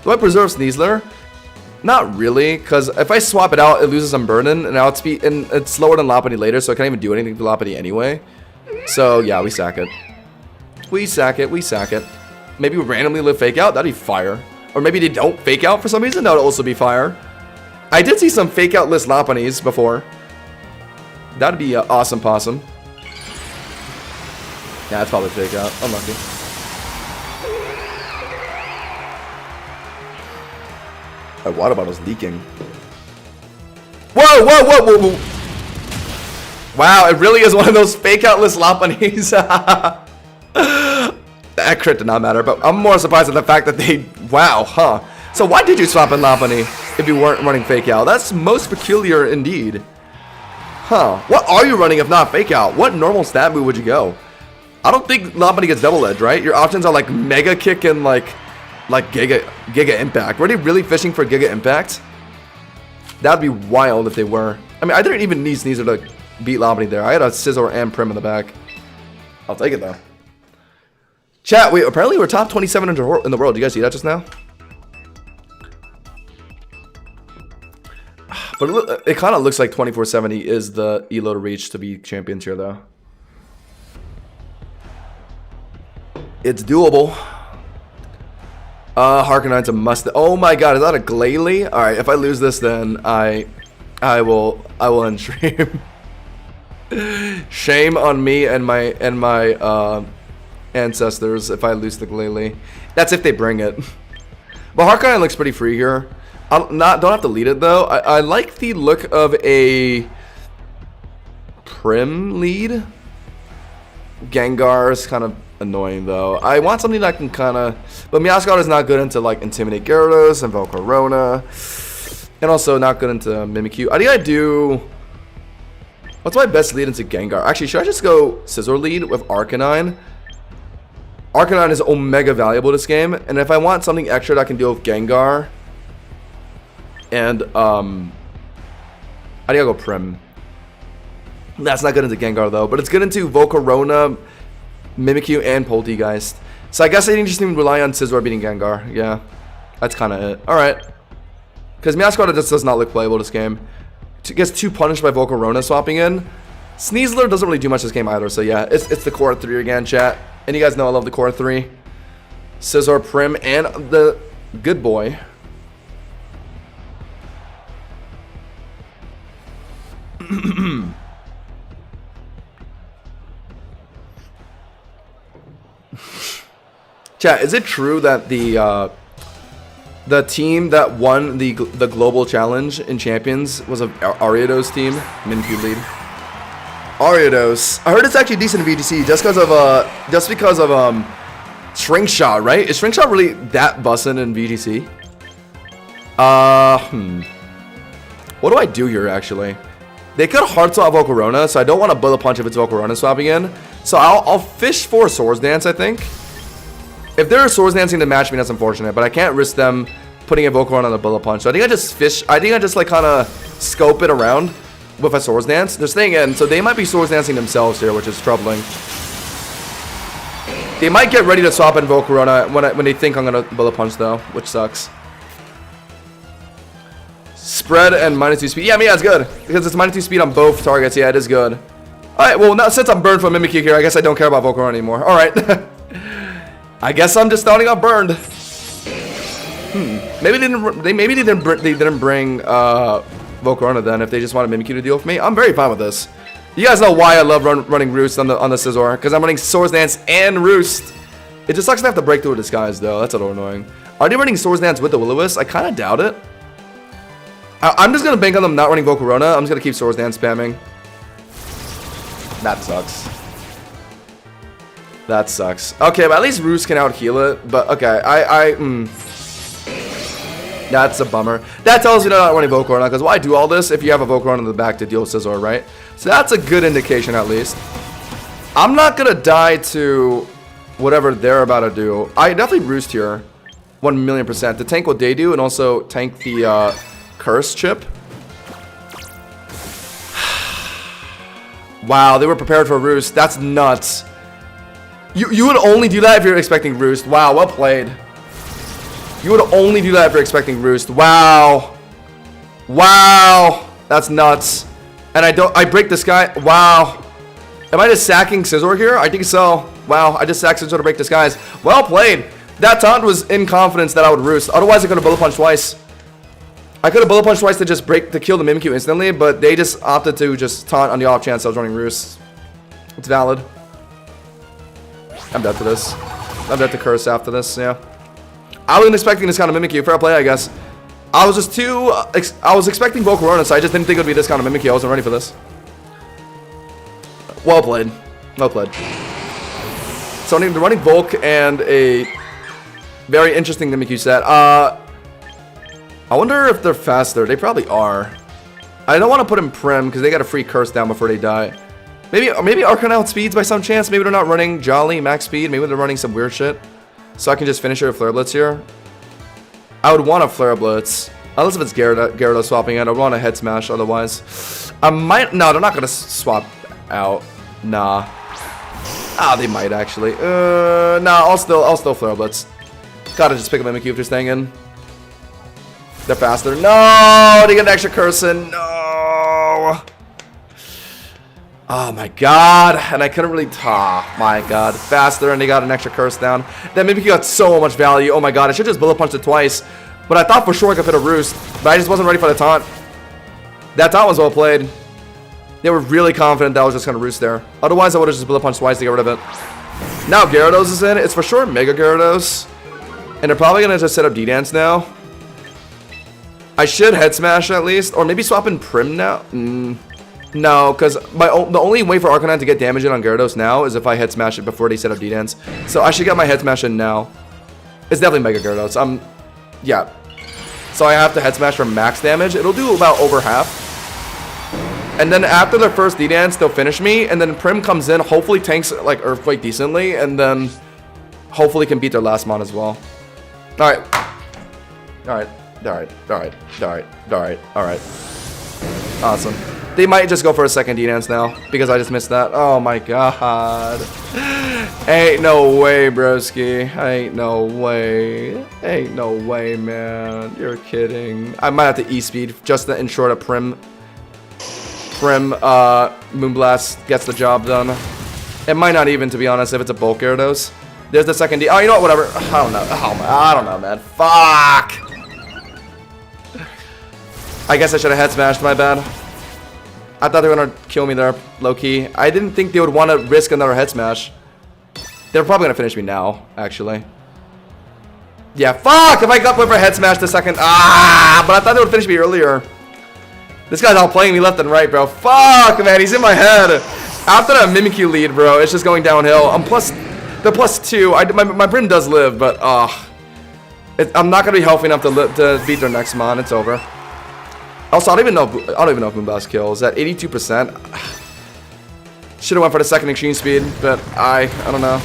Do I preserve Sneasler? Not really, because if I swap it out, it loses some burden, and it's slower than Lopunny later, so I can't even do anything to Lopunny anyway. So, yeah, we sack it. We sack it, we sack it. Maybe we randomly live fake out, that'd be fire. Or maybe they don't fake out for some reason, that would also be fire. I did see some fake out list Lopunnies before. That'd be awesome possum. Yeah, that's probably fake out. Unlucky. My water bottle's leaking. Whoa, whoa, whoa, whoa, whoa. Wow, it really is one of those fake out list Lopunnies. That crit did not matter, but I'm more surprised at the fact that they... Wow, huh. So why did you swap in Lopunny if you weren't running fake out? That's most peculiar indeed. Huh. What are you running if not fake out? What normal stat move would you go? I don't think Lopunny gets double edge, right? Your options are like Mega Kick and like Giga Impact. Were they really fishing for Giga Impact? That'd be wild if they were. I mean, I didn't even need Sneasler to beat Lopunny there. I had a Scizor and Prim in the back. I'll take it though. Chat, wait, apparently we're top 27 in the world. Do you guys see that just now? But it kind of looks like 2470 is the elo to reach to be champions here though. It's doable. Harkonine's a must. Oh my god, is that a Glalie? Alright, if I lose this then I will end stream. Shame on me and my ancestors if I lose the Glalie. That's if they bring it. But Harkonine looks pretty free here. Don't have to lead it though. I like the look of a Prim lead. Gengar is kind of annoying though. I want something that can kind of, but Meowscarada is not good into like Intimidate Gyarados and Volcarona, and also not good into Mimikyu. I think I do. What's my best lead into Gengar? Actually, should I just go Scizor lead with Arcanine? Arcanine is omega valuable this game, and if I want something extra that I can deal with Gengar, and I think I'll go Prim. That's not good into Gengar though, but it's good into Volcarona, Mimikyu, and Poltegeist. So I guess I just need to rely on Scizor beating Gengar. Yeah, that's kind of it. Alright. Because Meowscarada just does not look playable this game. It gets too punished by Volcarona swapping in. Sneasler doesn't really do much this game either, so yeah, it's the core 3 again, chat. And you guys know I love the core 3. Scizor, Prim, and the good boy. Chat, is it true that the team that won the global challenge in Champions was a Ariados team? Mimikyu lead. Ariados. I heard it's actually decent in VGC just because of Shrink Shot, right? Is Shrink Shot really that bussin' in VGC? What do I do here actually? They could hard swap Volcarona, so I don't want to bullet punch if it's Volcarona swapping in. So I'll fish for Swords Dance, I think. If they're Swords Dancing to match me, that's unfortunate, but I can't risk them putting a Volcarona on a bullet punch. So I think I just fish. I think I just like kind of scope it around with a Swords Dance. They're staying in, so they might be Swords Dancing themselves here, which is troubling. They might get ready to swap in Volcarona when they think I'm gonna bullet punch though, which sucks. Spread and -2 speed. Yeah, I mean, that's good. Because it's -2 speed on both targets. Yeah, it is good. Alright, well, now since I'm burned from Mimikyu here, I guess I don't care about Volcarona anymore. Alright. I guess I'm just starting off burned. Maybe they didn't bring Volcarona then if they just wanted Mimikyu to deal with me. I'm very fine with this. You guys know why I love running Roost on the Scizor. Because I'm running Swords Dance and Roost. It just sucks to have to break through a disguise though. That's a little annoying. Are they running Swords Dance with the Will-O-Wisp? I kind of doubt it. I'm just going to bank on them not running Volcarona. I'm just going to keep Swords Dance spamming. That sucks. That sucks. Okay, but at least Roost can out-heal it. But, okay, That's a bummer. That tells me they're not running Volcarona, because why do all this if you have a Volcarona in the back to deal with Scizor, right? So that's a good indication, at least. I'm not going to die to whatever they're about to do. I definitely Roost here. 1,000,000%. To tank what they do, and also tank the, Curse chip. Wow, they were prepared for Roost. That's nuts. You would only do that if you're expecting Roost. Wow, well played. You would only do that if you're expecting Roost. Wow. Wow. That's nuts. And I break this guy. Wow. Am I just sacking Scizor here? I think so. Wow, I just sacked Scizor to break this guys. Well played. That taunt was in confidence that I would Roost. Otherwise, I could have bullet punched twice. I could have bullet punched twice to kill the Mimikyu instantly, but they just opted to just taunt on the off chance I was running Roost. It's valid. I'm dead to this. I'm dead to Curse after this, yeah. I wasn't expecting this kind of Mimikyu. Fair play, I guess. I was just too... I was expecting Volcarona, so I just didn't think it would be this kind of Mimikyu. I wasn't ready for this. Well played. Well played. So they're running Volk and a very interesting Mimikyu set. I wonder if they're faster. They probably are. I don't want to put in Prim because they got a free Curse down before they die. Maybe Arcanine outspeeds by some chance. Maybe they're not running Jolly max speed. Maybe they're running some weird shit. So I can just finish it with Flare Blitz here. I would want a Flare Blitz. Unless if it's Gyarados swapping it. I would want a Head Smash otherwise. I might... No, they're not going to swap out. Nah. Ah, they might actually. Nah, I'll still Flare Blitz. Gotta just pick up Mimikyu if they're staying in. They're faster. No! They get an extra Curse in. No! Oh my god. And I couldn't really... Oh my god. Faster and they got an extra Curse down. That Mimikyu got so much value. Oh my god. I should just bullet punched it twice. But I thought for sure I could fit a Roost. But I just wasn't ready for the taunt. That taunt was well played. They were really confident that I was just going to Roost there. Otherwise, I would have just bullet punched twice to get rid of it. Now Gyarados is in. It's for sure Mega Gyarados. And they're probably going to just set up D-Dance now. I should Head Smash at least. Or maybe swap in Prim now. No, because the only way for Arcanine to get damage in on Gyarados now is if I Head Smash it before they set up D-Dance. So I should get my Head Smash in now. It's definitely Mega Gyarados. Yeah. So I have to Head Smash for max damage. It'll do about over half. And then after their first D-Dance, they'll finish me. And then Prim comes in, hopefully tanks like Earthquake decently. And then hopefully can beat their last mon as well. Alright. Alright. Alright. Awesome. They might just go for a second D-Dance now, because I just missed that. Oh my god. Ain't no way, broski. Ain't no way. Ain't no way, man. You're kidding. I might have to E-Speed just to ensure that Prim Moonblast gets the job done. It might not even, to be honest, if it's a bulk Gyarados. There's the second D. Oh, you know what? Whatever. I don't know. I don't know, man. Fuck. I guess I should have Head Smashed, my bad. I thought they were gonna kill me there, low-key. I didn't think they would want to risk another Head Smash. They're probably gonna finish me now, actually. Yeah, fuck! If I got went for head smash the second. Ah! But I thought they would finish me earlier. This guy's outplaying me left and right, bro. Fuck, man. He's in my head. After that Mimikyu lead, bro, it's just going downhill. They're +2. My Brim does live, but I'm not gonna be healthy enough to beat their next mon. It's over. Also, I don't even know if Moonblast kills at 82%. Should have went for the second extreme speed, but I don't know.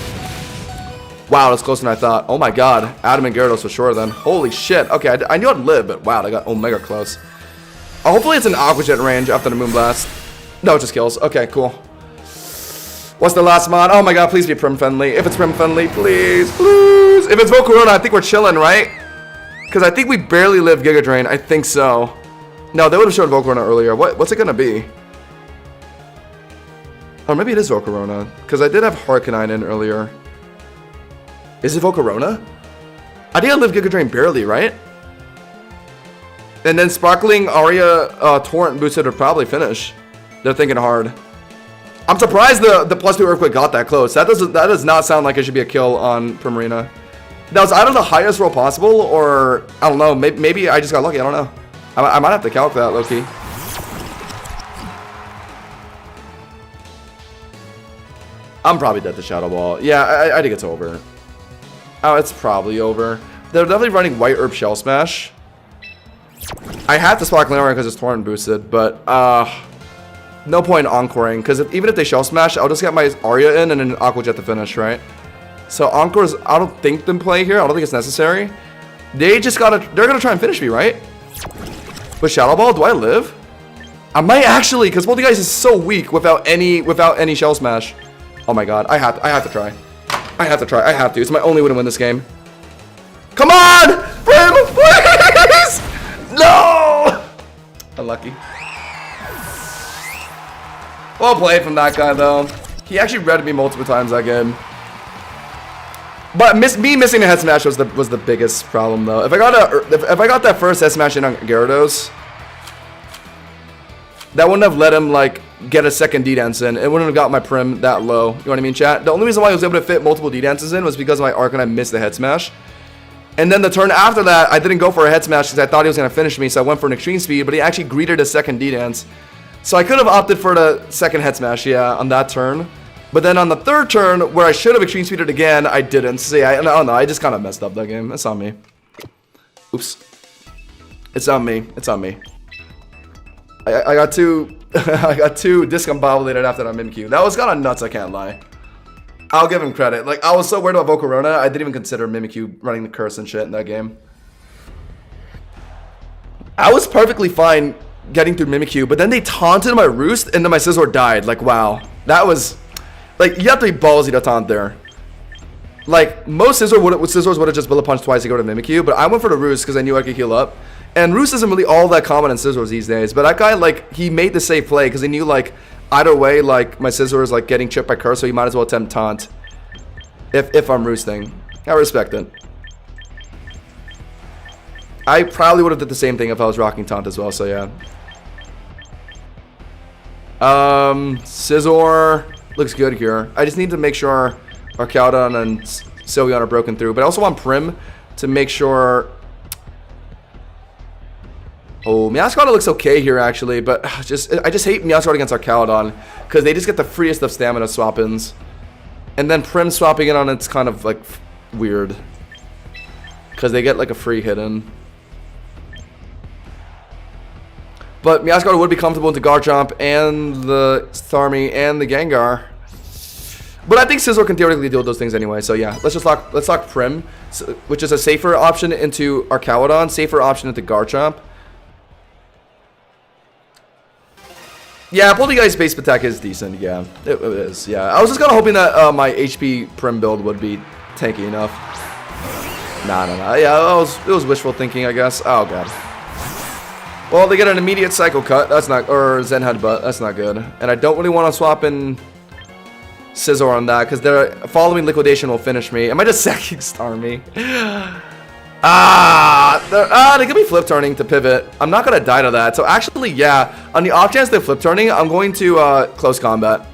Wow, that's closer than I thought. Oh my god, Adam and Gyarados for sure then. Holy shit. Okay, I knew I'd live, but wow, I got Omega close. Hopefully it's an Aqua Jet range after the Moonblast. No, it just kills. Okay, cool. What's the last mod? Oh my god, please be Prim friendly. If it's Prim friendly, please, please. If it's Volcarona, I think we're chilling, right? Because I think we barely lived Giga Drain. I think so. No, they would have shown Volcarona earlier. What's it gonna be? Or maybe it is Volcarona. Because I did have Harkonine in earlier. Is it Volcarona? I think I lived Giga Drain barely, right? And then Sparkling Aria Torrent boosted would probably finish. They're thinking hard. I'm surprised the +2 Earthquake got that close. That does not sound like it should be a kill on Primarina. That was either the highest roll possible, or I don't know. Maybe I just got lucky. I don't know. I might have to calc that, low-key. I'm probably dead to Shadow Ball. Yeah, I think it's over. Oh, it's probably over. They're definitely running White Herb Shell Smash. I have to Sparkling Aria because it's Torrent boosted, but no point in encoring, because even if they Shell Smash, I'll just get my Aria in and then Aqua Jet to finish, right? So Encore's, I don't think them play here. I don't think it's necessary. They're gonna try and finish me, right? With Shadow Ball, do I live? I might actually, because Multi-Guys is so weak without any Shell Smash. Oh my god, I have to try. I have to try. I have to. It's my only way to win this game. Come on! Prim, please! No! Unlucky. Well played from that guy, though. He actually read me multiple times that game. But me missing the head smash was the biggest problem, though. If I got that first head smash in on Gyarados, that wouldn't have let him like get a second D-Dance in. It wouldn't have got my Prim that low. You know what I mean, chat? The only reason why I was able to fit multiple D-Dances in was because of my Arcanine missed the head smash. And then the turn after that, I didn't go for a head smash because I thought he was going to finish me, so I went for an extreme speed, but he actually greeted a second D-Dance. So I could have opted for the second head smash, yeah, on that turn. But then on the third turn, where I should have extreme speeded again, I didn't. See, I don't know, I just kind of messed up that game. It's on me. Oops. It's on me. It's on me. I got too I got too discombobulated after that Mimikyu. That was kind of nuts, I can't lie. I'll give him credit. Like, I was so worried about Volcarona, I didn't even consider Mimikyu running the curse and shit in that game. I was perfectly fine getting through Mimikyu, but then they taunted my Roost, and then my Scizor died. Like, wow. That was... Like, you have to be ballsy to taunt there. Like, most Scizors would have just bullet punched twice to go to Mimikyu, but I went for the Roost because I knew I could heal up. And Roost isn't really all that common in Scizors these days, but that guy, like, he made the safe play because he knew, like, either way, like, my Scizor is, like, getting chipped by Curse, so he might as well attempt taunt. If I'm Roosting. I respect it. I probably would have did the same thing if I was rocking taunt as well, so yeah. Scizor looks good here. I just need to make sure Arcaudon and Sylveon are broken through, but I also want Prim to make sure... Oh, Meowscarada looks okay here, actually, but I just hate Meowscarada against Arcaudon, because they just get the freest of stamina swap-ins. And then Prim swapping it on it's kind of, like, weird. Because they get, like, a free hidden. But Meowscarada would be comfortable into Garchomp and the Starmie and the Gengar. But I think Scizor can theoretically deal with those things anyway, so yeah. Let's lock Prim, which is a safer option into Arcaudon, safer option into Garchomp. Yeah, Poltergeist base attack is decent, yeah. It is, yeah. I was just kind of hoping that my HP Prim build would be tanky enough. Nah. Yeah, it was wishful thinking, I guess. Oh, God. Well, they get an immediate Psycho Cut. That's not... Or Zen Headbutt. That's not good. And I don't really want to swap in Scizor on that, because their following Liquidation will finish me. Am I just sacking Starmie? They could be flip turning to pivot. I'm not gonna die to that. So actually, yeah, on the off chance they're flip turning, I'm going to close combat.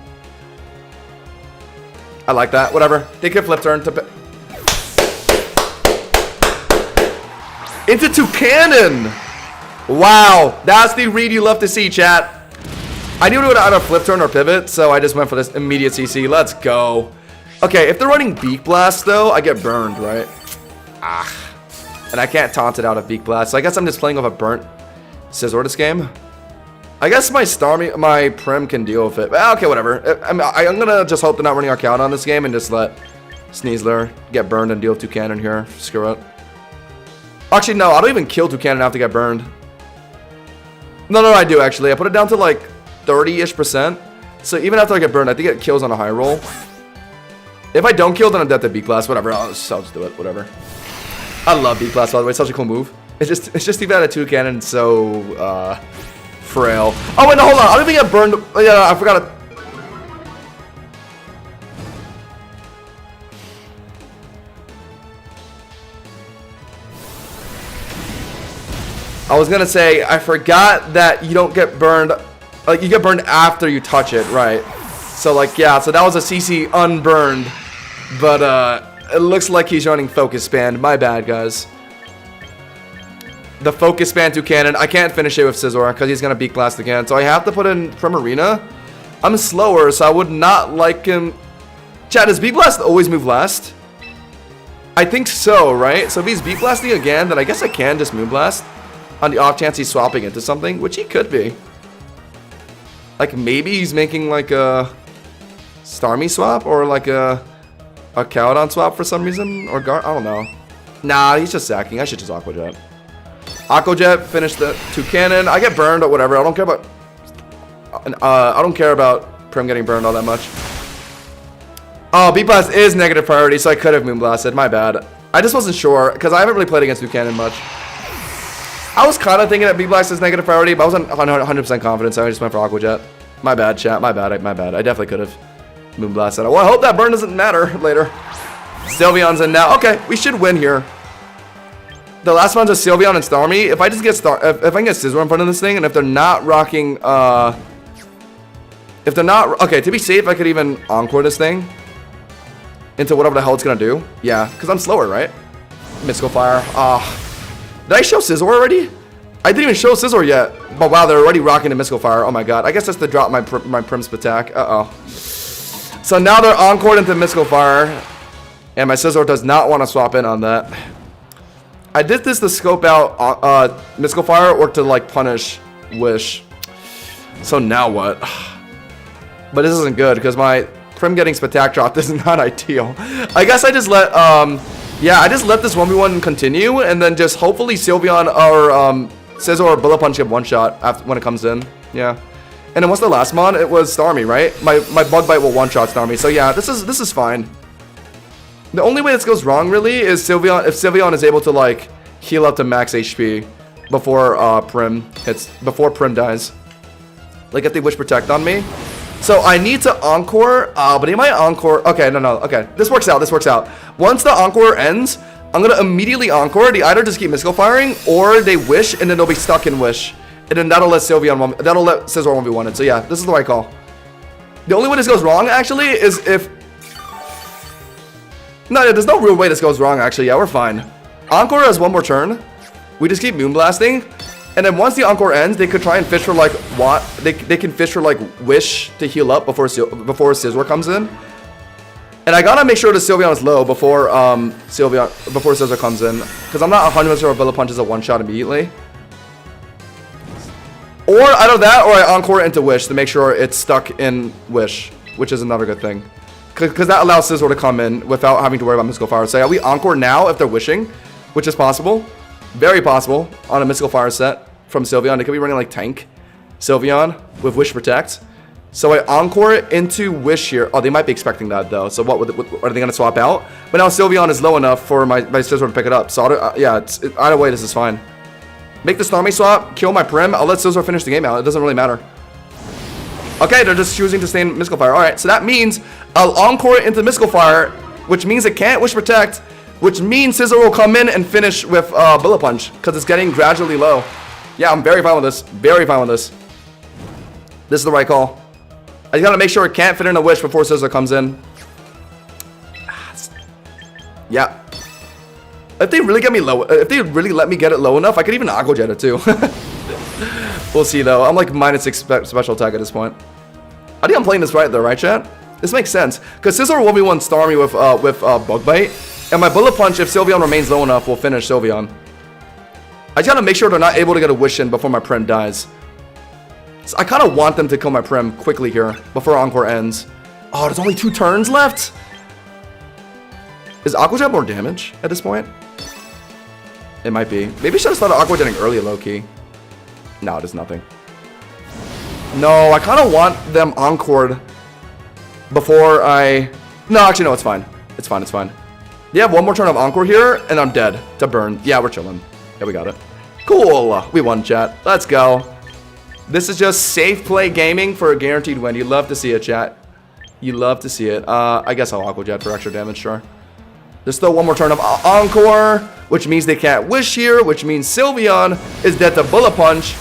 I like that. Whatever. They could flip turn to. Into Toucannon. Wow. That's the read you love to see, chat. I knew it would either flip turn or pivot, so I just went for this immediate CC. Let's go. Okay, if they're running Beak Blast, though, I get burned, right? And I can't taunt it out of Beak Blast, so I guess I'm just playing with a burnt Scizor this game. I guess my Prim can deal with it. Okay, whatever. I'm gonna just hope they're not running Arcade on this game and just let Sneasler get burned and deal with Toucannon here. Screw it. Actually, no, I don't even kill Toucannon after get burned. No, I do, actually. I put it down to, like, 30-ish%. So even after I get burned, I think it kills on a high roll. If I don't kill, then I'm dead to Beak Blast. Whatever, I'll just do it. Whatever. I love Beak Blast, by the way. It's such a cool move. It's just too bad that Toucannon is so, frail. Oh, wait, no, hold on. I don't even get burned. Yeah, I forgot it. I was gonna say, I forgot that you don't get burned, like, you get burned after you touch it, right? So, like, yeah, so that was a CC unburned, but, it looks like he's running Focus Band. My bad, guys. The Focus Band Toucannon. I can't finish it with Scizor because he's gonna Beak Blast again, so I have to put in from Arena. I'm slower, so I would not like him. Chat, does Beak Blast always move last? I think so, right? So if he's Beak Blasting again, then I guess I can just Moonblast. On the off chance he's swapping into something, which he could be. Like, maybe he's making, like, a Starmie swap, or, like, a Cowdon swap for some reason, or I don't know. Nah, he's just sacking. I should just Aqua Jet. Aqua Jet, finish the Toucannon. I get burned, or whatever. I don't care about Prim getting burned all that much. Oh, Beak Blast is negative priority, so I could have Moonblasted. My bad. I just wasn't sure, because I haven't really played against Toucannon much. I was kind of thinking that Beak Blast is negative priority, but I wasn't 100% confident, so I just went for Aqua Jet. My bad, chat. My bad. I definitely could have Moonblasted. Well, I hope that burn doesn't matter later. Sylveon's in now. Okay, we should win here. The last one's a Sylveon and Starmie. If I just get if I can get Scizor in front of this thing, and if they're not rocking, if they're not, okay, to be safe, I could even Encore this thing into whatever the hell it's gonna do. Yeah, because I'm slower, right? Mystical Fire. Did I show Scizor already? I didn't even show Scizor yet. But wow, they're already rocking the Mystical Fire. Oh my god. I guess that's to drop my Primsp attack. Uh-oh. So now they're encored into Mystical Fire. And my Scizor does not want to swap in on that. I did this to scope out Mystical Fire or to, like, punish Wish. So now what? But this isn't good because my Prim getting Spatak dropped is not ideal. I guess I just let, yeah, I just let this 1v1 continue, and then just hopefully Sylveon or Scizor or Bullet Punch get one shot after when it comes in. Yeah. And then what's the last mon? It was Starmie, right? My Bug Bite will one shot Starmie. So yeah, this is fine. The only way this goes wrong really is if Sylveon is able to, like, heal up to max HP before Prim dies. Like if they Wish Protect on me. So I need to Encore, but he might Encore. Okay, no, okay. This works out. Once the Encore ends, I'm gonna immediately Encore. They either just keep Mystical Firing, or they Wish, and then they'll be stuck in Wish. And then that'll let Scizor 1v1 it. So yeah, this is the right call. The only way this goes wrong, actually, is if... No, there's no real way this goes wrong, actually. Yeah, we're fine. Encore has one more turn. We just keep Moonblasting. And then once the Encore ends, they could try and fish for, like, they can fish for, like, Wish to heal up before Scizor comes in. And I gotta make sure the Sylveon is low before Scizor comes in, because I'm not 100% sure if Bullet Punch is a one-shot immediately. Or either that, or I Encore into Wish to make sure it's stuck in Wish, which is another good thing. Because that allows Scizor to come in without having to worry about Mystical Fire. So yeah, we Encore now if they're Wishing, which is possible. Very possible on a Mystical Fire set from Sylveon. They could be running like Tank Sylveon with Wish Protect. So I Encore into Wish here. Oh, they might be expecting that though. So what are they going to swap out? But now Sylveon is low enough for my Scizor to pick it up. So yeah, either way, this is fine. Make the Starmie swap, kill my Prim. I'll let Scizor finish the game out. It doesn't really matter. Okay, they're just choosing to stay in Mystical Fire. Alright, so that means I'll Encore into Mystical Fire, which means it can't Wish Protect, which means Scizor will come in and finish with Bullet Punch, because it's getting gradually low. Yeah, I'm very fine with this. Very fine with this. This is the right call. I just gotta make sure it can't fit in a Wish before Scizor comes in. Yeah. If they really get me low, if they really let me get it low enough, I could even Aqua Jet it too. We'll see though. I'm like -6 special attack at this point. I think I'm playing this right though, right, chat? This makes sense. Because Scizor 1v1 Starmie with Bug Bite. And my Bullet Punch, if Sylveon remains low enough, will finish Sylveon. I just gotta make sure they're not able to get a Wish in before my Prim dies. So I kind of want them to kill my Prim quickly here before Encore ends. Oh, there's only 2 turns left? Is Aqua Jet more damage at this point? It might be. Maybe I should have started Aqua Jetting early, low-key. No, it is nothing. No, I kind of want them Encored before I... No, actually, no, it's fine. It's fine, it's fine. They have one more turn of Encore here, and I'm dead to burn. Yeah, we're chilling. Yeah, we got it. Cool. We won, chat. Let's go. This is just safe play gaming for a guaranteed win. You love to see it, chat. You love to see it. I guess I'll Aqua Jet for extra damage, sure. There's still one more turn of Encore, which means they can't Wish here, which means Sylveon is dead to Bullet Punch.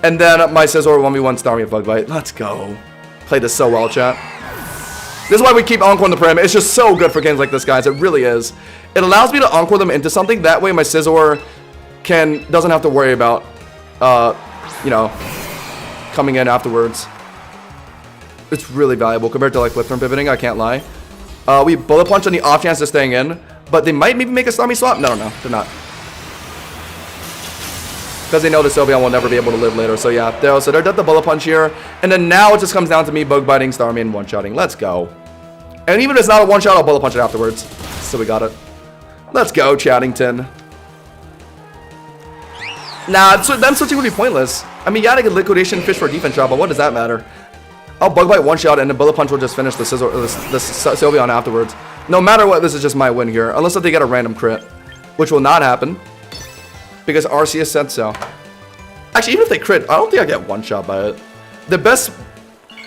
And then my Scizor 1v1 Starmie with Bug Bite. Let's go. Played this so well, chat. This is why we keep Encore in the Prim. It's just so good for games like this, guys. It really is. It allows me to Encore them into something. That way my Scizor doesn't have to worry about, you know, coming in afterwards. It's really valuable compared to like Lip Turn pivoting, I can't lie. We Bullet Punch on the off chance of staying in, but they might maybe make a Starmie swap. No, they're not. Because they know the Sylveon will never be able to live later. So yeah, they're dead to Bullet Punch here. And then now it just comes down to me Bug Biting Starmie and one-shotting. Let's go. And even if it's not a one-shot, I'll Bullet Punch it afterwards. So we got it. Let's go, Chattington. Nah, them switching would be pointless. I mean, yeah, I get Liquidation Fish for a defense drop, but what does that matter? I'll Bug Bite one-shot and the Bullet Punch will just finish the Sylveon afterwards. No matter what, this is just my win here. Unless if they get a random crit, which will not happen. Because Arceus said so. Actually, even if they crit, I don't think I get one-shot by it. The best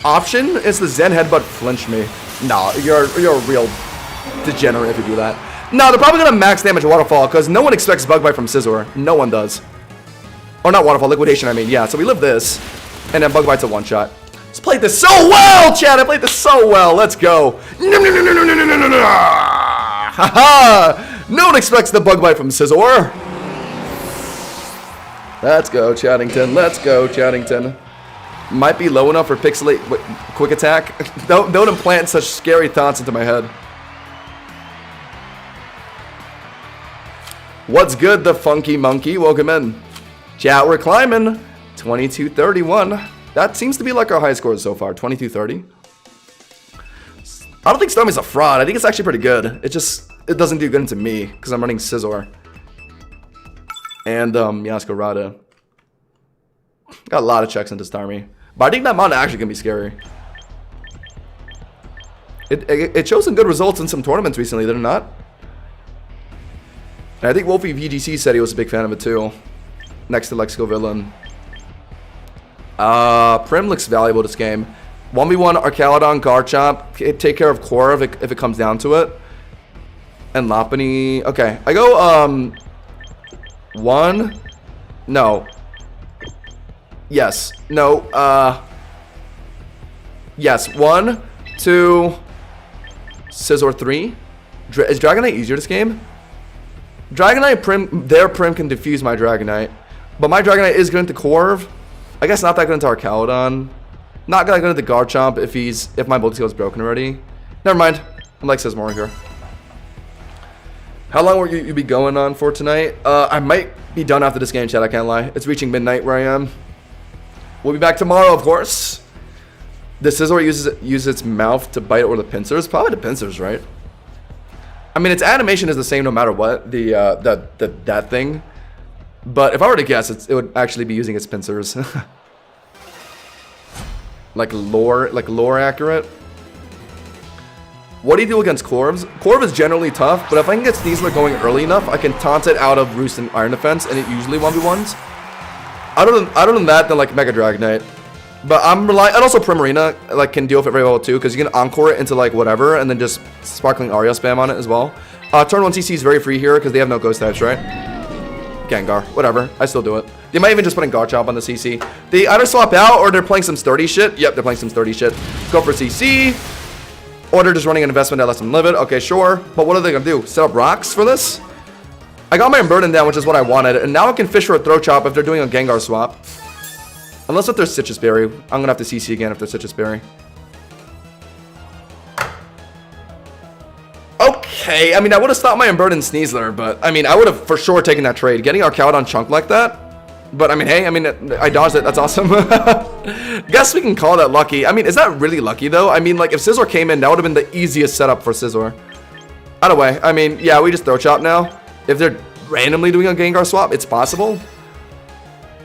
option is the Zen Headbutt flinch me. Nah, you're a real degenerate if you do that. No, they're probably going to max damage Waterfall because no one expects Bug Bite from Scizor. No one does. Or not Waterfall, Liquidation, I mean. Yeah, so we live this. And then Bug Bite's a one-shot. Just played this so well, Chad. I played this so well. Let's go. Haha. No one expects the Bug Bite from Scizor. Let's go, Chattington. Let's go, Chattington. Might be low enough for Pixelate Quick Attack. Don't implant such scary thoughts into my head. What's good, the funky monkey? Welcome in. Chat, we're climbing. 2231. That seems to be like our high scores so far. 2230. I don't think Starmie's a fraud. I think it's actually pretty good. It doesn't do good into me because I'm running Scizor. And Yaskarada. Got a lot of checks into Starmie. But I think that mountain actually can be scary. It shows some good results in some tournaments recently, did it not? And I think Wolfie VGC said he was a big fan of it too. Next to Lexico Villain. Prim looks valuable this game. 1v1 Arcaludon, Garchomp. Take care of Korra if it comes down to it. And Lopunny. Okay, I go one. No. Yes. No. Yes. 1, 2. Scizor 3. Is Dragonite easier this game? Dragonite Prim. Their Prim can defuse my Dragonite. But my Dragonite is good into Corv. I guess not that good into Arcaludon. Not that good into Garchomp if my Multi-Skill is broken already. Never mind. I'm like Sismore here. How long will you be going on for tonight? I might be done after this game, chat. I can't lie. It's reaching midnight where I am. We'll be back tomorrow, of course. The Scizor uses its mouth to bite or the pincers. Probably the pincers, right? I mean, its animation is the same no matter what. That thing. But if I were to guess, it would actually be using its pincers. like lore accurate. What do you do against Corvs? Corv is generally tough, but if I can get Sneasler going early enough, I can taunt it out of Roost and Iron Defense, and it usually 1v1s. Other than that, then like Mega Dragonite. But I'm relying, and also Primarina like can deal with it very well too, because you can Encore it into like whatever, and then just Sparkling Aria spam on it as well. Turn 1 CC is very free here, because they have no Ghost types, right? Gengar, whatever. I still do it. They might even just put in Garchomp on the CC. They either swap out, or they're playing some sturdy shit. Yep, they're playing some sturdy shit. Go for CC. Or they're just running an investment that lets them live it. Okay, sure. But what are they going to do? Set up rocks for this? I got my Unburden down, which is what I wanted, and now I can fish for a Throat Chop if they're doing a Gengar swap. Unless if there's Citrus Berry. I'm gonna have to CC again if there's Citrus Berry. Okay, I mean, I would have stopped my Unburden Sneasler, but, I mean, I would have for sure taken that trade. Getting our Cowdon Chunk like that. But, I mean, hey, I mean, I dodged it. That's awesome. Guess we can call that lucky. I mean, is that really lucky, though? I mean, like, if Scizor came in, that would have been the easiest setup for Scizor. Either way, I mean, yeah, we just Throat Chop now. If they're randomly doing a Gengar swap, it's possible.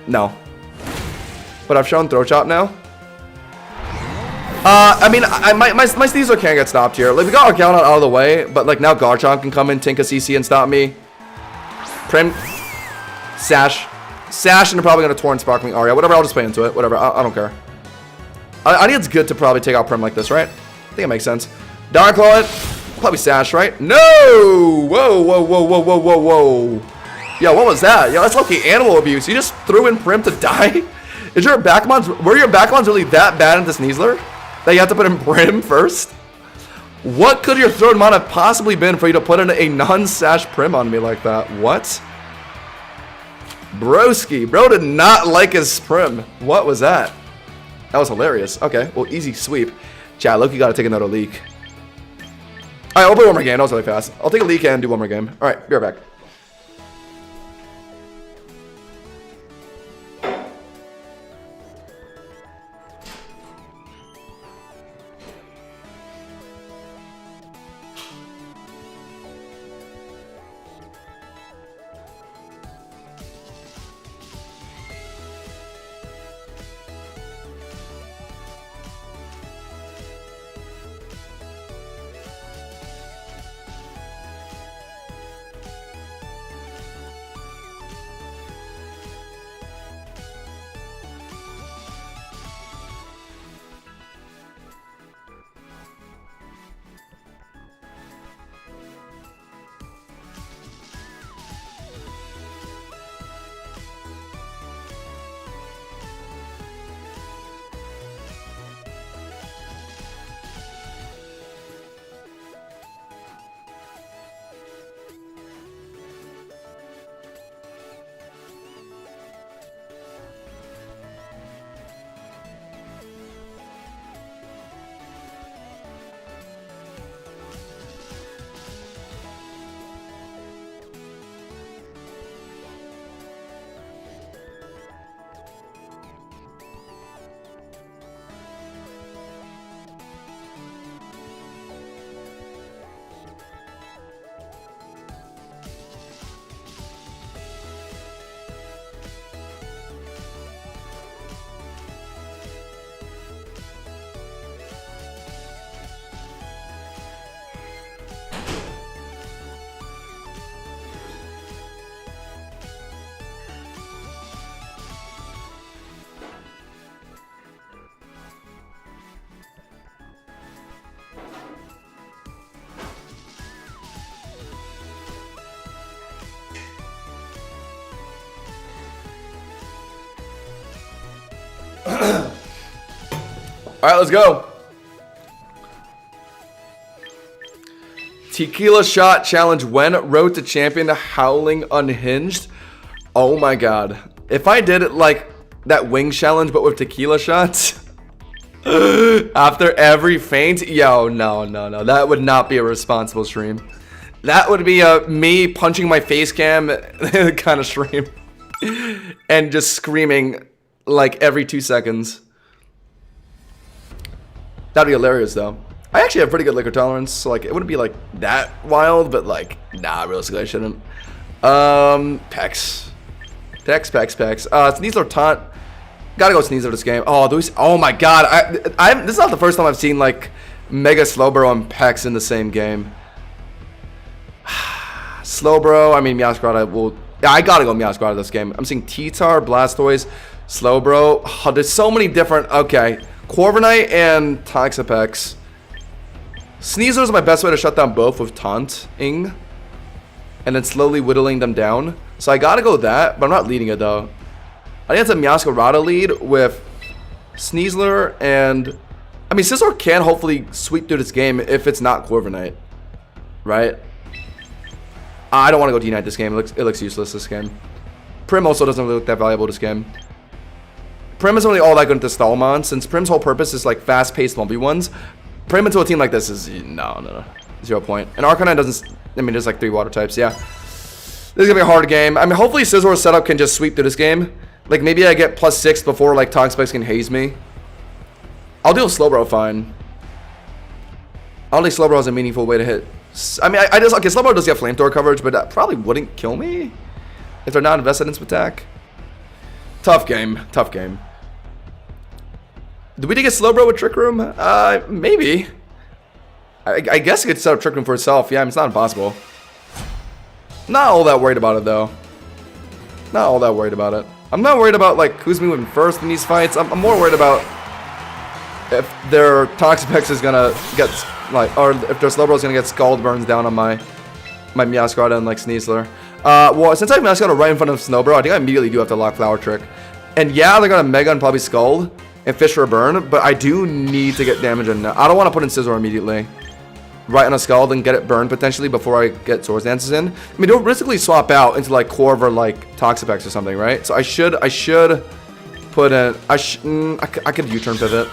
No. But I've shown Throat Chop now. I mean, my Sneasler can't get stopped here. Like, we got our Galvantula out of the way, but, like, now Garchomp can come in, Tinka CC, and stop me. Prim. Sash. Sash, and they're probably going to Torrent Sparkling Aria. Whatever, I'll just play into it. Whatever, I don't care. I think it's good to probably take out Prim like this, right? I think it makes sense. Dark Claw it. Probably Sash, right? No! Whoa, whoa, whoa, whoa, whoa, whoa, whoa. Yo, what was that? Yo, that's low-key animal abuse. You just threw in Prim to die? Is your Backmons, were your Backmons really that bad into Sneasler? That you have to put in Prim first? What could your third mon have possibly been for you to put in a non-Sash Prim on me like that? What? Broski. Bro did not like his Prim. What was that? That was hilarious. Okay, well, easy sweep. Chat, Loki gotta take another leak. Alright, I'll play one more game. That was really fast. I'll take a leak and do one more game. Alright, be right back. Alright, let's go. Tequila Shot Challenge. When Road to Champion Howling Unhinged. Oh my god. If I did it like that wing challenge but with tequila shots after every feint, yo, no. That would not be a responsible stream. That would be a me punching my face cam kind of stream. And just screaming like every 2 seconds. That'd be hilarious, though. I actually have pretty good liquor tolerance, so like it wouldn't be like that wild, but like, nah, realistically I shouldn't. Pex. Sneasler Taunt. Gotta go Sneasler this game. Oh, oh my god. This is not the first time I've seen like Mega Slowbro and Pex in the same game. Slowbro, I mean Meowscarada I gotta go Meowscarada this game. I'm seeing T-Tar, Blastoise, Slowbro. Oh, there's so many different, okay. Corviknight and Toxapex. Sneasler is my best way to shut down both with Taunting. And then slowly whittling them down. So I gotta go that, but I'm not leading it though. I think it's a Meowscarada lead with Sneasler and... I mean, Scizor can hopefully sweep through this game if it's not Corviknight. Right? I don't want to go D-Knight this game. It looks useless this game. Prim also doesn't really look that valuable this game. Prim isn't really all that good at the Stallmon, since Prim's whole purpose is like fast-paced 1v1s. Prim into a team like this is no. 0 point. And Arcanine doesn't. I mean, there's like 3 water types. Yeah, this is gonna be a hard game. I mean, hopefully Scizor's setup can just sweep through this game. Like maybe I get +6 before like Toxapex can haze me. I'll deal with Slowbro fine. I don't think Slowbro has a meaningful way to hit. I mean, I just okay. Slowbro does get flamethrower coverage, but that probably wouldn't kill me if they're not invested in attack. Tough game. Tough game. Do we get Slowbro with Trick Room? Maybe. I guess it could set up Trick Room for itself. Yeah, I mean, it's not impossible. Not all that worried about it, though. Not all that worried about it. I'm not worried about, like, who's moving first in these fights. I'm more worried about if their Toxapex is gonna get, like, or if their Slowbro is gonna get Scald Burns down on my Meowscarada and, like, Sneasler. Well, since I have Meowscarada right in front of Snowbro, I think I immediately do have to lock Flower Trick. And yeah, they're gonna Mega and probably Scald and fish for a burn, but I do need to get damage in now. I don't want to put in Scizor immediately. Right on a Scald and get it burned potentially before I get Swords Dances in. I mean, don't basically swap out into like Corv or like Toxapex or something, right? So I should put in. I could U-turn pivot.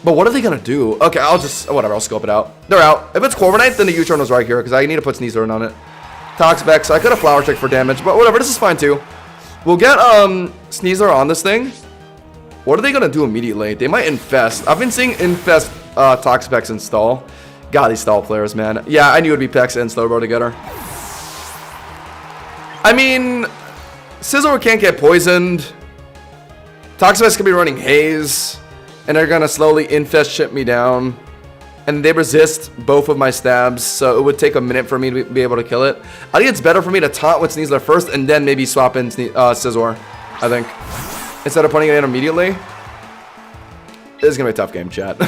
But what are they gonna do? Okay, I'll just whatever. I'll scope it out. They're out. If it's Corviknight, then the U-turn was right here because I need to put Sneasler in on it. Toxapex. I could have Flower Trick for damage, but whatever. This is fine too. We'll get Sneasler on this thing. What are they gonna do immediately? They might infest. I've been seeing infest Toxapex and stall. God, these stall players, man. Yeah, I knew it would be Pex and Slowbro together. I mean, Scizor can't get poisoned. Toxapex could be running Haze, and they're gonna slowly infest ship me down. And they resist both of my stabs, so it would take a minute for me to be able to kill it. I think it's better for me to taunt with Sneasler first, and then maybe swap in Scizor, I think. Instead of putting it in immediately. This is gonna be a tough game, chat.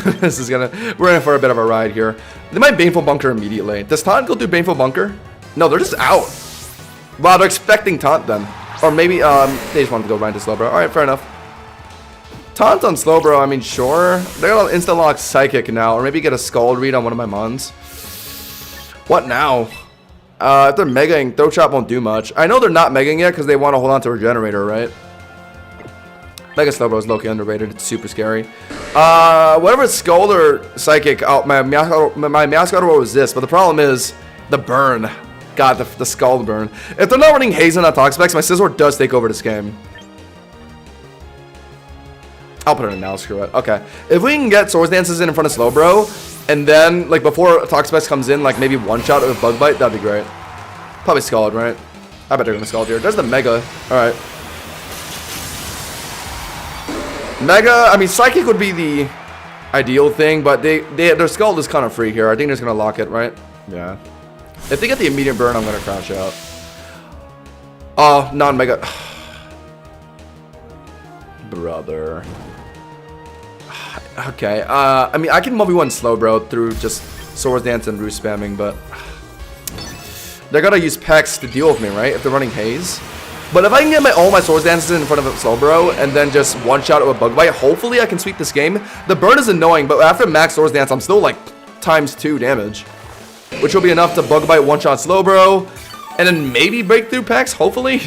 We're in for a bit of a ride here. They might Baneful Bunker immediately. Does Taunt go through Baneful Bunker? No, they're just out. Wow, they're expecting Taunt then. Or maybe they just wanted to go right into Slowbro. Alright, fair enough. Taunt on Slowbro, I mean, sure. They're gonna instant lock Psychic now, or maybe get a Scald read on one of my Mons. What now? If they're Megaing, Throat Chop won't do much. I know they're not Megaing yet because they want to hold on to Regenerator, right? Mega Slowbro is low-key underrated. It's super scary. Whatever Scald or Psychic, my Meowscarada will resist, but the problem is the burn. God, the Scald burn. If they're not running Haze on Toxapex, my Scizor does take over this game. I'll put it in now, screw it. Okay. If we can get Swords Dances in front of Slowbro, and then, like, before Toxapex comes in, like, maybe one-shot with Bug Bite, that'd be great. Probably Scald, right? I bet they're gonna Scald here. There's the Mega. Alright. Mega, I mean, Psychic would be the ideal thing, but their Scald is kind of free here. I think they're just gonna lock it, right? Yeah. If they get the immediate burn, I'm gonna crash out. Oh, non-Mega. Brother. Okay, I mean, I can 1v1 Slowbro through just Swords Dance and Roost spamming, but they're gonna use Pex to deal with me, right? If they're running Haze. But if I can get all my Swords Dances in front of Slowbro and then just one-shot it with Bug Bite, hopefully I can sweep this game. The burn is annoying, but after max Swords Dance, I'm still like ×2 damage, which will be enough to Bug Bite one-shot Slowbro and then maybe break through Pex, hopefully.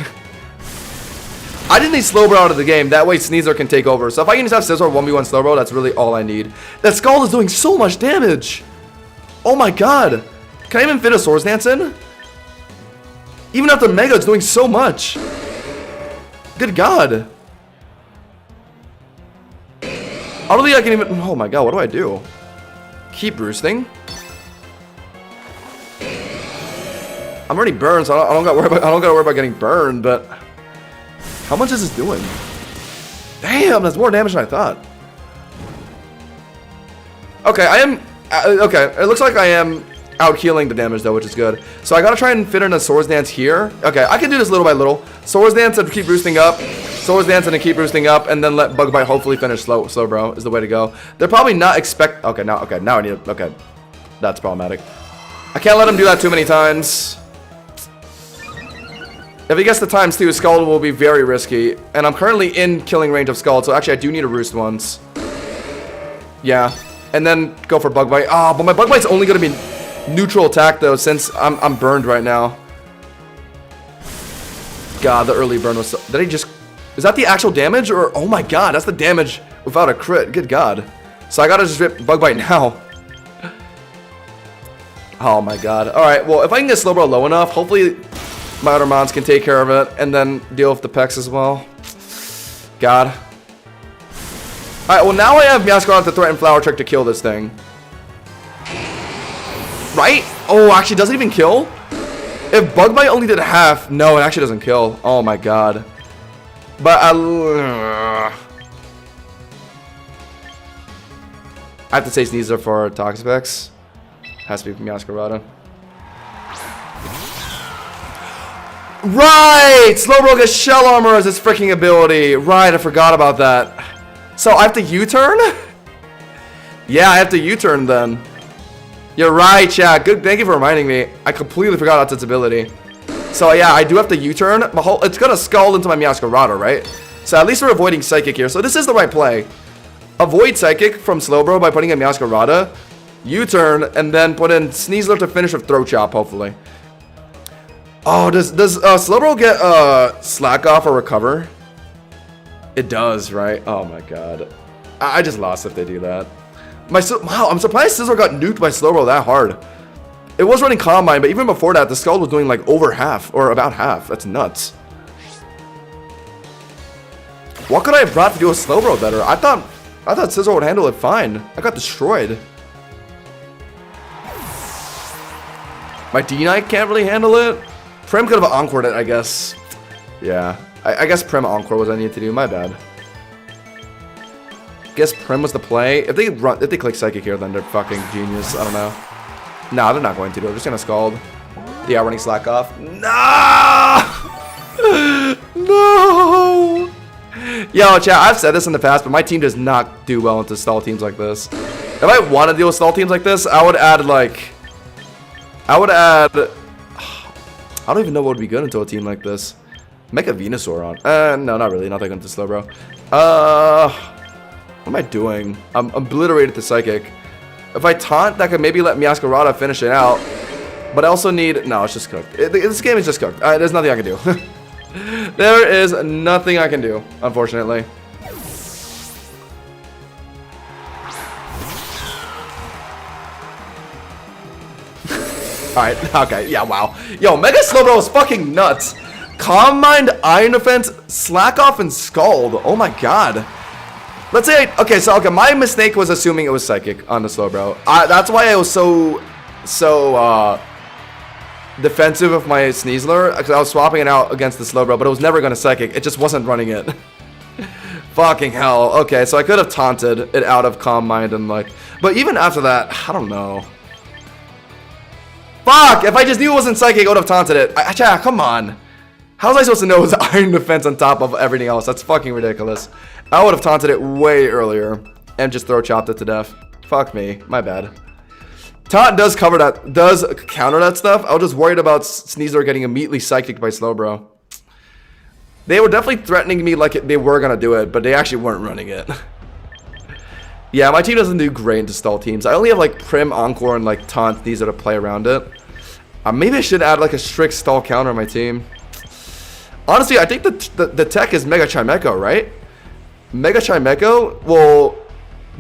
I didn't need Slowbro out of the game. That way Sneasler can take over. So if I can just have Scizor 1v1 Slowbro, that's really all I need. That Scald is doing so much damage. Oh my god. Can I even fit a Swords Dance in? Even after Mega, it's doing so much. Good god. I don't think I can even... Oh my god, what do I do? Keep roosting? I'm already burned, so I don't gotta worry about getting burned, but... How much is this doing? Damn, that's more damage than I thought. Okay, I am... okay, it looks like I am out healing the damage though, which is good. So I gotta try and fit in a Swords Dance here. Okay, I can do this little by little. Swords Dance and keep boosting up. Swords Dance and keep boosting up, and then let Bug Bite hopefully finish Slowbro is the way to go. They're probably not expect... Okay, now I need... Okay, that's problematic. I can't let him do that too many times. If he gets the ×2, Scald will be very risky. And I'm currently in killing range of Scald, so actually I do need to roost once. Yeah. And then go for Bug Bite. Ah, but my Bug Bite's only going to be neutral attack though, since I'm burned right now. God, the early burn was so... Did he just... Is that the actual damage? Or... Oh my god, that's the damage without a crit. Good god. So I gotta just rip Bug Bite now. Oh my god. Alright, well, if I can get Slowbro low enough, hopefully my other mons can take care of it. And then deal with the Pex as well. God. Alright, well now I have Meowscarada to threaten Flower Trick to kill this thing. Right? Oh, actually doesn't even kill? If Bug Bite only did half, no, it actually doesn't kill. Oh my god. But I have to say Sneasler for Toxapex. Has to be from Meowscarada. Right! Slowbro gets Shell Armor as its freaking ability. Right, I forgot about that. So I have to U-turn? Yeah, I have to U-turn then. You're right, chat. Good, thank you for reminding me. I completely forgot about its ability. So yeah, I do have to U-turn. It's gonna Scald into my Meowscarada, right? So at least we're avoiding Psychic here. So this is the right play. Avoid Psychic from Slowbro by putting in Meowscarada. U-turn, and then put in Sneasler to finish with Throat Chop, hopefully. Oh, does Slowbro get Slack Off or Recover? It does, right? Oh my god. I just lost if they do that. Wow, I'm surprised Scizor got nuked by Slowbro that hard. It was running Calm Mind, but even before that, the Scald was doing like over half, or about half. That's nuts. What could I have brought to deal with Slowbro better? I thought Scizor would handle it fine. I got destroyed. My D-Knight can't really handle it. Prim could have Encored it, I guess. Yeah, I guess Prim Encore was what I needed to do. My bad. Guess Prim was the play. If they click Psychic here, then they're fucking genius. I don't know. Nah, they're not going to. They're just gonna Scald. The outrunning Slack Off. No! No! Yo, chat, I've said this in the past, but my team does not do well into stall teams like this. If I want to deal with stall teams like this, I would add like... I don't even know what would be good into a team like this. Make a Venusaur on. No, not really. Not that good into Slowbro. What am I doing? I'm obliterated to Psychic. If I taunt, that could maybe let Meowscarada finish it out. But I also need... No, it's just cooked. This game is just cooked. There's nothing I can do. There is nothing I can do, unfortunately. Alright, okay, yeah, wow. Yo, Mega Slowbro is fucking nuts. Calm Mind, Iron Defense, Slack Off, and Scald. Oh my god. Let's say, okay, my mistake was assuming it was Psychic on the Slowbro. That's why I was so defensive of my Sneasler, because I was swapping it out against the Slowbro, but it was never going to Psychic. It just wasn't running it. Fucking hell. Okay, so I could have taunted it out of Calm Mind and like... But even after that, I don't know. Fuck! If I just knew it wasn't Psychic, I would have taunted it. Chat, come on. How was I supposed to know it was Iron Defense on top of everything else? That's fucking ridiculous. I would have taunted it way earlier and just Throat Chopped it to death. Fuck me. My bad. Taunt does cover that, does counter that stuff. I was just worried about Sneasler getting immediately Psychic by Slowbro. They were definitely threatening me like they were going to do it, but they actually weren't running it. Yeah, my team doesn't do great into stall teams. I only have like Prim, Encore, and like Taunt. These are to play around it. Maybe I should add like a strict stall counter on my team. Honestly, I think the tech is Mega Chimecho, right? Mega Chimecho will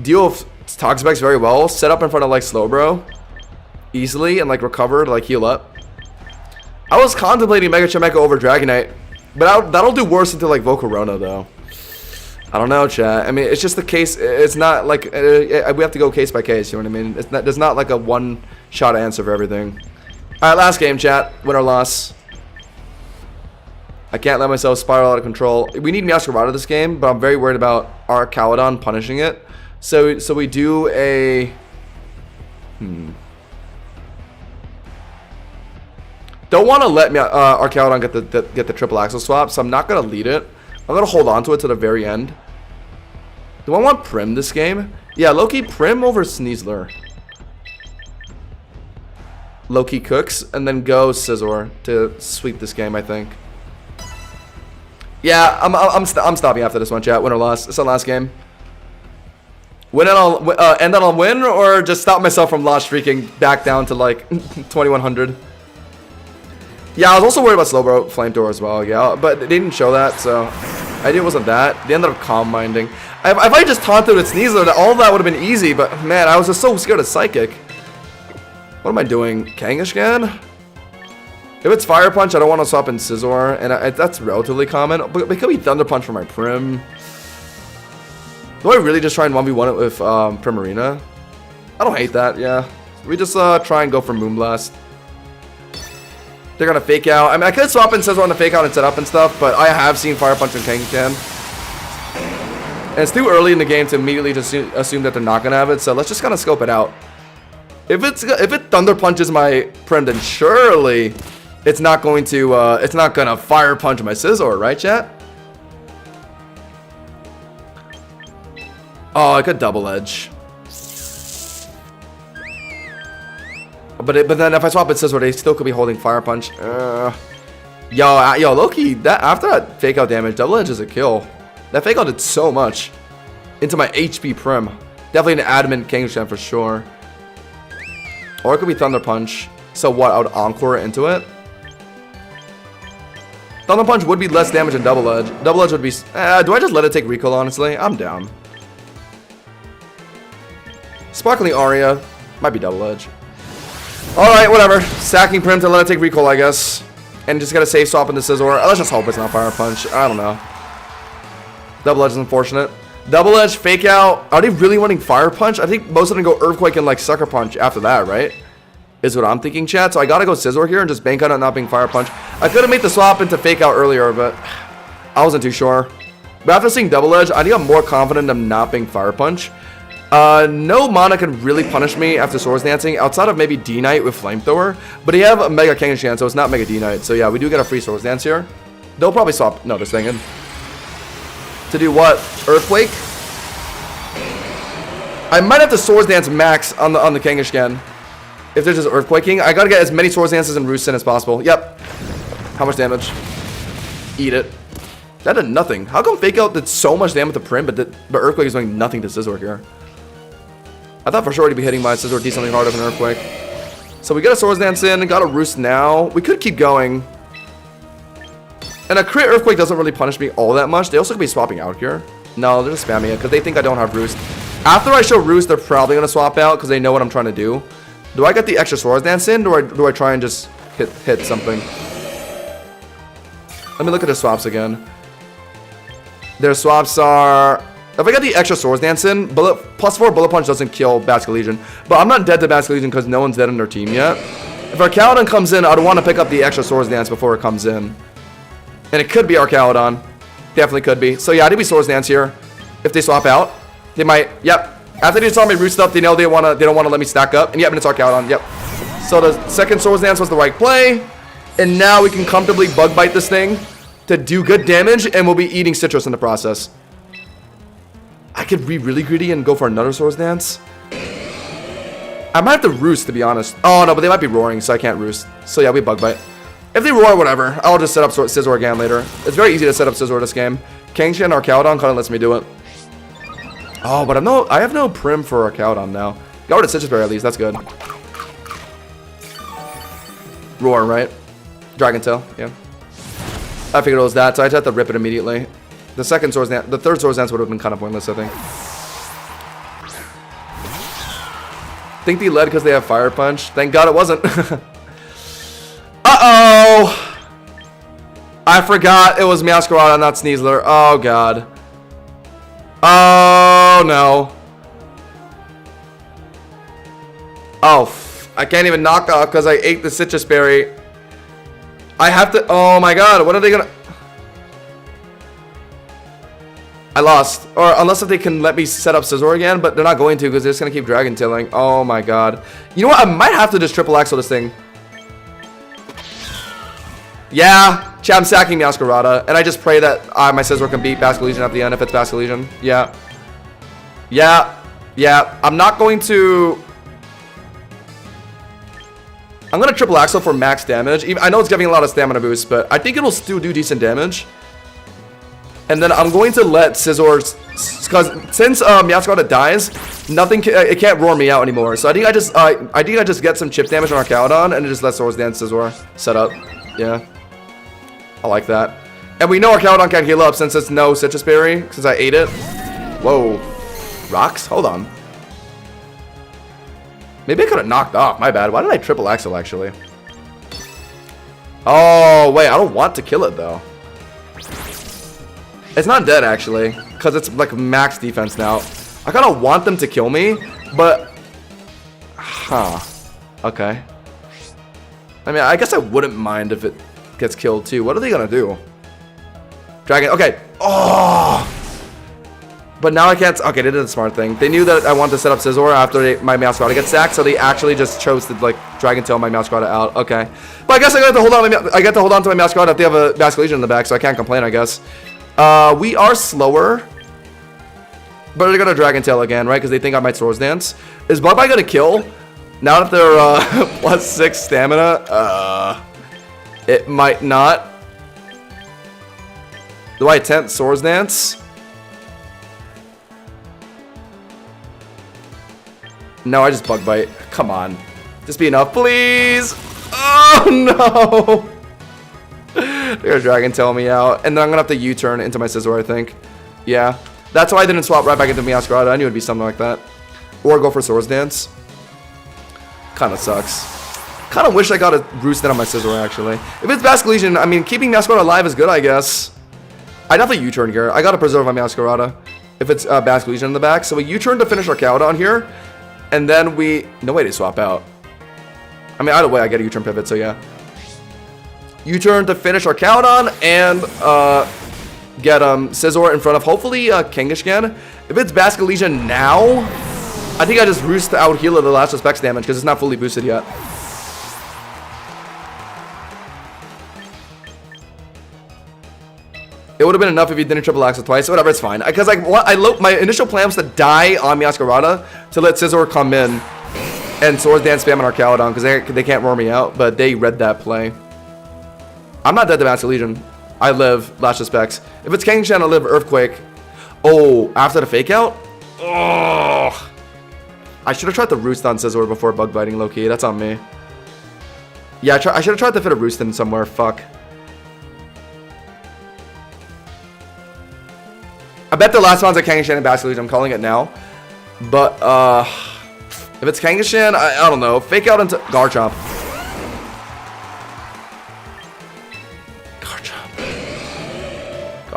deal with Toxapex very well. Set up in front of like Slowbro easily and like recover to like heal up. I was contemplating Mega Chimecho over Dragonite, but that'll do worse into like Volcarona though. I don't know, chat. I mean, it's just the case. It's not like we have to go case by case. You know what I mean? It's not. There's not like a one-shot answer for everything. All right, last game, chat. Win or loss. I can't let myself spiral out of control. We need Meowscarada this game, but I'm very worried about our Arcaladon punishing it. So we do a... Don't want to let Arcaladon get the triple axle swap, so I'm not going to lead it. I'm going to hold on to it to the very end. Do I want Prim this game? Yeah, Loki Prim over Sneasler. Loki cooks, and then go Scizor to sweep this game, I think. Yeah, I'm stopping after this one, chat. Win or loss. It's the last game. End on a win, or just stop myself from lost streaking back down to like 2100. Yeah, I was also worried about Slowbro Flamethrower as well. Yeah, but they didn't show that, so idea wasn't that. They ended up calm minding. If I just taunted with Sneasler, all of that would have been easy. But man, I was just so scared of Psychic. What am I doing? Kangaskhan? If it's Fire Punch, I don't want to swap in Scizor, and that's relatively common. But it could be Thunder Punch for my Prim. Do I really just try and 1v1 it with Primarina? I don't hate that, yeah. We just try and go for Moonblast. They're gonna fake out. I mean, I could swap in Scizor on the fake out and set up and stuff, but I have seen Fire Punch and Kangaskhan. And it's too early in the game to immediately just assume that they're not gonna have it, so let's just kind of scope it out. If it Thunder Punches my Prim, then surely it's not gonna Fire Punch my Scizor, right, chat? Oh, I could Double Edge. But then if I swap it Scizor, they still could be holding Fire Punch. Yo, Loki, after that fake out damage, Double Edge is a kill. That fake out did so much into my HP Prim. Definitely an adamant Kangaskhan for sure. Or it could be Thunder Punch. So what? I would Encore into it. Thunder Punch would be less damage than Double Edge. Double Edge would be... do I just let it take Recall, honestly? I'm down. Sparkling Aria. Might be Double Edge. Alright, whatever. Sacking Prim to let it take Recall, I guess. And just gotta save swap into Scizor. Let's just hope it's not Fire Punch. I don't know. Double Edge is unfortunate. Double Edge, Fake Out. Are they really running Fire Punch? I think most of them go Earthquake and like Sucker Punch after that, right? Is what I'm thinking, chat. So I gotta go Scizor here and just bank on it not being Fire Punch. I could have made the swap into Fake Out earlier, but I wasn't too sure. But after seeing Double Edge, I think I'm more confident of not being Fire Punch. No mana can really punish me after Swords Dancing outside of maybe D-Knight with Flamethrower. But he have a Mega Kangaskhan, so it's not Mega D-Knight. So yeah, we do get a free Swords Dance here. They'll probably swap. No, this thing in. To do what? Earthquake? I might have to Swords Dance max on the Kangaskhan. If they're just Earthquaking. I gotta get as many Swords Dances and Roost in as possible. Yep. How much damage? Eat it. That did nothing. How come Fake Out did so much damage to Prim, but Earthquake is doing nothing to Scizor here? I thought for sure he'd be hitting my Scizor decently harder than Earthquake. So we got a Swords Dance in, got a Roost now. We could keep going. And a crit Earthquake doesn't really punish me all that much. They also could be swapping out here. No, they're just spamming it because they think I don't have Roost. After I show Roost, they're probably going to swap out because they know what I'm trying to do. Do I get the extra Swords Dance in, or do I try and just hit something? Let me look at the swaps again. Their swaps are... If I get the extra Swords Dance in, +4 Bullet Punch doesn't kill Basculegion. But I'm not dead to Basculegion because no one's dead in their team yet. If Arcaladon comes in, I'd want to pick up the extra Swords Dance before it comes in. And it could be Arcaladon. Definitely could be. So yeah, I did be Swords Dance here. If they swap out, they might... Yep. After they saw me root stuff, they know they don't want to let me stack up. And yep, and it's Arcaladon. Yep. So the second Swords Dance was the right play. And now we can comfortably Bug Bite this thing to do good damage, and we'll be eating citrus in the process. I could be really greedy and go for another Swords Dance. I might have to Roost, to be honest. Oh, no, but they might be roaring, so I can't Roost. So yeah, we Bug Bite. If they roar, whatever. I'll just set up Scizor again later. It's very easy to set up Scizor this game. Kangaskhan or Arcaladon kind of lets me do it. Oh, but I have no Prim for Arcaladon now. Got rid of Citrus Berry at least, that's good. Roar, right? Dragon Tail, yeah. I figured it was that, so I just had to rip it immediately. The third Swords Dance would have been kind of pointless, I think. Think they led because they have Fire Punch? Thank God it wasn't. Uh-oh! I forgot it was Meowscarada, not Sneasler. Oh, God. Oh, no. Oh, I can't even knock off because I ate the Citrus Berry. I have to... Oh, my God. What are they going to... I lost. Or unless if they can let me set up Scizor again, but they're not going to because they're just going to keep Dragon Tailing. Oh, my God. You know what? I might have to just triple axle this thing. Yeah, I'm sacking Meowscarada, and I just pray that my Scizor can beat Basculegion at the end if it's Basculegion. Yeah. I'm not going to... I'm going to triple axle for max damage. I know it's giving a lot of stamina boost, but I think it'll still do decent damage. And then I'm going to let Scizor, because since Meowscarada dies, it can't roar me out anymore. So I think I just get some chip damage on our Cowdon and just let Swords Dance Scizor set up. Yeah. I like that. And we know our Cowdon can't heal up since it's no Citrus Berry, since I ate it. Whoa. Rocks? Hold on. Maybe I could have knocked off. My bad. Why did I triple Axel, actually? Oh, wait. I don't want to kill it, though. It's not dead, actually, because it's like max defense now. I kind of want them to kill me, but... Huh. Okay. I mean, I guess I wouldn't mind if it gets killed, too. What are they going to do? Dragon. Okay. Oh! But now I can't... Okay, they did a smart thing. They knew that I wanted to set up Scizor after my Meowscarada gets sacked, so they actually just chose to, like, Dragon Tail my Meowscarada out. Okay. But I guess I get to hold on to my Meowscarada if they have a Basculegion in the back, so I can't complain, I guess. We are slower, but they're gonna Dragon Tail again, right? Because they think I might Swords Dance. Is Bug-Bite gonna kill? Now that they're plus 6 stamina, it might not. Do I attempt Swords Dance? No, I just Bug-Bite. Come on, just be enough, please. Oh no! They're gonna Dragon Tail me out, and then I'm gonna have to U-turn into my Scizor, I think. Yeah, that's why I didn't swap right back into Meowscarada. I knew it'd be something like that, or go for Swords Dance. Kind of sucks. Kind of wish I got a Roost on my Scizor, actually. If it's Basculegion, I mean, keeping Meowscarada alive is good, I guess. I definitely U-turn here. I gotta preserve my Meowscarada if it's Basculegion in the back. So we U-turn to finish our Cowdon here, and then we... No way to swap out. I mean, either way, I get a U-turn pivot, so yeah. U-turn to finish our Cowdon and get Scizor in front of hopefully Kangaskhan. If it's Basculegion now, I think I just Roost to out heal it the last Specs damage because it's not fully boosted yet. It would have been enough if you didn't triple Axel twice. Whatever, it's fine. Because like my initial plan was to die on Meowscarada to let Scizor come in and Swords Dance spam on our Cowdon because they can't roar me out, but they read that play. I'm not dead to Basculegion. I live Last Specs. If it's Kangaskhan, I live Earthquake. Oh, after the fake out? Oh, I should have tried to Roost on Scizor before Bug Biting low-key. That's on me. Yeah, I should have tried to fit a Roost in somewhere. Fuck. I bet the last one's are Kangaskhan and Basculegion. I'm calling it now. But, if it's Kangaskhan, I don't know. Fake out into Garchomp.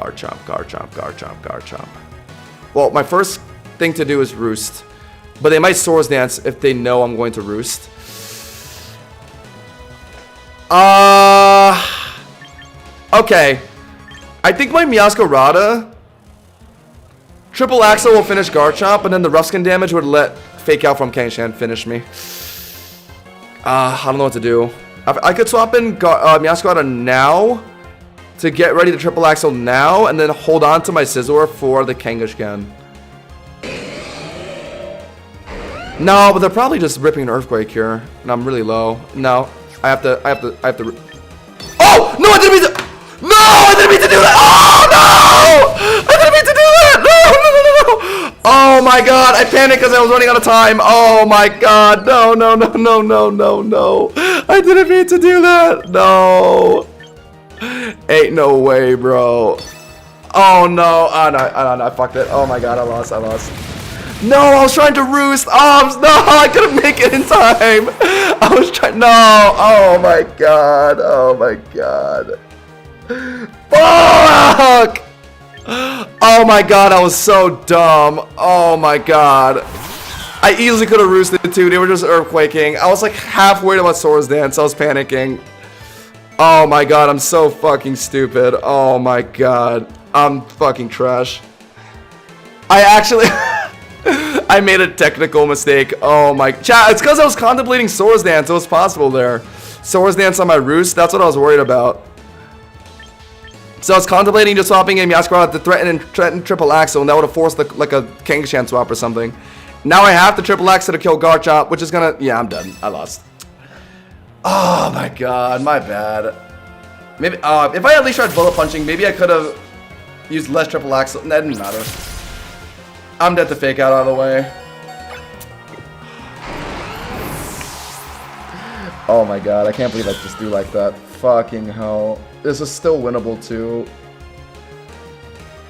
Garchomp. Well, my first thing to do is Roost. But they might Swords Dance if they know I'm going to Roost. Okay. I think my Meowscarada triple Axel will finish Garchomp, and then the rough skin damage would let Fake Out from Kangaskhan finish me. I don't know what to do. I could swap in Meowscarada now to get ready to triple Axel now, and then hold on to my Scizor for the Kangaskhan. No, but they're probably just ripping an Earthquake here, and I'm really low. No, I have to. Oh no! I didn't mean to. No, I didn't mean to do that. Oh no! I didn't mean to do that. No! Oh my God! I panicked because I was running out of time. Oh my God! No! I didn't mean to do that. No. Ain't no way, bro. Oh no. Oh no, I fucked it. Oh my God, I lost. No, I was trying to Roost. Oh, no, I couldn't make it in time. I was trying. No. Oh my God. Fuck. Oh my God, I was so dumb. Oh my God. I easily could have Roosted too. They were just Earthquaking. I was like halfway to my Swords Dance. I was panicking. Oh my God, I'm so fucking stupid. Oh my God. I'm fucking trash. I actually... I made a technical mistake. Oh my... Chat, it's because I was contemplating Swords Dance. It was possible there. Swords Dance on my Roost. That's what I was worried about. So I was contemplating just swapping in Meowscarada to threaten triple Axel, and that would have forced like a Kangaskhan swap or something. Now I have to triple Axel to kill Garchomp, which is gonna... Yeah, I'm done. I lost. Oh my God, my bad. Maybe if I at least tried bullet punching, maybe I could have Use less triple axle. That didn't matter. I'm dead to fake out of the way. Oh my god, I can't believe I just threw like that. Fucking hell. This is still winnable too.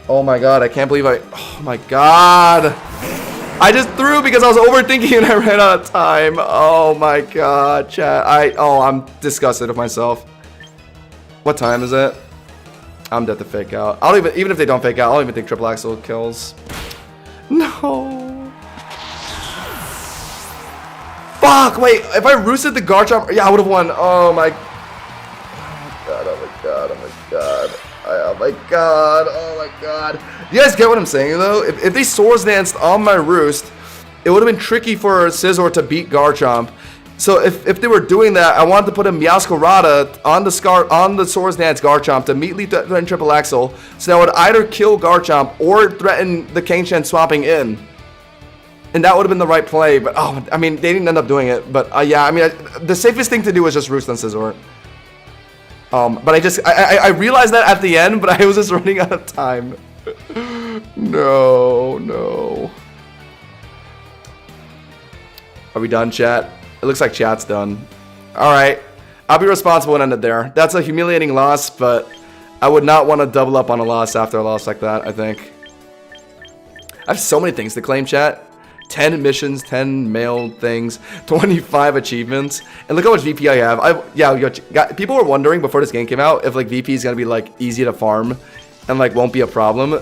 Oh my god, I can't believe oh my god. I just threw because I was overthinking and I ran out of time. Oh my god, chat. I'm disgusted with myself. What time is it? I'm dead to fake out. Even if they don't fake out, I don't even think triple axle kills. No. Fuck, wait, if I roosted the Garchomp, yeah, I would have won. Oh my god, oh my god, oh my god. Oh my god, oh my god. You guys get what I'm saying though? If they Swords Danced on my roost, it would have been tricky for Scizor to beat Garchomp. So if they were doing that, I wanted to put a Meowscarada on the Swords Dance Garchomp to immediately threaten triple axle, so that would either kill Garchomp or threaten the Kangchen swapping in. And that would have been the right play, but oh, I mean, they didn't end up doing it. But yeah, I mean, the safest thing to do was just roost on Scizor. But I realized that at the end, but I was just running out of time. No. Are we done, chat? It looks like chat's done. Alright. I'll be responsible and end it there. That's a humiliating loss, but I would not want to double up on a loss after a loss like that, I think. I have so many things to claim, chat. 10 missions, 10 mail things, 25 achievements, and look how much VP I have. People were wondering before this game came out if like VP is gonna be like easy to farm and like won't be a problem.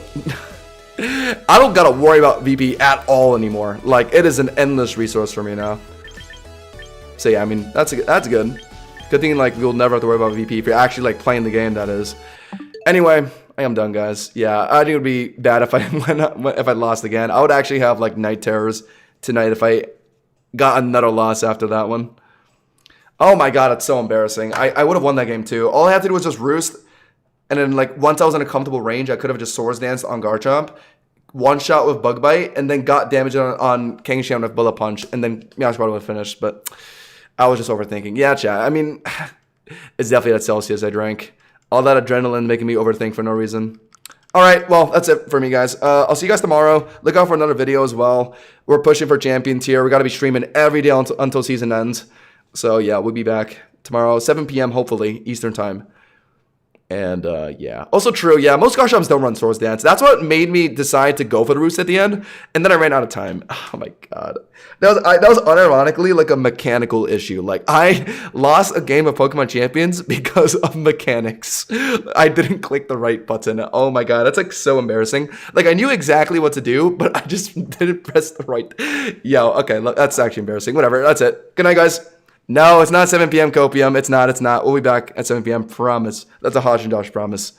I don't gotta worry about VP at all anymore. Like it is an endless resource for me now. So yeah, I mean that's good. Good thing like we'll never have to worry about VP if you're actually like playing the game. That is. Anyway. I am done, guys. Yeah, I think it would be bad if I lost again. I would actually have like night terrors tonight if I got another loss after that one. Oh my god, it's so embarrassing. I would have won that game too. All I had to do was just roost, and then like once I was in a comfortable range, I could have just Swords Danced on Garchomp, one shot with Bug Bite, and then got damage on Kangchen with Bullet Punch, and then Meowscarada would have finished. But I was just overthinking. Yeah, chat. I mean, it's definitely that Celsius I drank. All that adrenaline making me overthink for no reason. Alright, well, that's it for me, guys. I'll see you guys tomorrow. Look out for another video as well. We're pushing for champion tier. We got to be streaming every day until season ends. So, yeah, we'll be back tomorrow, 7 p.m., hopefully, Eastern time. And, yeah. Also true, yeah, most Garchomps don't run Swords Dance. That's what made me decide to go for the roost at the end. And then I ran out of time. Oh, my God. That was unironically, like, a mechanical issue. Like, I lost a game of Pokemon Champions because of mechanics. I didn't click the right button. Oh, my God. That's, like, so embarrassing. Like, I knew exactly what to do, but I just didn't press the right... Yo, okay, that's actually embarrassing. Whatever, that's it. Good night, guys. No, it's not 7 p.m. Copium. It's not. We'll be back at 7 p.m. Promise. That's a Hodge and Dosh promise.